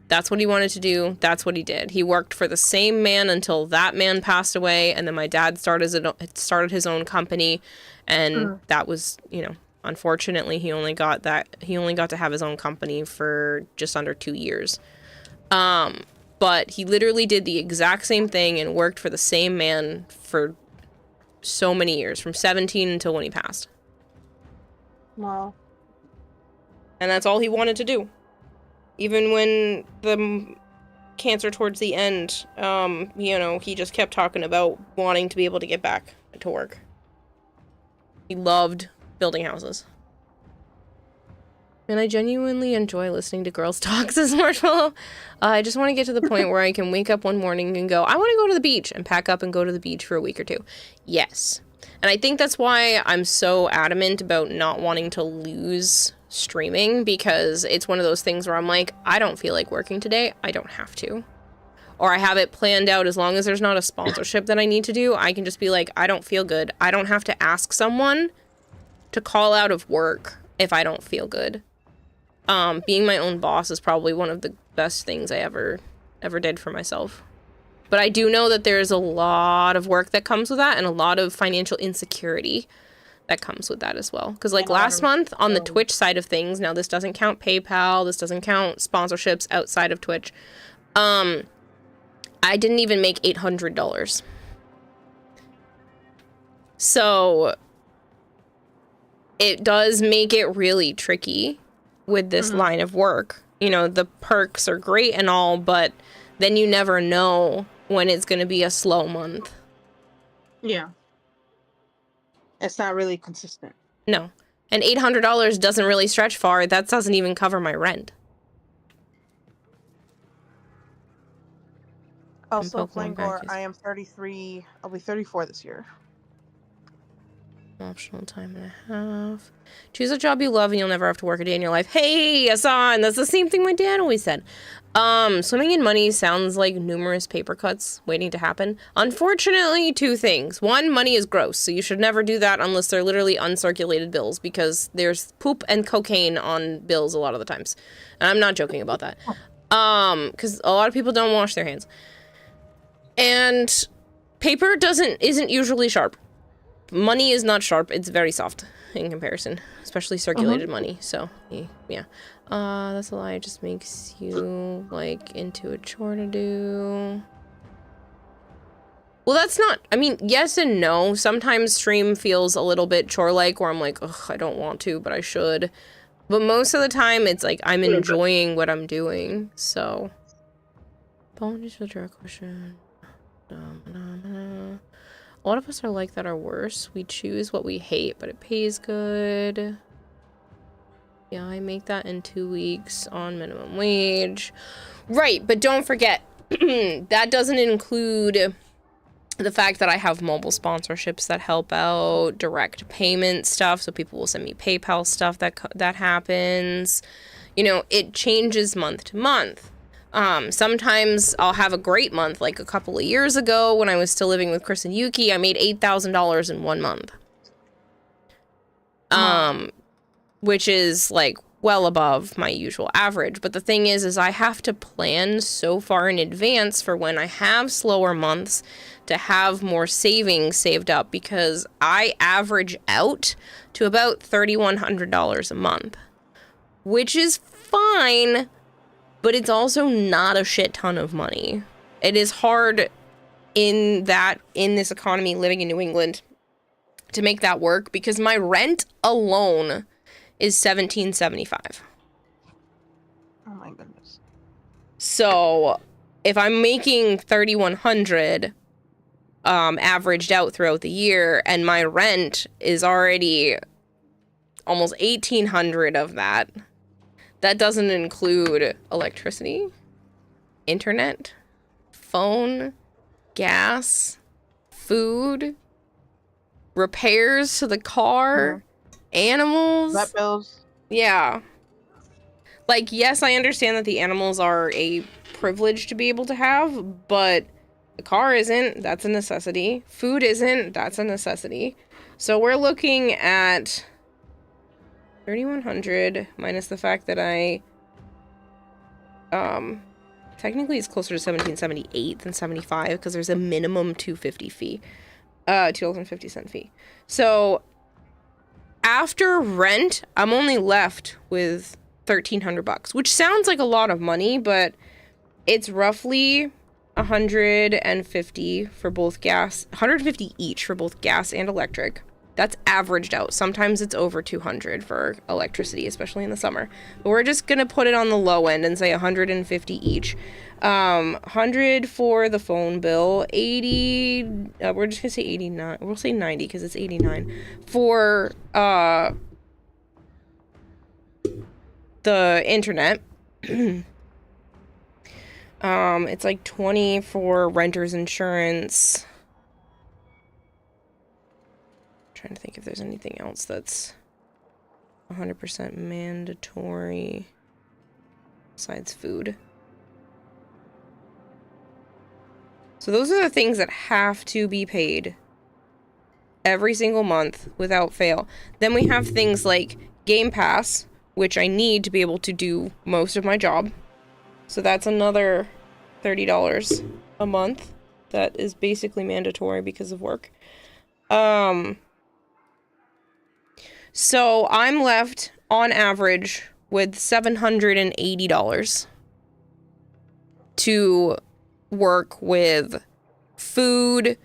[SPEAKER 3] That's what he wanted to do. That's what he did. He worked for the same man until that man passed away, and then my dad started his own company, and that was, you know, unfortunately, he only got to have his own company for just under 2 years. But he literally did the exact same thing and worked for the same man for so many years, from 17 until when he passed.
[SPEAKER 14] Wow.
[SPEAKER 3] And that's all he wanted to do. Even when the cancer towards the end, you know, he just kept talking about wanting to be able to get back to work. He loved building houses. And I genuinely enjoy listening to girls talk, says Marshmallow. I just want to get to the point where I can wake up one morning and go, I want to go to the beach, and pack up and go to the beach for a week or two. Yes. And I think that's why I'm so adamant about not wanting to lose streaming, because it's one of those things where I'm like, I don't feel like working today. I don't have to. Or I have it planned out. As long as there's not a sponsorship that I need to do, I can just be like, I don't feel good. I don't have to ask someone to call out of work if I don't feel good. Being my own boss is probably one of the best things I ever did for myself. But I do know that there's a lot of work that comes with that, and a lot of financial insecurity that comes with that as well. Because like last month on the Twitch side of things, now this doesn't count PayPal, this doesn't count sponsorships outside of Twitch. I didn't even make $800. So it does make it really tricky with this line of work. You know, the perks are great and all, but then you never know when it's going to be a slow month.
[SPEAKER 14] Yeah. It's not really consistent.
[SPEAKER 3] No. And $800 doesn't really stretch far. That doesn't even cover my rent.
[SPEAKER 14] Also, Flangor, I am 33. I'll be 34 this year.
[SPEAKER 3] Optional time and a half. Choose a job you love and you'll never have to work a day in your life. Hey, Asan, that's the same thing my dad always said. Swimming in money sounds like numerous paper cuts waiting to happen. Unfortunately, two things. One, money is gross, so you should never do that unless they're literally uncirculated bills, because there's poop and cocaine on bills a lot of the times. And I'm not joking about that. Because a lot of people don't wash their hands. And paper isn't usually sharp. Money is not sharp. It's very soft in comparison, especially circulated money. So, yeah. That's a lie. It just makes you, like, into a chore to do. Well, that's not... I mean, yes and no. Sometimes stream feels a little bit chore-like, where I'm like, ugh, I don't want to, but I should. But most of the time, it's like, I'm enjoying what I'm doing, so... Apologies for the direct question. A lot of us are like that or worse. We choose what we hate, but it pays good. Yeah, I make that in 2 weeks on minimum wage. Right, but don't forget, that doesn't include the fact that I have mobile sponsorships that help out, direct payment stuff, so people will send me PayPal stuff that happens. You know, it changes month to month. Sometimes I'll have a great month, like a couple of years ago when I was still living with Chris and Yuki, I made $8,000 in 1 month. Which is like well above my usual average. But the thing is I have to plan so far in advance for when I have slower months to have more savings saved up, because I average out to about $3,100 a month, which is fine, but it's also not a shit ton of money. It is hard in this economy, living in New England, to make that work, because my rent alone is $1,775.
[SPEAKER 14] Oh my goodness.
[SPEAKER 3] So if I'm making $3,100 averaged out throughout the year, and my rent is already almost $1,800 of that, that doesn't include electricity, internet, phone, gas, food, repairs to the car, animals.
[SPEAKER 14] Vet bills.
[SPEAKER 3] Yeah. Like, yes, I understand that the animals are a privilege to be able to have, but the car isn't. That's a necessity. Food isn't. That's a necessity. So we're looking at $3,100 minus the fact that I technically it's closer to $1,778 than $75, because there's a minimum $2.50 fee. $2.50 fee. So after rent, I'm only left with $1,300, which sounds like a lot of money, but it's roughly $150 for both gas, $150 each for both gas and electric. That's averaged out. Sometimes it's over 200 for electricity, especially in the summer. But we're just gonna put it on the low end and say 150 each. 100 for the phone bill, 80, we're just gonna say 89, we'll say 90 because it's 89. For, the internet, it's like 20 for renter's insurance. Trying to think if there's anything else that's 100% mandatory besides food. So those are the things that have to be paid every single month without fail. Then we have things like Game Pass, which I need to be able to do most of my job. So that's another $30 a month that is basically mandatory because of work. So I'm left, on average, with $780 to work with food,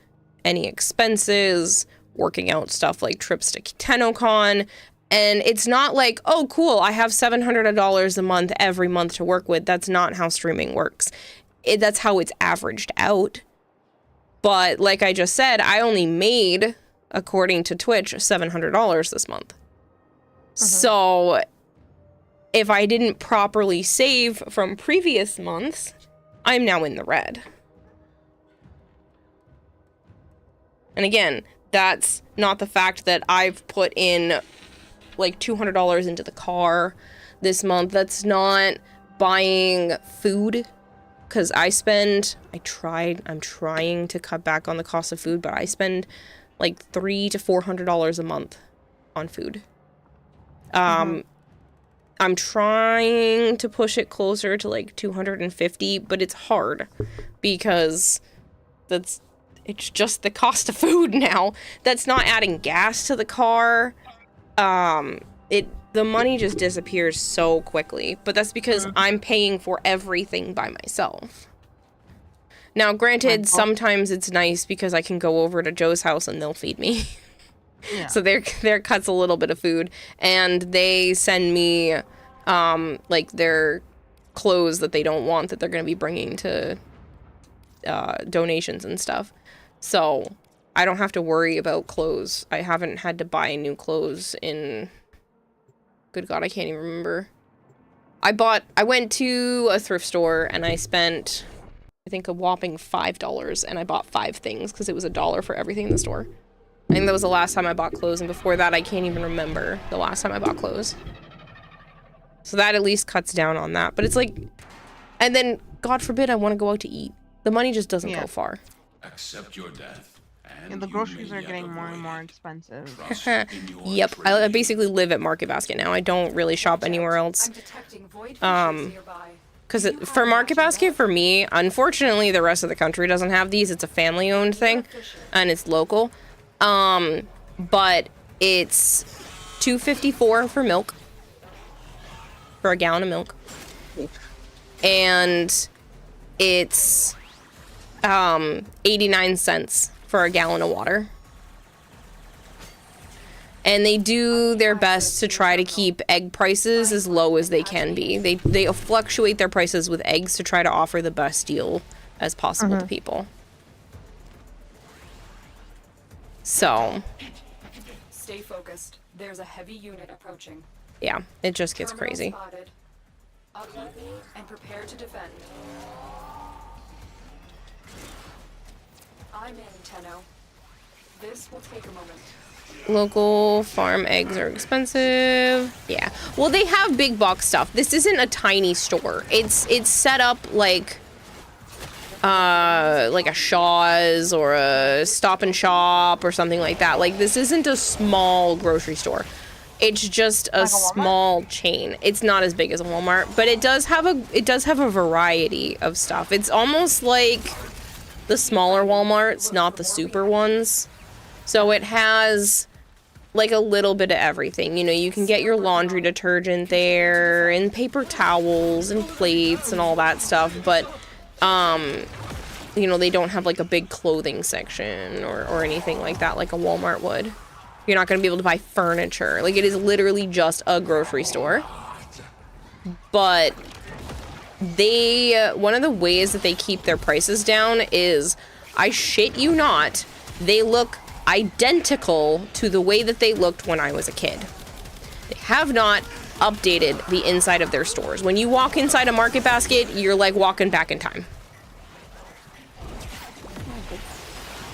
[SPEAKER 3] any expenses, working out stuff like trips to TennoCon, and it's not like, oh, cool, I have $700 a month every month to work with. That's not how streaming works. That's how it's averaged out. But like I just said, I only made, according to Twitch, $700 this month. So if I didn't properly save from previous months, I'm now in the red. And again, that's not the fact that I've put in like $200 into the car this month. That's not buying food, because I'm trying to cut back on the cost of food, but I spend like $300 to $400 a month on food. I'm trying to push it closer to like 250, but it's hard because it's just the cost of food now. That's not adding gas to the car. The money just disappears so quickly, but that's because I'm paying for everything by myself. Now, granted, sometimes it's nice because I can go over to Joe's house and they'll feed me. Yeah. So there cuts a little bit of food, and they send me like their clothes that they don't want that they're going to be bringing to donations and stuff. So I don't have to worry about clothes. I haven't had to buy new clothes in, good God, I can't even remember. I went to a thrift store and I spent, I think, a whopping $5, and I bought 5 things because it was $1 for everything in the store. I think that was the last time I bought clothes, and before that I can't even remember the last time I bought clothes. So that at least cuts down on that. But it's like, and then, God forbid, I want to go out to eat. The money just doesn't go far.
[SPEAKER 6] Accept your death.
[SPEAKER 14] And the groceries are getting more and more expensive.
[SPEAKER 3] Yep, I basically live at Market Basket now. I don't really shop anywhere else. Because for Market Basket, for me, unfortunately, the rest of the country doesn't have these. It's a family-owned thing, and it's local. But it's $2.54 for milk, for a gallon of milk, and it's 89 cents for a gallon of water. And they do their best to try to keep egg prices as low as they can be. They fluctuate their prices with eggs to try to offer the best deal as possible to people. So
[SPEAKER 8] stay focused. There's a heavy unit approaching.
[SPEAKER 3] Yeah, it just gets crazy.
[SPEAKER 8] Spotted. Upload and prepare to defend. I'm in, Tenno. This will take a moment.
[SPEAKER 3] Local farm eggs are expensive. Yeah. Well, they have big box stuff. This isn't a tiny store. It's set up like a Shaw's or a Stop and Shop or something like that. Like, this isn't a small grocery store. It's just a small chain. It's not as big as a Walmart, but it does have a variety of stuff. It's almost like the smaller Walmarts, not the super ones. So it has like a little bit of everything. You know, you can get your laundry detergent there and paper towels and plates and all that stuff, but you know, they don't have like a big clothing section or anything like that like a Walmart would. You're not going to be able to buy furniture. Like, it is literally just a grocery store. But one of the ways that they keep their prices down is, I shit you not, they look identical to the way that they looked when I was a kid. They have not updated the inside of their stores. When you walk inside a Market Basket, you're like walking back in time.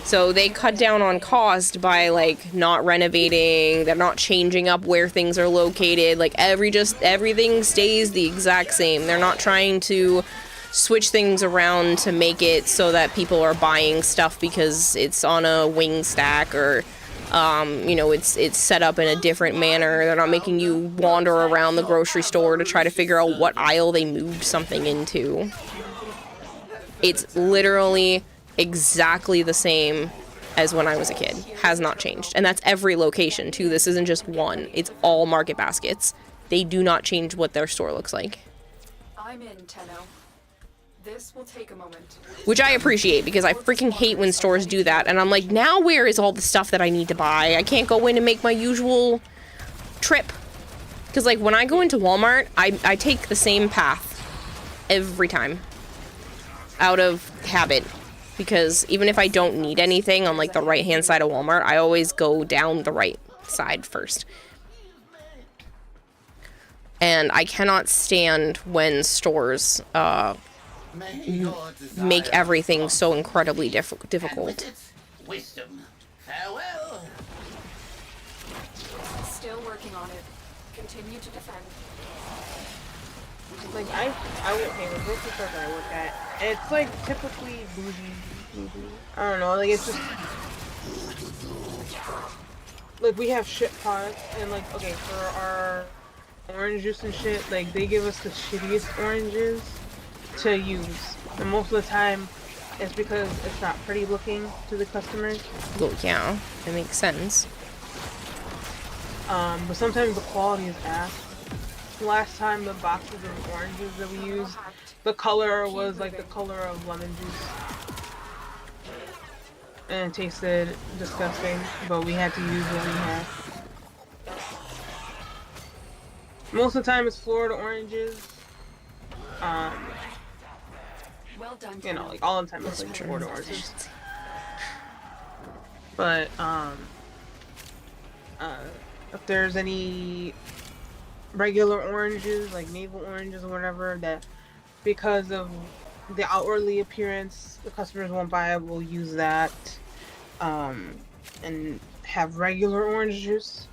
[SPEAKER 3] So they cut down on cost by like not renovating, they're not changing up where things are located, like everything stays the exact same. They're not trying to switch things around to make it so that people are buying stuff because it's on a wing stack or you know, it's set up in a different manner. They're not making you wander around the grocery store to try to figure out what aisle they moved something into. It's literally exactly the same as when I was a kid. Has not changed. And that's every location too. This isn't just one. It's all Market Baskets. They do not change what their store looks like.
[SPEAKER 8] I'm in, Tenno. This will take a moment.
[SPEAKER 3] Which I appreciate, because I freaking hate when stores do that. And I'm like, now where is all the stuff that I need to buy? I can't go in and make my usual trip. Because like when I go into Walmart, I take the same path every time. Out of habit. Because even if I don't need anything on like the right hand side of Walmart, I always go down the right side first. And I cannot stand when stores make everything so incredibly difficult.
[SPEAKER 9] Wisdom. Farewell.
[SPEAKER 8] Still working on it. Continue to defend.
[SPEAKER 14] Like okay, the grocery store that I work at, it's like typically bougie. I don't know, like it's just like we have shit products and like okay, for our orange juice and shit, like they give us the shittiest oranges to use, and most of the time it's because it's not pretty looking to the customers.
[SPEAKER 3] Well, yeah, it makes sense.
[SPEAKER 14] But sometimes the quality is ass. Last time the boxes of oranges that we used, the color was like the color of lemon juice. And it tasted disgusting, but we had to use what we had. Most of the time it's Florida oranges.
[SPEAKER 8] Well done,
[SPEAKER 14] you know, like all the time it's like Florida oranges. But if there's any regular oranges, like navel oranges or whatever, that because of the outwardly appearance the customers won't buy it, we'll use that and have regular orange juice.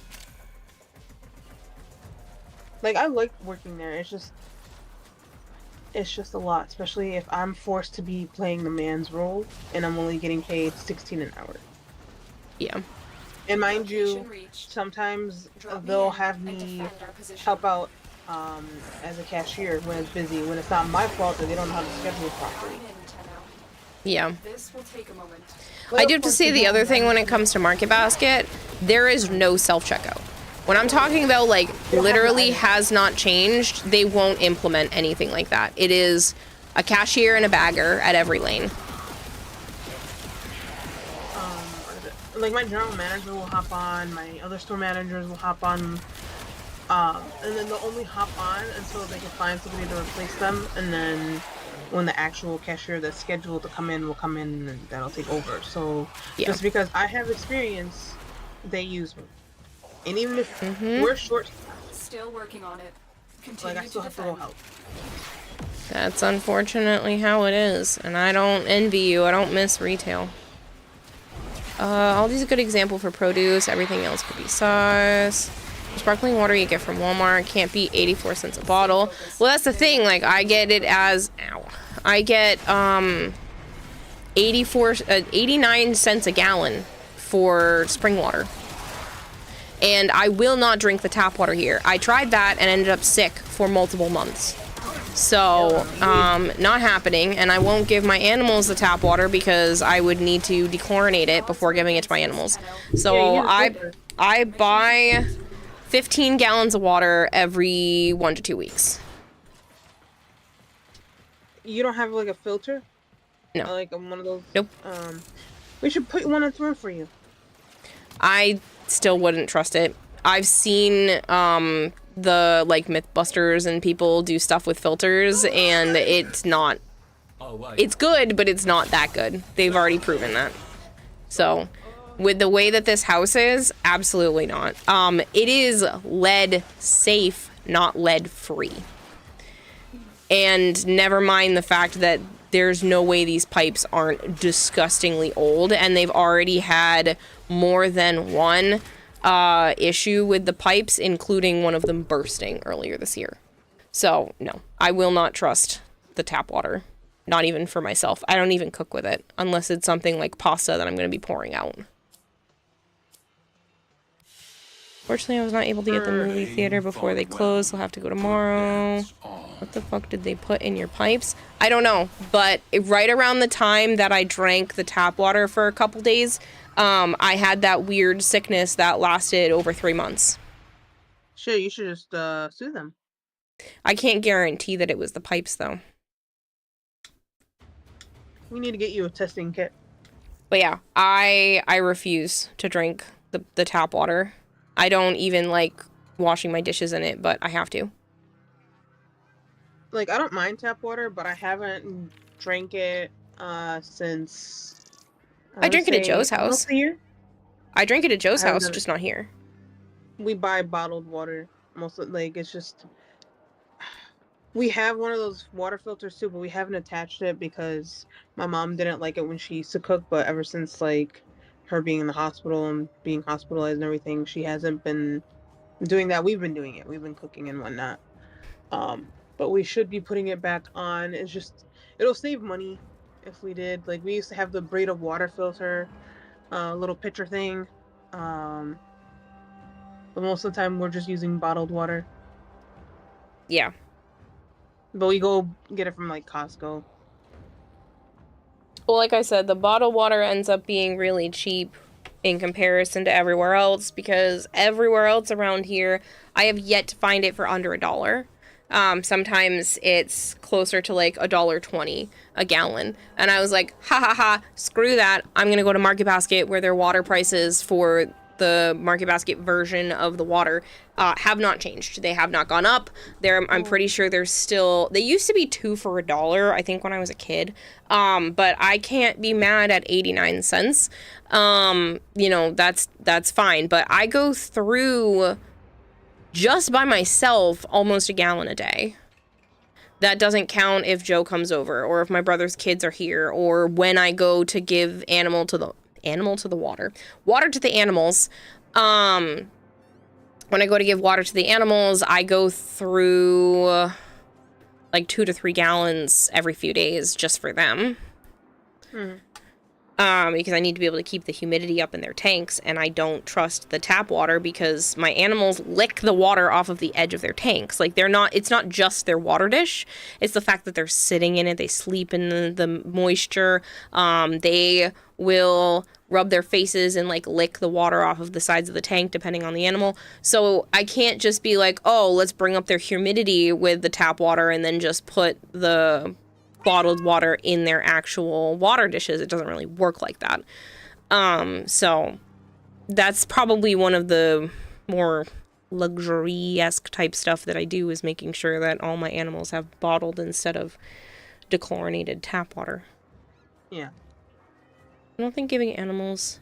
[SPEAKER 14] Like I like working there, it's just a lot, especially if I'm forced to be playing the man's role and I'm only getting paid $16 an hour.
[SPEAKER 3] Yeah.
[SPEAKER 14] And mind you, sometimes they'll have me help out as a cashier when it's busy, when it's not my fault that they don't know how to schedule properly.
[SPEAKER 3] Yeah.
[SPEAKER 8] This will take a moment.
[SPEAKER 3] I do have to say the other thing when it comes to Market Basket, there is no self-checkout. When I'm talking about like literally has not changed, they won't implement anything like that. It is a cashier and a bagger at every lane.
[SPEAKER 14] Like my general manager will hop on, my other store managers will hop on, and then they'll only hop on until they can find somebody to replace them, and then when the actual cashier that's scheduled to come in will come in, and that'll take over. So just because I have experience, they use me. And even if we're short,
[SPEAKER 8] still working on it. Continue
[SPEAKER 14] like I still have to go help.
[SPEAKER 3] That's unfortunately how it is, and I don't envy you. I don't miss retail. All these are a good example for produce. Everything else could be sauce. Sparkling water you get from Walmart can't be 84 cents a bottle. Well, that's the thing. Like I get it as I get 89 cents a gallon for spring water. And I will not drink the tap water here. I tried that and ended up sick for multiple months. So, not happening, and I won't give my animals the tap water because I would need to dechlorinate it before giving it to my animals. So I buy 15 gallons of water every 1 to 2 weeks.
[SPEAKER 14] You don't have like a filter?
[SPEAKER 3] No.
[SPEAKER 14] Like one of those?
[SPEAKER 3] Nope.
[SPEAKER 14] We should put one in through for you.
[SPEAKER 3] I still wouldn't trust it. I've seen the like Mythbusters and people do stuff with filters, and it's not. It's good, but it's not that good. They've already proven that. So, with the way that this house is, absolutely not. It is lead safe, not lead free. And never mind the fact that there's no way these pipes aren't disgustingly old, and they've already had more than one issue with the pipes, including one of them bursting earlier this year. So, no, I will not trust the tap water. Not even for myself. I don't even cook with it, unless it's something like pasta that I'm going to be pouring out. Fortunately, I was not able to get the movie theater before they closed. I'll have to go tomorrow. What the fuck did they put in your pipes? I don't know, but right around the time that I drank the tap water for a couple days, I had that weird sickness that lasted over 3 months.
[SPEAKER 14] Shit, you should just sue them.
[SPEAKER 3] I can't guarantee that it was the pipes, though.
[SPEAKER 14] We need to get you a testing kit.
[SPEAKER 3] But yeah, I refuse to drink the tap water. I don't even like washing my dishes in it, but I have to.
[SPEAKER 14] Like, I don't mind tap water, but I haven't drank it since...
[SPEAKER 3] I drink it at Joe's house.
[SPEAKER 14] Almost a year?
[SPEAKER 3] I drink it at Joe's house, just not here.
[SPEAKER 14] We buy bottled water. Mostly, like, it's just... We have one of those water filters too, but we haven't attached it because my mom didn't like it when she used to cook, but ever since, like, her being in the hospital and being hospitalized and everything, she hasn't been doing that. We've been doing it. We've been cooking and whatnot. But we should be putting it back on. It's just, it'll save money if we did. Like, we used to have the Brita water filter, little pitcher thing. But most of the time we're just using bottled water.
[SPEAKER 3] Yeah.
[SPEAKER 14] But we go get it from, like, Costco.
[SPEAKER 3] Well, like I said, the bottled water ends up being really cheap in comparison to everywhere else, because everywhere else around here, I have yet to find it for under $1. Sometimes it's closer to like $1.20 a gallon. And I was like, ha ha ha, screw that. I'm going to go to Market Basket, where their water prices for the Market Basket version of the water have not changed. They have not gone up. I'm pretty sure they're still, they used to be 2 for $1, I think, when I was a kid. But I can't be mad at 89 cents. You know, that's fine. But I go through, just by myself, almost a gallon a day. That doesn't count if Joe comes over, or if my brother's kids are here, or when I go to give water to the animals. When I go to give water to the animals, I go through like 2 to 3 gallons every few days just for them. Because I need to be able to keep the humidity up in their tanks, and I don't trust the tap water because my animals lick the water off of the edge of their tanks. Like, it's not just their water dish, it's the fact that they're sitting in it, they sleep in the moisture, they will rub their faces and like lick the water off of the sides of the tank depending on the animal. So I can't just be like, oh, let's bring up their humidity with the tap water and then just put the bottled water in their actual water dishes. It doesn't really work like that. So that's probably one of the more luxury-esque type stuff that I do, is making sure that all my animals have bottled instead of dechlorinated tap water.
[SPEAKER 14] Yeah.
[SPEAKER 3] I don't think giving animals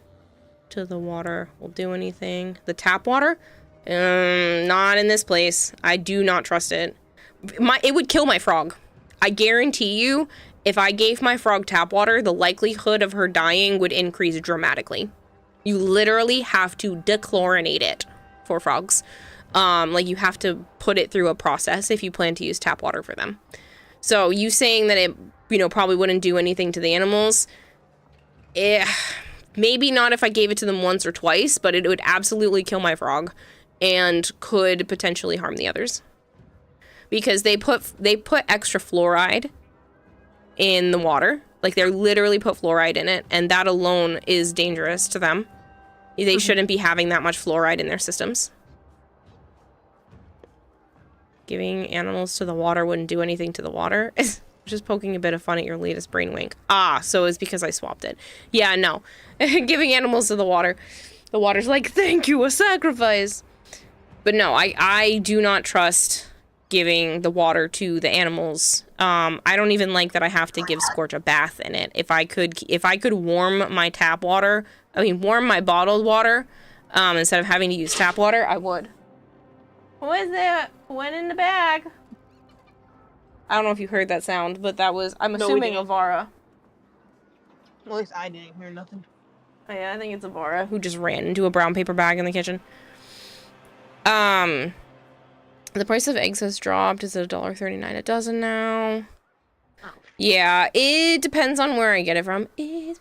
[SPEAKER 3] to the water will do anything. The tap water? Not in this place. I do not trust it. It would kill my frog. I guarantee you, if I gave my frog tap water, the likelihood of her dying would increase dramatically. You literally have to dechlorinate it for frogs. Like, you have to put it through a process if you plan to use tap water for them. So you saying that it, probably wouldn't do anything to the animals, maybe not if I gave it to them once or twice, but it would absolutely kill my frog and could potentially harm the others. Because they put extra fluoride in the water. Like, they literally put fluoride in it, and that alone is dangerous to them. They shouldn't be having that much fluoride in their systems. Giving animals to the water wouldn't do anything to the water. Just poking a bit of fun at your latest brain wink. So it's because I swapped it. Yeah, no. Giving animals to the water The water's like, thank you, a sacrifice. But no, I do not trust giving the water to the animals. I don't even like that I have to give Scorch a bath in it. If I could warm my warm my bottled water, instead of having to use tap water, I would. What is that? Went in the bag. I don't know if you heard that sound, but that was, I'm assuming, Avara.
[SPEAKER 14] At least I didn't hear nothing.
[SPEAKER 3] Oh, yeah, I think it's Avara who just ran into a brown paper bag in the kitchen. The price of eggs has dropped. Is it $1.39 a dozen now? Oh. Yeah, it depends on where I get it from. It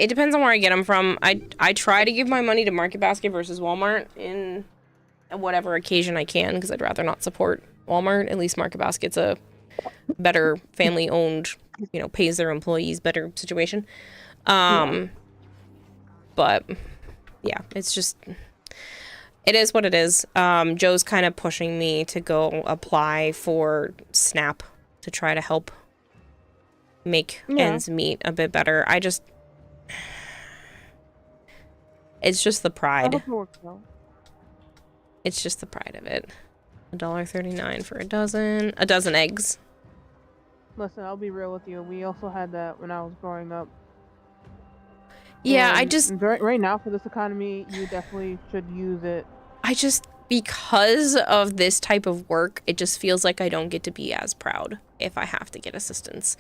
[SPEAKER 3] depends on where I get them from. I try to give my money to Market Basket versus Walmart in whatever occasion I can, because I'd rather not support Walmart. At least Market Basket's a better family-owned, you know, pays their employees better situation. But yeah, it's just, it is what it is. Joe's kind of pushing me to go apply for SNAP to try to help make ends meet a bit better. It's just the pride. It's just the pride of it. $1.39 for a dozen eggs.
[SPEAKER 14] Listen, I'll be real with you. We also had that when I was growing up.
[SPEAKER 3] Yeah,
[SPEAKER 14] right now for this economy, you definitely should use it.
[SPEAKER 3] Because of this type of work, it just feels like I don't get to be as proud if I have to get assistance.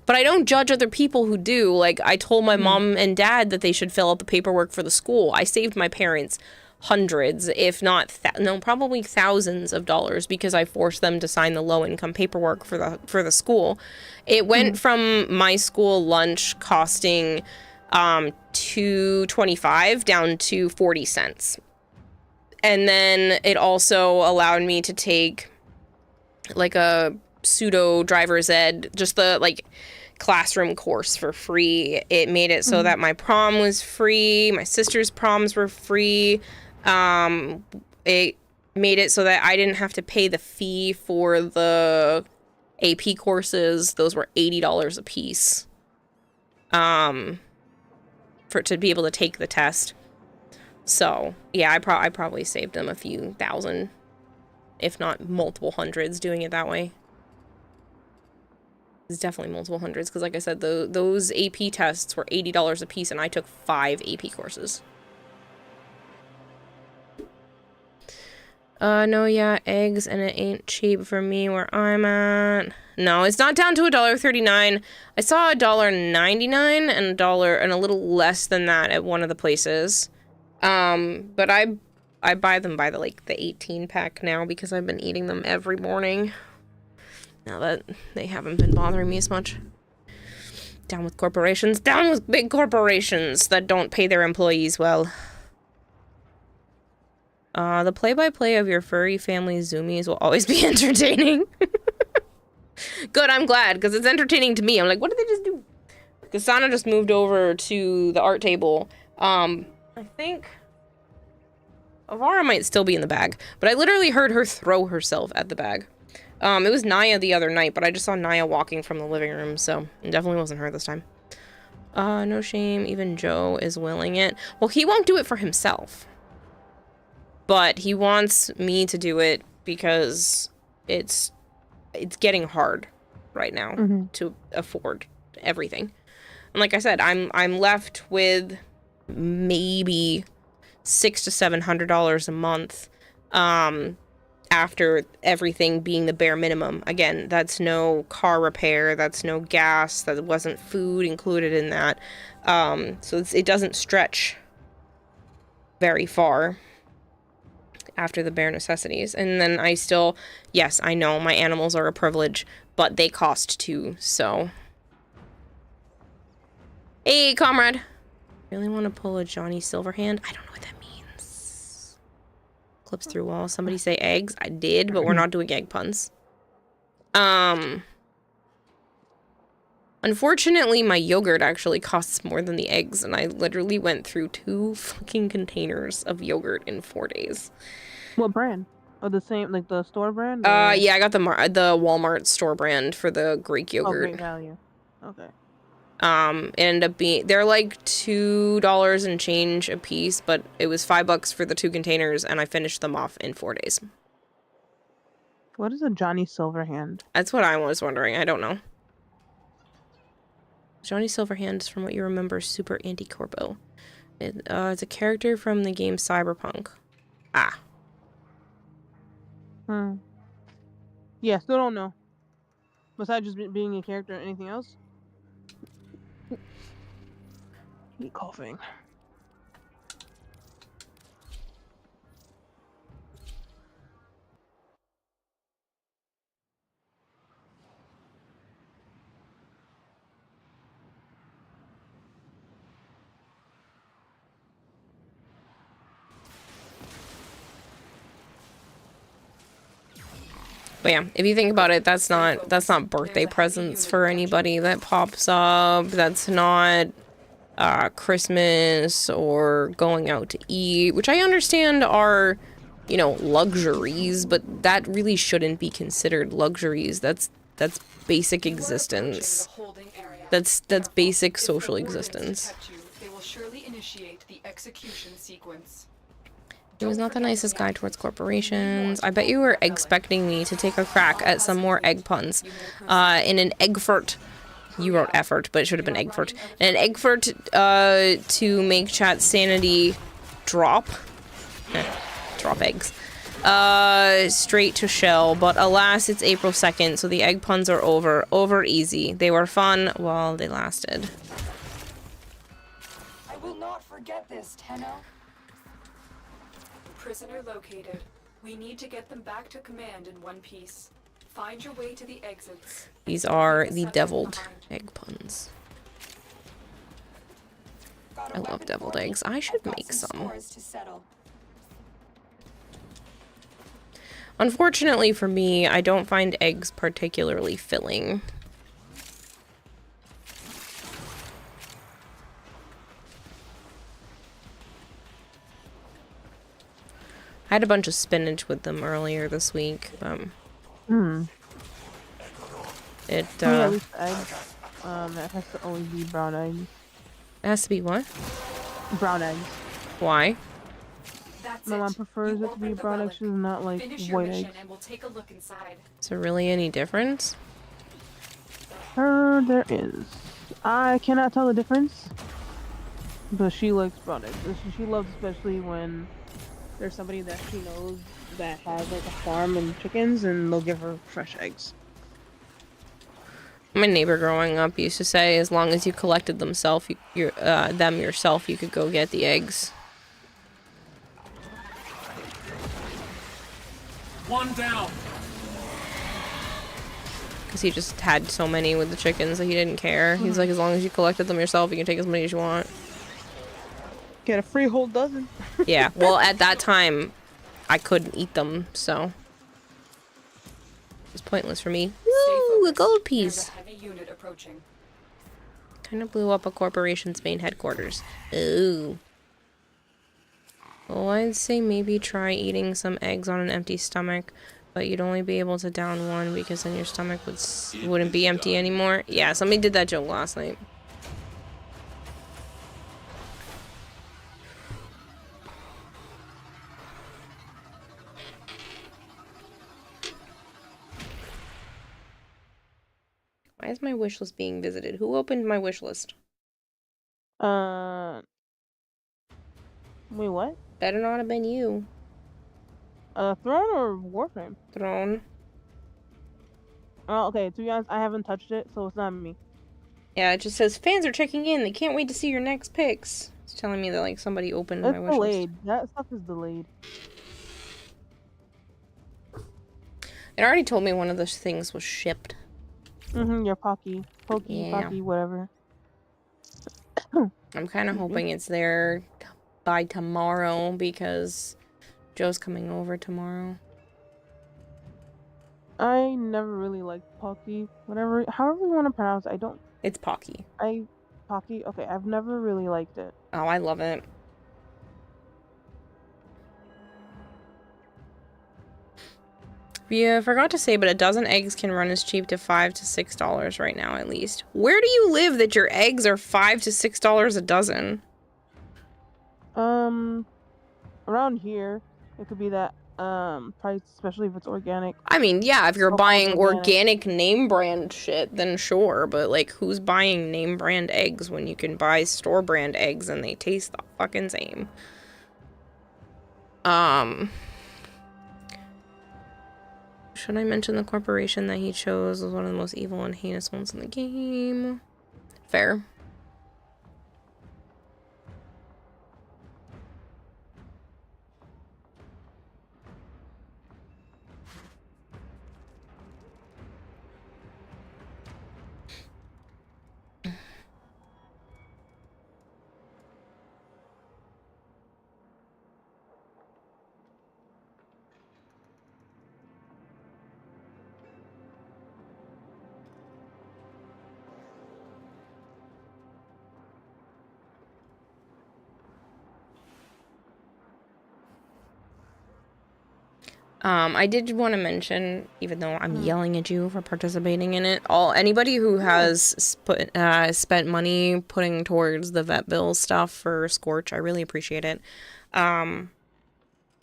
[SPEAKER 3] But I don't judge other people who do. Like, I told my mom and dad that they should fill out the paperwork for the school. I saved my parents hundreds, if not probably thousands of dollars, because I forced them to sign the low-income paperwork for the school. It went from my school lunch costing $2.25 down to 40 cents. And then it also allowed me to take like a pseudo driver's ed, just the like classroom course for free. It made it so that my prom was free, my sister's proms were free. It made it so that I didn't have to pay the fee for the AP courses. Those were $80 a piece. To be able to take the test. So, yeah, I probably saved them a few thousand, if not multiple hundreds, doing it that way. It's definitely multiple hundreds, because like I said, those AP tests were $80 a piece, and I took 5 AP courses. No, yeah, eggs, and it ain't cheap for me where I'm at. No, it's not down to $1.39. I saw $1.99 and a little less than that at one of the places. But I buy them by the 18 pack now because I've been eating them every morning. Now that they haven't been bothering me as much. Down with corporations. Down with big corporations that don't pay their employees well. The play-by-play of your furry family zoomies will always be entertaining. Good, I'm glad, because it's entertaining to me. I'm like, what did they just do? Kasana just moved over to the art table. I think Avara might still be in the bag, but I literally heard her throw herself at the bag. It was Naya the other night, but I just saw Naya walking from the living room, so it definitely wasn't her this time. No shame, even Joe is willing it. Well, he won't do it for himself. But he wants me to do it because it's getting hard right now to afford everything. And like I said, I'm left with maybe $600 to $700 a month after everything being the bare minimum. Again, that's no car repair, that's no gas, that wasn't food included in that. So it doesn't stretch very far after the bare necessities. And then I still, yes, I know my animals are a privilege, but they cost too, so. Hey, comrade. Really want to pull a Johnny Silverhand? I don't know what that means. Clips through wall. Somebody say eggs. I did, but we're not doing egg puns. Unfortunately, my yogurt actually costs more than the eggs, and I literally went through 2 fucking containers of yogurt in 4 days.
[SPEAKER 14] What brand? Oh, the same, like the store brand?
[SPEAKER 3] Yeah, I got the Walmart store brand for the Greek yogurt.
[SPEAKER 14] Oh, great value. Okay.
[SPEAKER 3] It ended up being, they're like $2 and change a piece, but it was $5 for the 2 containers, and I finished them off in 4 days.
[SPEAKER 14] What is a Johnny Silverhand?
[SPEAKER 3] That's what I was wondering. I don't know. Johnny Silverhand is, from what you remember, Super Anti-Corpo. It's a character from the game Cyberpunk. Ah.
[SPEAKER 14] Yeah, still don't know. Besides just being a character, anything else? Keep coughing.
[SPEAKER 3] But yeah, if you think about it, that's not birthday presents for anybody that pops up. That's not Christmas or going out to eat, which I understand are, you know, luxuries, but that really shouldn't be considered luxuries. That's basic existence. That's basic social existence.
[SPEAKER 8] They will surely initiate the execution sequence.
[SPEAKER 3] He was not the nicest guy towards corporations. I bet you were expecting me to take a crack at some more egg puns. In an eggfort. You wrote effort, but it should have been eggfort. In an eggfort to make chat sanity drop. Drop eggs. Straight to shell. But alas, it's April 2nd, so the egg puns are over. Over easy. They were fun while they lasted.
[SPEAKER 8] I will not forget this, Tenno. Prisoner located. We need to get them back to command in one piece. Find your way to the exits.
[SPEAKER 3] These are the deviled egg puns. I love deviled eggs. I should make some. Unfortunately for me, I don't find eggs particularly filling. I had a bunch of spinach with them earlier this week. It
[SPEAKER 14] at least eggs. It has to always be brown eggs.
[SPEAKER 3] It has to be what?
[SPEAKER 14] Brown eggs.
[SPEAKER 3] Why?
[SPEAKER 14] My mom prefers it to be brown eggs, not like white eggs.
[SPEAKER 3] Is there really any difference?
[SPEAKER 14] There is. I cannot tell the difference, but she likes brown eggs. She loves, especially when there's somebody that she knows that has like a farm and chickens, and they'll give her fresh eggs.
[SPEAKER 3] My neighbor growing up used to say, as long as you collected them yourself, you could go get the eggs.
[SPEAKER 6] One down.
[SPEAKER 3] Because he just had so many with the chickens that he didn't care. He's like, as long as you collected them yourself, you can take as many as you want.
[SPEAKER 14] Get a free whole dozen.
[SPEAKER 3] Yeah, well, at that time, I couldn't eat them, so it's pointless for me. Ooh, a gold piece. Kind of blew up a corporation's main headquarters. Ooh. Well, I'd say maybe try eating some eggs on an empty stomach, but you'd only be able to down one because then your stomach wouldn't be empty anymore. Yeah, somebody did that joke last night. Why is my wish list being visited? Who opened my wish list?
[SPEAKER 14] Wait, what?
[SPEAKER 3] Better not have been you.
[SPEAKER 14] Throne or Warframe?
[SPEAKER 3] Throne.
[SPEAKER 14] Oh, okay. To be honest, I haven't touched it, so it's not me.
[SPEAKER 3] Yeah, it just says fans are checking in. They can't wait to see your next picks. It's telling me that like somebody opened my wish
[SPEAKER 14] delayed.
[SPEAKER 3] list.
[SPEAKER 14] That stuff is delayed.
[SPEAKER 3] It already told me one of those things was shipped.
[SPEAKER 14] Your Pocky, whatever.
[SPEAKER 3] I'm kind of hoping it's there by tomorrow because Joe's coming over tomorrow.
[SPEAKER 14] I never really liked Pocky. However you want to pronounce it, I don't.
[SPEAKER 3] It's Pocky.
[SPEAKER 14] Pocky? Okay, I've never really liked it.
[SPEAKER 3] Oh, I love it. Yeah, I forgot to say, but a dozen eggs can run as cheap to $5 to $6 right now, at least. Where do you live that your eggs are $5 to $6 a dozen?
[SPEAKER 15] Around here, it could be that price, especially if it's organic.
[SPEAKER 3] I mean, yeah, if you're
[SPEAKER 15] All
[SPEAKER 3] buying
[SPEAKER 15] organic.
[SPEAKER 3] organic name brand shit, then sure, but like, who's buying name brand eggs when you can buy store brand eggs and they taste the fucking same? Should I mention the corporation that he chose was one of the most evil and heinous ones in the game? Fair. I did want to mention, even though I'm yelling at you for participating in it, anybody who has spent money putting towards the vet bill stuff for Scorch, I really appreciate it.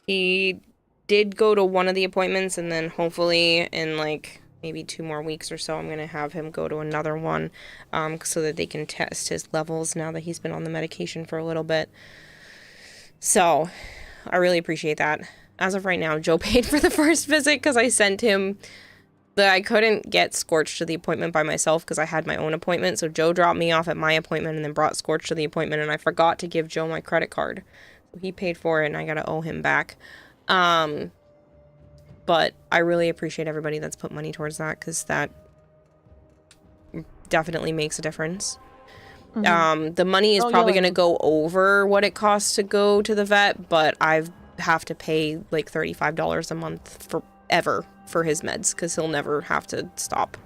[SPEAKER 3] He did go to one of the appointments, and then hopefully in like maybe 2 more weeks or so, I'm gonna have him go to another one, so that they can test his levels now that he's been on the medication for a little bit. So, I really appreciate that. As of right now, Joe paid for the first visit because I sent him I couldn't get Scorch to the appointment by myself because I had my own appointment. So Joe dropped me off at my appointment and then brought Scorch to the appointment, and I forgot to give Joe my credit card. So he paid for it and I gotta owe him back. But I really appreciate everybody that's put money towards that because that definitely makes a difference. The money is probably gonna go over what it costs to go to the vet, but I have to pay like $35 a month forever for his meds because he'll never have to stop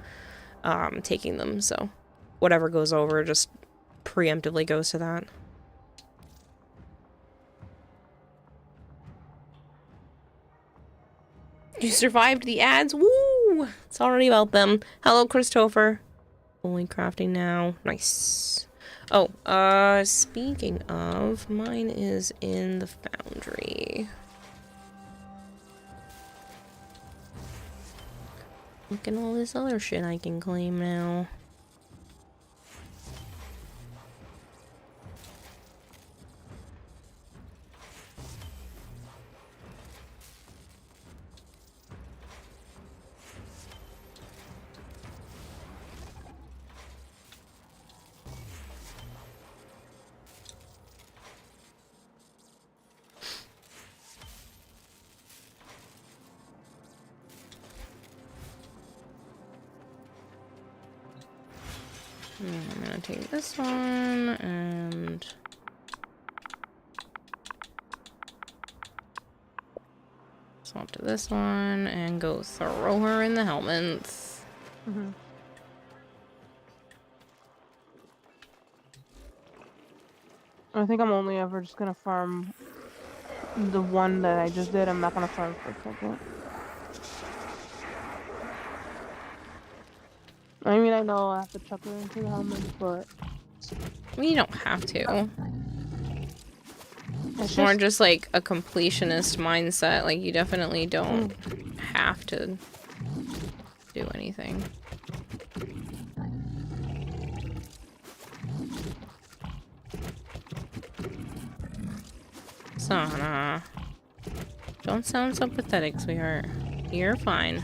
[SPEAKER 3] taking them. So whatever goes over just preemptively goes to that. You survived the ads. Woo! It's already about them. Hello, Christopher. Only crafting now. Nice. Oh, speaking of, mine is in the foundry. Look at all this other shit I can claim now. I'm gonna take this one and swap to this one and go throw her in the helmets.
[SPEAKER 15] I think I'm only ever just gonna farm the one that I just did. I'm not gonna farm for a second. I mean, I know I have to chuck her into the helmet, but...
[SPEAKER 3] I mean, you don't have to.
[SPEAKER 15] It's
[SPEAKER 3] more just like a completionist mindset. Like, you definitely don't have to do anything. Sana. Don't sound so pathetic, sweetheart. You're fine.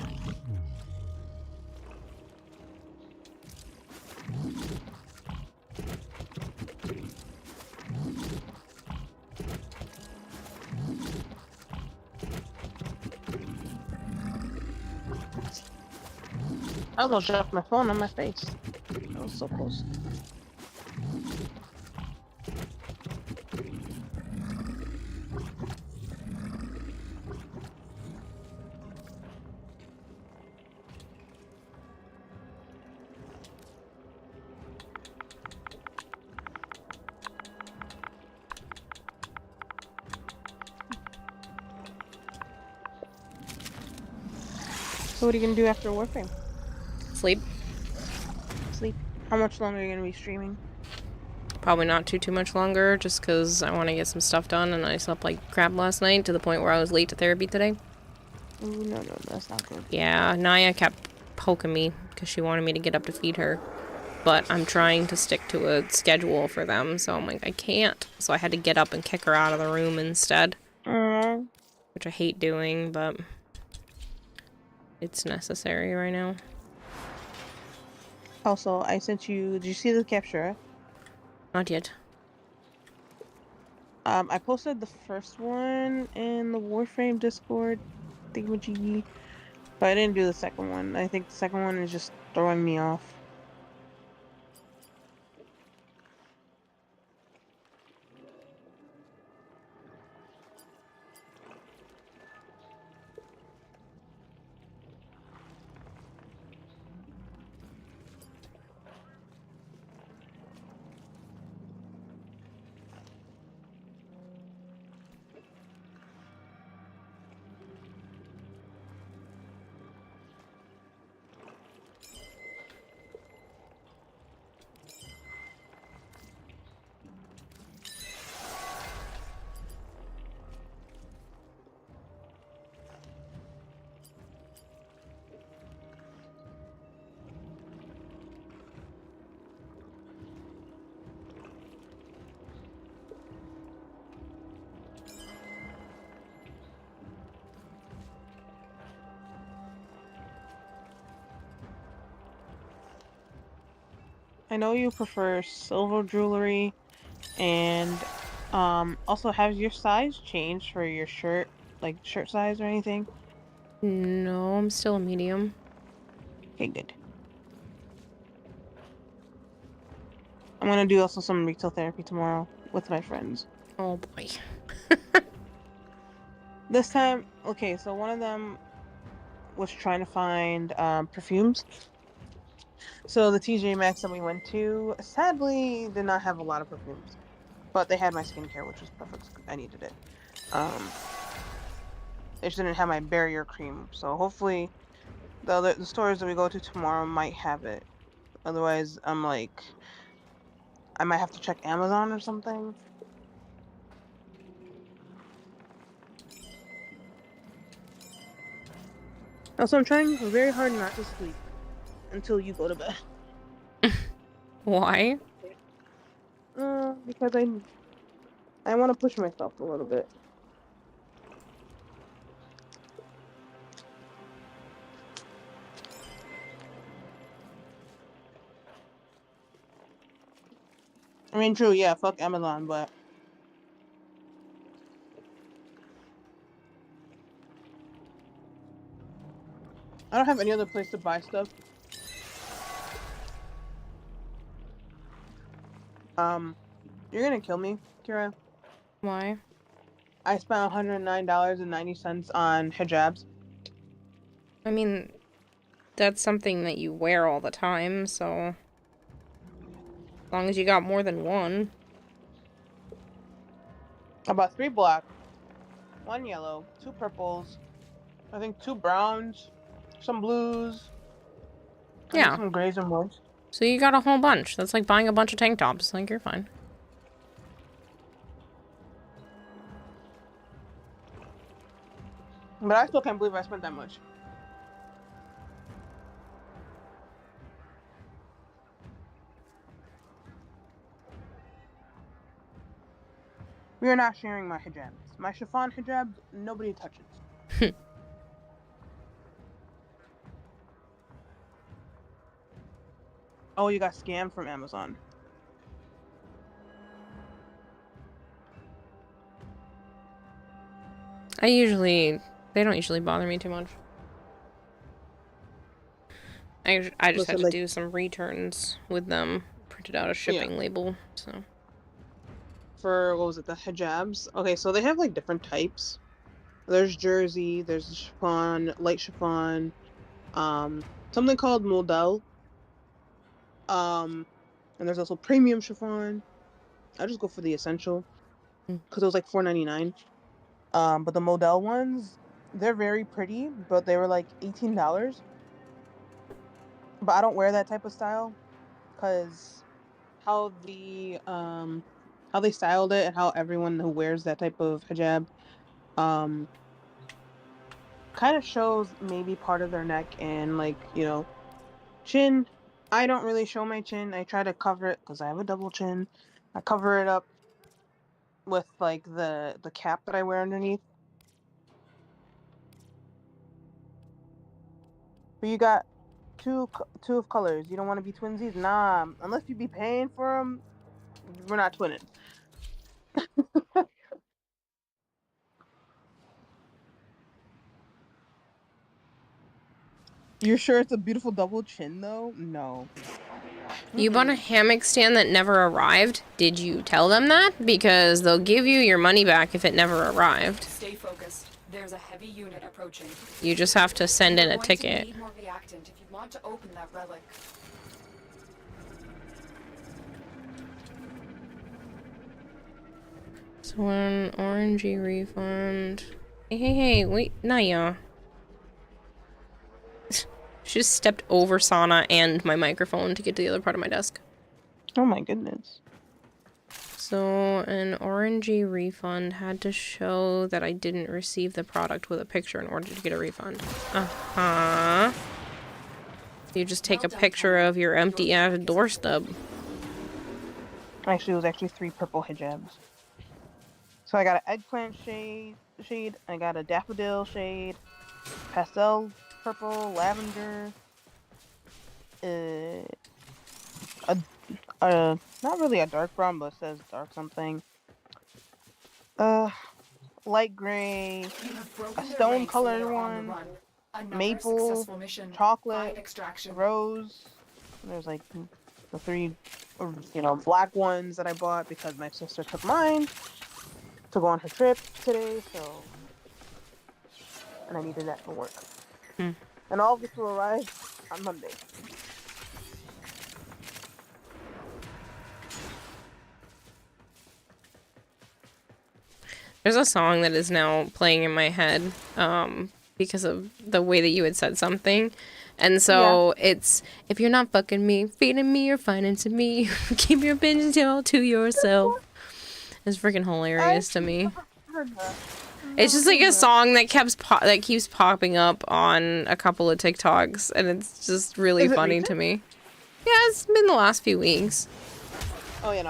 [SPEAKER 15] I almost dropped my phone on my face. I was so close. So what are you gonna do after Warframe?
[SPEAKER 3] Sleep.
[SPEAKER 15] Sleep. How much longer are you gonna be streaming?
[SPEAKER 3] Probably not too much longer, just because I want to get some stuff done, and I slept like crap last night to the point where I was late to therapy today.
[SPEAKER 15] Ooh, no, that's not good.
[SPEAKER 3] Yeah, Naya kept poking me because she wanted me to get up to feed her. But I'm trying to stick to a schedule for them, so I'm like, I can't. So I had to get up and kick her out of the room instead. Which I hate doing, but it's necessary right now.
[SPEAKER 15] Also, I sent you, did you see the capture?
[SPEAKER 3] Not yet.
[SPEAKER 15] I posted the first one in the Warframe Discord thingamajiggy, but I didn't do the second one. I think the second one is just throwing me off. I know you prefer silver jewelry, and also has your size changed for your shirt, like shirt size or anything?
[SPEAKER 3] No, I'm still a medium.
[SPEAKER 15] Okay, good. I'm gonna do also some retail therapy tomorrow with my friends.
[SPEAKER 3] Oh boy.
[SPEAKER 15] This time, okay, so one of them was trying to find perfumes. So the TJ Maxx that we went to sadly did not have a lot of perfumes, but they had my skincare, which was perfect. I needed it. They just didn't have my barrier cream, so hopefully the stores that we go to tomorrow might have it. Otherwise, I'm like, I might have to check Amazon or something. Also, I'm trying very hard not to sleep until you go to bed.
[SPEAKER 3] Why?
[SPEAKER 15] Because I want to push myself a little bit. I mean, true, yeah, fuck Amazon, but I don't have any other place to buy stuff. You're gonna kill me, Kira.
[SPEAKER 3] Why?
[SPEAKER 15] I spent $109.90 on hijabs.
[SPEAKER 3] I mean, that's something that you wear all the time, so as long as you got more than one.
[SPEAKER 15] I bought 3 black, 1 yellow, 2 purples, I think 2 browns, some blues, I think
[SPEAKER 3] Yeah.
[SPEAKER 15] some grays and whites.
[SPEAKER 3] So you got a whole bunch. That's like buying a bunch of tank tops. Like, you're fine.
[SPEAKER 15] But I still can't believe I spent that much. We are not sharing my hijabs. My chiffon hijab, nobody touches. Oh, you got scammed from Amazon.
[SPEAKER 3] They don't usually bother me too much. I just had to do some returns with them. Printed out a shipping label, so.
[SPEAKER 15] For, what was it, the hijabs? Okay, so they have like different types. There's jersey, there's chiffon, light chiffon, something called modal. And there's also premium chiffon. I just go for the essential because it was like $4.99. But the modal ones, They're very pretty, but they were like $18. But I don't wear that type of style because how how they styled it and how everyone who wears that type of hijab um kind of shows maybe part of their neck and like, chin. I don't really show my chin. I try to cover it because I have a double chin. I cover it up with like the cap that I wear underneath. But you got two of colors. You don't want to be twinsies? Nah, unless you be paying for them, we're not twinning. You're sure it's a beautiful double chin though? No.
[SPEAKER 3] You bought a hammock stand that never arrived? Did you tell them that? Because they'll give you your money back if it never arrived.
[SPEAKER 8] Stay focused. There's a heavy unit approaching.
[SPEAKER 3] You just have to send in a
[SPEAKER 8] You're going to
[SPEAKER 3] ticket.
[SPEAKER 8] need more reactant if you want to open that relic.
[SPEAKER 3] So an orangey refund. Hey, wait, Naya. She just stepped over Sana and my microphone to get to the other part of my desk.
[SPEAKER 15] Oh my goodness.
[SPEAKER 3] So an orangey refund had to show that I didn't receive the product with a picture in order to get a refund. Uh-huh. You just take a picture of your empty ass door stub.
[SPEAKER 15] Actually, it was actually 3 purple hijabs. So I got an eggplant shade, I got a daffodil shade, pastel purple, lavender, not really a dark brown, but it says dark something. Light gray, a stone colored one, maple, chocolate, rose. There's like the 3, black ones that I bought because my sister took mine to go on her trip today, so, and I needed that for work. And all of this will arrive on Monday.
[SPEAKER 3] There's a song that is now playing in my head because of the way that you had said something. And so it's, if you're not fucking me, feeding me, or financing me, keep your opinions all to yourself. It's freaking hilarious to me. It's just like a song that keeps popping up on a couple of TikToks, and it's just really funny to me. Yeah, it's been the last few weeks.
[SPEAKER 15] Oh, I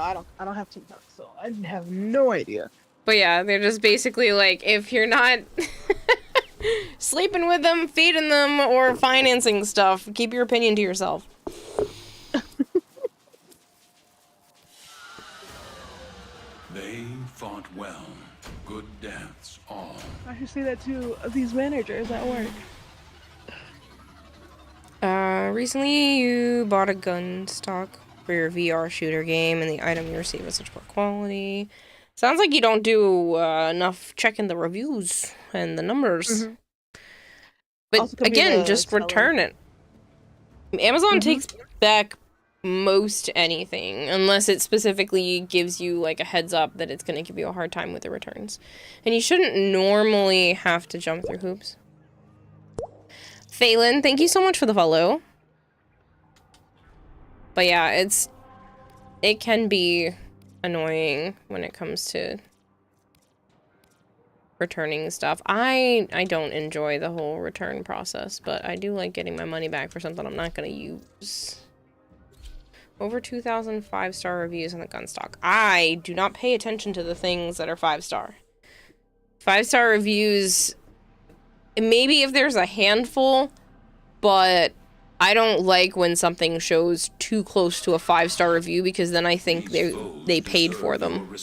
[SPEAKER 15] don't have TikTok, so I have no idea.
[SPEAKER 3] But yeah, they're just basically like, if you're not sleeping with them, feeding them, or financing stuff, keep your opinion to yourself.
[SPEAKER 6] They fought well. Good deaths, all.
[SPEAKER 15] I should say that to these managers at work.
[SPEAKER 3] Recently you bought a gun stock for your VR shooter game, and the item you received was such poor quality. Sounds like you don't do enough checking the reviews and the numbers. But again, just return it. Amazon takes back most anything, unless it specifically gives you like a heads up that it's going to give you a hard time with the returns. And you shouldn't normally have to jump through hoops. Phelan, thank you so much for the follow. But yeah, it can be annoying when it comes to returning stuff. I don't enjoy the whole return process, but I do like getting my money back for something I'm not going to use. Over 2,000 5-star reviews on the gun stock. I do not pay attention to the things that are 5-star. 5-star reviews, maybe if there's a handful, but I don't like when something shows too close to a 5-star review, because then I think they paid for them.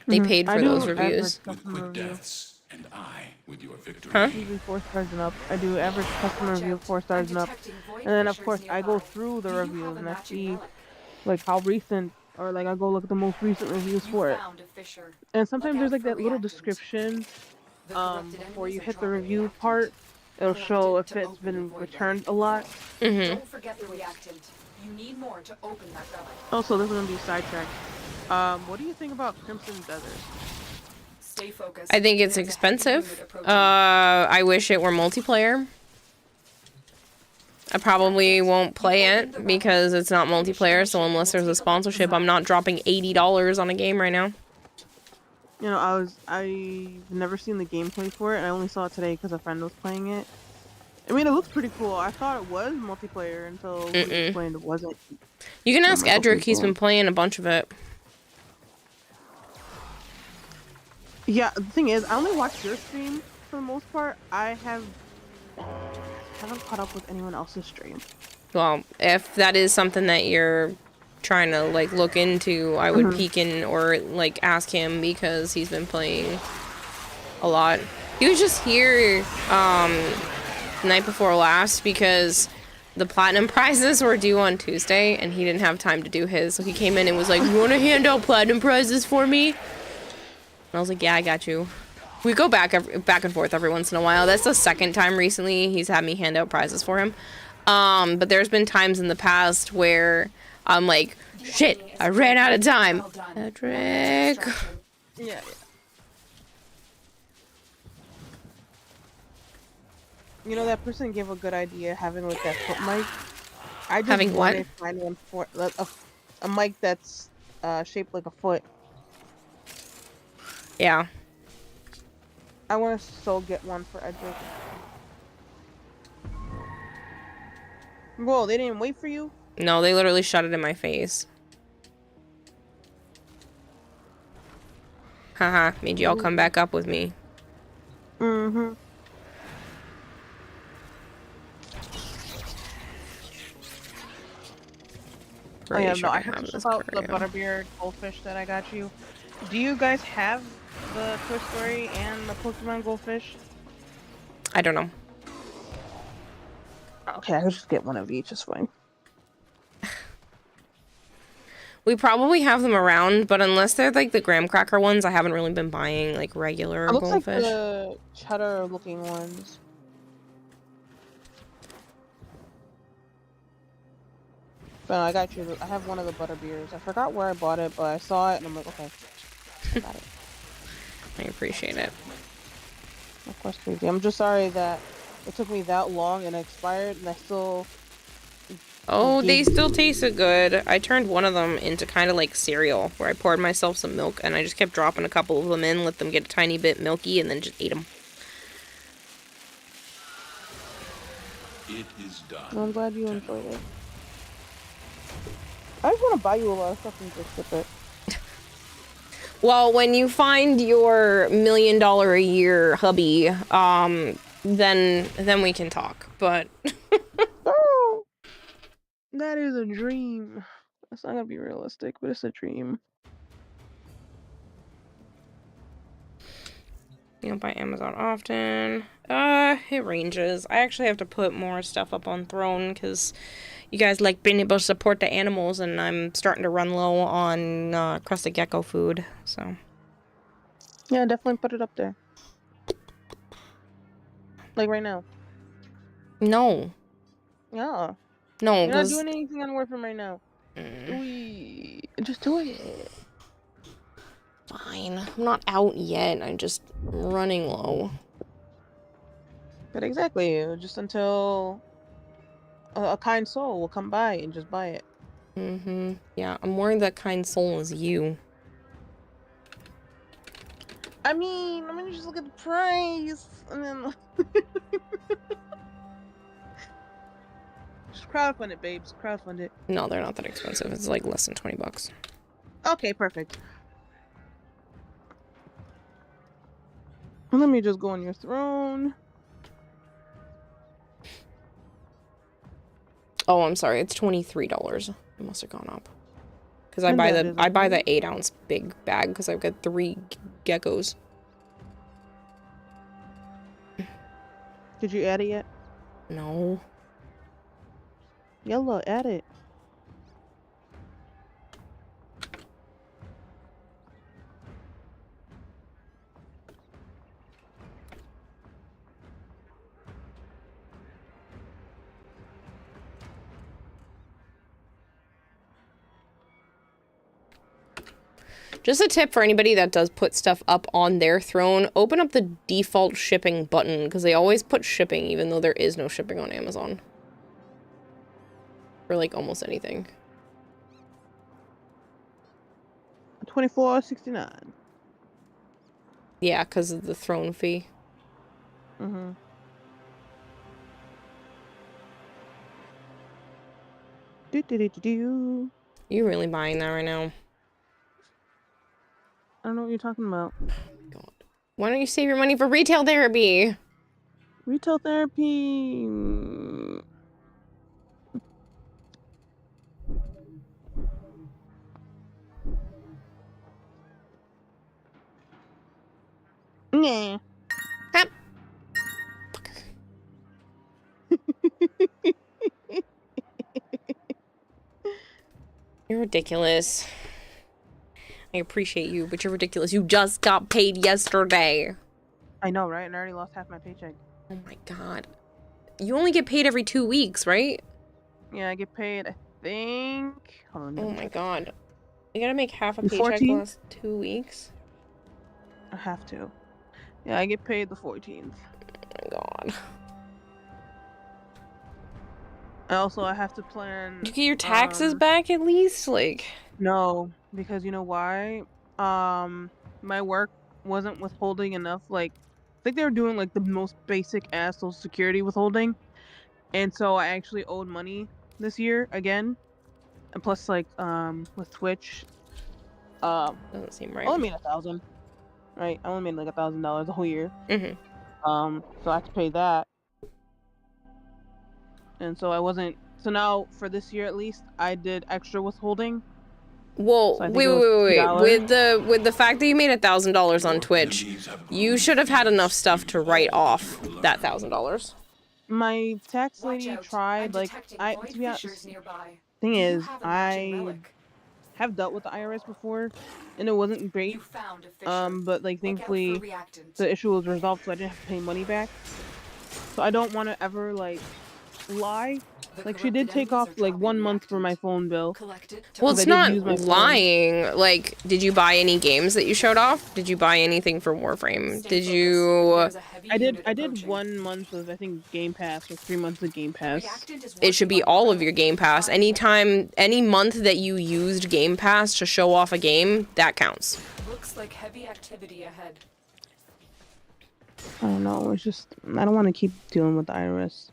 [SPEAKER 3] They paid for those reviews.
[SPEAKER 6] With quick deaths, and I with your victory.
[SPEAKER 3] Huh?
[SPEAKER 15] Usually 4 stars and up. I do average customer review 4 stars and up. And then of course I go through the reviews and I see like how recent, or like I go look at the most recent reviews for it. And sometimes there's like that little description before you hit the review part. It'll show if it's been returned a lot.
[SPEAKER 8] Don't forget the reactant. You need more to open that relic.
[SPEAKER 15] Also, this is gonna be sidetracked. What do you think about Crimson Desert?
[SPEAKER 8] Stay focused.
[SPEAKER 3] I think it's
[SPEAKER 8] There's a heavy
[SPEAKER 3] expensive.
[SPEAKER 8] unit approaching.
[SPEAKER 3] I wish it were multiplayer. I probably won't play it because it's not multiplayer, so unless there's a sponsorship, I'm not dropping $80 on a game right now.
[SPEAKER 15] You know, I've never seen the gameplay for it, and I only saw it today because a friend was playing it. I mean, it looks pretty cool. I thought it was multiplayer until he explained it wasn't.
[SPEAKER 3] You can
[SPEAKER 15] So
[SPEAKER 3] ask
[SPEAKER 15] I'm like,
[SPEAKER 3] Edric,
[SPEAKER 15] okay,
[SPEAKER 3] he's
[SPEAKER 15] cool.
[SPEAKER 3] been playing a bunch of it.
[SPEAKER 15] Yeah, the thing is, I only watched your stream for the most part. I haven't caught up with anyone else's stream.
[SPEAKER 3] Well, if that is something that you're trying to, like, look into, I would peek in or, like, ask him because he's been playing a lot. He was just here, night before last because the platinum prizes were due on Tuesday and he didn't have time to do his, so he came in and was like, you want to hand out platinum prizes for me? And I was like, yeah, I got you. We go back and forth every once in a while. That's the second time recently he's had me hand out prizes for him. But there's been times in the past where I'm like, shit, I ran out of time. Edric.
[SPEAKER 15] Yeah. You know, that person gave a good idea having like that foot mic. I just
[SPEAKER 3] Having what?
[SPEAKER 15] wanted to find one for a mic that's shaped like a foot.
[SPEAKER 3] Yeah.
[SPEAKER 15] I want to so get one for Edric. Whoa, they didn't wait for you?
[SPEAKER 3] No, they literally shot it in my face. Haha, made you all come back up with me.
[SPEAKER 15] Mm-hmm. Oh yeah, no, I heard about the butterbeer goldfish that I got you. Do you guys have the Toy Story and the Pokemon goldfish?
[SPEAKER 3] I don't know.
[SPEAKER 15] Okay, I could just get one of each, it's fine.
[SPEAKER 3] We probably have them around, but unless they're like the graham cracker ones, I haven't really been buying like regular
[SPEAKER 15] It looks
[SPEAKER 3] goldfish.
[SPEAKER 15] like the cheddar looking ones. But I got you. I have one of the butterbeers. I forgot where I bought it, but I saw it and I'm like, okay, I got it.
[SPEAKER 3] I appreciate it.
[SPEAKER 15] Of course, crazy. I'm just sorry that it took me that long and it expired, and I still.
[SPEAKER 3] Oh, they still tasted good. I turned one of them into kind of like cereal, where I poured myself some milk and I just kept dropping a couple of them in, let them get a tiny bit milky, and then just ate them.
[SPEAKER 6] It is done.
[SPEAKER 15] I'm glad you enjoyed it. I just want to buy you a lot of stuff and just ship it.
[SPEAKER 3] Well, when you find your $1 million a year hubby, then we can talk. But
[SPEAKER 15] Oh, that is a dream. That's not gonna be realistic, but it's a dream.
[SPEAKER 3] You don't buy Amazon often. It ranges. I actually have to put more stuff up on Throne because you guys like being able to support the animals, and I'm starting to run low on crusted gecko food. So
[SPEAKER 15] Yeah, definitely put it up there. Like right now.
[SPEAKER 3] no,
[SPEAKER 15] Yeah.
[SPEAKER 3] no,
[SPEAKER 15] You're not
[SPEAKER 3] because
[SPEAKER 15] doing anything on Warframe right now. Just do it.
[SPEAKER 3] fine. I'm not out yet. I'm just running low.
[SPEAKER 15] But exactly, just until a kind soul will come by and just buy it.
[SPEAKER 3] Mm-hmm. Yeah, I'm worried that kind soul is you.
[SPEAKER 15] I mean, just look at the price and then just crowdfund it, babes. Crowdfund it.
[SPEAKER 3] No, they're not that expensive. It's like less than 20 bucks.
[SPEAKER 15] Okay, perfect. Let me just go on your throne.
[SPEAKER 3] Oh, I'm sorry. It's $23. It must have gone up. Because I buy the 8-ounce big bag because I've got 3 geckos.
[SPEAKER 15] Did you add it yet?
[SPEAKER 3] No.
[SPEAKER 15] Yellow, add it.
[SPEAKER 3] Just a tip for anybody that does put stuff up on their throne, open up the default shipping button, because they always put shipping, even though there is no shipping on Amazon. For, like, almost anything.
[SPEAKER 15] $24.69.
[SPEAKER 3] Yeah, because of the throne fee.
[SPEAKER 15] Mm-hmm. Do.
[SPEAKER 3] You really buying that right now?
[SPEAKER 15] I don't know what you're talking about.
[SPEAKER 3] God. Why don't you save your money for retail therapy?
[SPEAKER 15] Retail therapy. Nah.
[SPEAKER 3] You're ridiculous. I appreciate you, but you're ridiculous. You just got paid yesterday.
[SPEAKER 15] I know, right? And I already lost half my paycheck.
[SPEAKER 3] Oh my god. You only get paid every 2 weeks, right?
[SPEAKER 15] Yeah, I get paid, I think... Hold on,
[SPEAKER 3] oh my god. You gotta make half a paycheck
[SPEAKER 15] 14?
[SPEAKER 3] last 2 weeks?
[SPEAKER 15] I have to. Yeah, I get paid the 14th.
[SPEAKER 3] Oh my god.
[SPEAKER 15] I have to plan...
[SPEAKER 3] Did you get your taxes back at least? Like...
[SPEAKER 15] No, because you know why? My work wasn't withholding enough. Like, I think they were doing like the most basic ass Social Security withholding, and so I actually owed money this year again. And plus, like, with Twitch,
[SPEAKER 3] doesn't seem right.
[SPEAKER 15] I only made $1,000. Right, I only made like $1,000 the whole year.
[SPEAKER 3] Mm-hmm.
[SPEAKER 15] So I had to pay that, and so I wasn't. So now for this year at least, I did extra withholding.
[SPEAKER 3] Well,
[SPEAKER 15] so
[SPEAKER 3] wait. With the fact that you made $1,000 on Twitch, you should have had enough stuff to write off that $1,000.
[SPEAKER 15] My tax lady tried, like, to be honest, thing is, I have dealt with the IRS before, and it wasn't great. But like, thankfully, the issue was resolved, so I didn't have to pay money back. So I don't want to ever like lie. Like, she did take off like 1 month for my phone bill.
[SPEAKER 3] Well, it's not lying. Like, did you buy any games that you showed off? Did you buy anything for Warframe? Did you...
[SPEAKER 15] I did 1 month of, I think, Game Pass, or 3 months of Game Pass.
[SPEAKER 3] It should be all of your Game Pass. Any month that you used Game Pass to show off a game, that counts.
[SPEAKER 8] Looks like heavy activity ahead.
[SPEAKER 15] I don't know, it's just, I don't want to keep dealing with the IRS.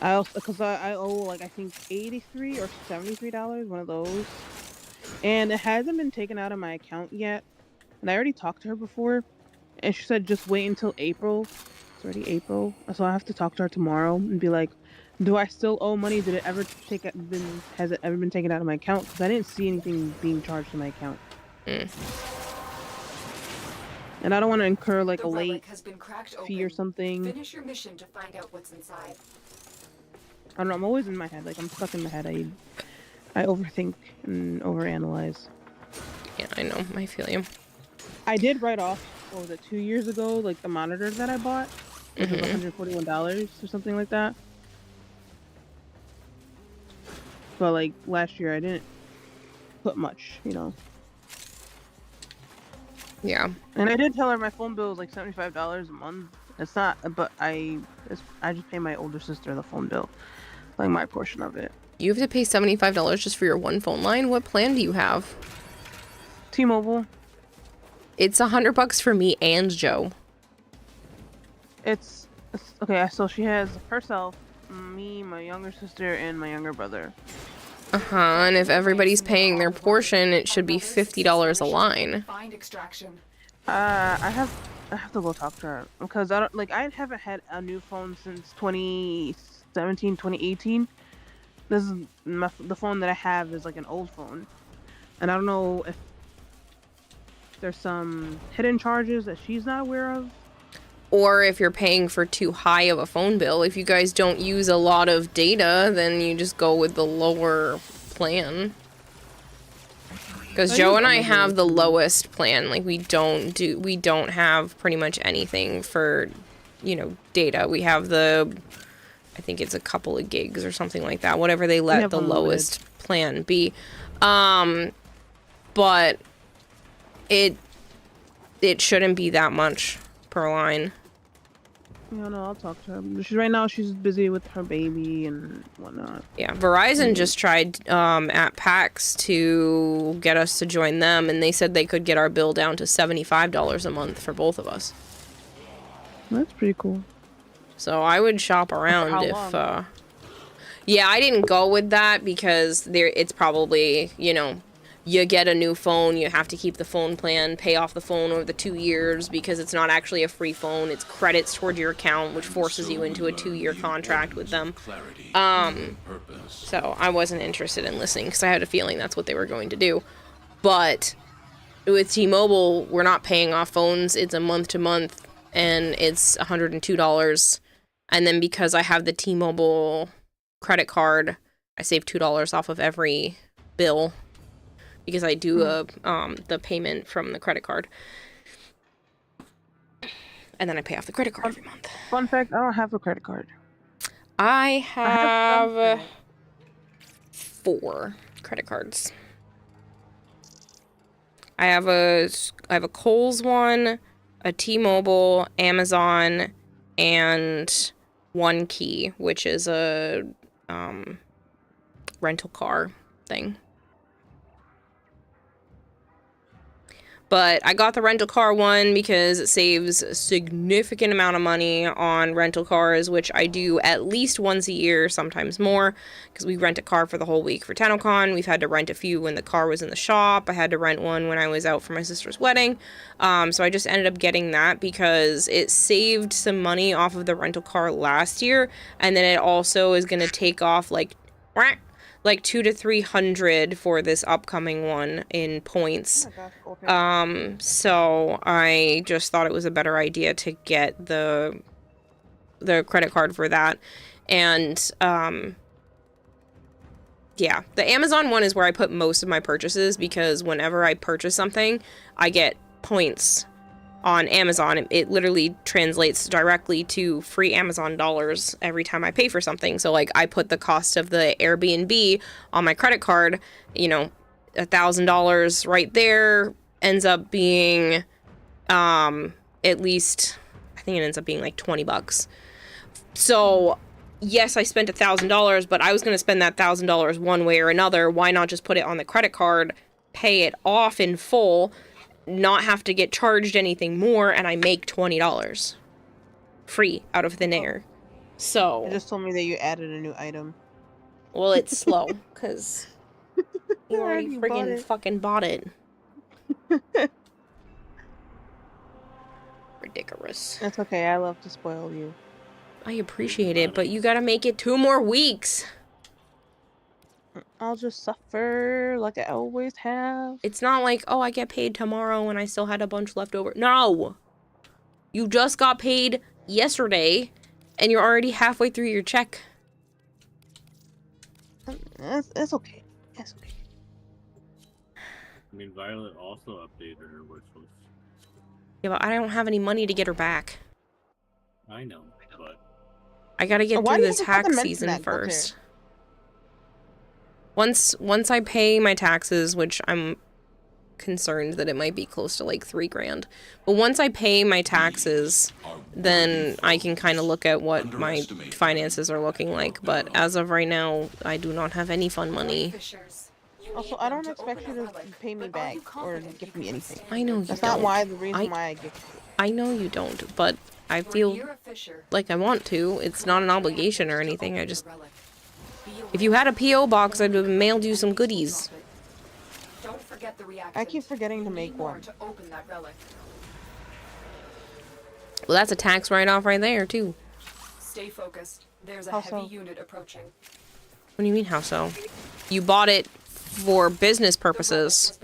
[SPEAKER 15] I also, because I owe, like, I think $83 or $73, one of those. And it hasn't been taken out of my account yet. And I already talked to her before. And she said just wait until April. It's already April. So I have to talk to her tomorrow and be like, do I still owe money? Has it ever been taken out of my account? Because I didn't see anything being charged to my account. And I don't want to incur, like, a late fee or something.
[SPEAKER 8] Finish your mission to find out what's inside.
[SPEAKER 15] I don't know, I'm always in my head. Like, I'm stuck in my head. I overthink and overanalyze.
[SPEAKER 3] Yeah, I know. I feel you.
[SPEAKER 15] I did write off, what was it, 2 years ago, like, the monitor that I bought. Which was $141 or something like that. But, like, last year I didn't put much, you know.
[SPEAKER 3] Yeah.
[SPEAKER 15] And I did tell her my phone bill was like $75 a month. It's not, but I just pay my older sister the phone bill. Like, my portion of it.
[SPEAKER 3] You have to pay $75 just for your one phone line? What plan do you have?
[SPEAKER 15] T-Mobile.
[SPEAKER 3] It's $100 for me and Joe.
[SPEAKER 15] It's okay, so she has herself, me, my younger sister, and my younger brother.
[SPEAKER 3] And if everybody's paying their portion, it should be $50 a line.
[SPEAKER 8] Find extraction.
[SPEAKER 15] I have to go talk to her because I haven't had a new phone since 2017, 2018. This is the phone that I have is like an old phone, and I don't know if there's some hidden charges that she's not aware of.
[SPEAKER 3] Or if you're paying for too high of a phone bill. If you guys don't use a lot of data, then you just go with the lower plan. Because Joe and I have the lowest plan. Like, we don't have pretty much anything for, you know, data. We have I think it's a couple of gigs or something like that. Whatever they let the lowest plan be. But It shouldn't be that much per line.
[SPEAKER 15] Yeah, no, I'll talk to her. Right now she's busy with her baby and whatnot.
[SPEAKER 3] Yeah, Verizon just tried at PAX to get us to join them, and they said they could get our bill down to $75 a month for both of us.
[SPEAKER 15] That's pretty cool.
[SPEAKER 3] So I would shop around if yeah, I didn't go with that because it's probably, you know, you get a new phone, you have to keep the phone plan, pay off the phone over the 2 years because it's not actually a free phone, it's credits toward your account, which forces you into a 2-year contract with them. So I wasn't interested in listening because I had a feeling that's what they were going to do. But with T-Mobile, we're not paying off phones, it's a month-to-month, and it's $102. And then because I have the T-Mobile credit card, I save $2 off of every bill. Because I do the payment from the credit card. And then I pay off the credit card every month.
[SPEAKER 15] Fun fact, I don't have a credit card.
[SPEAKER 3] I have 4 credit cards. I have a Kohl's one, a T-Mobile, Amazon, and One Key, which is a rental car thing. But I got the rental car one because it saves a significant amount of money on rental cars, which I do at least once a year, sometimes more, because we rent a car for the whole week for TennoCon. We've had to rent a few when the car was in the shop. I had to rent one when I was out for my sister's wedding. So I just ended up getting that because it saved some money off of the rental car last year, and then it also is going to take off like $200 to $300 for this upcoming one in points. So I just thought it was a better idea to get the credit card for that. And yeah, the Amazon one is where I put most of my purchases because whenever I purchase something, I get points on Amazon. It literally translates directly to free Amazon dollars every time I pay for something. So like I put the cost of the Airbnb on my credit card, you know, $1,000 right there ends up being at least, I think it ends up being like $20. So yes, I spent $1,000, but I was going to spend that $1,000 one way or another. Why not just put it on the credit card, pay it off in full, not have to get charged anything more, and I make $20 free out of thin air. So
[SPEAKER 15] You just told me that you added a new item.
[SPEAKER 3] well, it's slow because you already friggin' fucking bought it. Ridiculous.
[SPEAKER 15] That's okay, I love to spoil you.
[SPEAKER 3] I appreciate it, but you gotta make it 2 more weeks.
[SPEAKER 15] I'll just suffer like I always have.
[SPEAKER 3] It's not like, oh, I get paid tomorrow and I still had a bunch left over. No! You just got paid yesterday and you're already halfway through your check.
[SPEAKER 15] It's okay. It's okay.
[SPEAKER 13] I mean, Violet also updated her wish list.
[SPEAKER 3] Yeah, but I don't have any money to get her back.
[SPEAKER 13] I know, but
[SPEAKER 3] I gotta get through the tax season first. Once I pay my taxes, which I'm concerned that it might be close to like $3,000, but once I pay my taxes, then I can kind of look at what my finances are looking like. But as of right now, I do not have any fun money.
[SPEAKER 15] Also, I don't expect you to pay me back or give me anything.
[SPEAKER 3] I know you
[SPEAKER 15] That's
[SPEAKER 3] don't.
[SPEAKER 15] not why the reason why I give you.
[SPEAKER 3] I know you don't, but I feel like I want to. It's not an obligation or anything. I just... If you had a P.O. box, I'd have mailed you some goodies.
[SPEAKER 15] I keep forgetting to make one.
[SPEAKER 3] Well, that's a tax write-off right there, too.
[SPEAKER 8] Stay focused. There's a heavy unit approaching.
[SPEAKER 3] What do you mean, how so? You bought it for business purposes.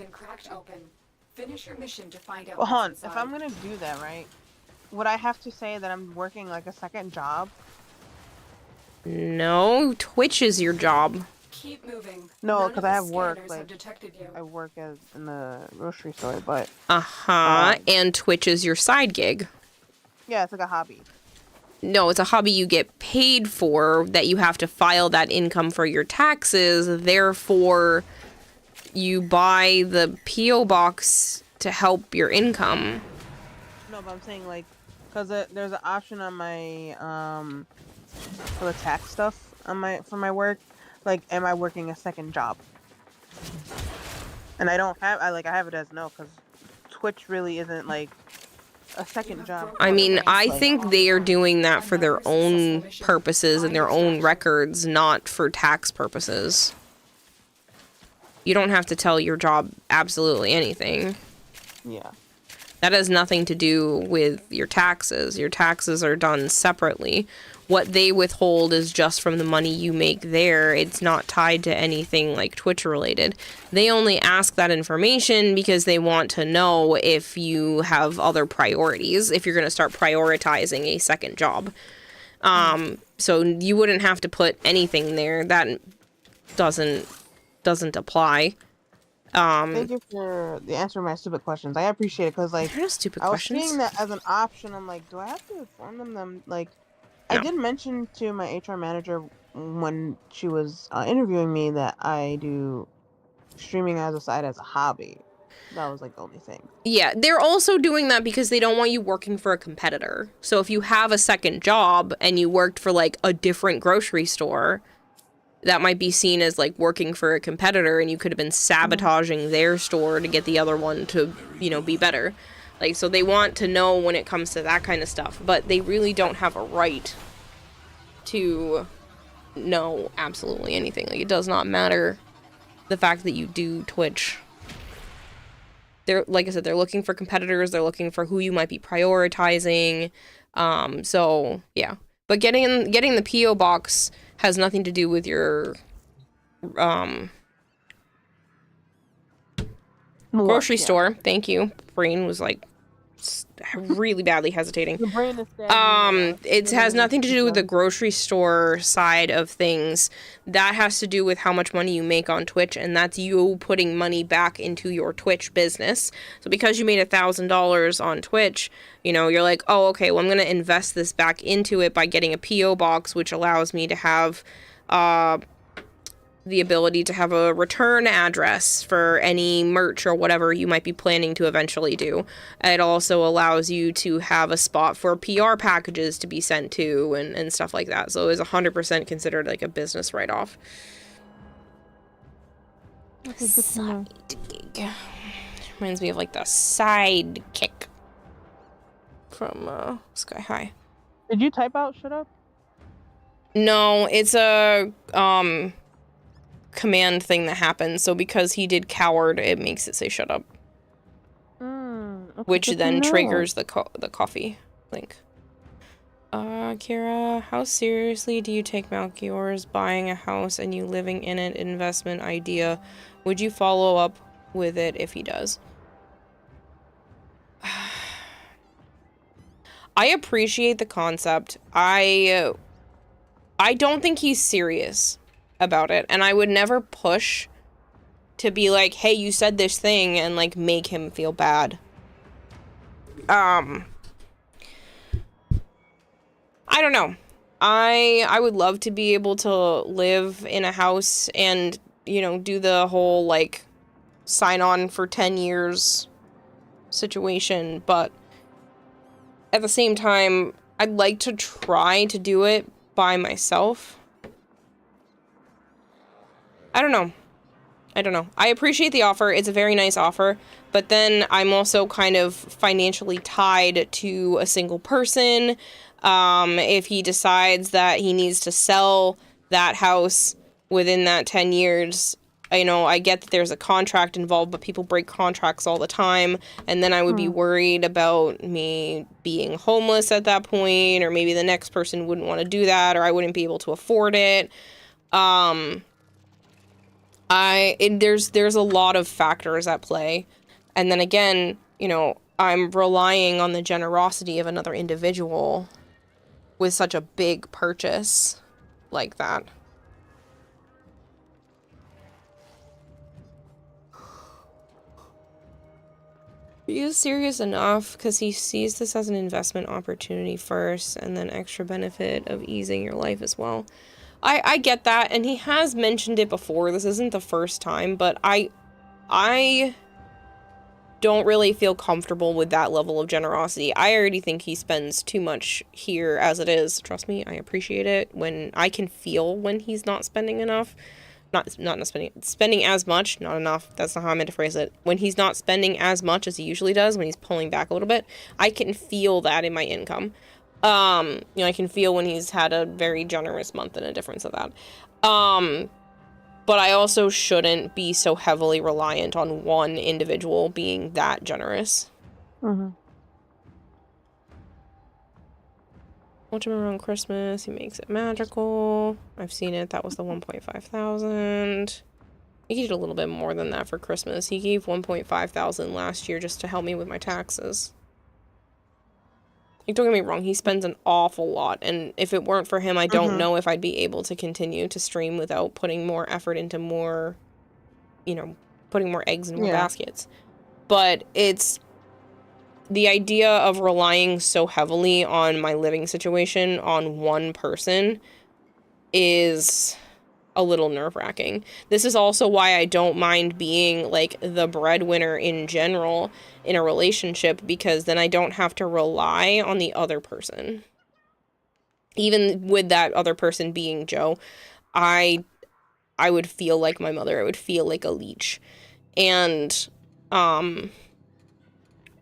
[SPEAKER 8] Finish your mission to find out.
[SPEAKER 15] Well, hon, if I'm gonna do that, right, would I have to say that I'm working like a second job?
[SPEAKER 3] No, Twitch is your job.
[SPEAKER 8] Keep moving.
[SPEAKER 15] No, because I have work. Like, I work in the grocery store, but.
[SPEAKER 3] And Twitch is your side gig.
[SPEAKER 15] Yeah, it's like a hobby.
[SPEAKER 3] No, it's a hobby you get paid for, that you have to file that income for your taxes. Therefore, you buy the P.O. box to help your income.
[SPEAKER 15] No, but I'm saying like, cause there's an option on my for the tax stuff on for my work. Like, am I working a second job? And I don't have. I have it as no, cause Twitch really isn't like a second job.
[SPEAKER 3] I mean, I think they are doing that for their own purposes and their own records, not for tax purposes. You don't have to tell your job absolutely anything.
[SPEAKER 15] Yeah.
[SPEAKER 3] That has nothing to do with your taxes. Your taxes are done separately. What they withhold is just from the money you make there. It's not tied to anything like Twitch related. They only ask that information because they want to know if you have other priorities, if you're going to start prioritizing a second job. So you wouldn't have to put anything there. That doesn't apply.
[SPEAKER 15] Thank you for the answer to my stupid questions. I appreciate it because like
[SPEAKER 3] stupid
[SPEAKER 15] I was
[SPEAKER 3] questions.
[SPEAKER 15] seeing that as an option. I'm like, do I have to inform them? Like, I did mention to my HR manager when she was interviewing me that I do streaming as a side as a hobby. That was like the only thing.
[SPEAKER 3] Yeah, they're also doing that because they don't want you working for a competitor. So if you have a second job and you worked for like a different grocery store, that might be seen as like working for a competitor, and you could have been sabotaging their store to get the other one to, you know, be better. Like, so they want to know when it comes to that kind of stuff, but they really don't have a right to know absolutely anything. Like, it does not matter the fact that you do Twitch. They're, like I said, they're looking for competitors, they're looking for who you might be prioritizing. So yeah. But getting the P.O. box has nothing to do with your grocery store. Thank you. Brain was like really badly hesitating.
[SPEAKER 15] The brain is
[SPEAKER 3] it has nothing to do with the grocery store side of things. That has to do with how much money you make on Twitch, and that's you putting money back into your Twitch business. So because you made $1,000 on Twitch, you know, you're like, oh, okay, well, I'm going to invest this back into it by getting a P.O. box, which allows me to have the ability to have a return address for any merch or whatever you might be planning to eventually do. It also allows you to have a spot for PR packages to be sent to and stuff like that. So it is 100% considered like a business write-off. Side gig. Reminds me of like the sidekick from Sky High.
[SPEAKER 15] Did you type out "shut up"?
[SPEAKER 3] No, it's a command thing that happens. So because he did coward, it makes it say "shut up,"
[SPEAKER 15] Okay,
[SPEAKER 3] which then triggers the coffee link. Kira, how seriously do you take Melchior's buying a house and you living in it investment idea? Would you follow up with it if he does? I appreciate the concept. I don't think he's serious about it, and I would never push to be like, hey, you said this thing, and like make him feel bad. I don't know. I would love to be able to live in a house and, you know, do the whole like sign on for 10 years situation, but at the same time, I'd like to try to do it by myself. I don't know. I appreciate the offer. It's a very nice offer, but then I'm also kind of financially tied to a single person. If he decides that he needs to sell that house within that 10 years, you know, I get that there's a contract involved, but people break contracts all the time, and then I would be worried about me being homeless at that point, or maybe the next person wouldn't want to do that, or I wouldn't be able to afford it. There's a lot of factors at play, and then again, you know, I'm relying on the generosity of another individual with such a big purchase like that. He is serious enough because he sees this as an investment opportunity first, and then extra benefit of easing your life as well. I get that, and he has mentioned it before. This isn't the first time, but I don't really feel comfortable with that level of generosity. I already think he spends too much here as it is. Trust me, I appreciate it when I can feel when he's not spending enough. Not spending as much, not enough. That's not how I meant to phrase it. When he's not spending as much as he usually does, when he's pulling back a little bit, I can feel that in my income. You know, I can feel when he's had a very generous month and a difference of that. But I also shouldn't be so heavily reliant on one individual being that generous.
[SPEAKER 15] Mm-hmm.
[SPEAKER 3] Watch him around Christmas. He makes it magical. I've seen it. That was the 1.5 thousand. He did a little bit more than that for Christmas. He gave 1.5 thousand last year just to help me with my taxes. Like, don't get me wrong, he spends an awful lot, and if it weren't for him, I don't know if I'd be able to continue to stream without putting more effort into more, you know, putting more eggs in more baskets. But it's the idea of relying so heavily on my living situation on one person is a little nerve-wracking. This is also why I don't mind being, like, the breadwinner in general in a relationship, because then I don't have to rely on the other person. Even with that other person being Joe, I would feel like my mother. I would feel like a leech. And,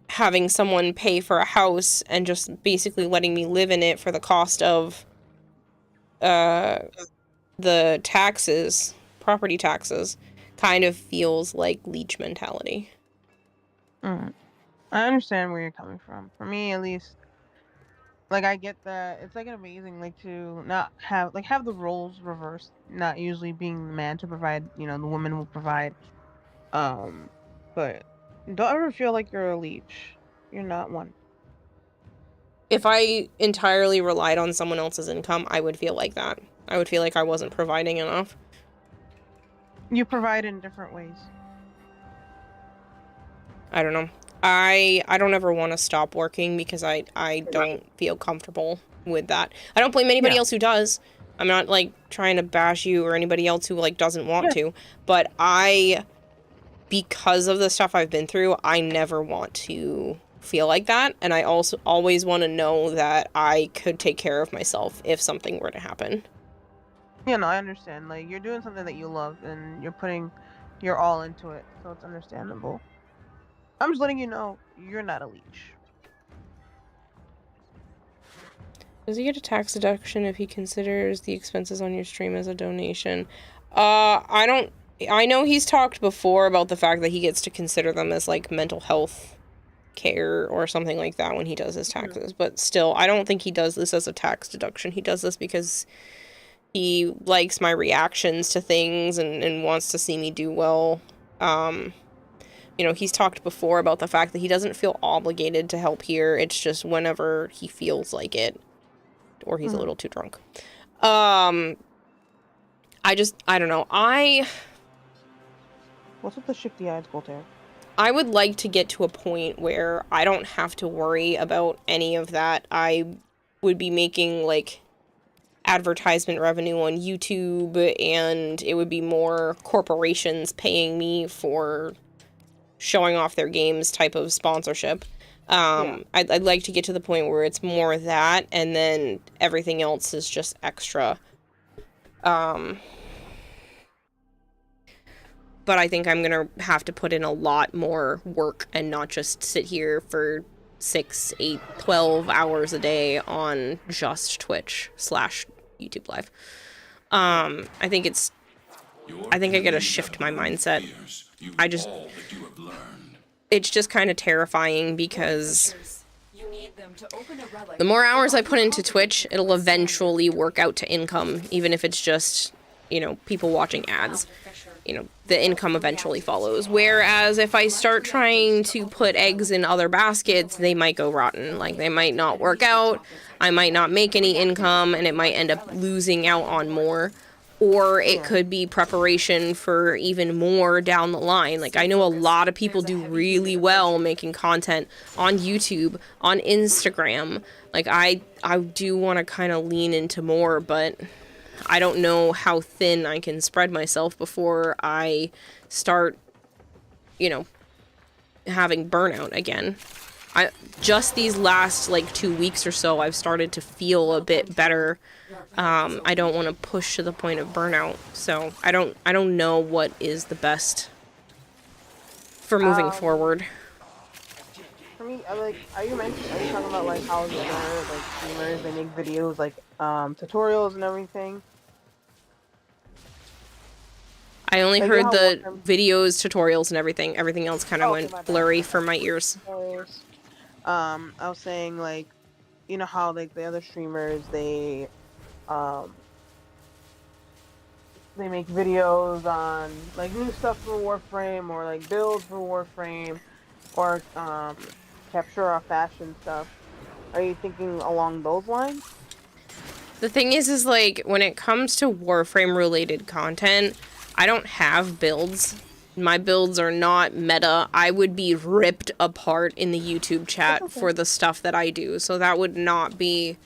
[SPEAKER 3] having someone pay for a house and just basically letting me live in it for the cost of, the taxes, property taxes, kind of feels like leech mentality.
[SPEAKER 15] I understand where you're coming from. For me, at least, like, I get that it's like amazing, like, to not have the roles reversed, not usually being the man to provide, you know, the woman will provide. But don't ever feel like you're a leech. You're not one.
[SPEAKER 3] If I entirely relied on someone else's income, I would feel like that. I would feel like I wasn't providing enough.
[SPEAKER 15] You provide in different ways.
[SPEAKER 3] I don't know. I don't ever want to stop working because I don't feel comfortable with that. I don't blame anybody else who does. I'm not, like, trying to bash you or anybody else who, like, doesn't want to. But because of the stuff I've been through, I never want to feel like that. And I also always want to know that I could take care of myself if something were to happen.
[SPEAKER 15] Yeah, no, I understand. Like, you're doing something that you love and you're putting your all into it, so it's understandable. I'm just letting you know you're not a leech.
[SPEAKER 3] Does he get a tax deduction if he considers the expenses on your stream as a donation? I know he's talked before about the fact that he gets to consider them as, like, mental health care or something like that when he does his taxes. But still, I don't think he does this as a tax deduction. He does this because he likes my reactions to things and wants to see me do well. You know, he's talked before about the fact that he doesn't feel obligated to help here. It's just whenever he feels like it. Or he's a little too drunk. I don't know.
[SPEAKER 15] What's with the shifty eyes, Voltaire?
[SPEAKER 3] I would like to get to a point where I don't have to worry about any of that. I would be making, like, advertisement revenue on YouTube, and it would be more corporations paying me for showing off their games type of sponsorship. I'd like to get to the point where it's more that, and then everything else is just extra. But I think I'm gonna have to put in a lot more work and not just sit here for 6, 8, 12 hours a day on just Twitch / YouTube Live. I think I gotta shift my mindset. It's just kind of terrifying because the more hours I put into Twitch, it'll eventually work out to income, even if it's just, you know, people watching ads. You know, the income eventually follows. Whereas if I start trying to put eggs in other baskets, they might go rotten. Like, they might not work out, I might not make any income, and it might end up losing out on more. Or it could be preparation for even more down the line. Like, I know a lot of people do really well making content on YouTube, on Instagram. Like, I do want to kind of lean into more, but I don't know how thin I can spread myself before I start, you know, having burnout again. Just these last like 2 weeks or so, I've started to feel a bit better. I don't want to push to the point of burnout, so I don't know what is the best for moving forward.
[SPEAKER 15] For me, are you talking about like how the like streamers, they make videos like tutorials and everything?
[SPEAKER 3] I only
[SPEAKER 15] Like,
[SPEAKER 3] heard
[SPEAKER 15] how
[SPEAKER 3] the
[SPEAKER 15] Warframe-
[SPEAKER 3] videos, tutorials, and everything. Everything else kind of
[SPEAKER 15] Okay, my
[SPEAKER 3] went
[SPEAKER 15] bad.
[SPEAKER 3] blurry for my ears.
[SPEAKER 15] I was saying, like, you know how like the other streamers, they make videos on like new stuff for Warframe, or like builds for Warframe, or capture our fashion stuff. Are you thinking along those lines?
[SPEAKER 3] The thing is like, when it comes to Warframe related content, I don't have builds. My builds are not meta. I would be ripped apart in the YouTube chat for the stuff that I do, so that would not be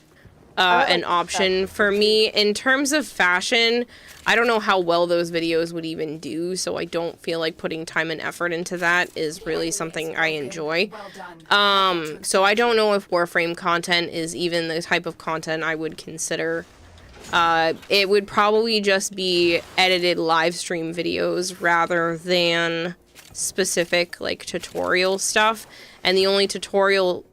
[SPEAKER 3] an option for me. In terms of fashion, I don't know how well those videos would even do, so I don't feel like putting time and effort into that is really something I enjoy. So I don't know if Warframe content is even the type of content I would consider. It would probably just be edited live stream videos rather than specific like tutorial stuff. And the only tutorial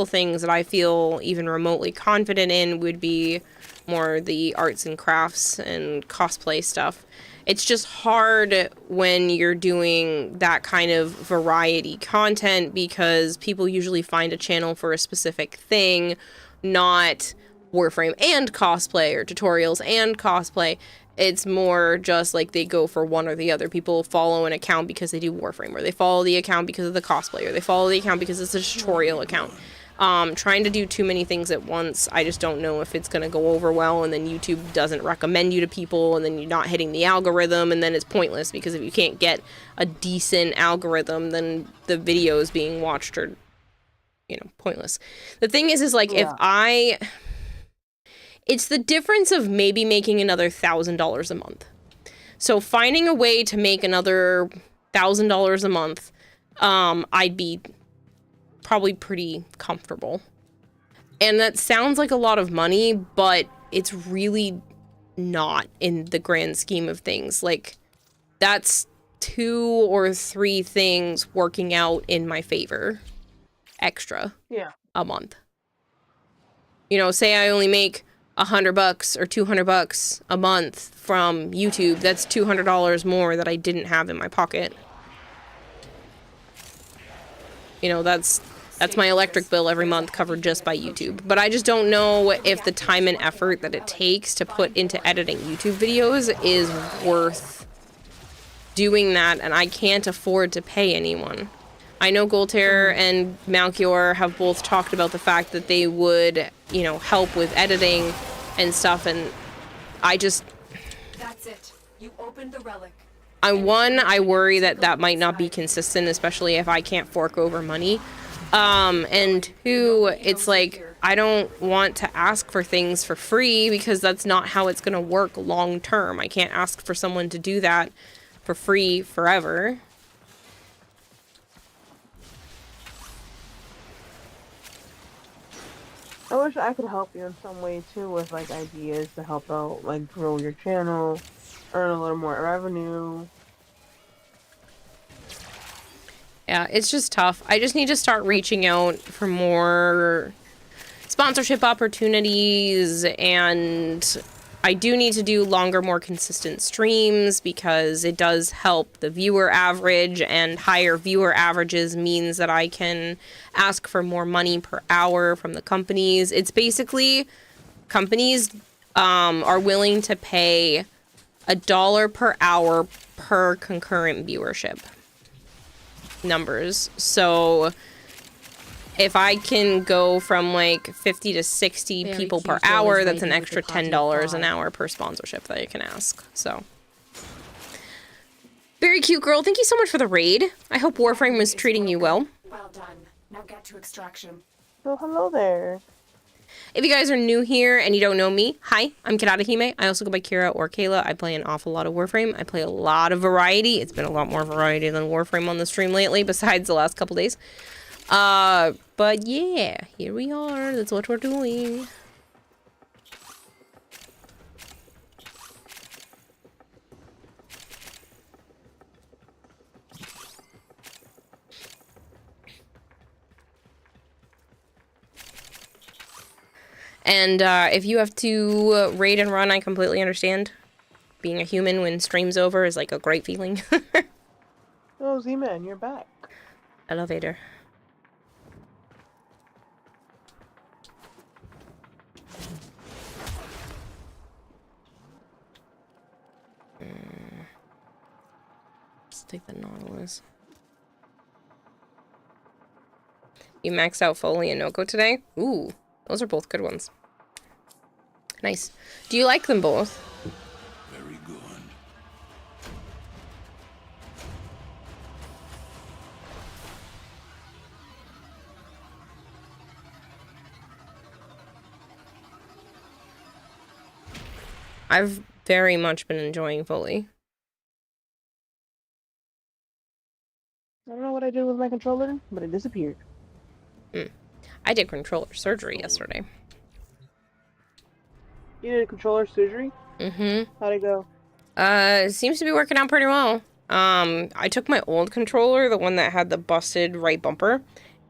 [SPEAKER 3] things that I feel even remotely confident in would be more the arts and crafts and cosplay stuff. It's just hard when you're doing that kind of variety content, because people usually find a channel for a specific thing, not Warframe and cosplay, or tutorials and cosplay. It's more just like they go for one or the other. People follow an account because they do Warframe, or they follow the account because of the cosplay, or they follow the account because it's a tutorial account. Trying to do too many things at once, I just don't know if it's going to go over well, and then YouTube doesn't recommend you to people, and then you're not hitting the algorithm, and then it's pointless, because if you can't get a decent algorithm, then the videos being watched are, you know, pointless. The thing is like, if it's the difference of maybe making another $1,000 a month. So finding a way to make another $1,000 a month, I'd be probably pretty comfortable. And that sounds like a lot of money, but it's really not in the grand scheme of things. Like, that's 2 or 3 things working out in my favor extra a month. You know, say I only make $100 or $200 a month from YouTube. That's $200 more that I didn't have in my pocket. You know, that's my electric bill every month covered just by YouTube. But I just don't know if the time and effort that it takes to put into editing YouTube videos is worth doing that, and I can't afford to pay anyone. I know Golter and Malchior have both talked about the fact that they would, you know, help with editing and stuff, and I just...
[SPEAKER 8] That's it. You opened the relic.
[SPEAKER 3] I worry that that might not be consistent, especially if I can't fork over money. And 2, it's like, I don't want to ask for things for free, because that's not how it's gonna work long term. I can't ask for someone to do that for free forever.
[SPEAKER 15] I wish I could help you in some way too, with like ideas to help out, like grow your channel, earn a little more revenue.
[SPEAKER 3] Yeah, it's just tough. I just need to start reaching out for more sponsorship opportunities, and I do need to do longer, more consistent streams, because it does help the viewer average, and higher viewer averages means that I can ask for more money per hour from the companies. It's basically, companies are willing to pay $1 per hour per concurrent viewership numbers. So if I can go from like 50 to 60 people per hour, that's an extra $10 an hour per sponsorship that I can ask. So very cute, girl. Thank you so much for the raid. I hope Warframe was treating you well.
[SPEAKER 8] Well done. Now get to extraction.
[SPEAKER 15] So hello there.
[SPEAKER 3] If you guys are new here and you don't know me, hi, I'm Hime. I also go by Kira or Kayla. I play an awful lot of Warframe. I play a lot of variety. It's been a lot more variety than Warframe on the stream lately, besides the last couple days. But yeah, here we are. That's what we're doing. And if you have to raid and run, I completely understand. Being a human when stream's over is like a great feeling.
[SPEAKER 15] Oh, Z-Man, you're back.
[SPEAKER 3] Elevator. Let's take the Nautilus. You maxed out Follie and Noko today? Ooh, those are both good ones. Nice. Do you like them both?
[SPEAKER 6] Very good.
[SPEAKER 3] I've very much been enjoying Follie.
[SPEAKER 15] I don't know what I did with my controller, but it disappeared.
[SPEAKER 3] I did controller surgery yesterday.
[SPEAKER 15] You did a controller surgery?
[SPEAKER 3] Mm-hmm.
[SPEAKER 15] How'd it go?
[SPEAKER 3] It seems to be working out pretty well. I took my old controller, the one that had the busted right bumper,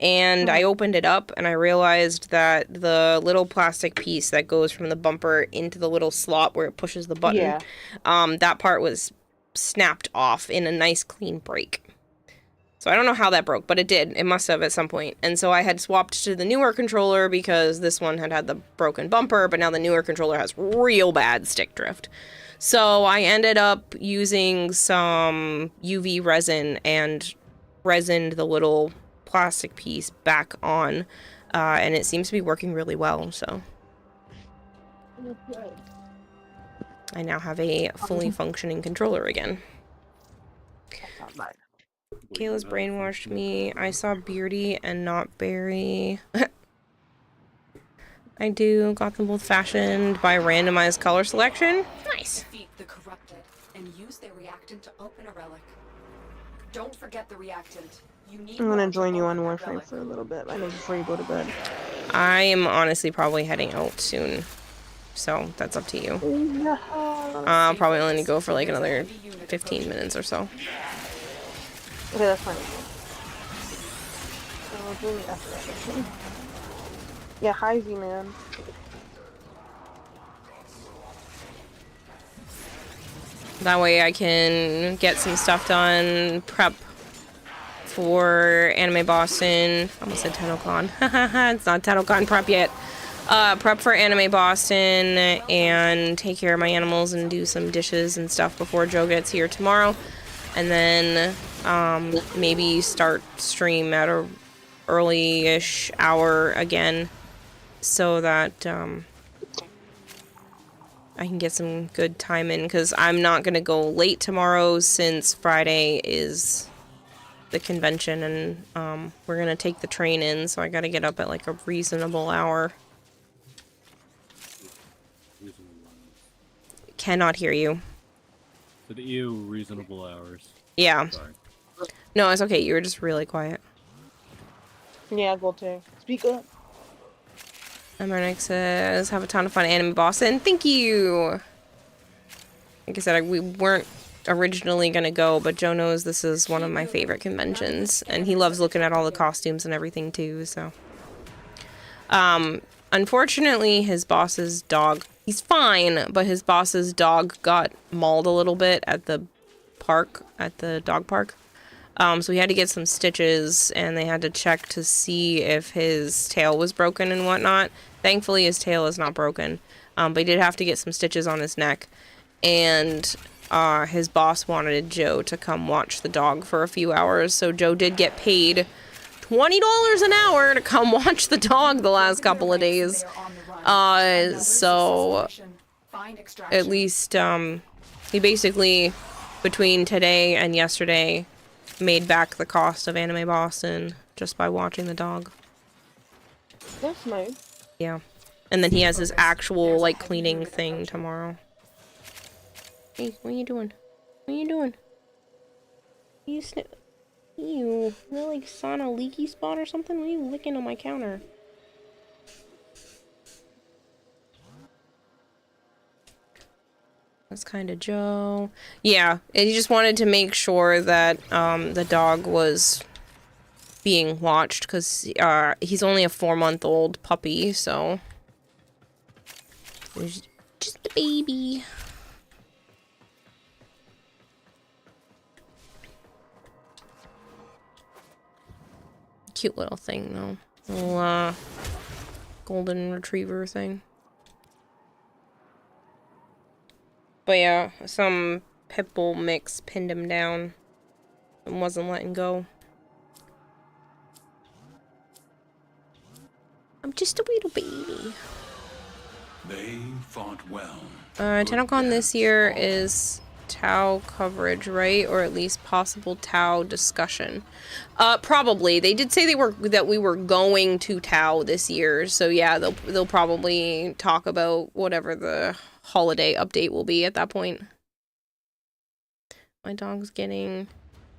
[SPEAKER 3] and I opened it up and I realized that the little plastic piece that goes from the bumper into the little slot where it pushes the button, that part was snapped off in a nice clean break. So I don't know how that broke, but it did. It must have at some point. And so I had swapped to the newer controller because this one had the broken bumper, but now the newer controller has real bad stick drift. So I ended up using some UV resin and resined the little plastic piece back on, and it seems to be working really well, so. I now have a fully functioning controller again. Kayla's brainwashed me. I saw Beardy and not Barry. I do. Got them both fashioned by randomized color selection. Nice.
[SPEAKER 8] Defeat the corrupted and use their reactant to open a relic. Don't forget the reactant. You need
[SPEAKER 15] I'm gonna join you on Warframe for a little bit, I think, before you go to bed.
[SPEAKER 3] I am honestly probably heading out soon. So, that's up to you. I'll probably only go for like another 15 minutes or so.
[SPEAKER 15] Okay, that's fine. So, join me after that. Yeah, hi Z-Man.
[SPEAKER 3] That way I can get some stuff done, prep for Anime Boston. I almost said TennoCon. It's not TennoCon prep yet. Prep for Anime Boston and take care of my animals and do some dishes and stuff before Joe gets here tomorrow. And then maybe start stream at a early-ish hour again so that I can get some good time in, because I'm not going to go late tomorrow since Friday is the convention, and we're going to take the train in, so I got to get up at like a reasonable hour. Cannot hear you.
[SPEAKER 13] Said ew, reasonable hours.
[SPEAKER 3] Yeah.
[SPEAKER 13] Sorry.
[SPEAKER 3] No, it's okay. You were just really quiet.
[SPEAKER 15] Yeah, Golte. Speak up.
[SPEAKER 3] Emernick says, have a ton of fun Anime Boston. Thank you! Like I said, we weren't originally gonna go, but Joe knows this is one of my favorite conventions, and he loves looking at all the costumes and everything too, so. Unfortunately, his boss's dog, he's fine, but his boss's dog got mauled a little bit at the park, at the dog park. So he had to get some stitches, and they had to check to see if his tail was broken and whatnot. Thankfully, his tail is not broken, but he did have to get some stitches on his neck. And his boss wanted Joe to come watch the dog for a few hours, so Joe did get paid $20 an hour to come watch the dog the last couple of days. So at least he basically, between today and yesterday, made back the cost of Anime Boston just by watching the dog.
[SPEAKER 15] That's nice.
[SPEAKER 3] Yeah. And then he has his actual, like, cleaning thing tomorrow. Hey, what are you doing? What are you doing? You Ew. Is that like sauna leaky spot or something? What are you licking on my counter? That's kind of Joe. Yeah, he just wanted to make sure that the dog was being watched because he's only a 4-month-old puppy, so he's just a baby. Cute little thing though, little golden retriever thing. But yeah, some pit bull mix pinned him down and wasn't letting go. I'm just a little baby.
[SPEAKER 6] They fought well.
[SPEAKER 3] TennoCon this year is Tau coverage, right? Or at least possible Tau discussion. Probably. They did say that we were going to Tau this year, so yeah, they'll probably talk about whatever the holiday update will be at that point. My dog's getting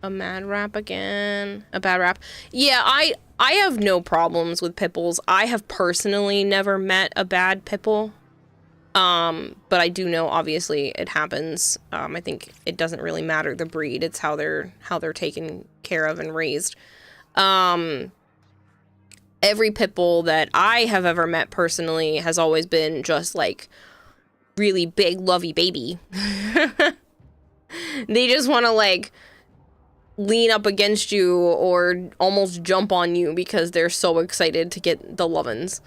[SPEAKER 3] a mad rap again. A bad rap. Yeah, I have no problems with pit bulls. I have personally never met a bad pit bull. But I do know obviously it happens. I think it doesn't really matter the breed. It's how they're taken care of and raised. Every pit bull that I have ever met personally has always been just like really big, lovey baby. They just want to like lean up against you or almost jump on you because they're so excited to get the lovin's.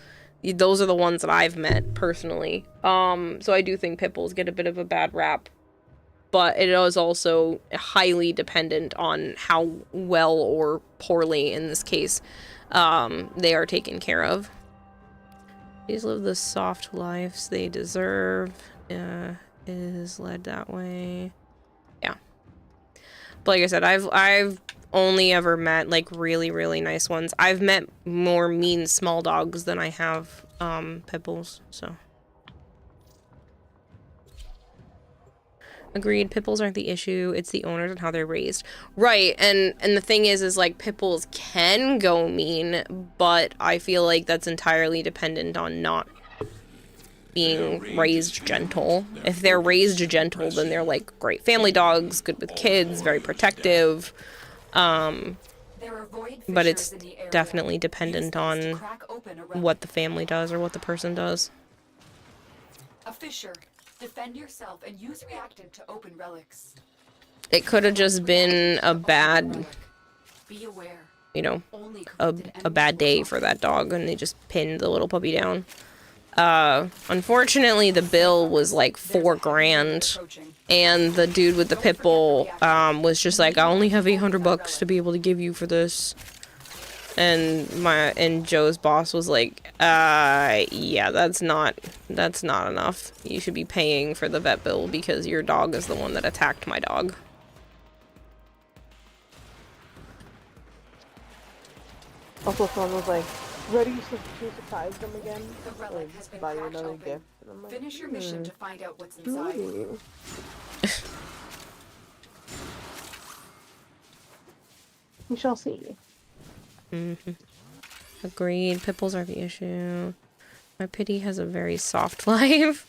[SPEAKER 3] Those are the ones that I've met personally. So I do think pit bulls get a bit of a bad rap, but it is also highly dependent on how well or poorly, in this case, they are taken care of. Please live the soft lives they deserve. Is led that way. Yeah. But like I said, I've only ever met like really, really nice ones. I've met more mean small dogs than I have pit bulls, so. Agreed, pit bulls aren't the issue, it's the owners and how they're raised. Right, and the thing is like pit bulls can go mean, but I feel like that's entirely dependent on not being raised gentle. If they're raised gentle, then they're like great family dogs, good with kids, very protective. But it's definitely dependent on what the family does or what the person does.
[SPEAKER 8] A fisher. Defend yourself and use reactant to open relics.
[SPEAKER 3] It could have just been a bad, you know, a bad day for that dog, and they just pinned the little puppy down. Unfortunately, the bill was like $4,000, and the dude with the pit bull was just like, I only have $800 to be able to give you for this. And Joe's boss was like, yeah, that's not enough. You should be paying for the vet bill because your dog is the one that attacked my dog.
[SPEAKER 15] Also, someone was like, ready to surprise them again? Like, buy you another gift. And I'm like,
[SPEAKER 8] finish your mission to find out what's inside.
[SPEAKER 15] We shall see.
[SPEAKER 3] Mm-hmm. Agreed. Pit bulls are the issue. My pity has a very soft life.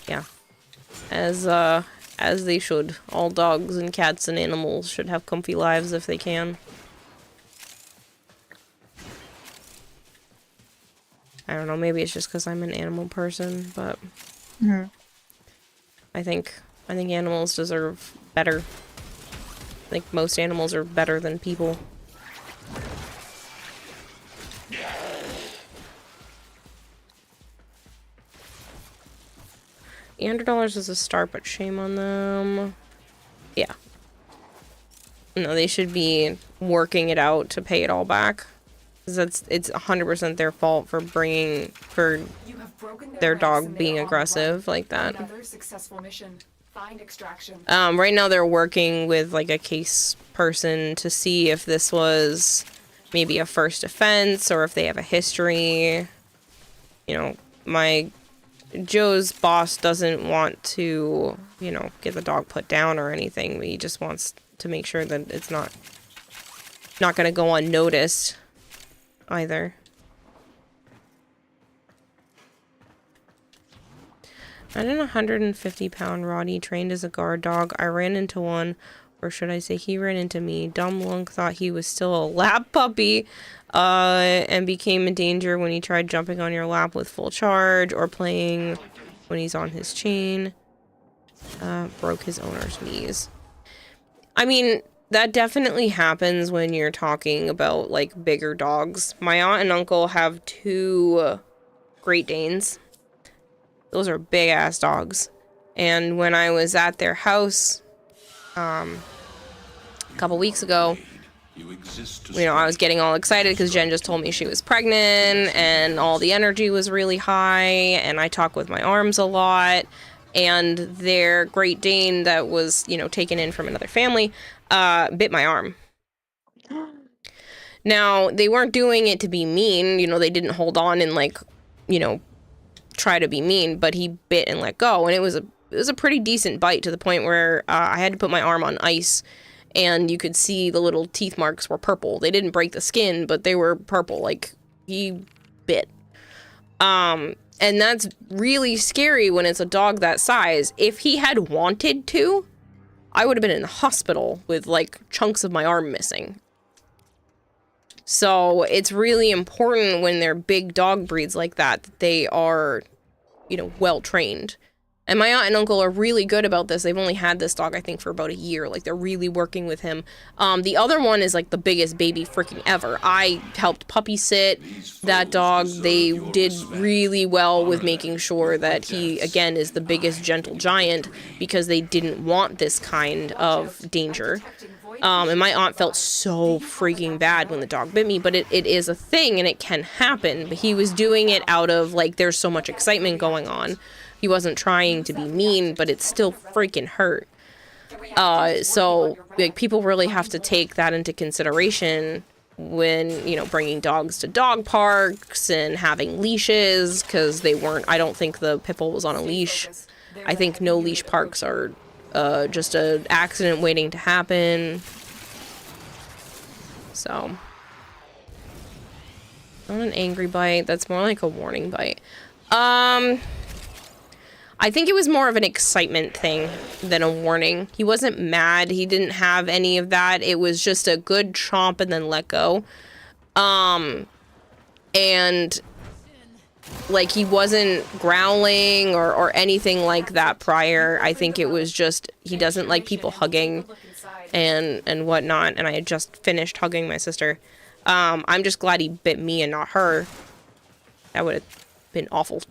[SPEAKER 3] Yeah. As they should. All dogs and cats and animals should have comfy lives if they can. I don't know, maybe it's just because I'm an animal person, but I think animals deserve better. I think most animals are better than people. $800 is a start, but shame on them. Yeah. No, they should be working it out to pay it all back. Because it's 100% their fault for their dog being aggressive like that.
[SPEAKER 8] Another successful mission. Find extraction.
[SPEAKER 3] Right now they're working with like a case person to see if this was maybe a first offense or if they have a history. you know, my Joe's boss doesn't want to, you know, get the dog put down or anything. He just wants to make sure that it's not going to go unnoticed either. I'm a 150-pound Roddy trained as a guard dog. I ran into one, or should I say he ran into me. Dumb lunk thought he was still a lap puppy, and became a danger when he tried jumping on your lap with full charge or playing when he's on his chain. Broke his owner's knees. I mean, that definitely happens when you're talking about, like, bigger dogs. My aunt and uncle have 2 Great Danes. Those are big-ass dogs. And when I was at their house, a couple weeks ago, you know, I was getting all excited because Jen just told me she was pregnant, and all the energy was really high, and I talk with my arms a lot, and their Great Dane that was, you know, taken in from another family, bit my arm. Now, they weren't doing it to be mean, you know, they didn't hold on and, like, you know, try to be mean, but he bit and let go, and it was a pretty decent bite to the point where I had to put my arm on ice, and you could see the little teeth marks were purple. They didn't break the skin, but they were purple, like, he bit. And that's really scary when it's a dog that size. If he had wanted to, I would have been in the hospital with, like, chunks of my arm missing. So it's really important when they're big dog breeds like that they are, you know, well trained. And my aunt and uncle are really good about this. They've only had this dog, I think, for about a year. Like, they're really working with him. The other one is, like, the biggest baby freaking ever. I helped puppy sit that dog. They did really well with making sure that he, again, is the biggest gentle giant because they didn't want this kind of danger. And my aunt felt so freaking bad when the dog bit me, but it is a thing and it can happen. But he was doing it out of, like, there's so much excitement going on. He wasn't trying to be mean, but it still freaking hurt. So, like, people really have to take that into consideration when, you know, bringing dogs to dog parks and having leashes, because they weren't, I don't think the pit bull was on a leash. I think no leash parks are just an accident waiting to happen. So, not an angry bite. That's more like a warning bite. I think it was more of an excitement thing than a warning. He wasn't mad. He didn't have any of that. It was just a good chomp and then let go. And like, he wasn't growling or anything like that prior. I think it was just, he doesn't like people hugging and whatnot. And I had just finished hugging my sister. I'm just glad he bit me and not her. That would have been awful.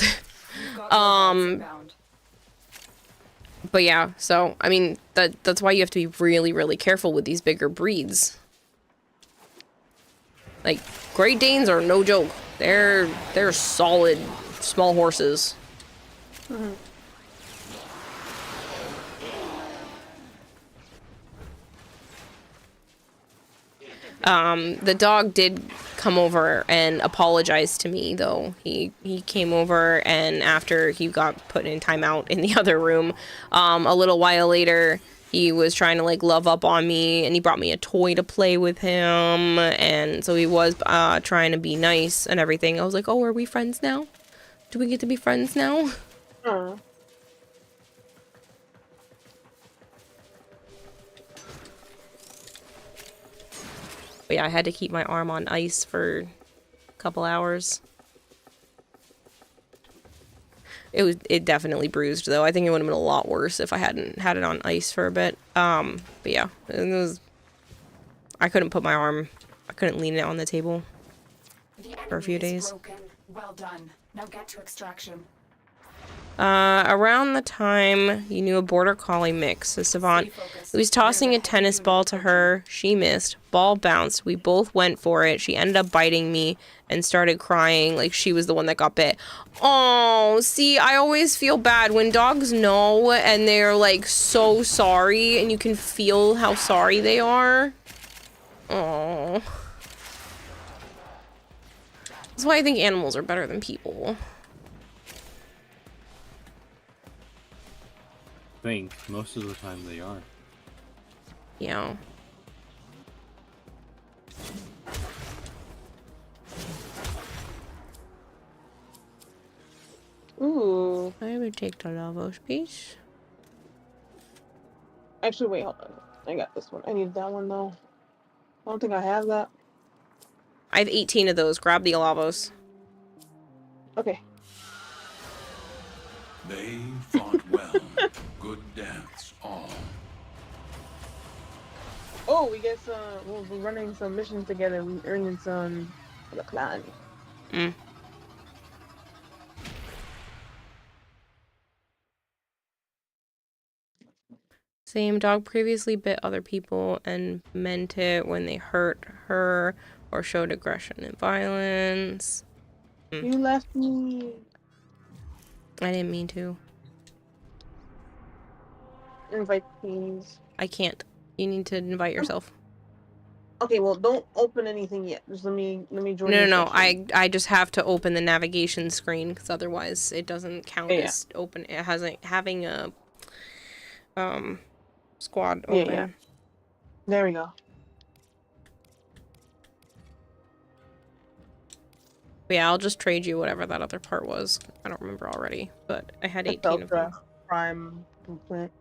[SPEAKER 3] But yeah, so, I mean, that's why you have to be really, really careful with these bigger breeds. Like, Great Danes are no joke. They're solid small horses.
[SPEAKER 15] Mm-hmm.
[SPEAKER 3] The dog did come over and apologize to me, though. He came over, and after he got put in timeout in the other room, a little while later, he was trying to, like, love up on me, and he brought me a toy to play with him, and so he was trying to be nice and everything. I was like, oh, are we friends now? Do we get to be friends now?
[SPEAKER 15] Aww.
[SPEAKER 3] But yeah, I had to keep my arm on ice for a couple hours. It definitely bruised, though. I think it would have been a lot worse if I hadn't had it on ice for a bit. But yeah, it was... I couldn't put my arm... I couldn't lean it on the table for a few days.
[SPEAKER 8] Well done. Now get to extraction.
[SPEAKER 3] Around the time you knew a border collie mix, says Savant. He was tossing a tennis ball to her. She missed. Ball bounced. We both went for it. She ended up biting me and started crying like she was the one that got bit. Oh, see, I always feel bad when dogs know and they're, like, so sorry, and you can feel how sorry they are. Oh. That's why I think animals are better than people.
[SPEAKER 13] think. Most of the time they are.
[SPEAKER 3] Yeah.
[SPEAKER 15] Ooh.
[SPEAKER 3] I would take the Lavos piece.
[SPEAKER 15] Actually, wait, hold on. I got this one. I need that one though. I don't think I have that.
[SPEAKER 3] I have 18 of those. Grab the Lavos.
[SPEAKER 15] Okay.
[SPEAKER 6] They fought well. Good dance, all.
[SPEAKER 15] Oh, we get some. We're running some missions together. We earning some for the clan.
[SPEAKER 3] Mm. Same dog previously bit other people and meant it when they hurt her or showed aggression and violence.
[SPEAKER 15] You left me.
[SPEAKER 3] I didn't mean to.
[SPEAKER 15] Invite please.
[SPEAKER 3] I can't. You need to invite yourself.
[SPEAKER 15] Okay, well, don't open anything yet. Just let me join.
[SPEAKER 3] No. I just have to open the navigation screen because otherwise it doesn't count as open. It hasn't having a squad open.
[SPEAKER 15] Yeah. There we go.
[SPEAKER 3] But yeah, I'll just trade you whatever that other part was. I don't remember already, but I had 18 of them.
[SPEAKER 15] Prime plant.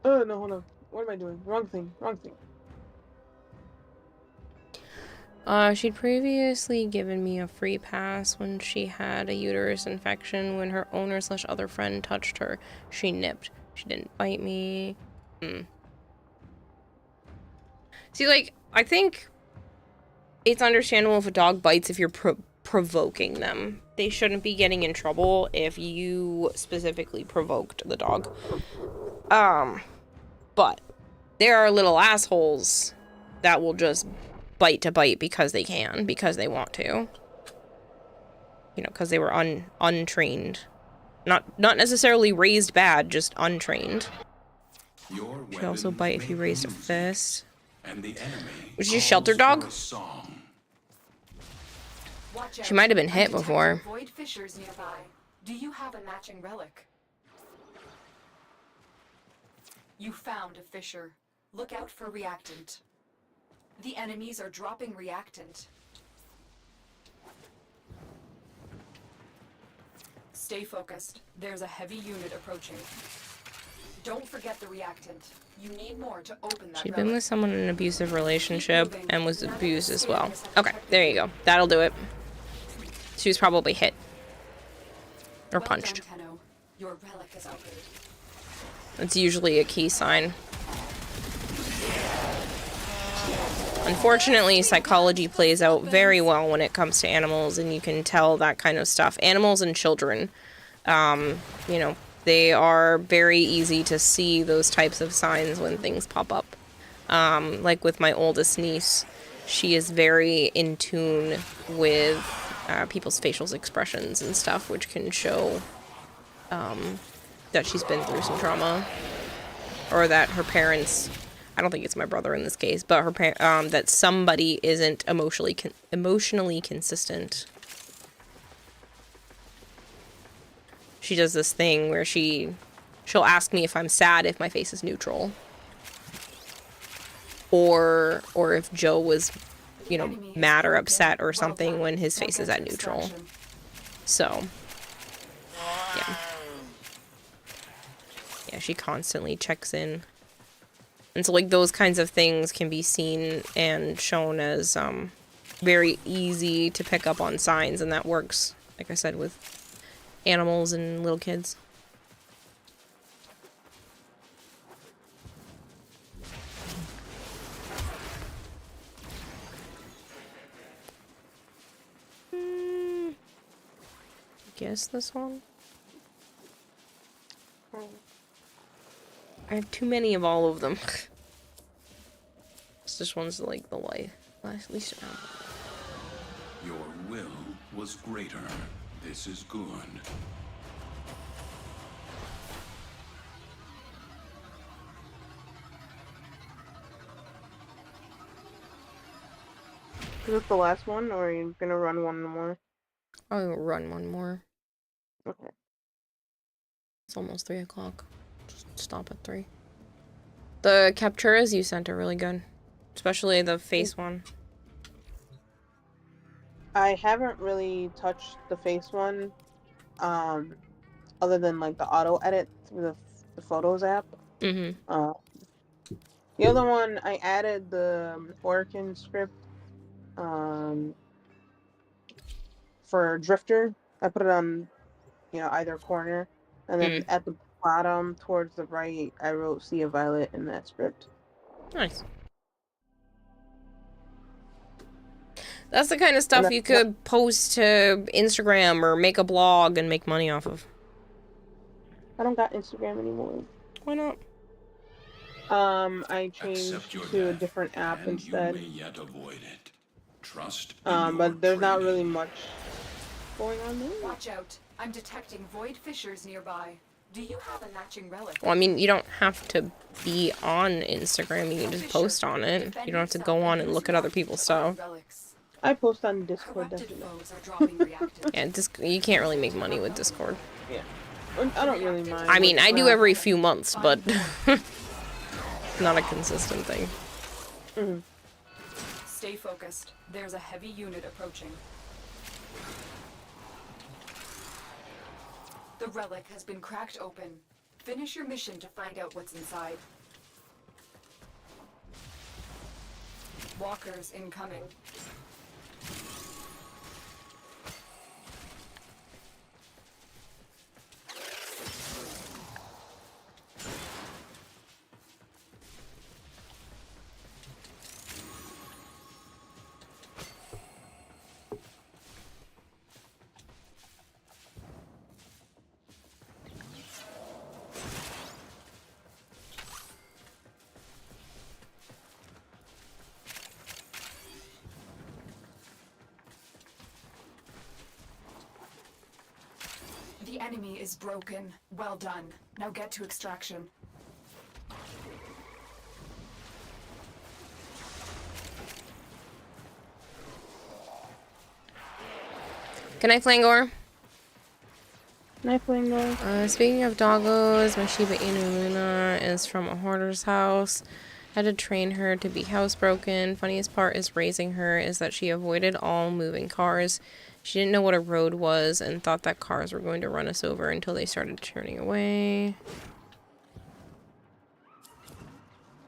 [SPEAKER 15] Oh no, hold on. What am I doing? Wrong thing.
[SPEAKER 3] She'd previously given me a free pass when she had a uterus infection. When her owner/other friend touched her, she nipped. She didn't bite me. See, like, I think it's understandable if a dog bites if you're provoking them. They shouldn't be getting in trouble if you specifically provoked the dog. But there are little assholes that will just bite to bite because they can, because they want to. You know, because they were untrained. Not necessarily raised bad, just untrained. Should also bite if you raised a fist. Was she a shelter dog? She might have been hit before.
[SPEAKER 8] Avoid fissures nearby. Do you have a matching relic? You found a fissure. Look out for reactant. The enemies are dropping reactant. Stay focused. There's a heavy unit approaching. Don't forget the reactant. You need more to open that.
[SPEAKER 3] She'd been with someone in an abusive relationship and was abused as well. Okay, there you go. That'll do it. She was probably hit. Or punched.
[SPEAKER 8] Your relic is open.
[SPEAKER 3] That's usually a key sign. Unfortunately, psychology plays out very well when it comes to animals, and you can tell that kind of stuff. Animals and children, you know, they are very easy to see those types of signs when things pop up. Like with my oldest niece, she is very in tune with people's facial expressions and stuff, which can show that she's been through some trauma, or that her parents, I don't think it's my brother in this case, but her that somebody isn't emotionally consistent. She does this thing where she'll ask me if I'm sad if my face is neutral, or if Joe was, you know, mad or upset or something when his face is at neutral. So, yeah. Yeah, she constantly checks in. And so, like, those kinds of things can be seen and shown as very easy to pick up on signs, and that works, like I said, with animals and little kids. Guess this one? I have too many of all of them. This one's like the least amount.
[SPEAKER 6] Your will was greater. This is good.
[SPEAKER 15] Is this the last one, or are you gonna run one more?
[SPEAKER 3] I'll run one more.
[SPEAKER 15] Okay.
[SPEAKER 3] It's almost 3 o'clock. stop at 3. The capturas you sent are really good. Especially the face one.
[SPEAKER 15] I haven't really touched the face one, other than like the auto edit through the Photos app.
[SPEAKER 3] Mm-hmm.
[SPEAKER 15] The other one, I added the Orkin script for Drifter. I put it on, either corner, and then at the bottom towards the right, I wrote Sea of Violet in that script.
[SPEAKER 3] Nice. That's the kind of stuff you could post to Instagram or make a blog and make money off of.
[SPEAKER 15] I don't got Instagram anymore.
[SPEAKER 3] Why not?
[SPEAKER 15] I changed to a different app instead.
[SPEAKER 6] You may yet avoid it. Trust
[SPEAKER 15] but there's not really much going on there.
[SPEAKER 8] Watch out. I'm detecting void fissures nearby. Do you have a matching relic?
[SPEAKER 3] Well, I mean, you don't have to be on Instagram. You can just post on it. You don't have to go on and look at other people's stuff.
[SPEAKER 15] I post on Discord, definitely.
[SPEAKER 3] Yeah, you can't really make money with Discord.
[SPEAKER 15] Yeah. I don't really mind.
[SPEAKER 3] I mean, I do every few months, but not a consistent thing.
[SPEAKER 15] Mm-hmm.
[SPEAKER 8] Stay focused. There's a heavy unit approaching. The relic has been cracked open. Finish your mission to find out what's inside. Walkers incoming. The enemy is broken. Well done. Now get to extraction.
[SPEAKER 3] Can I Flangor?
[SPEAKER 15] Knife Flangor.
[SPEAKER 3] Speaking of doggos, my Shiba Inu Luna is from a hoarder's house. Had to train her to be housebroken. Funniest part is raising her is that she avoided all moving cars. She didn't know what a road was and thought that cars were going to run us over until they started turning away.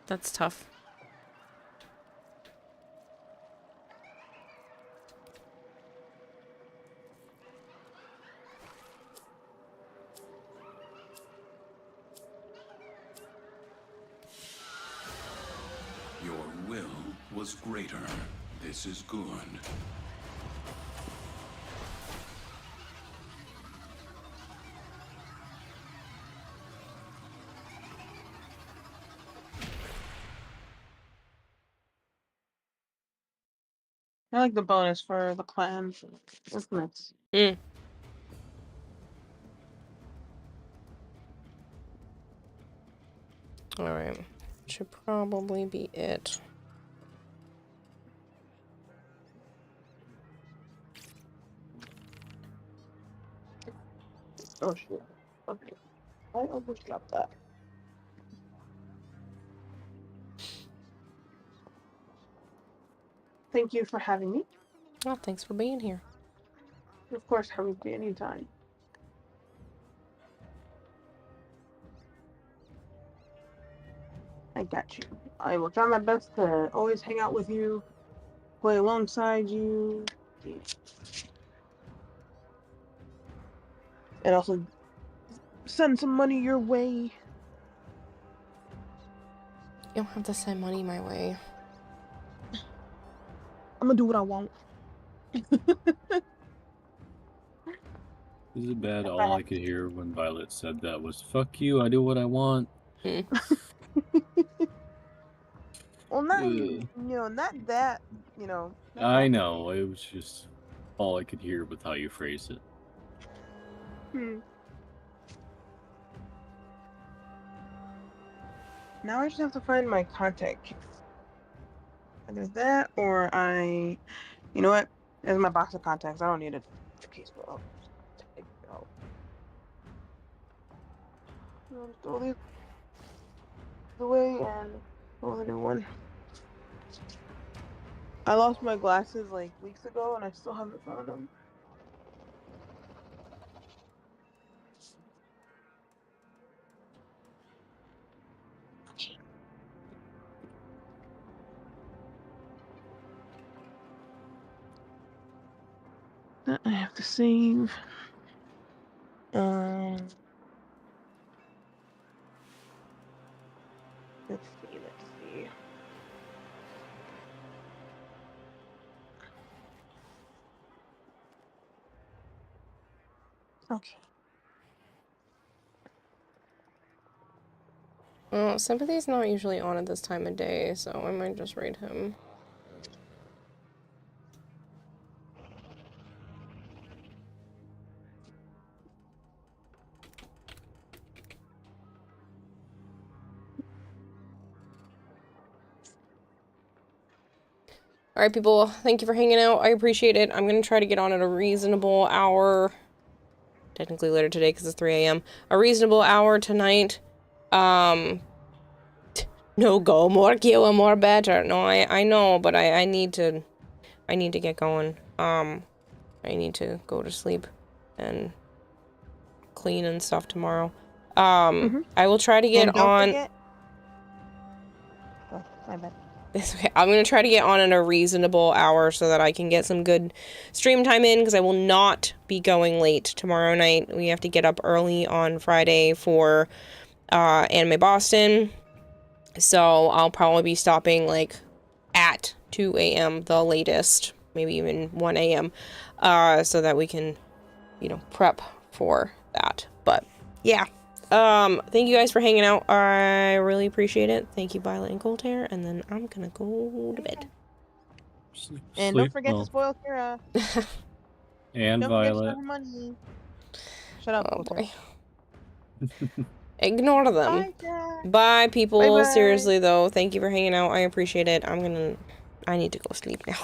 [SPEAKER 3] That's tough.
[SPEAKER 6] Your will was greater. This is good.
[SPEAKER 15] I like the bonus for the clan. That's nice.
[SPEAKER 3] Mm. Alright. Should probably be it.
[SPEAKER 15] Oh shit. Okay. I almost dropped that. Thank you for having me.
[SPEAKER 3] Well, thanks for being here.
[SPEAKER 15] Of course, have me anytime. I got you. I will try my best to always hang out with you, play alongside you, and also send some money your way.
[SPEAKER 3] You don't have to send money my way.
[SPEAKER 15] I'm gonna do what I want.
[SPEAKER 13] Is it bad? All I could hear when Violet said that was "fuck you, I do what I want."
[SPEAKER 15] Well, not not that,
[SPEAKER 13] I know, it was just all I could hear with how you phrased it.
[SPEAKER 15] Now I just have to find my contact case. Either that, or you know what? There's my box of contacts. I don't need a case. Throw these away and throw the new one. I lost my glasses like weeks ago and I still haven't found them. That I have to save. Let's see. Okay.
[SPEAKER 3] Well, Sympathy's not usually on at this time of day, so I might just raid him. Alright, people, thank you for hanging out. I appreciate it. I'm gonna try to get on at a reasonable hour. Technically later today because it's 3 a.m. A reasonable hour tonight. No go, more kill, more better. No, I know, but I need to get going. I need to go to sleep and clean and stuff tomorrow. I will try to get on.
[SPEAKER 15] Forget... Oh, my bad.
[SPEAKER 3] Okay, I'm gonna try to get on at a reasonable hour so that I can get some good stream time in, because I will not be going late tomorrow night. We have to get up early on Friday for Anime Boston, so I'll probably be stopping like at 2 a.m. the latest, maybe even 1 a.m. So that we can, you know, prep for that. But yeah. Thank you guys for hanging out. I really appreciate it. Thank you, Violet and Coltair, and then I'm gonna go to bed.
[SPEAKER 15] And don't forget to spoil Kira.
[SPEAKER 13] And
[SPEAKER 15] don't
[SPEAKER 13] Violet.
[SPEAKER 15] Forget to show her money. Shut up, Coltair.
[SPEAKER 3] Ignore them. Bye, people.
[SPEAKER 15] Bye-bye.
[SPEAKER 3] Seriously, though, thank you for hanging out. I appreciate it. I need to go sleep now.